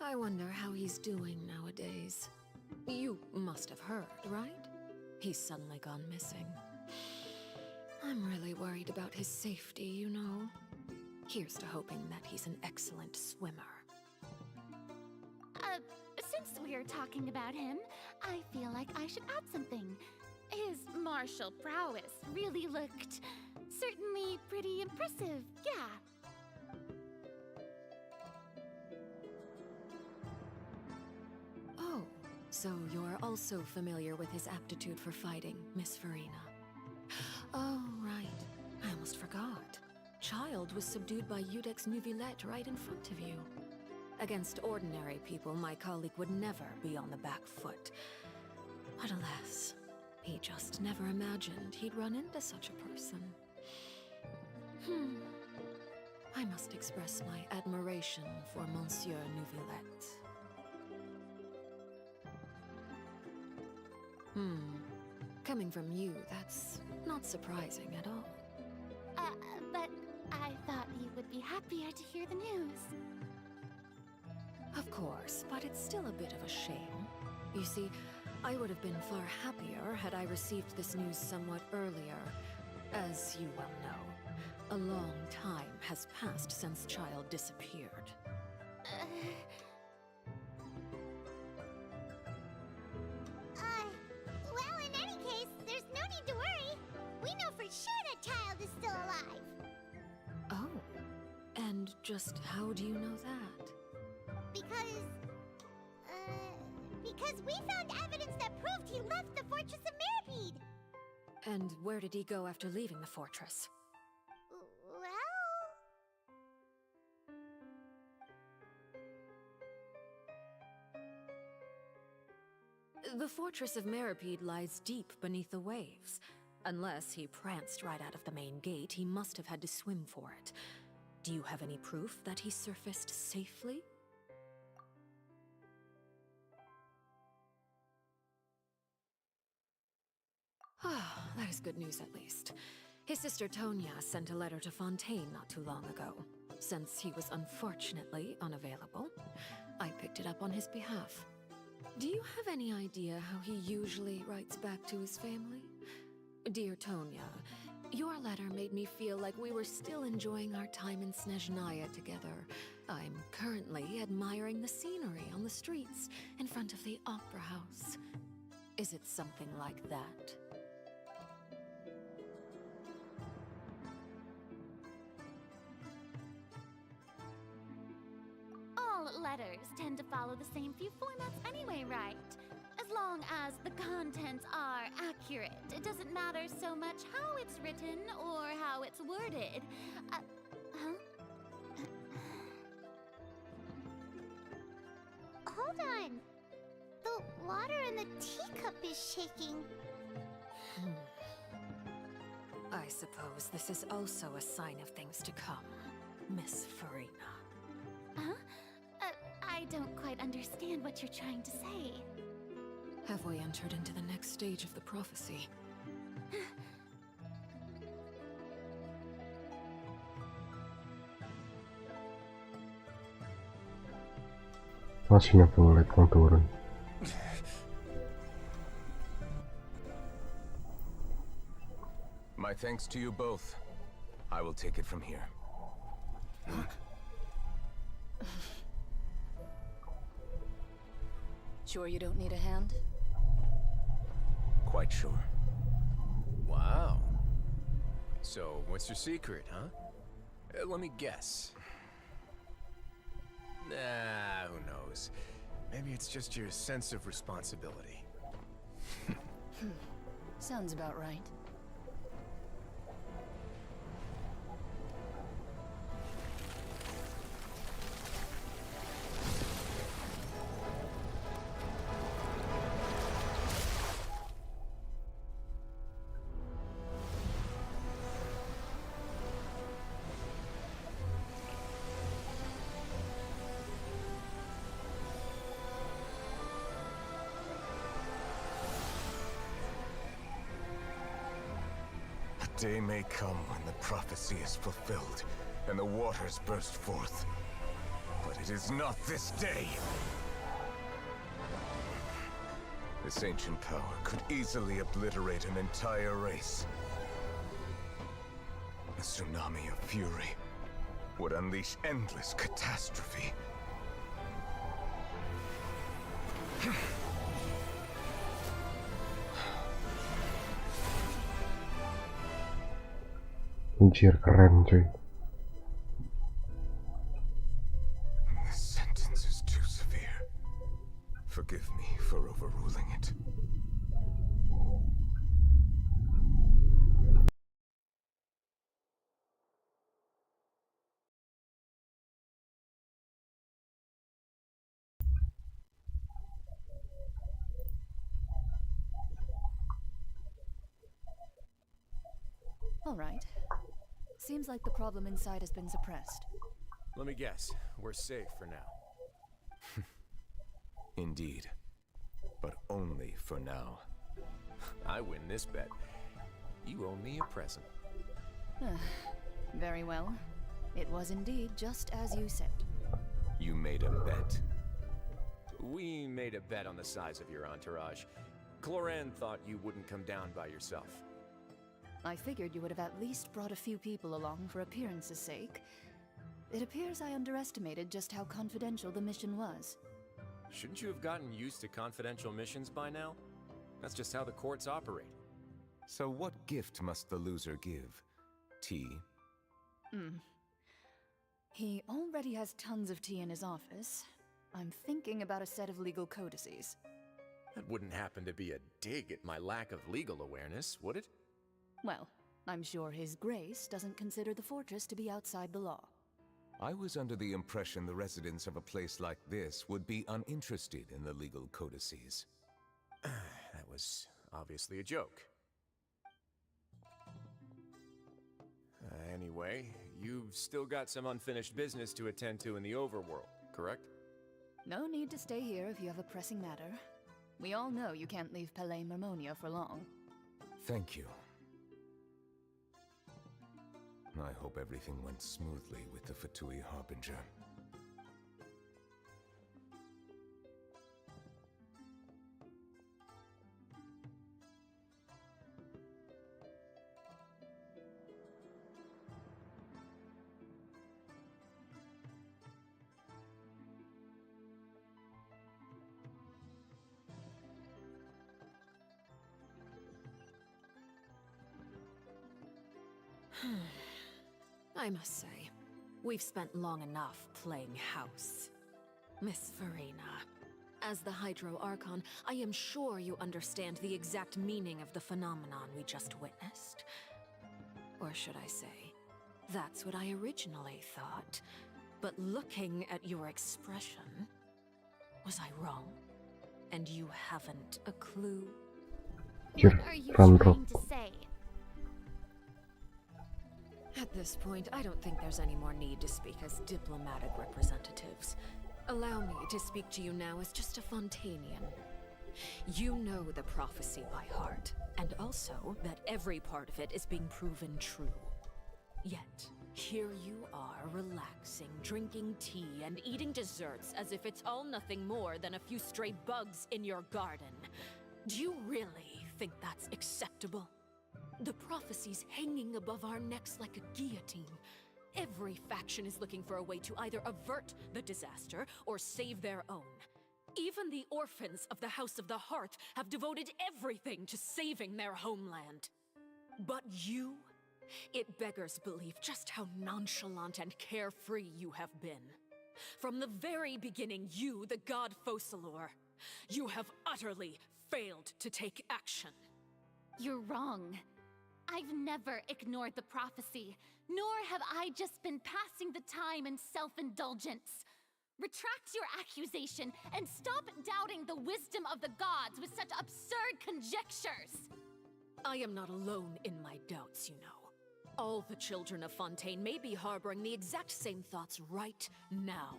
S9: I wonder how he's doing nowadays. You must have heard, right? He's suddenly gone missing. I'm really worried about his safety, you know. Here's to hoping that he's an excellent swimmer.
S4: Since we're talking about him, I feel like I should add something. His martial prowess really looked certainly pretty impressive, yeah.
S9: Oh, so you're also familiar with his aptitude for fighting, Miss Farina. Oh, right. I almost forgot. Child was subdued by Udex Nuvillette right in front of you. Against ordinary people, my colleague would never be on the back foot. But alas, he just never imagined he'd run into such a person. I must express my admiration for Monsieur Neuvillette. Coming from you, that's not surprising at all.
S22: But I thought you would be happier to hear the news.
S9: Of course, but it's still a bit of a shame. You see, I would have been far happier had I received this news somewhat earlier. As you well know, a long time has passed since Child disappeared.
S3: Well, in any case, there's no need to worry. We know for sure that Child is still alive.
S9: Oh, and just how do you know that?
S3: Because we found evidence that proved he left the Fortress of Meripede.
S9: And where did he go after leaving the fortress? The Fortress of Meripede lies deep beneath the waves. Unless he pranced right out of the main gate, he must have had to swim for it. Do you have any proof that he surfaced safely? That is good news at least. His sister Tonya sent a letter to Fontaine not too long ago. Since he was unfortunately unavailable, I picked it up on his behalf. Do you have any idea how he usually writes back to his family? Dear Tonya, your letter made me feel like we were still enjoying our time in Snezhnaya together. I'm currently admiring the scenery on the streets in front of the opera house. Is it something like that?
S22: All letters tend to follow the same few formats anyway, right? As long as the contents are accurate, it doesn't matter so much how it's written or how it's worded.
S3: Hold on. The water in the teacup is shaking.
S9: I suppose this is also a sign of things to come, Miss Farina.
S22: Huh? I don't quite understand what you're trying to say.
S9: Have we entered into the next stage of the prophecy?
S2: Masih nyambung lihat yang turun.
S14: My thanks to you both. I will take it from here.
S21: Sure you don't need a hand?
S14: Quite sure. Wow. So, what's your secret, huh? Let me guess. Nah, who knows? Maybe it's just your sense of responsibility.
S21: Sounds about right.
S14: Day may come when the prophecy is fulfilled and the waters burst forth. But it is not this day. This ancient power could easily obliterate an entire race. A tsunami of fury would unleash endless catastrophe.
S2: Anjir, keren cuy.
S14: This sentence is too severe. Forgive me for overruling it.
S21: All right. Seems like the problem inside has been suppressed.
S18: Let me guess, we're safe for now.
S10: Indeed. But only for now.
S18: I win this bet. You owe me a present.
S21: Very well. It was indeed just as you said.
S10: You made a bet?
S18: We made a bet on the size of your entourage. Cloran thought you wouldn't come down by yourself.
S21: I figured you would have at least brought a few people along for appearance's sake. It appears I underestimated just how confidential the mission was.
S18: Shouldn't you have gotten used to confidential missions by now? That's just how the courts operate.
S10: So what gift must the loser give? Tea?
S21: He already has tons of tea in his office. I'm thinking about a set of legal codices.
S18: That wouldn't happen to be a dig at my lack of legal awareness, would it?
S21: Well, I'm sure His Grace doesn't consider the fortress to be outside the law.
S10: I was under the impression the residents of a place like this would be uninterested in the legal codices.
S18: That was obviously a joke. Anyway, you've still got some unfinished business to attend to in the overworld, correct?
S21: No need to stay here if you have a pressing matter. We all know you can't leave Palais Mermonia for long.
S10: Thank you. I hope everything went smoothly with the Fatui Harbinger.
S9: I must say, we've spent long enough playing house. Miss Farina, as the Hydro Archon, I am sure you understand the exact meaning of the phenomenon we just witnessed. Or should I say, that's what I originally thought. But looking at your expression, was I wrong? And you haven't a clue?
S2: What
S3: are you trying to say?
S9: At this point, I don't think there's any more need to speak as diplomatic representatives. Allow me to speak to you now as just a Fontanian. You know the prophecy by heart, and also that every part of it is being proven true. Yet, here you are relaxing, drinking tea, and eating desserts as if it's all nothing more than a few stray bugs in your garden. Do you really think that's acceptable? The prophecy's hanging above our necks like a guillotine. Every faction is looking for a way to either avert the disaster or save their own. Even the orphans of the House of the Hearth have devoted everything to saving their homeland. But you? It beggars belief just how nonchalant and carefree you have been. From the very beginning, you, the god Focalor, you have utterly failed to take action.
S3: You're wrong. I've never ignored the prophecy, nor have I just been passing the time in self-indulgence. Retract your accusation and stop doubting the wisdom of the gods with such absurd conjectures.
S9: I am not alone in my doubts, you know. All the children of Fontaine may be harboring the exact same thoughts right now.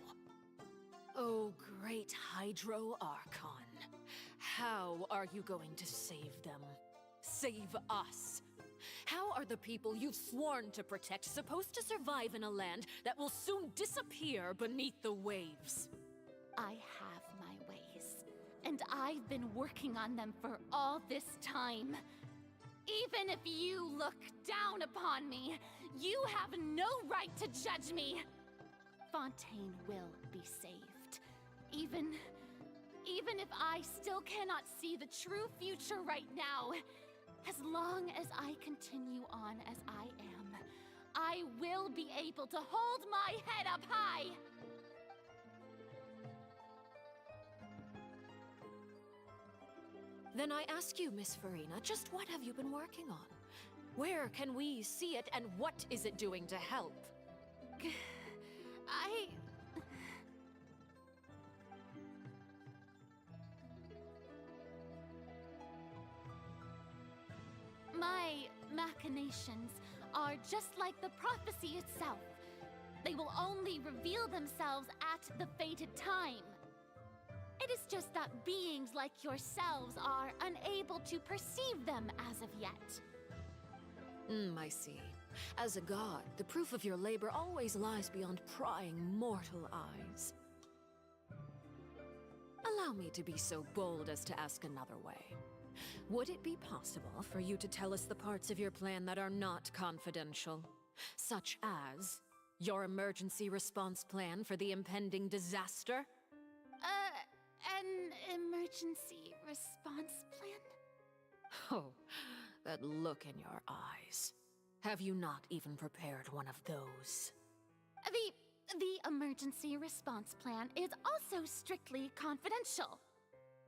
S9: Oh, great Hydro Archon. How are you going to save them? Save us? How are the people you've sworn to protect supposed to survive in a land that will soon disappear beneath the waves?
S3: I have my ways, and I've been working on them for all this time. Even if you look down upon me, you have no right to judge me. Fontaine will be saved. Even if I still cannot see the true future right now, as long as I continue on as I am, I will be able to hold my head up high.
S9: Then I ask you, Miss Farina, just what have you been working on? Where can we see it, and what is it doing to help?
S3: My machinations
S6: are just like the prophecy itself. They will only reveal themselves at the fated time. It is just that beings like yourselves are unable to perceive them as of yet.
S9: I see. As a god, the proof of your labor always lies beyond prying mortal eyes. Allow me to be so bold as to ask another way. Would it be possible for you to tell us the parts of your plan that are not confidential? Such as your emergency response plan for the impending disaster?
S6: An emergency response plan?
S9: Oh, that look in your eyes. Have you not even prepared one of those?
S6: The emergency response plan is also strictly confidential.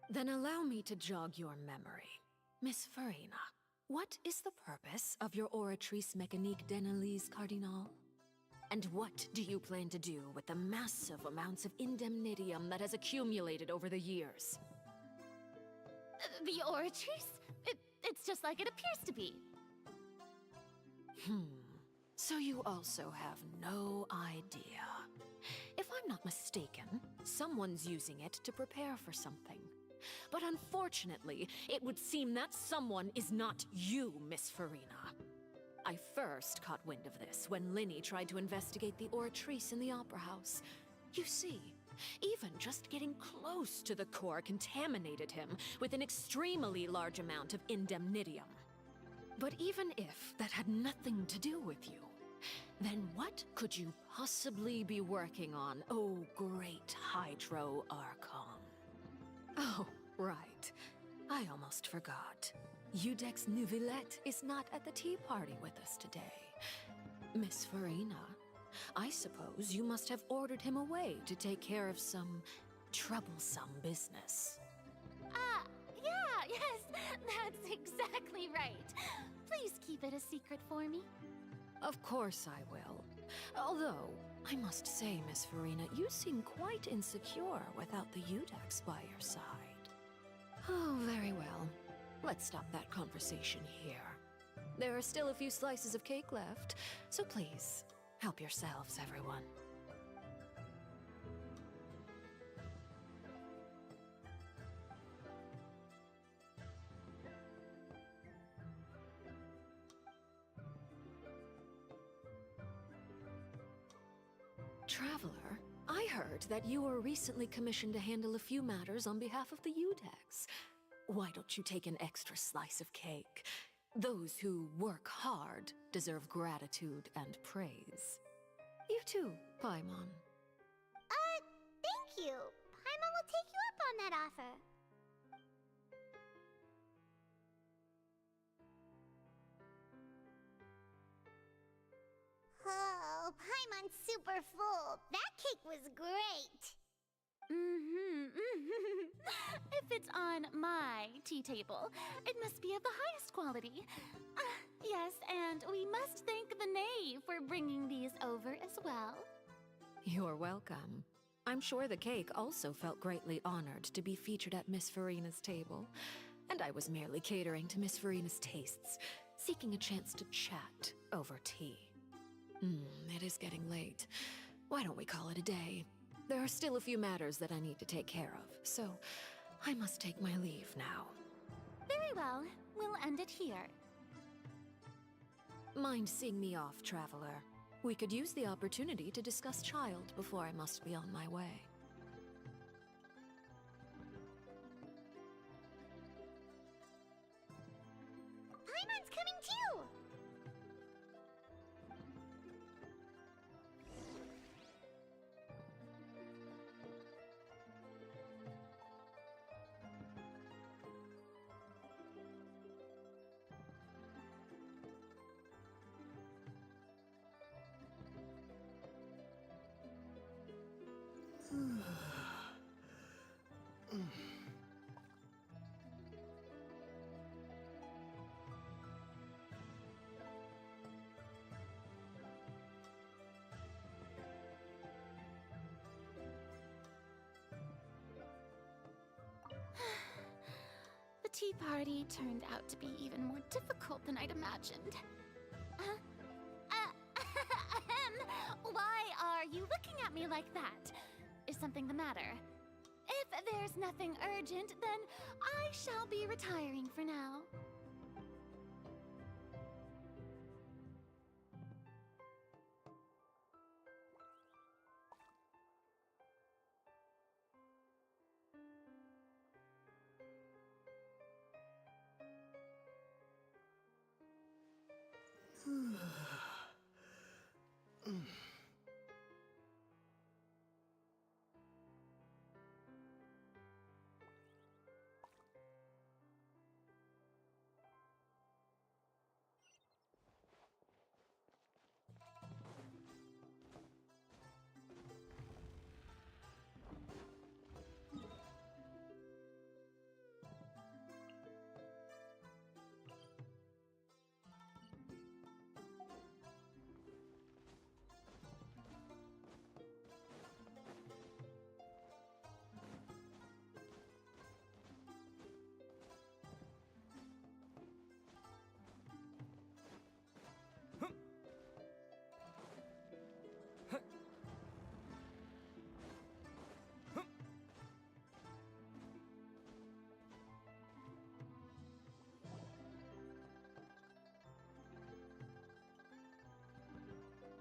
S9: Then allow me to jog your memory. Miss Farina, what is the purpose of your oratrice mécanique d'analyse cardinal? And what do you plan to do with the massive amounts of indemnitium that has accumulated over the years?
S6: The oratrice? It's just like it appears to be.
S9: So you also have no idea. If I'm not mistaken, someone's using it to prepare for something. But unfortunately, it would seem that someone is not you, Miss Farina. I first caught wind of this when Linny tried to investigate the oratrice in the Opera House. You see, even just getting close to the core contaminated him with an extremely large amount of indemnitium. But even if that had nothing to do with you, then what could you possibly be working on, oh great Hydro Archon? Oh, right. I almost forgot. Udex Nouvillette is not at the tea party with us today. Miss Farina, I suppose you must have ordered him away to take care of some troublesome business.
S6: Yeah, yes, that's exactly right. Please keep it a secret for me.
S9: Of course I will. Although, I must say, Miss Farina, you seem quite insecure without the Udex by your side. Oh, very well. Let's stop that conversation here. There are still a few slices of cake left, so please, help yourselves, everyone. Traveler, I heard that you were recently commissioned to handle a few matters on behalf of the Udex. Why don't you take an extra slice of cake? Those who work hard deserve gratitude and praise. You too, Paimon.
S3: Thank you. Paimon will take you up on that offer. Oh, Paimon's super full. That cake was great.
S6: If it's on my tea table, it must be of the highest quality. Yes, and we must thank the knave for bringing these over as well.
S9: You're welcome. I'm sure the cake also felt greatly honored to be featured at Miss Farina's table. And I was merely catering to Miss Farina's tastes, seeking a chance to chat over tea. It is getting late. Why don't we call it a day? There are still a few matters that I need to take care of, so I must take my leave now.
S6: Very well. We'll end it here.
S9: Mind seeing me off, Traveler? We could use the opportunity to discuss Child before I must be on my way.
S3: Paimon's coming too!
S6: The tea party turned out to be even more difficult than I'd imagined. you looking at me like that? Is something the matter? If there's nothing urgent, then I shall be retiring for now.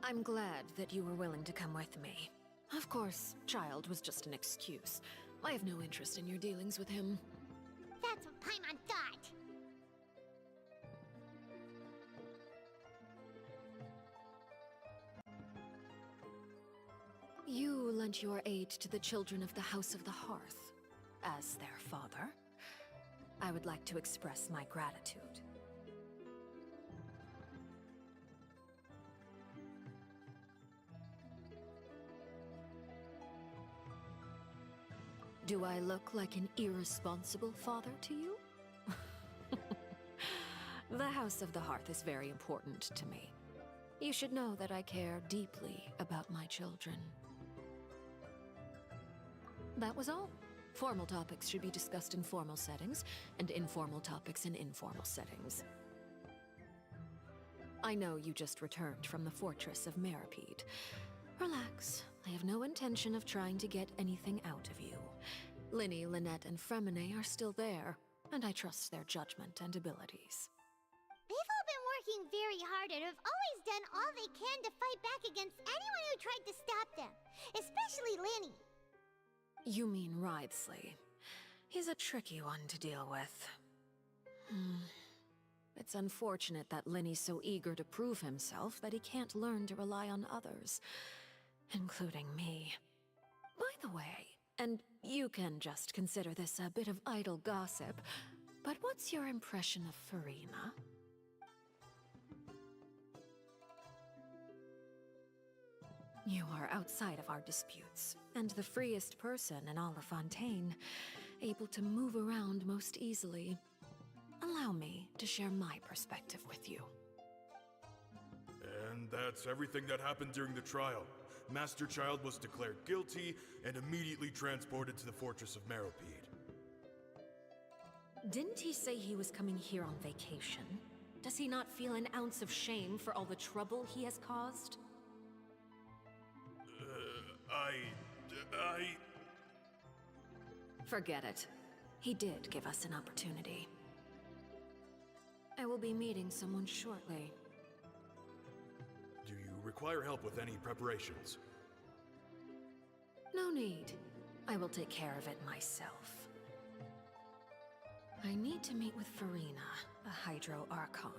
S9: I'm glad that you were willing to come with me. Of course, child was just an excuse. I have no interest in your dealings with him.
S3: That's what Paimon thought.
S9: You lent your aid to the children of the House of the Hearth. As their father, I would like to express my gratitude. Do I look like an irresponsible father to you? The House of the Hearth is very important to me. You should know that I care deeply about my children. That was all. Formal topics should be discussed in formal settings, and informal topics in informal settings. I know you just returned from the fortress of Meripede. Relax. I have no intention of trying to get anything out of you. Linny, Lynette, and Fremine are still there, and I trust their judgment and abilities.
S3: They've all been working very hard and have always done all they can to fight back against anyone who tried to stop them, especially Linny.
S9: You mean Wriothesley. He's a tricky one to deal with. It's unfortunate that Linny's so eager to prove himself that he can't learn to rely on others, including me. By the way, and you can just consider this a bit of idle gossip, but what's your impression of Furina? You are outside of our disputes, and the freest person in all of Fontaine, able to move around most easily. Allow me to share my perspective with you.
S11: And that's everything that happened during the trial. Master Child was declared guilty and immediately transported to the Fortress of Meripede.
S9: Didn't he say he was coming here on vacation? Does he not feel an ounce of shame for all the trouble he has caused? Forget it. He did give us an opportunity. I will be meeting someone shortly.
S11: Do you require help with any preparations?
S9: No need. I will take care of it myself. I need to meet with Furina, a Hydro Archon.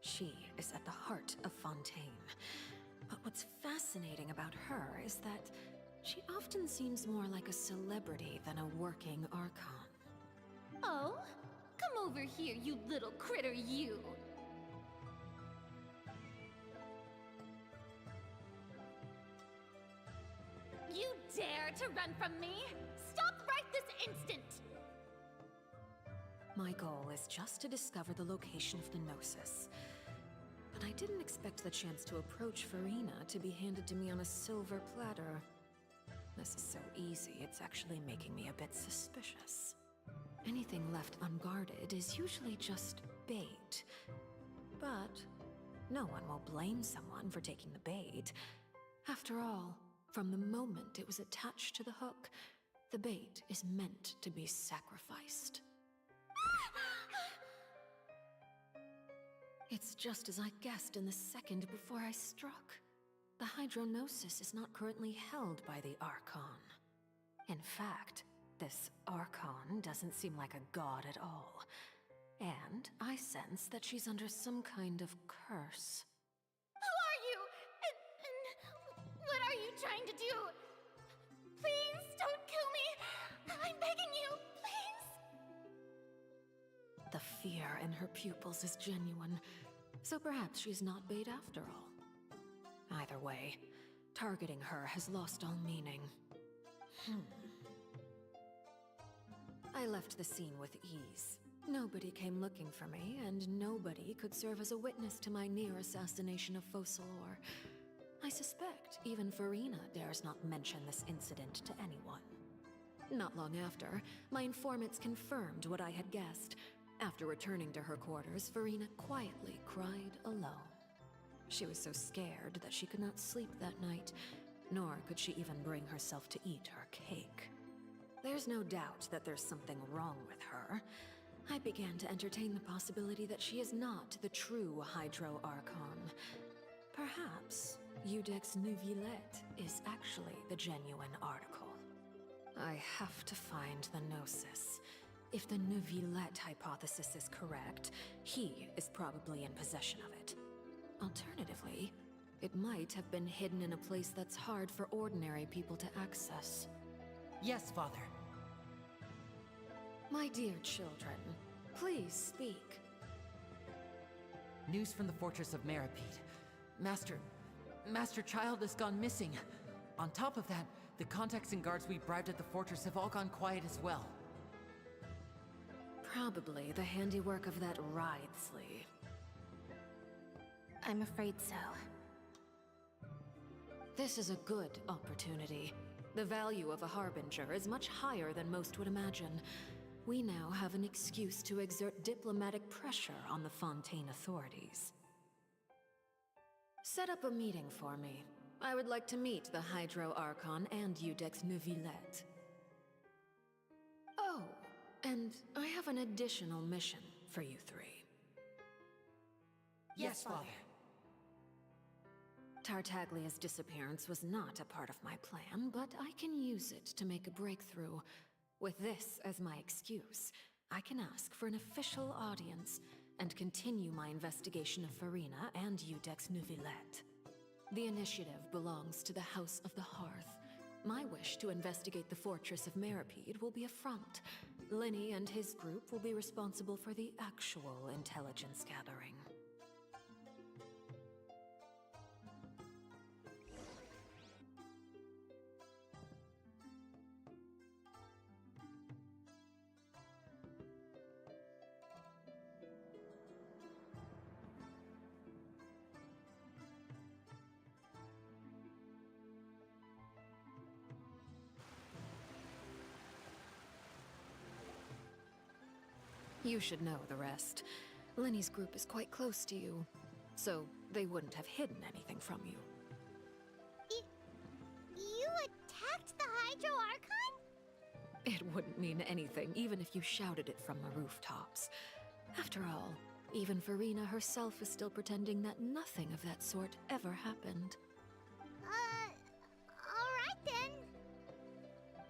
S9: She is at the heart of Fontaine. But what's fascinating about her is that she often seems more like a celebrity than a working Archon.
S6: Oh? Come over here, you little critter, you! You dare to run from me? Stop right this instant!
S9: My goal is just to discover the location of the Gnosis. But I didn't expect the chance to approach Furina to be handed to me on a silver platter. This is so easy, it's actually making me a bit suspicious. Anything left unguarded is usually just bait. But no one will blame someone for taking the bait. After all, From the moment it was attached to the hook, the bait is meant to be sacrificed. It's just as I guessed in the second before I struck. The hydronosis is not currently held by the Archon. In fact, this Archon doesn't seem like a god at all. And I sense that she's under some kind of curse.
S6: Who are you? And what are you trying to do? Please don't kill me. I'm begging you, please.
S9: The fear in her pupils is genuine, so perhaps she's not bait after all. Either way, targeting her has lost all meaning. I left the scene with ease. Nobody came looking for me, and nobody could serve as a witness to my near assassination of Focalor. I suspect even Farina dares not mention this incident to anyone. Not long after, my informants confirmed what I had guessed. After returning to her quarters, Farina quietly cried alone. She was so scared that she could not sleep that night, nor could she even bring herself to eat her cake. There's no doubt that there's something wrong with her. I began to entertain the possibility that she is not the true Hydro Archon. Perhaps Udex Neuvillette is actually the genuine article. I have to find the Gnosis. If the Neuvillette hypothesis is correct, he is probably in possession of it. Alternatively, it might have been hidden in a place that's hard for ordinary people to access.
S15: Yes, Father.
S9: My dear children, please speak.
S15: News from the fortress of Meripede. Master Child has gone missing. On top of that, the contacts and guards we bribed at the fortress have all gone quiet as well.
S9: Probably the handiwork of that Writhsley.
S22: I'm afraid so.
S9: This is a good opportunity. The value of a Harbinger is much higher than most would imagine. We now have an excuse to exert diplomatic pressure on the Fontaine authorities. Set up a meeting for me. I would like to meet the Hydro Archon and Udex Neuvillette. Oh, and I have an additional mission for you three.
S15: Yes, Father.
S9: Tartaglia's disappearance was not a part of my plan, but I can use it to make a breakthrough. With this as my excuse, I can ask for an official audience and continue my investigation of Farina and Udex Neuvillette. The initiative belongs to the House of the Hearth. My wish to investigate the fortress of Meripede will be a front. Linny and his group will be responsible for the actual intelligence gathering. You should know the rest. Linny's group is quite close to you, so they wouldn't have hidden anything from you.
S3: You attacked the Hydro Archon?
S9: It wouldn't mean anything, even if you shouted it from the rooftops. After all, even Farina herself is still pretending that nothing of that sort ever happened.
S3: Alright then.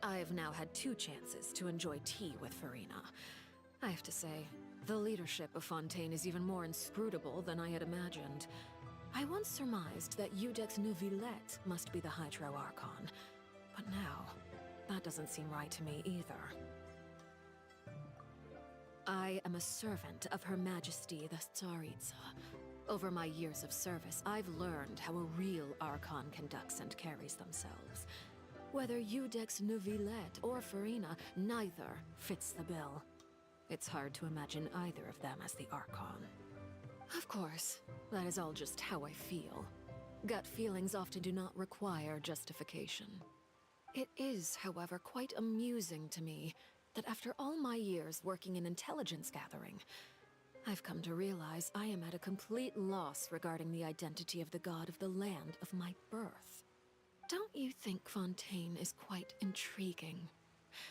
S9: I've now had 2 chances to enjoy tea with Farina. I have to say, the leadership of Fontaine is even more inscrutable than I had imagined. I once surmised that Udex Neuvillette must be the Hydro Archon, but now, that doesn't seem right to me either. I am a servant of Her Majesty the Tsaritsa. Over my years of service, I've learned how a real Archon conducts and carries themselves. Whether Udex Neuvillette or Farina, neither fits the bill. It's hard to imagine either of them as the Archon. Of course, that is all just how I feel. Gut feelings often do not require justification. It is, however, quite amusing to me that after all my years working in intelligence gathering, I've come to realize I am at a complete loss regarding the identity of the god of the land of my birth. Don't you think Fontaine is quite intriguing?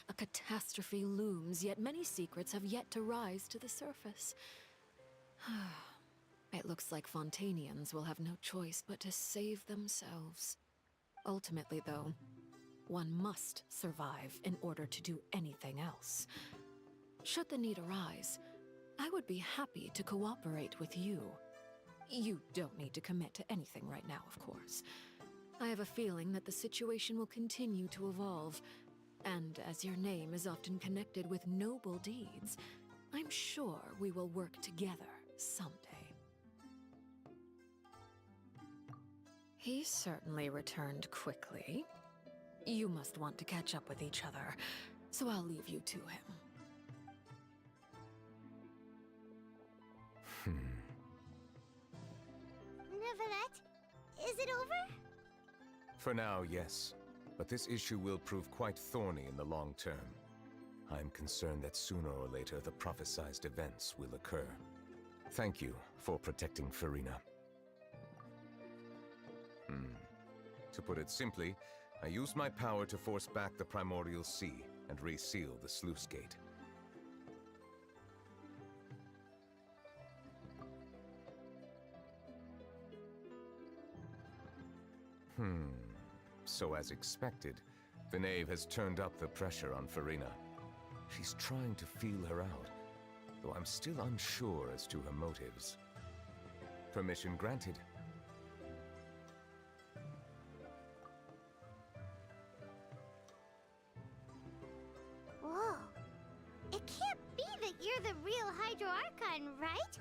S9: A catastrophe looms, yet many secrets have yet to rise to the surface. It looks like Fontainians will have no choice but to save themselves. Ultimately, though, one must survive in order to do anything else. Should the need arise, I would be happy to cooperate with you. You don't need to commit to anything right now, of course. I have a feeling that the situation will continue to evolve, and as your name is often connected with noble deeds, I'm sure we will work together someday. He certainly returned quickly. You must want to catch up with each other, so I'll leave you to him.
S3: Neverlet, is it over?
S10: For now, yes. But this issue will prove quite thorny in the long term. I'm concerned that sooner or later the prophesized events will occur. Thank you for protecting Farina. To put it simply, I used my power to force back the primordial sea and reseal the sluice gate. So as expected, the knave has turned up the pressure on Farina. She's trying to feel her out, though I'm still unsure as to her motives. Permission granted.
S3: Whoa. It can't be that you're the real Hydro Archon, right?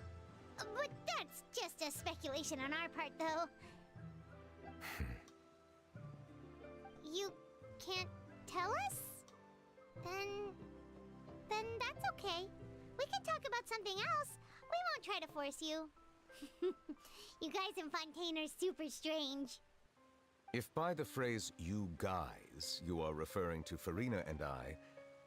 S3: But that's just a speculation on our part, though. You can't tell us? Then that's okay. We can talk about something else. We won't try to force you. You guys in Fontaine are super strange.
S10: If by the phrase, you guys, you are referring to Farina and I,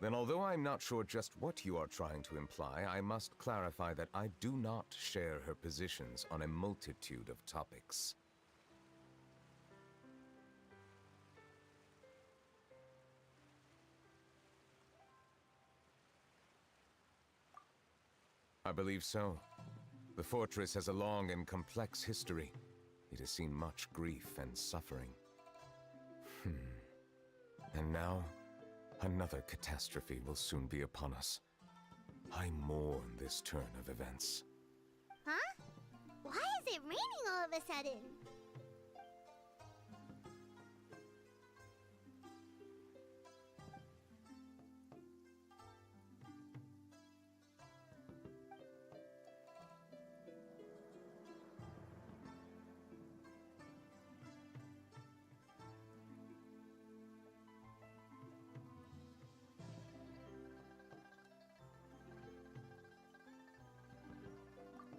S10: then although I'm not sure just what you are trying to imply, I must clarify that I do not share her positions on a multitude of topics. I believe so. The fortress has a long and complex history. It has seen much grief and suffering. And now, another catastrophe will soon be upon us. I mourn this turn of events.
S3: Huh? Why is it raining all of a sudden?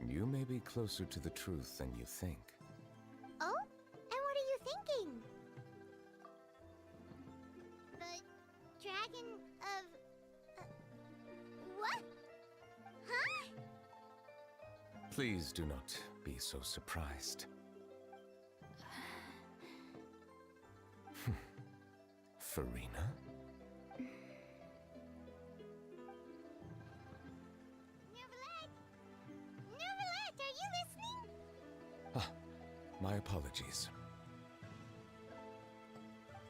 S10: You may be closer to the truth than you think.
S3: Oh? And what are you thinking? The dragon of... what? Huh?
S10: Please do not be so surprised. Farina? My apologies.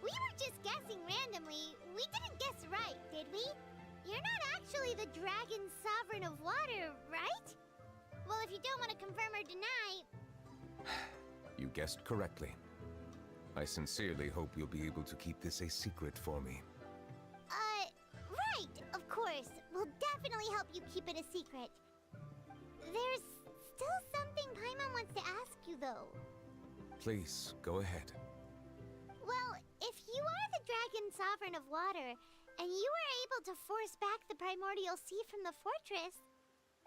S3: We were just guessing randomly. We didn't guess right, did we? You're not actually the dragon sovereign of water, right? Well, if you don't want to confirm or deny...
S10: You guessed correctly. I sincerely hope you'll be able to keep this a secret for me.
S3: Right, of course. We'll definitely help you keep it a secret. There's still something Paimon wants to ask you, though.
S10: Please, go ahead.
S3: Well, if you are the dragon sovereign of water, and you were able to force back the primordial sea from the fortress,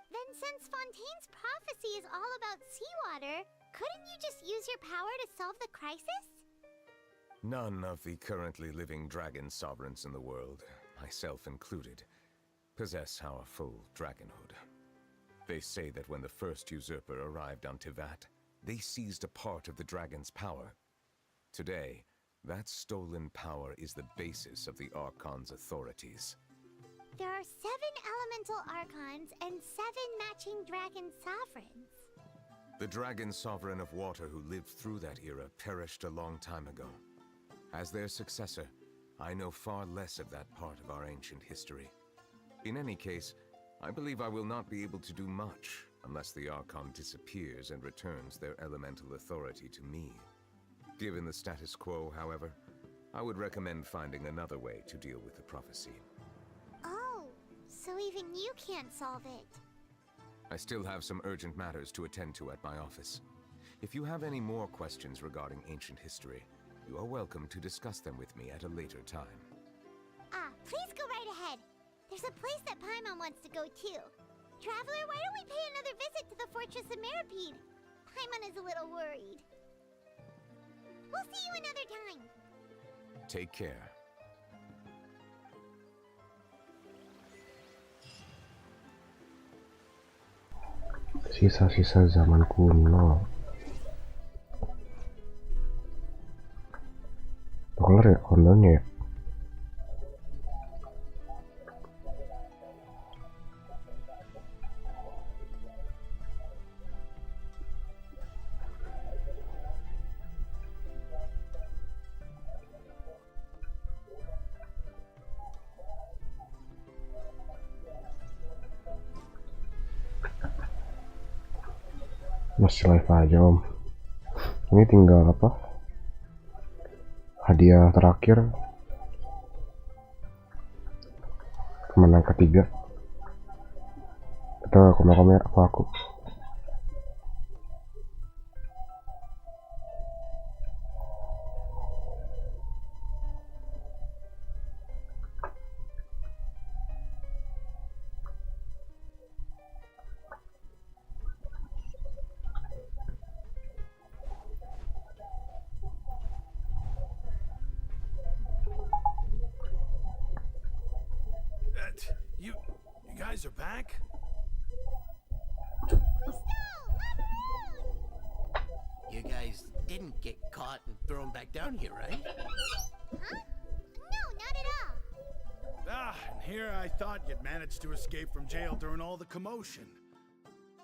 S3: then since Fontaine's prophecy is all about seawater, couldn't you just use your power to solve the crisis?
S10: None of the currently living dragon sovereigns in the world, myself included, possess our full dragonhood. They say that when the first usurper arrived on Tivat, they seized a part of the dragon's power. Today, That stolen power is the basis of the Archon's authorities.
S3: There are 7 elemental archons and 7 matching dragon sovereigns.
S10: The dragon sovereign of water who lived through that era perished a long time ago. As their successor, I know far less of that part of our ancient history. In any case, I believe I will not be able to do much unless the Archon disappears and returns their elemental authority to me. Given the status quo, however, I would recommend finding another way to deal with the prophecy.
S3: Oh, so even you can't solve it.
S10: I still have some urgent matters to attend to at my office. If you have any more questions regarding ancient history, you are welcome to discuss them with me at a later time.
S3: Please go right ahead. There's a place that Paimon wants to go too. Traveler, why don't we pay another visit to the Fortress of Meripede? Paimon is a little worried. We'll see you another time.
S10: Take care.
S2: Sisa-sisa zaman kuno. Kelar ya kondonya ya. Masih live aja om. Ini tinggal apa? Hadiah terakhir. Kemenang ketiga. Kita komen-komen aku.
S13: You guys are back?
S8: You guys didn't get caught and thrown back down here, right?
S3: Huh? No, not at all.
S13: And here I thought you'd managed to escape from jail during all the commotion.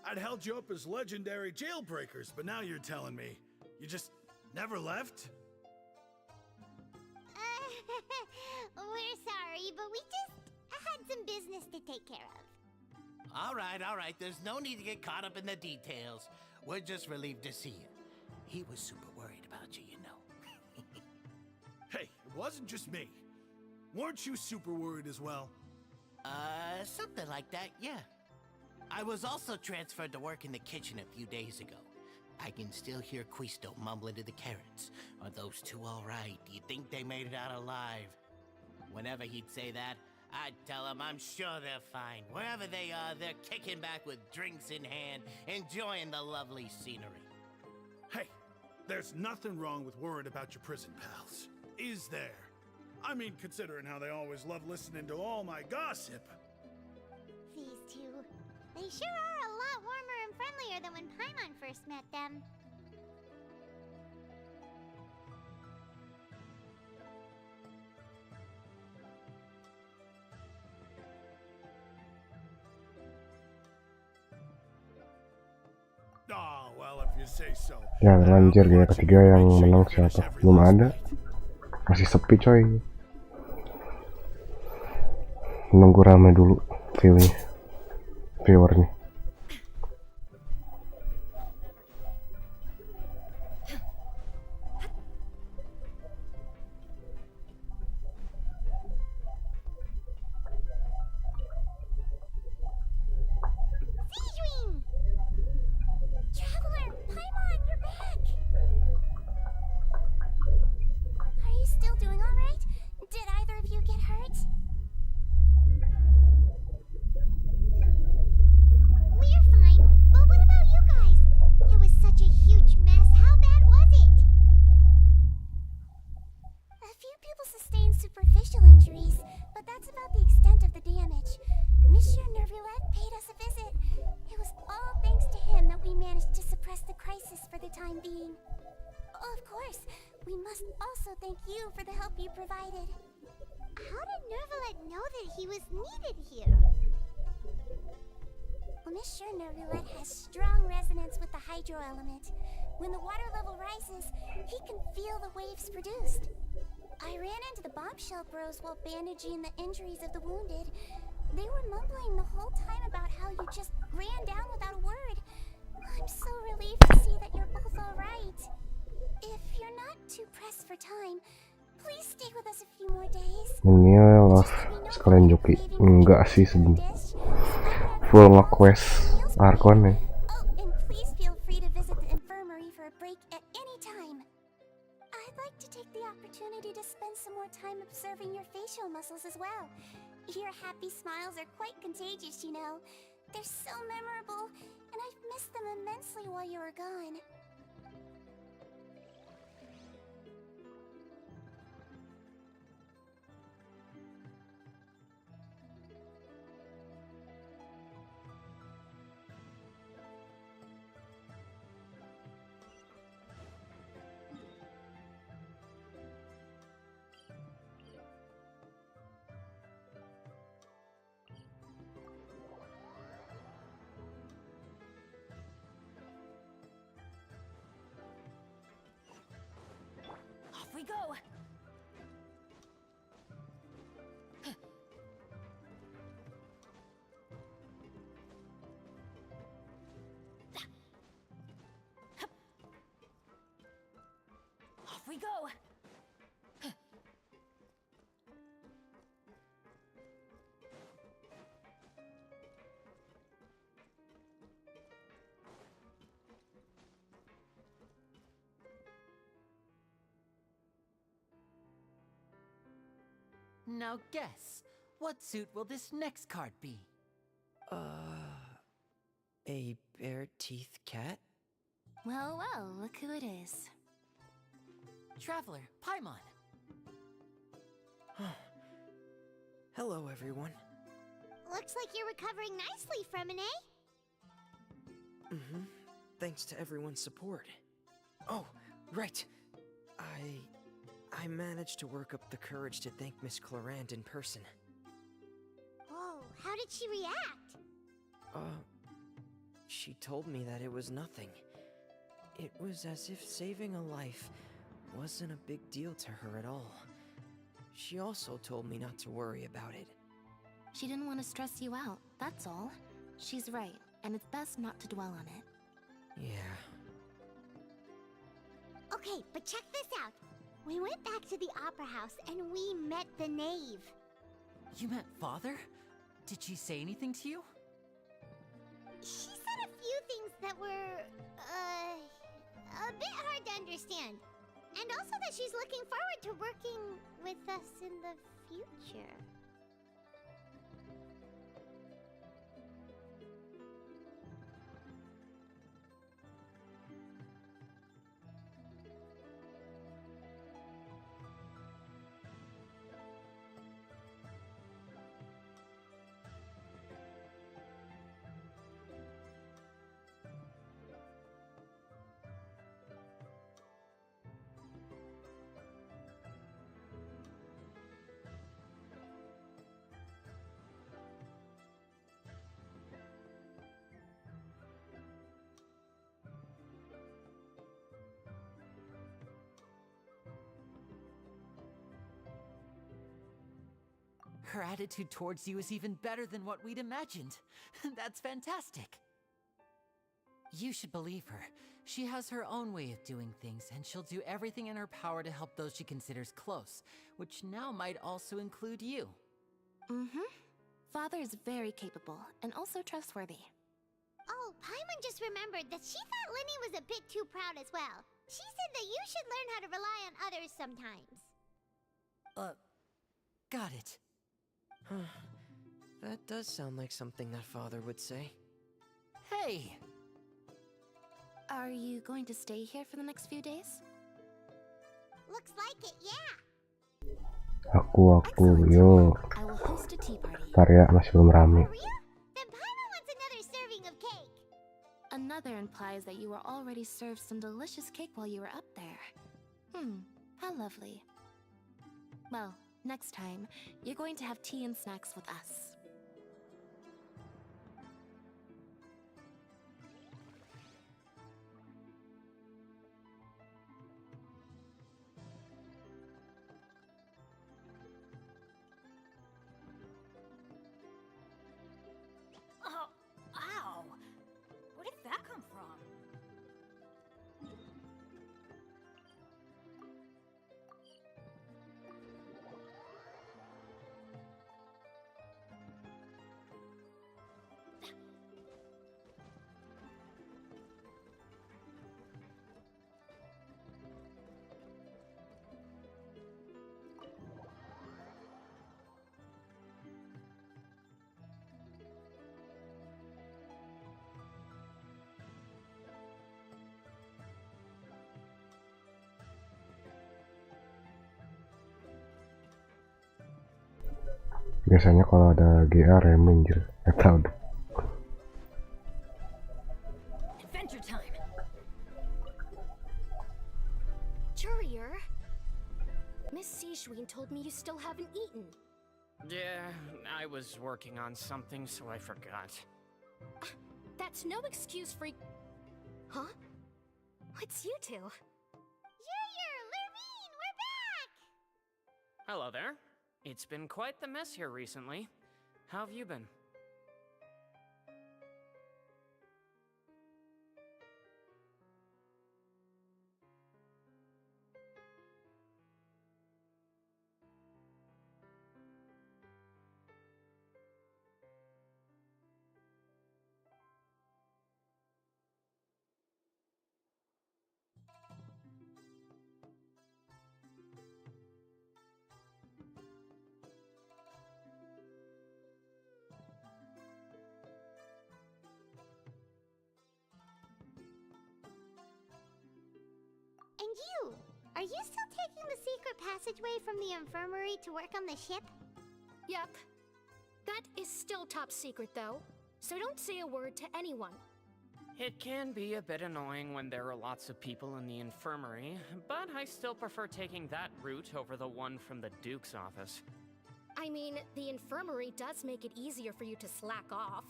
S13: I'd held you up as legendary jailbreakers, but now you're telling me you just never left?
S3: We're sorry, but we just had some business to take care of.
S8: All right. There's no need to get caught up in the details. We're just relieved to see you. He was super worried about you, you know.
S13: Hey, it wasn't just me. Weren't you super worried as well?
S8: Something like that, yeah. I was also transferred to work in the kitchen a few days ago. I can still hear Quisto mumbling to the carrots. Are those two all right? Do you think they made it out alive? Whenever he'd say that, I'd tell him I'm sure they're fine. Wherever they are, they're kicking back with drinks in hand, enjoying the lovely scenery.
S13: Hey, there's nothing wrong with worrying about your prison pals, is there? I mean, considering how they always love listening to all my gossip.
S3: These two, they sure are a lot warmer and friendlier than when Paimon first met them.
S13: Oh, well, if you say so.
S2: Ya lanjut ya, ketiga yang menang siapa? Belum ada. Masih sepi coy. Menunggu rame dulu viewernya.
S5: also thank you for the help you provided.
S3: How did Nervalet know that he was needed here?
S5: Well, Monsieur Nervalet has strong resonance with the hydro element. When the water level rises, he can feel the waves produced. I ran into the bombshell bros while bandaging the injuries of the wounded. They were mumbling the whole time about how you just ran down without a word. I'm so relieved to see that you're both alright. If you're not too pressed for time, please stay with us a few more days.
S2: Ini lah sekalian joki. Enggak sih sebenarnya. Full nge-quest Arkon ya.
S5: Oh, and please feel free to visit the infirmary for a break at any time. I'd like to take the opportunity to spend some more time observing your facial muscles as well. Your happy smiles are quite contagious, you know. They're so memorable, and I've missed them immensely while you were gone.
S17: We go! Off we go!
S15: Now guess, what suit will this next card be?
S1: A bare-teethed cat?
S22: Well, well, look who it is.
S15: Traveler, Paimon.
S1: Hello, everyone.
S3: Looks like you're recovering nicely from an A.
S1: Thanks to everyone's support. Oh, right. I managed to work up the courage to thank Miss Clarant in person.
S3: Oh, how did she react?
S1: She told me that it was nothing. It was as if saving a life wasn't a big deal to her at all. She also told me not to worry about it.
S22: She didn't want to stress you out, that's all. She's right, and it's best not to dwell on it.
S1: Yeah.
S3: Okay, but check this out. We went back to the opera house and we met the knave.
S15: You met Father? Did she say anything to you?
S3: She said a few things that were, a bit hard to understand. And also that she's looking forward to working with us in the future.
S15: Her attitude towards you is even better than what we'd imagined. That's fantastic. You should believe her. She has her own way of doing things, and she'll do everything in her power to help those she considers close, which now might also include you.
S22: Father is very capable, and also trustworthy.
S3: Oh, Paimon just remembered that she thought Linny was a bit too proud as well. She said that you should learn how to rely on others sometimes.
S15: Got it.
S1: That does sound like something that Father would say.
S15: Hey!
S22: Are you going to stay here for the next few days?
S3: Looks like it, yeah.
S2: Aku, yo.
S22: I will host a tea party.
S2: Ntar ya, masih belum rame.
S3: Then Paimon wants another serving of cake.
S22: Another implies that you were already served some delicious cake while you were up there. How lovely. Well, next time, you're going to have tea and snacks with us.
S17: Oh, ow! Where did that come from?
S2: Biasanya kalau ada GA reming gitu, nggak tahu deh.
S17: Adventure time!
S4: Courier? Miss Sijween told me you still haven't eaten.
S16: Yeah, I was working on something, so I forgot.
S4: That's no excuse for... Huh? It's you two.
S3: Lurvine, we're back!
S16: Hello there. It's been quite the mess here recently. How have you been?
S3: And you! Are you still taking the secret passageway from the infirmary to work on the ship?
S4: Yep. That is still top secret, though, so don't say a word to anyone.
S16: It can be a bit annoying when there are lots of people in the infirmary, but I still prefer taking that route over the one from the Duke's office.
S4: I mean, the infirmary does make it easier for you to slack off.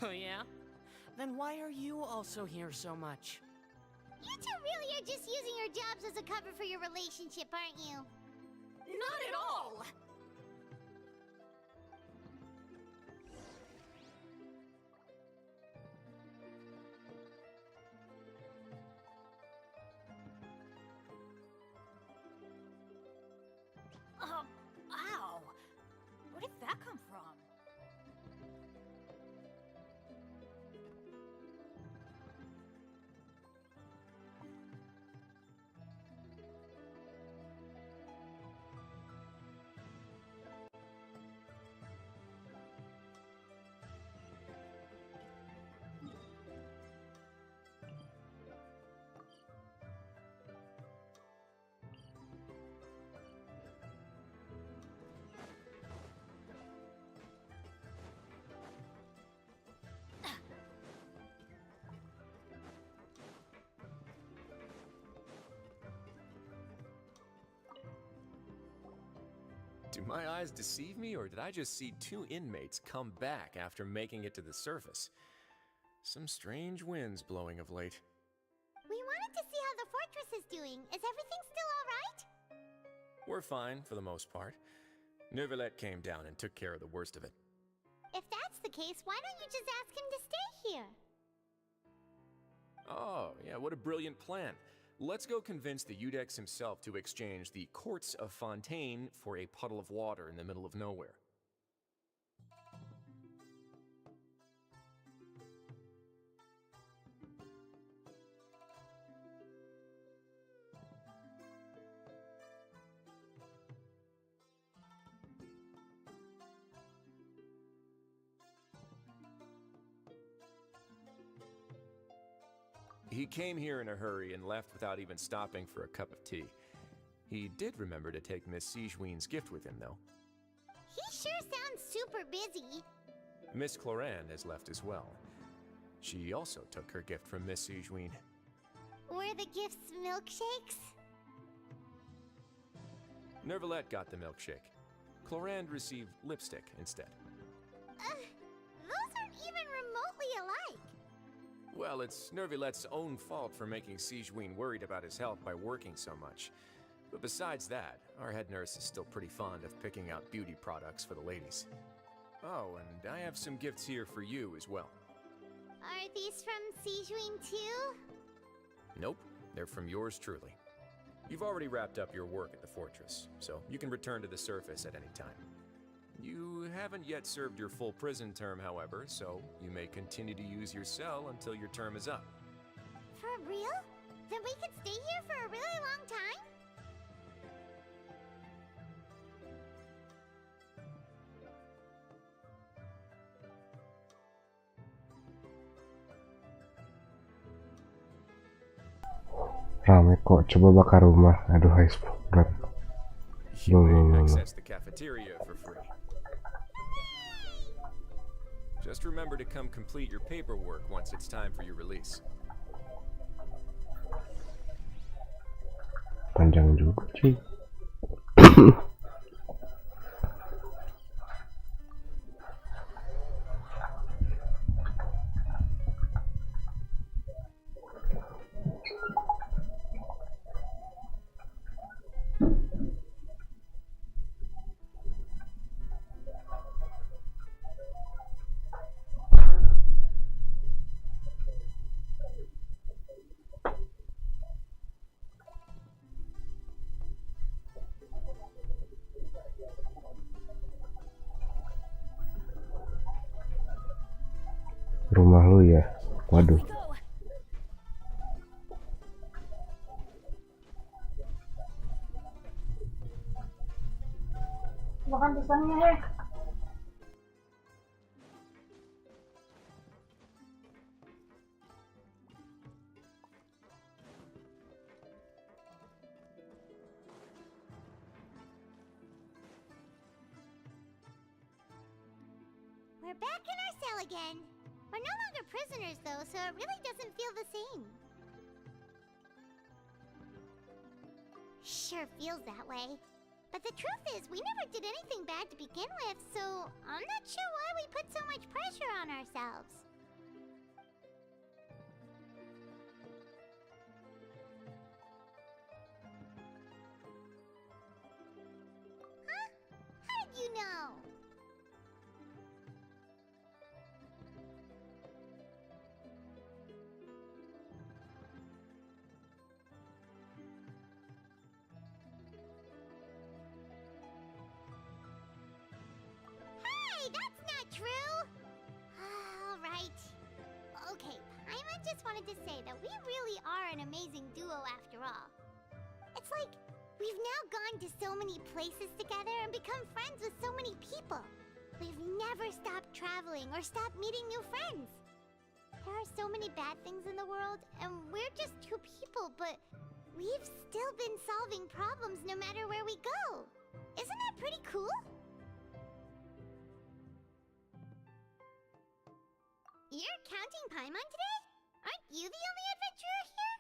S16: Oh yeah? Then why are you also here so much?
S3: You two really are just using your jobs as a cover for your relationship, aren't you?
S4: Not at all!
S17: Ow! Where did that come from?
S18: Do my eyes deceive me, or did I just see two inmates come back after making it to the surface? Some strange winds blowing of late.
S3: We wanted to see how the fortress is doing. Is everything still alright?
S18: We're fine, for the most part. Neuvillette came down and took care of the worst of it.
S3: If that's the case, why don't you just ask him to stay here?
S18: Oh, yeah, what a brilliant plan. Let's go convince the Udex himself to exchange the Courts of Fontaine for a puddle of water in the middle of nowhere. He came here in a hurry and left without even stopping for a cup of tea. He did remember to take Miss Sijween's gift with him, though.
S3: He sure sounds super busy.
S18: Miss Cloran has left as well. She also took her gift from Miss Sijween.
S3: Were the gifts milkshakes?
S18: Nervalette got the milkshake. Clorand received lipstick instead.
S3: Those aren't even remotely alike.
S18: Well, it's Nervalette's own fault for making Sigewinne worried about his health by working so much. But besides that, our head nurse is still pretty fond of picking out beauty products for the ladies. Oh, and I have some gifts here for you as well.
S3: Are these from Sigewinne too?
S18: Nope, they're from yours truly. You've already wrapped up your work at the fortress, so you can return to the surface at any time. You haven't yet served your full prison term, however, so you may continue to use your cell until your term is up.
S3: For real? Then we could stay here for a really long time?
S2: Rame kok, coba bakar rumah. Aduh, explode.
S18: You may access the cafeteria for free. Just remember to come complete your paperwork once it's time for your release.
S2: Panjang juga sih. Rumah lu ya? Waduh.
S19: Makan pisangnya, heh.
S3: We're back in our cell again. We're no longer prisoners, though, so it really doesn't feel the same. Sure feels that way. But the truth is, we never did anything bad to begin with, so I'm not sure why we put so much pressure on ourselves. Huh? How did you know? That's not true! Alright. Okay, Paimon just wanted to say that we really are an amazing duo after all. It's like, we've now gone to so many places together and become friends with so many people. We've never stopped traveling or stopped meeting new friends. There are so many bad things in the world, and we're just two people, but we've still been solving problems no matter where we go. Isn't that pretty cool? You're counting Paimon today? Aren't you the only adventurer here?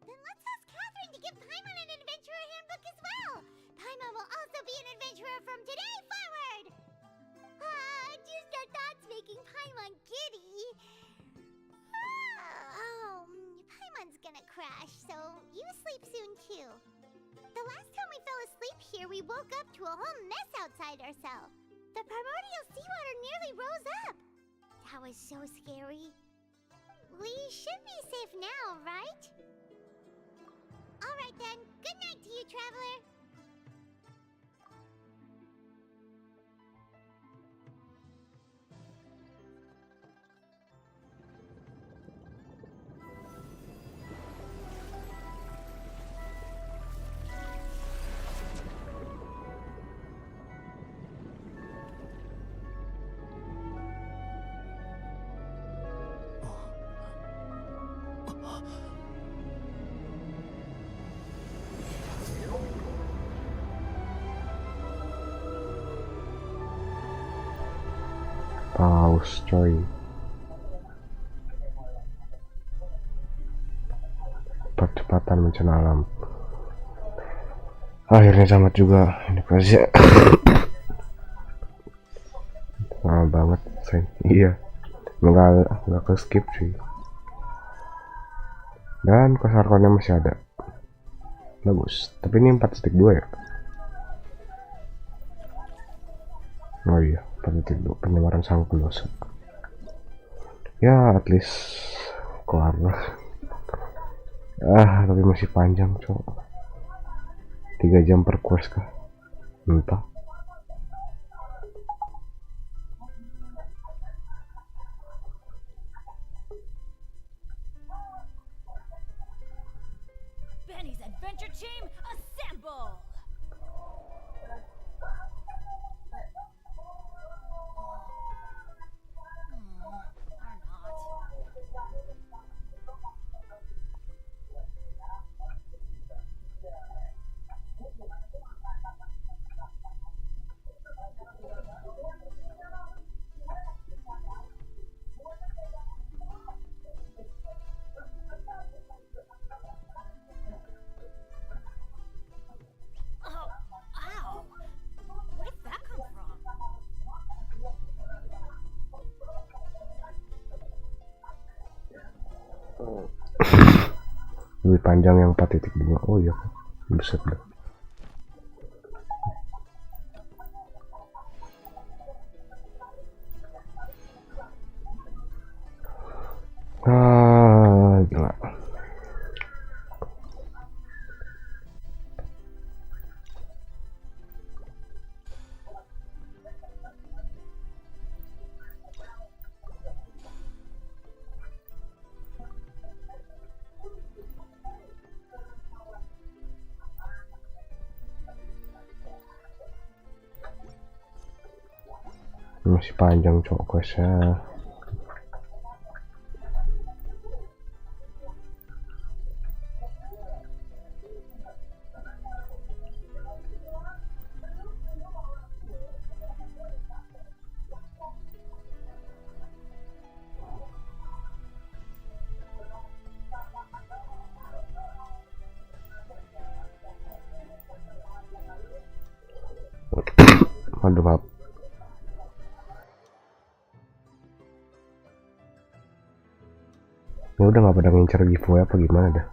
S3: Then let's ask Catherine to give Paimon an adventurer handbook as well. Paimon will also be an adventurer from today forward. Just our thoughts making Paimon giddy. Paimon's gonna crash, so you sleep soon too. The last time we fell asleep here, we woke up to a whole mess outside our cell. The primordial seawater nearly rose up. That was so scary. We should be safe now, right? Alright then, good night to you, traveler.
S2: haus coy. Percepatan bencana alam. Akhirnya tamat juga ini pasti. Lama banget sayang. Iya, nggak ke skip sih. Dan kesarkonnya masih ada, bagus. Tapi ini 4.2 ya. Oh iya, 4.2 penyebaran sang pendosa. Ya at least kelar. Tapi masih panjang cowok. 3 jam per quest kah? Entah.
S17: Benny's adventure team, assemble!
S2: Lebih panjang yang 4.2. Oh iya, buset dah. Gila. Masih panjang cowok questnya. Aduh, maaf. Ini udah nggak pada ngincer giveaway apa gimana dah?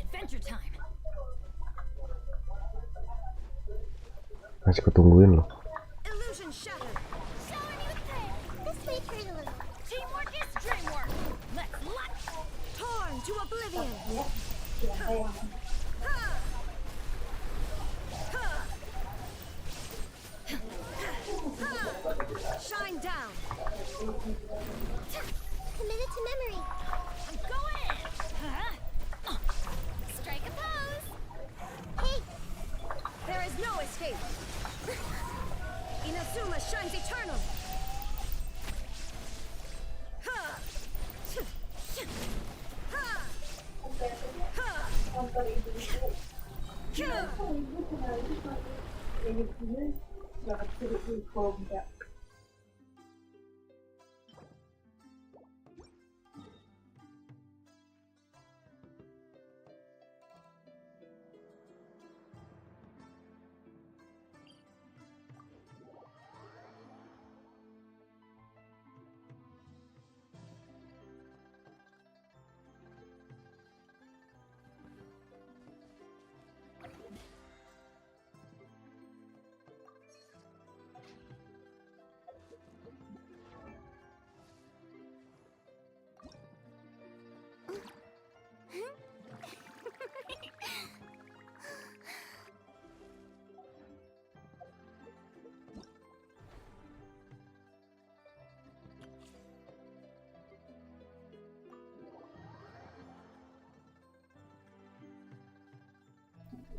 S17: Adventure time.
S2: Masih ketungguin loh.
S17: Illusion shattered. Showing you thing. This way, turn a little. Teamwork is dreamwork. Let's launch. Torn to oblivion. Shine down.
S3: Committed to memory.
S17: I'm going. Strike a pose.
S3: Hey,
S17: There is no escape. Inazuma shines eternal.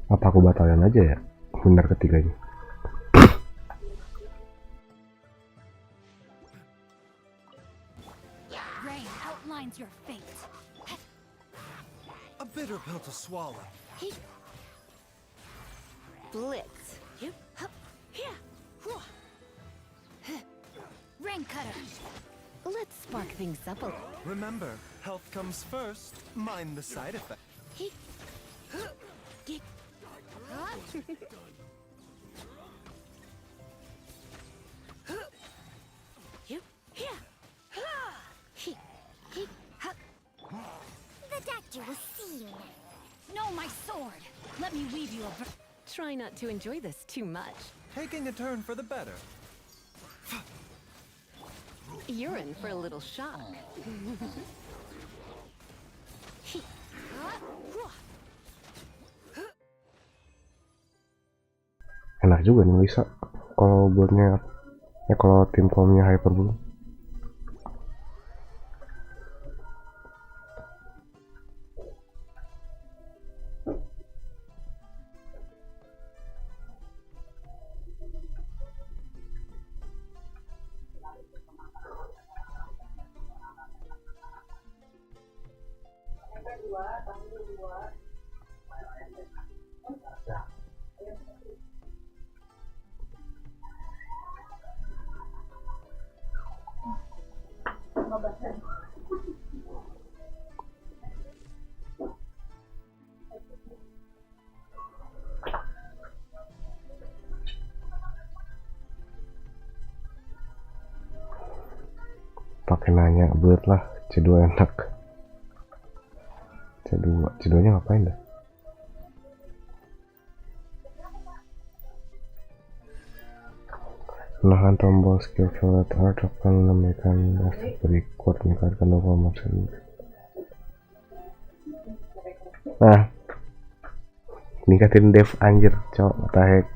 S2: Apa aku batalin aja ya? Bener ketiganya.
S19: A bitter pill to swallow.
S17: Blitz. Ring cutter. Let's spark things up a little.
S19: Remember, health comes first. Mind the side effect.
S5: The doctor will see you now.
S17: No, my sword. Let me weave you a. Try not to enjoy this too much.
S19: Taking a turn for the better.
S17: You're in for a little shock.
S2: Enak juga nih Lisa kalau buatnya ya, kalau tim komnya Hyperbully. Pakai nanya buat lah, C2 enak. C2 nya ngapain dah? Menahan tombol skill Syarat Art akan menaikkan efek berikut meningkatkan 0,1. Nah, ningkatin dev anjir, cok, what the heck.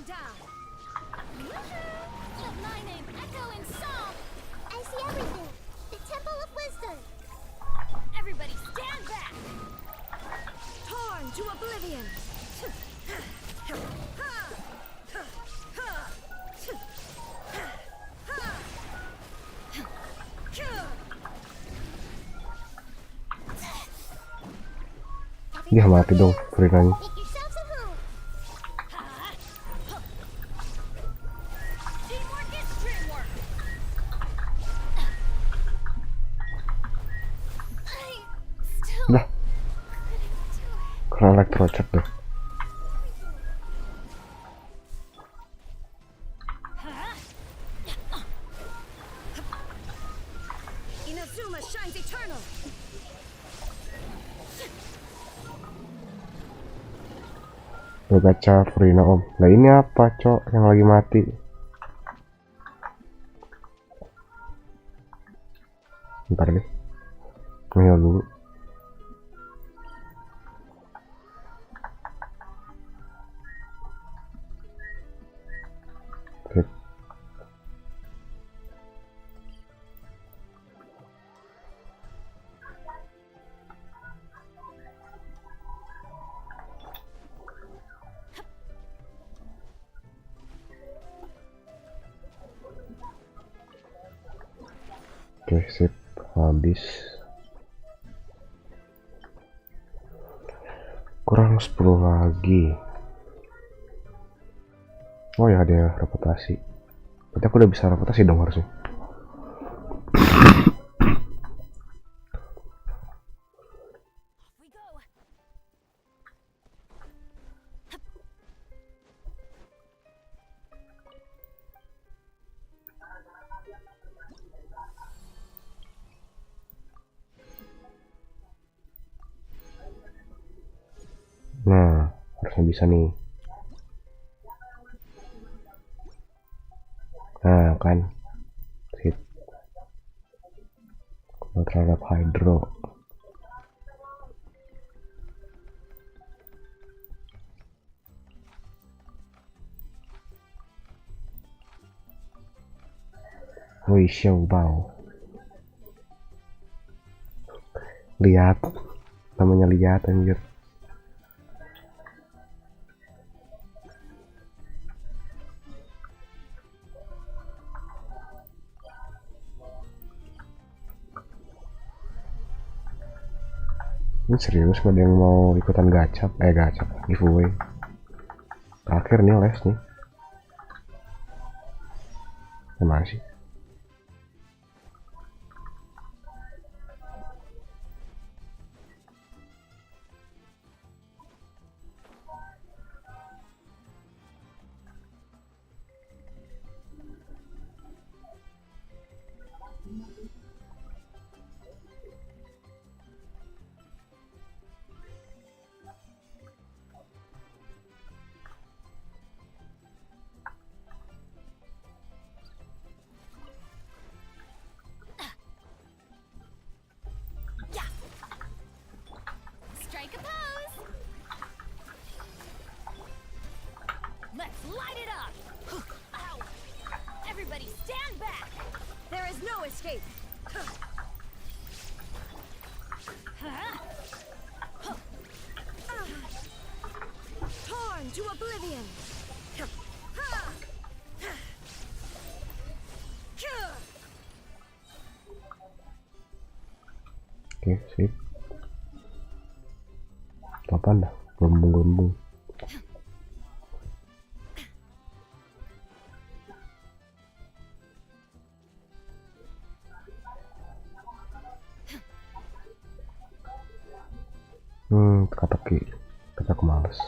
S17: Down.
S5: Let my name echo in song. I see everything. The Temple of Wisdom.
S17: Everybody stand back. Torn to oblivion.
S2: Dia mati dong, Furinanya. Dah, kena elektrocek deh.
S17: Inazuma shines eternal.
S2: Lo gacha Furina om. Nah ini apa cok yang lagi mati? Bentar deh, ngehil dulu. Oke, sip, habis. Kurang 10 lagi. Oh ya, ada reputasi. Berarti aku udah bisa reputasi dong harusnya. Nah, harusnya bisa nih. Nah, kan. Sip. Terhadap hydro. Wih, bau. Lihat. Namanya lihat anjir. Ini serius gak ada yang mau ikutan gacap giveaway. Terakhir nih les nih. Gimana sih?
S17: Strike a pose! Let's light it up! Ow! Everybody stand back! There is no escape! Torn to oblivion!
S2: Oke, sip. Apaan dah? Gelembung-gelembung. Teka-teki. Tapi aku males.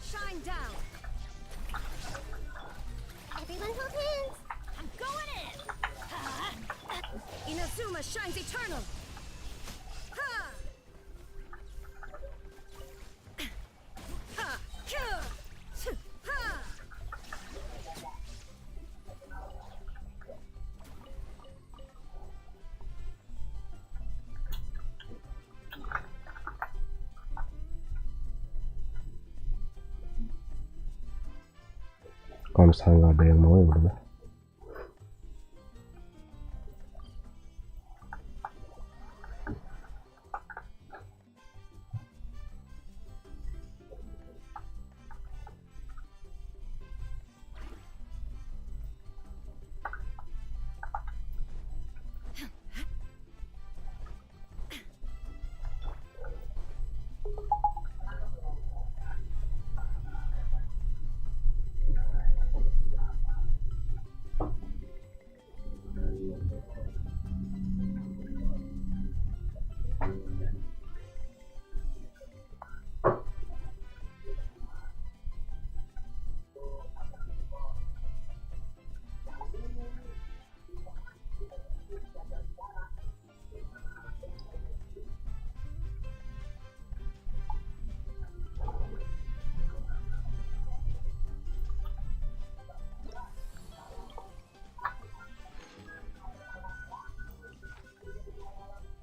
S17: Shine down!
S3: Everyone hold hands!
S17: I'm going in! Inazuma shines eternal! Ha! Ha! Ha!
S2: Kalau misalnya nggak ada yang mau ya udah.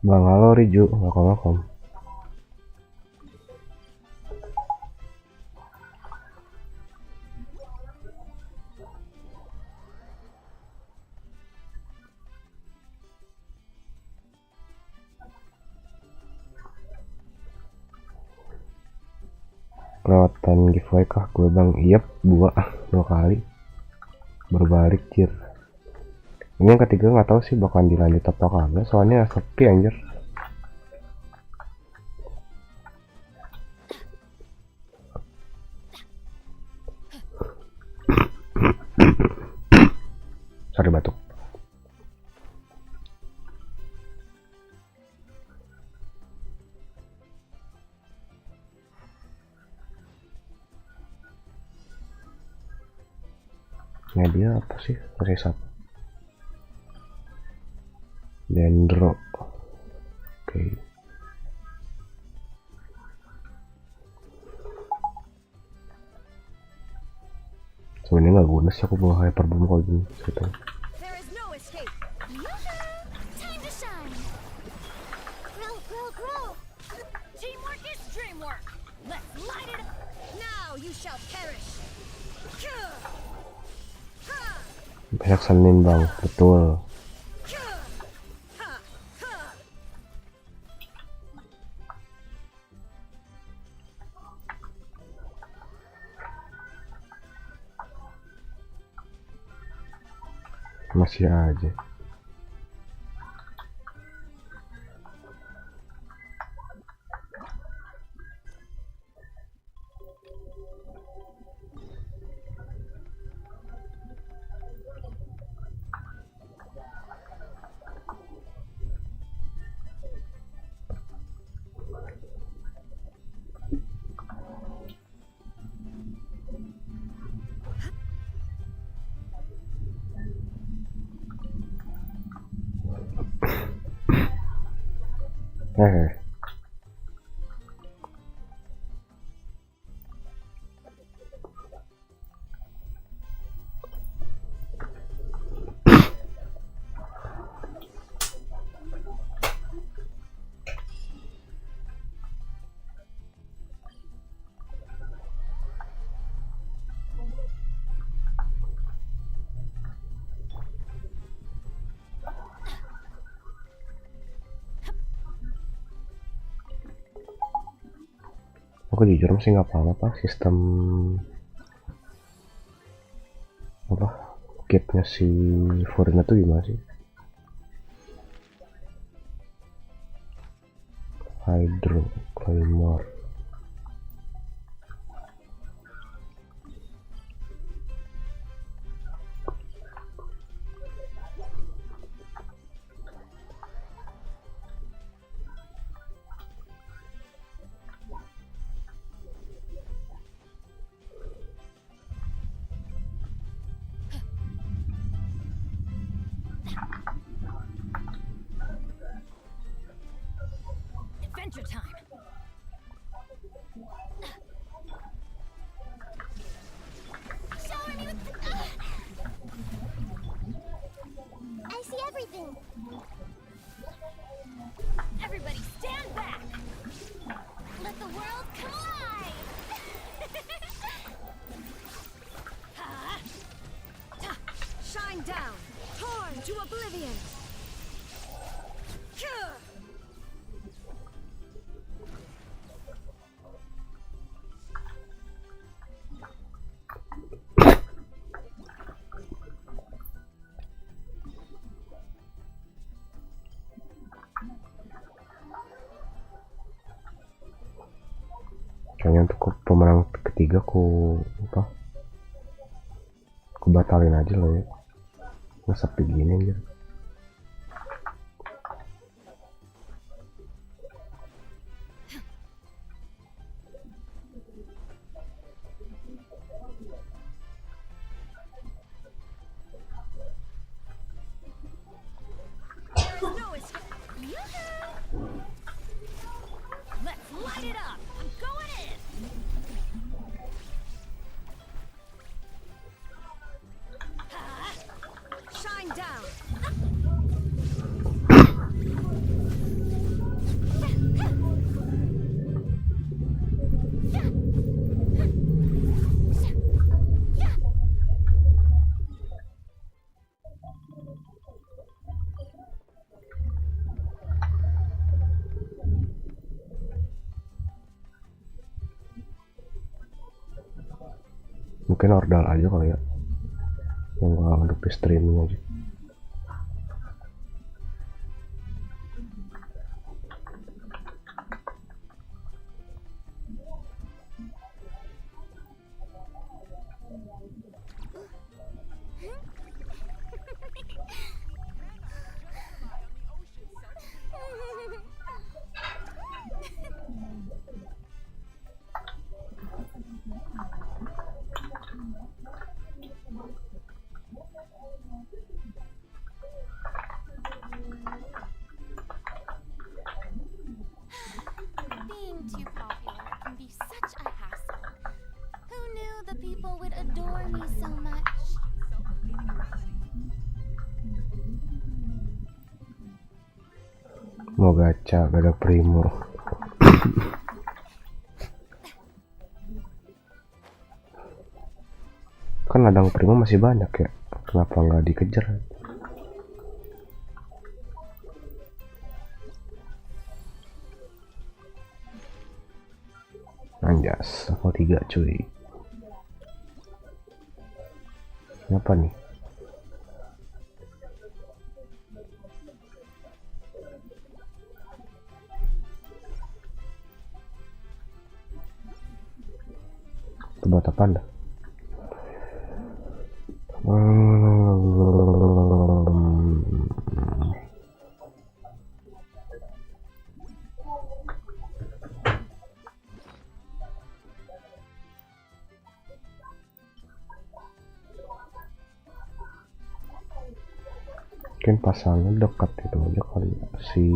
S2: Bang, halo Riju, welcome. Kelewatan giveaway kah gue bang? Iya, dua kali berbalik jir. Ini yang ketiga nggak tahu sih bakalan dilanjut apa kagak, soalnya sepi anjir. Sorry batuk. Nah dia apa sih? Masih satu. Dendro. Oke. Sebenarnya nggak guna sih aku bawa hyperbomb kalau gini. Gitu. Banyak Senin bang, betul. Masih aja. Aku jujur sih nggak apa-apa sistem apa kitnya si Furina tuh gimana sih? Hydro Claymore. Kayaknya untuk pemenang ketiga aku batalin aja loh ya, nggak sepi gini aja. Mungkin ordal aja kali ya, yang untuk di streaming aja.
S6: Being too popular can be such a hassle. Who knew the people would adore me so much?
S2: Mau gacha gak ada primo. Kan ladang primo masih banyak ya, kenapa nggak dikejar? Anjas, level 3 cuy. Apa nih? Itu buat apa anda? Mungkin pasangnya dekat itu aja kali ya, si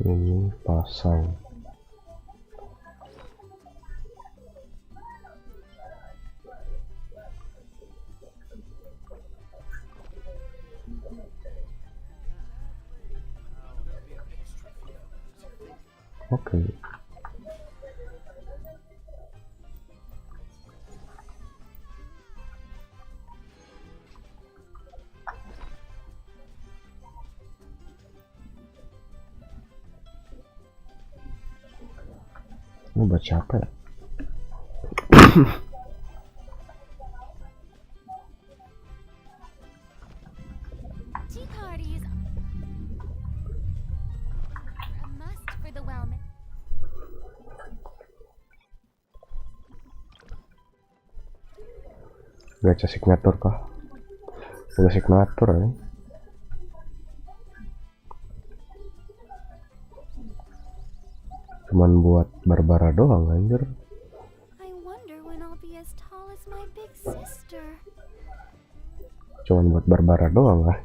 S2: ini pasang. Oke. Ini buat siapa ya?
S6: Tea parties are a must for the wellman.
S2: Gacha signatur kah? Udah signatur ya? Cuman buat Barbara doang anjir.
S6: I wonder when I'll be as tall as my big sister.
S2: Cuman buat Barbara doang lah.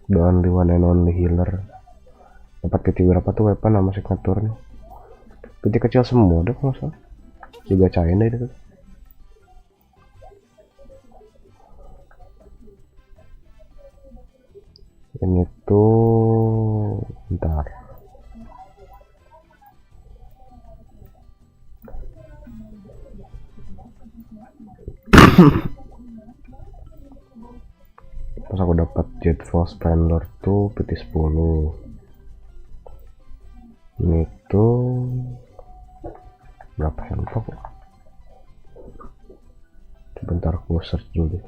S2: The only one and only healer. Dapat PT berapa tuh weapon sama signaturnya? PT kecil semua deh kalau salah. Digacain deh itu. Ini tuh bentar. Pas aku dapat Jet Force Splendor tuh PT 10. Ini tuh berapa yang lupa kok. Sebentar aku search dulu deh.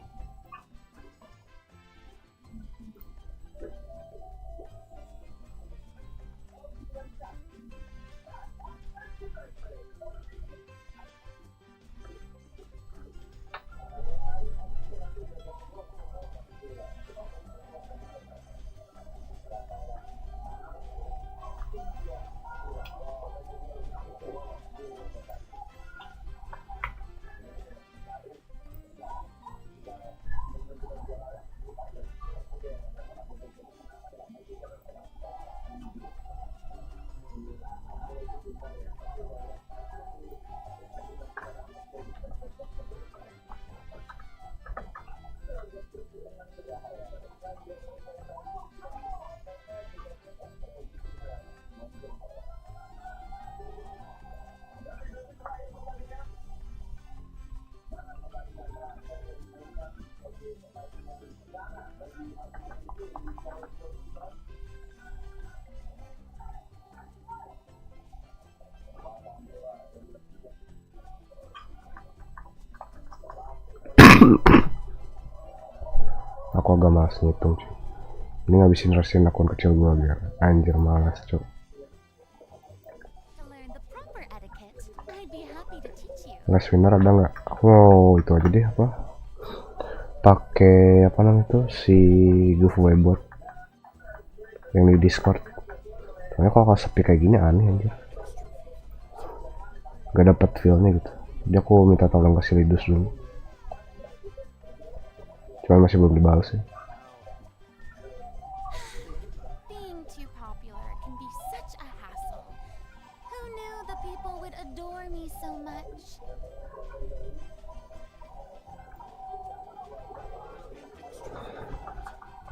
S2: Aku agak malas ngitung cuy. Ini ngabisin resin akun kecil gua biar anjir malas cuy. Last winner ada nggak? Aku mau itu aja deh, apa? Pakai apa namanya itu si giveaway buat yang di Discord. Soalnya kalau sepi kayak gini aneh aja. Gak dapet feelnya gitu. Jadi aku minta tolong kasih lidus dulu. Cuman masih belum dibalas ya.
S6: Being too popular can be such a hassle. Who knew the people would adore me so much?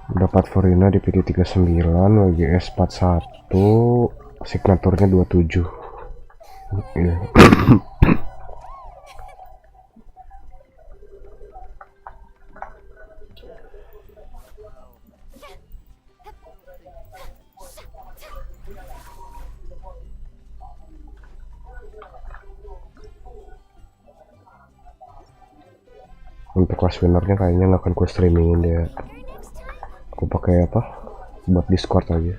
S2: Dapat Verina di Pake 39, WGS 41, signaturnya 27. Iya. Untuk kelas winnernya kayaknya nggak akan ku streamingin dia. Aku pakai apa? Buat Discord aja.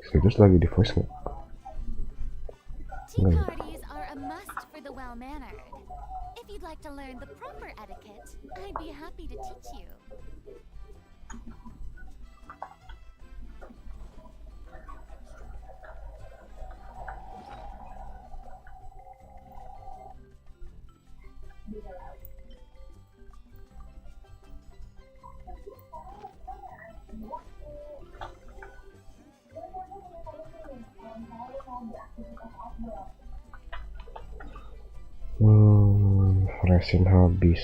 S2: Serius lagi di voice nggak?
S6: Tea parties are a must for the well-mannered. If you'd like to learn the proper etiquette, I'd be happy to teach you.
S2: Resin habis.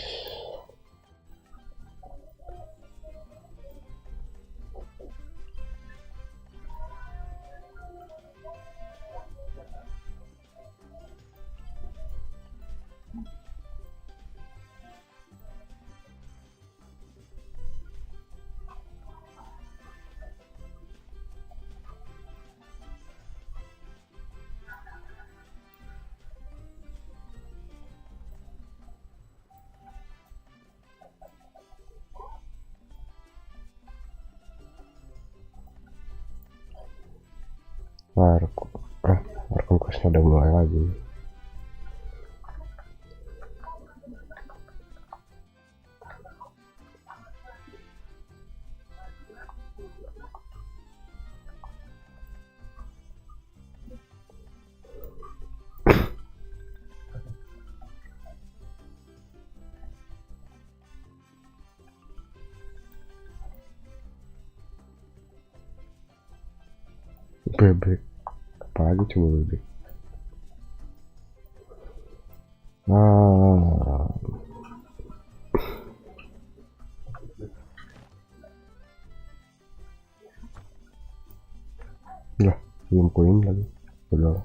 S2: Rekonquestnya udah mulai lagi. Bebek apa lagi coba bebek. Lah belum koin lagi udah.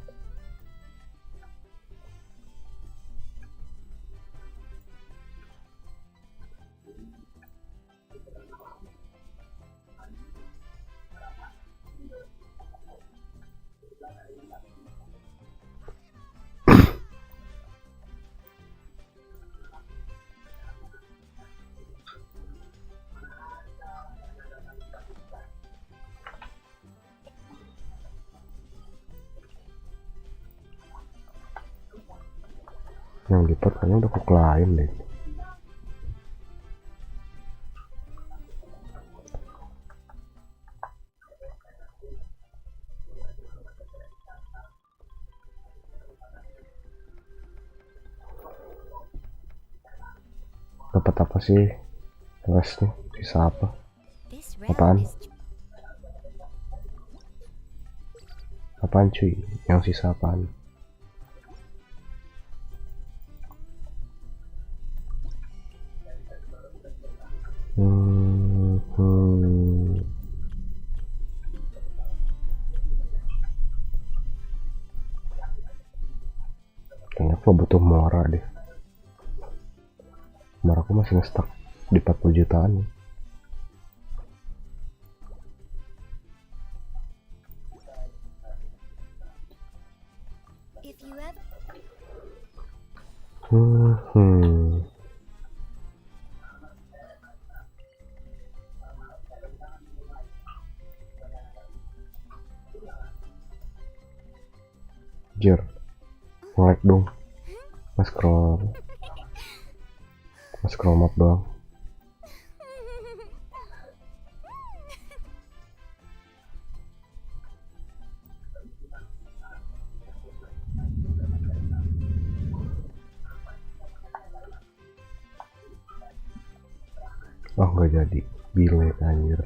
S2: Yang lipat kayaknya udah ke klien deh. Dapat apa sih resnya? Sisa apa? Apaan? Apaan cuy? Yang sisa apaan? Gue butuh Mora deh. Mora aku masih nge-stuck di 40 jutaan nih. Jer, nge-lag dong. Mas scroll map doang. Oh nggak jadi, bile anjir.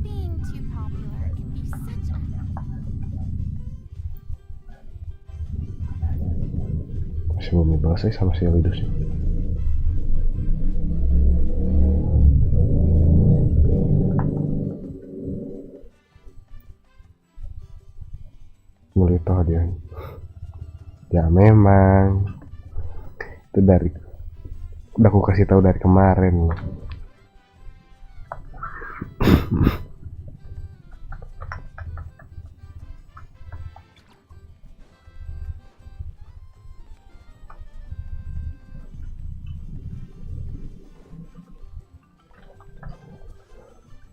S6: Being too popular can be such a...
S2: Masih belum dibahas sama si Lidus. Ultah dia. Ya memang itu dari udah aku kasih tahu dari kemarin loh.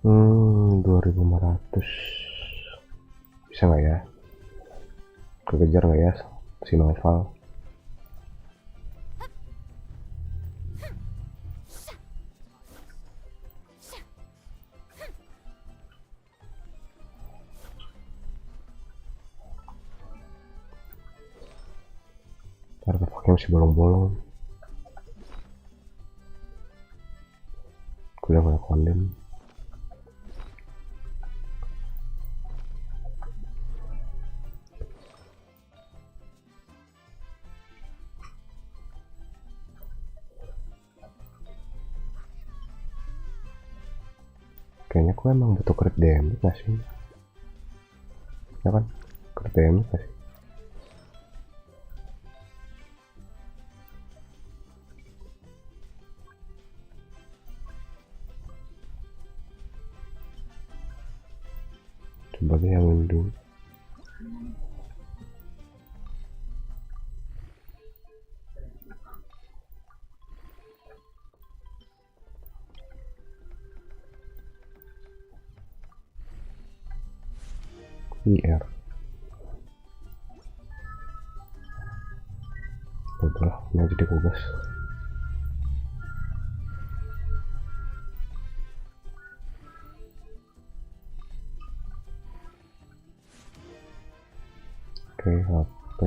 S2: Hmm, 2.500 bisa nggak ya? Kekejar nggak ya si Noval? Artefaknya masih bolong-bolong. Udah banyak kondem. Kayaknya aku emang butuh crit damage gak sih? Ya kan? Crit damage gak sih? Coba deh yang ini dulu. IR udah ini aja dikugas. Oke, HP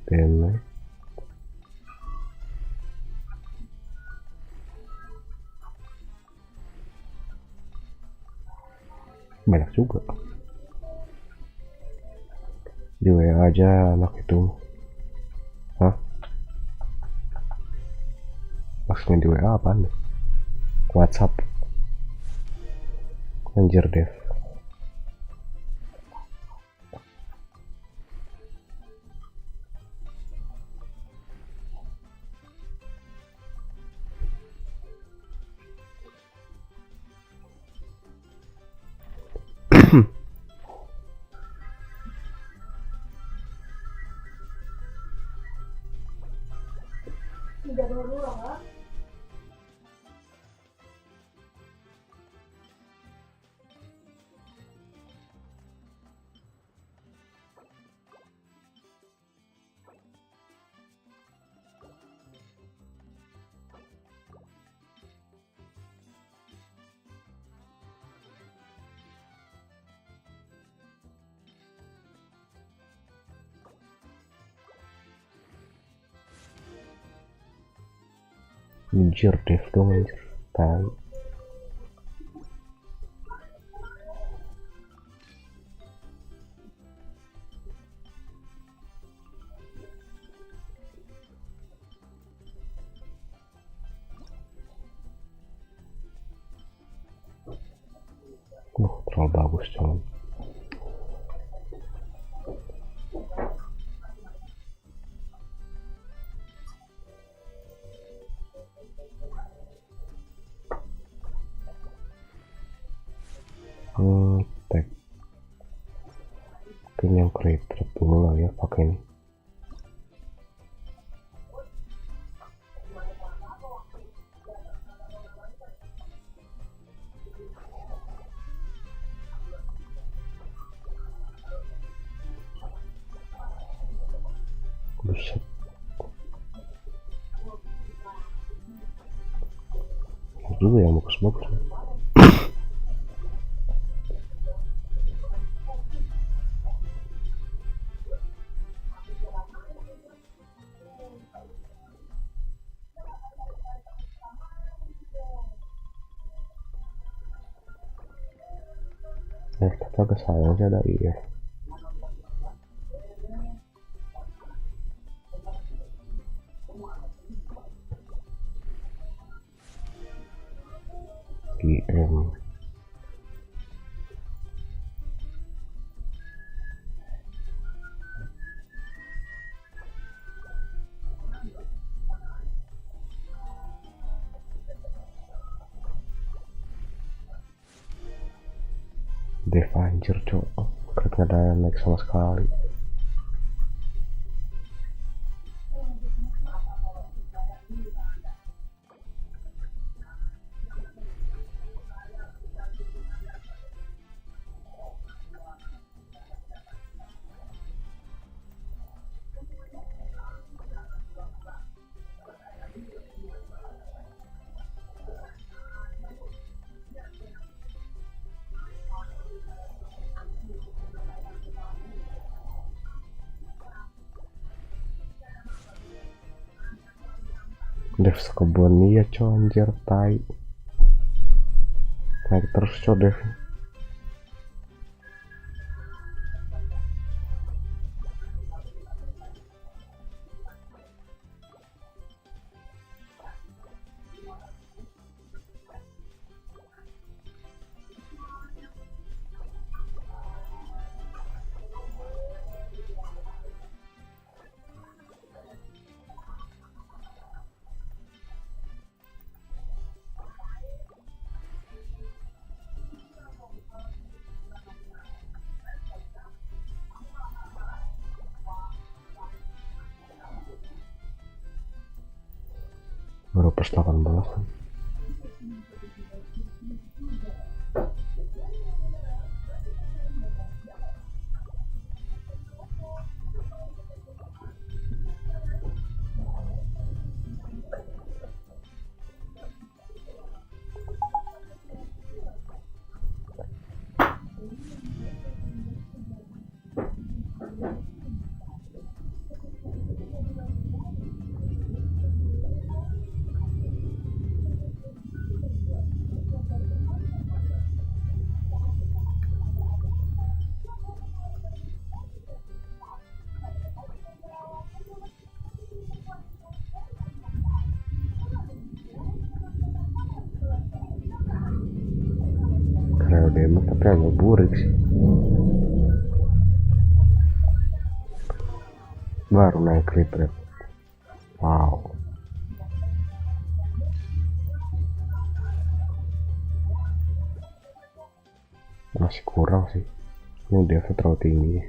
S2: damage banyak juga. Di WA aja anak itu. Hah? Maksudnya di WA apaan deh? WhatsApp. Anjir Dev. Anjir Dev dong anjir. Tai. Terlalu bagus cuman. Tag. Mungkin yang creator dulu lah ya pakai ini. Buset. Dulu yang bagus-bagus. Tapi agak sayang sih ada iya. GM Dev anjir cok, keren gak ada naik sama sekali. Dev sekebun iya coy anjir tai. Naik terus coy Dev. Baru plus 18 kan. Demo tapi agak burik sih. Baru naik retreat. Wow. Masih kurang sih. Ini devnya terlalu tinggi.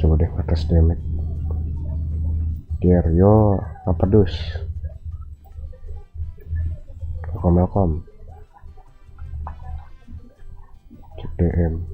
S2: Coba deh atas damage. Gear yo apa dus? Welcome. Cek DM.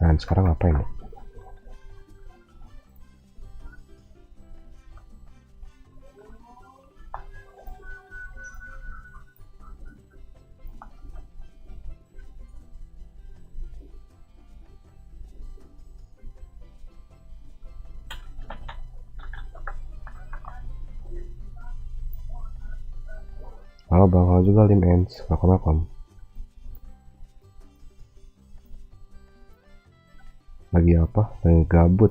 S2: Dan sekarang ngapain ya? Halo bang, halo juga Lim Ends, welcome. Lagi apa? Lagi gabut.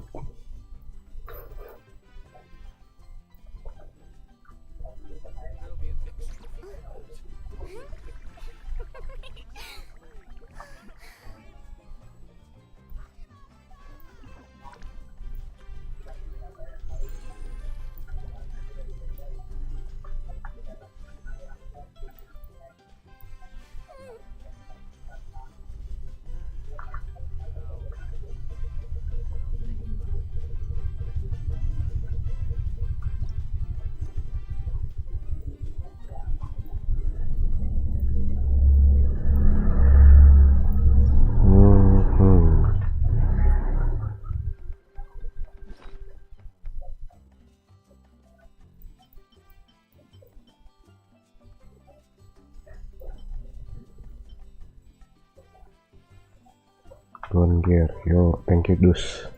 S2: Gear, yo, thank you Dus.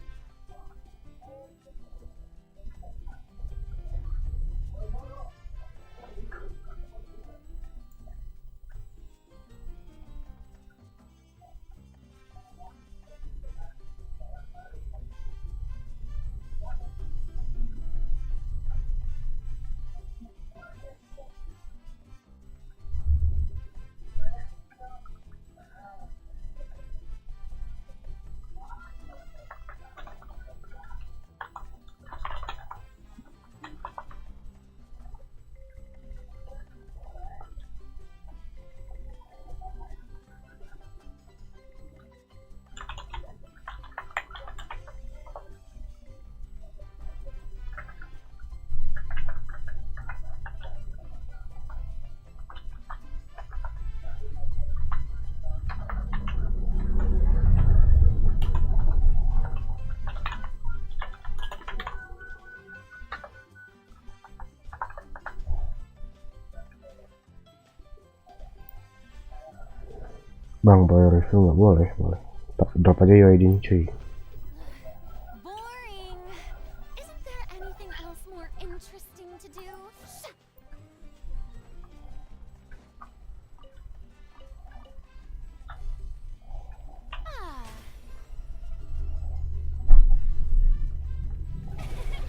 S2: Bang, boleh review nggak? Boleh. Drop aja UID-nya cuy.
S6: Boring. Isn't there anything else more interesting to do?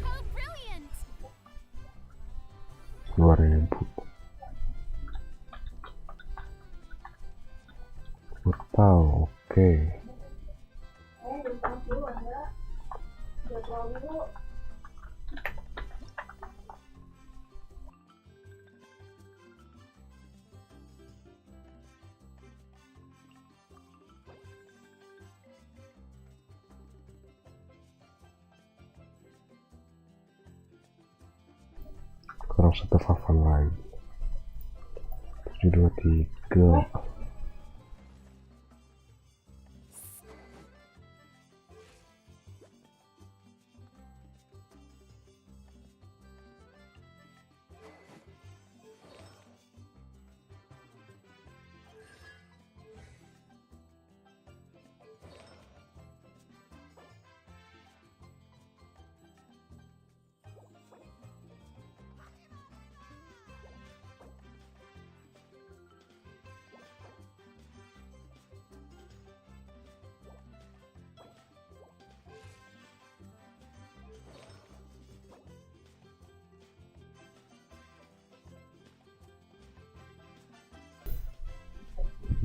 S6: How brilliant.
S2: 2000. Tahu, oke. Sekarang satu Fafan lagi. 723.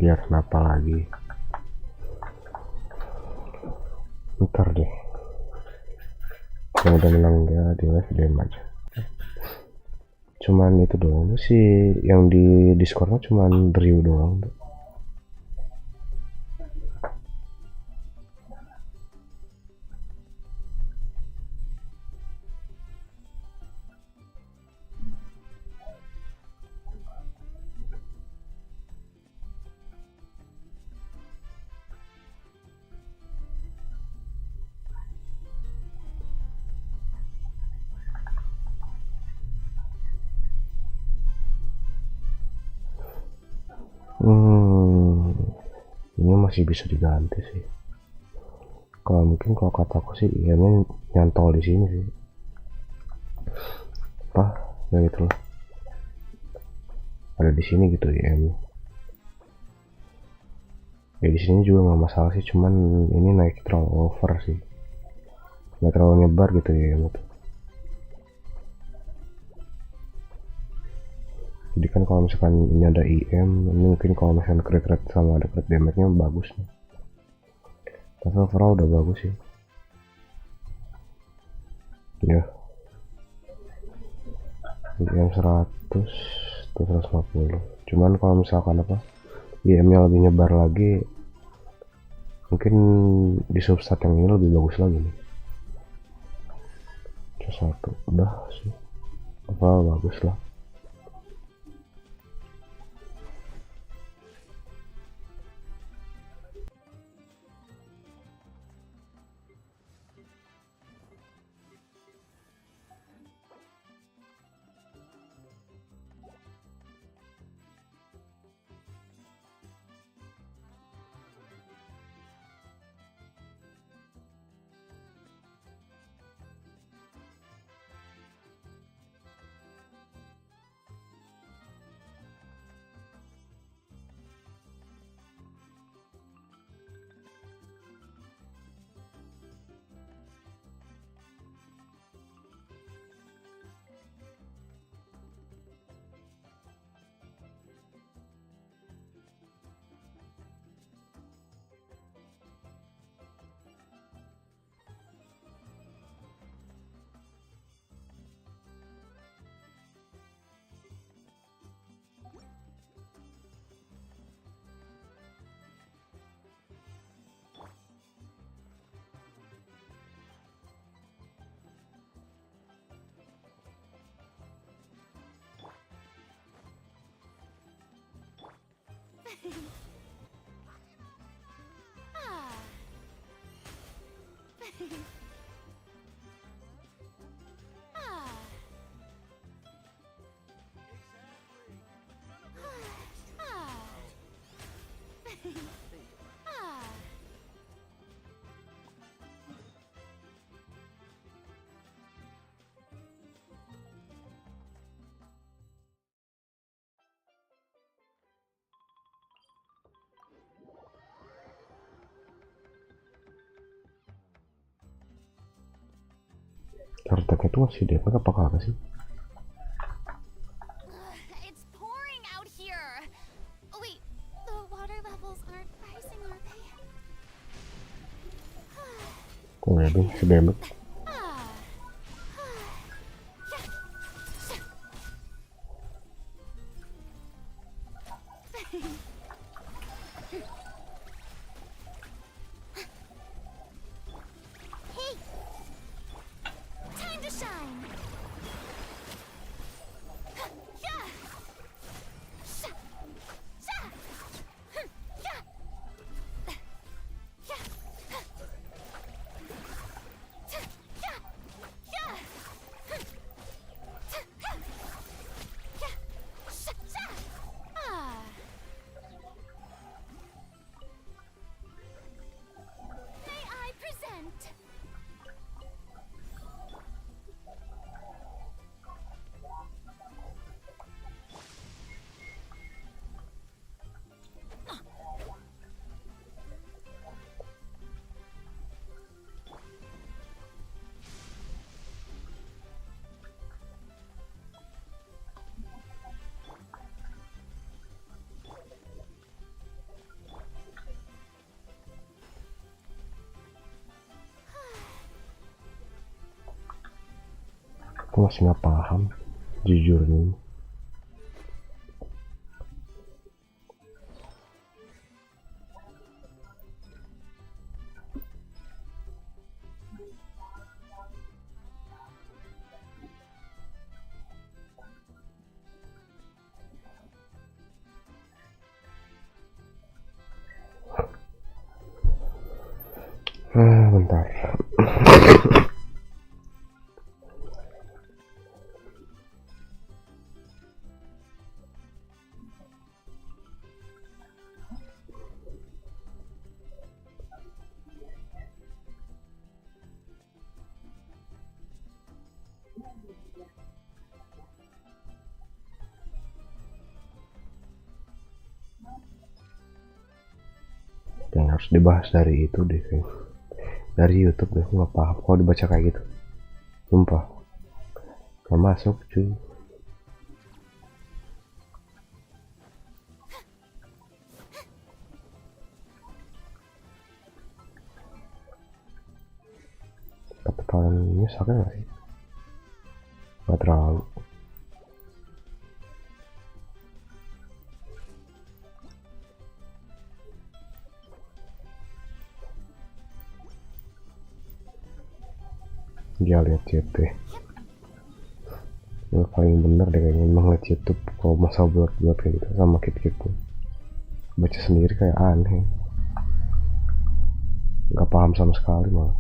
S2: Biar kenapa lagi? Ntar deh. Yang udah menang ya di live DM aja. Cuman itu doang sih, yang di Discordnya cuman review doang. Ini masih bisa diganti sih. Kalau kataku sih IM-nya nyantol di sini sih. Apa? Ya gitu loh. Ada di sini gitu IM. Ya di sini juga nggak masalah sih, cuman ini naik terlalu over sih. Nggak terlalu nyebar gitu ya gitu. Jadi kan kalau misalkan ini ada IM, ini mungkin kalau misalkan crit sama ada crit damage-nya bagus nih. Tapi overall udah bagus sih. Ya. IM 100, 150. Cuman kalau misalkan apa? IM-nya lebih nyebar lagi, mungkin di substat yang ini lebih bagus lagi nih. Satu udah sih, apa bagus lah. Karteknya tuh masih dapat apa kagak sih?
S6: It's pouring out here. Wait, the water levels aren't rising, are they?
S2: Kok nggak ada sedemek? Aku masih nggak paham jujur nih. Bentar. yang harus dibahas dari itu deh, dari YouTube deh. Nggak paham kalau dibaca kayak gitu, sumpah nggak masuk cuy. Kepetannya sakit nggak sih? Nggak terlalu. Dia lihat CT, gue paling bener deh kayaknya emang lihat YouTube kalau masa buat kayak gitu sama gitu. Baca sendiri kayak aneh, nggak paham sama sekali malah.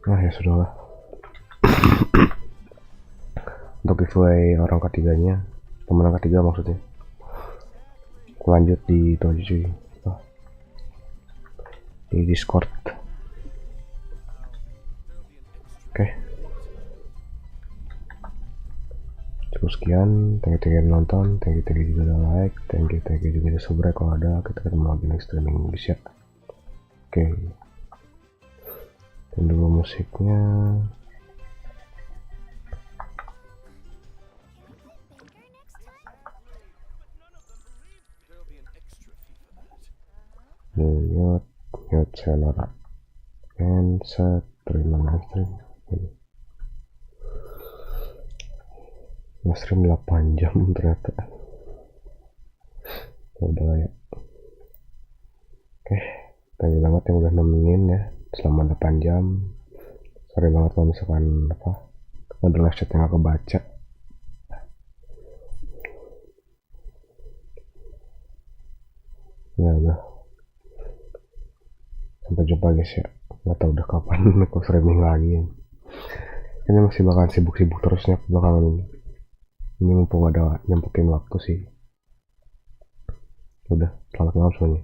S2: Nah ya sudahlah. Untuk giveaway orang ketiganya, pemenang ketiga maksudnya, lanjut di itu aja cuy, di Discord. Oke. Cukup sekian, thank you nonton, thank you juga udah like, thank you juga udah subrek. Kalau ada kita ketemu lagi next streaming bisa. Oke. Dan dulu musiknya. Mute channel and set terima livestream. Livestream 8 jam ternyata. Udah lah ya. Oke, thank you banget yang udah nemenin ya selama 8 jam. Sorry banget kalau misalkan ada live chat yang aku baca. Ya udah, sampai jumpa guys ya. Nggak tahu udah kapan aku streaming lagi. Ini masih bakalan sibuk-sibuk terusnya belakangan ini. Ini mumpung ada nyempetin waktu sih. Udah, selamat malam semuanya.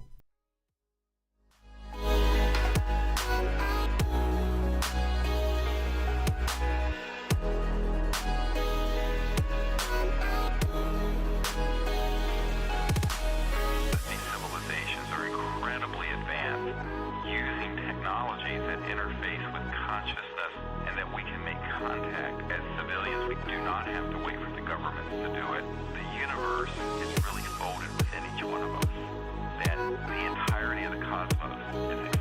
S7: Contact. As civilians, we do not have to wait for the governments to do it. The universe is really folded within each one of us. That the entirety of the cosmos is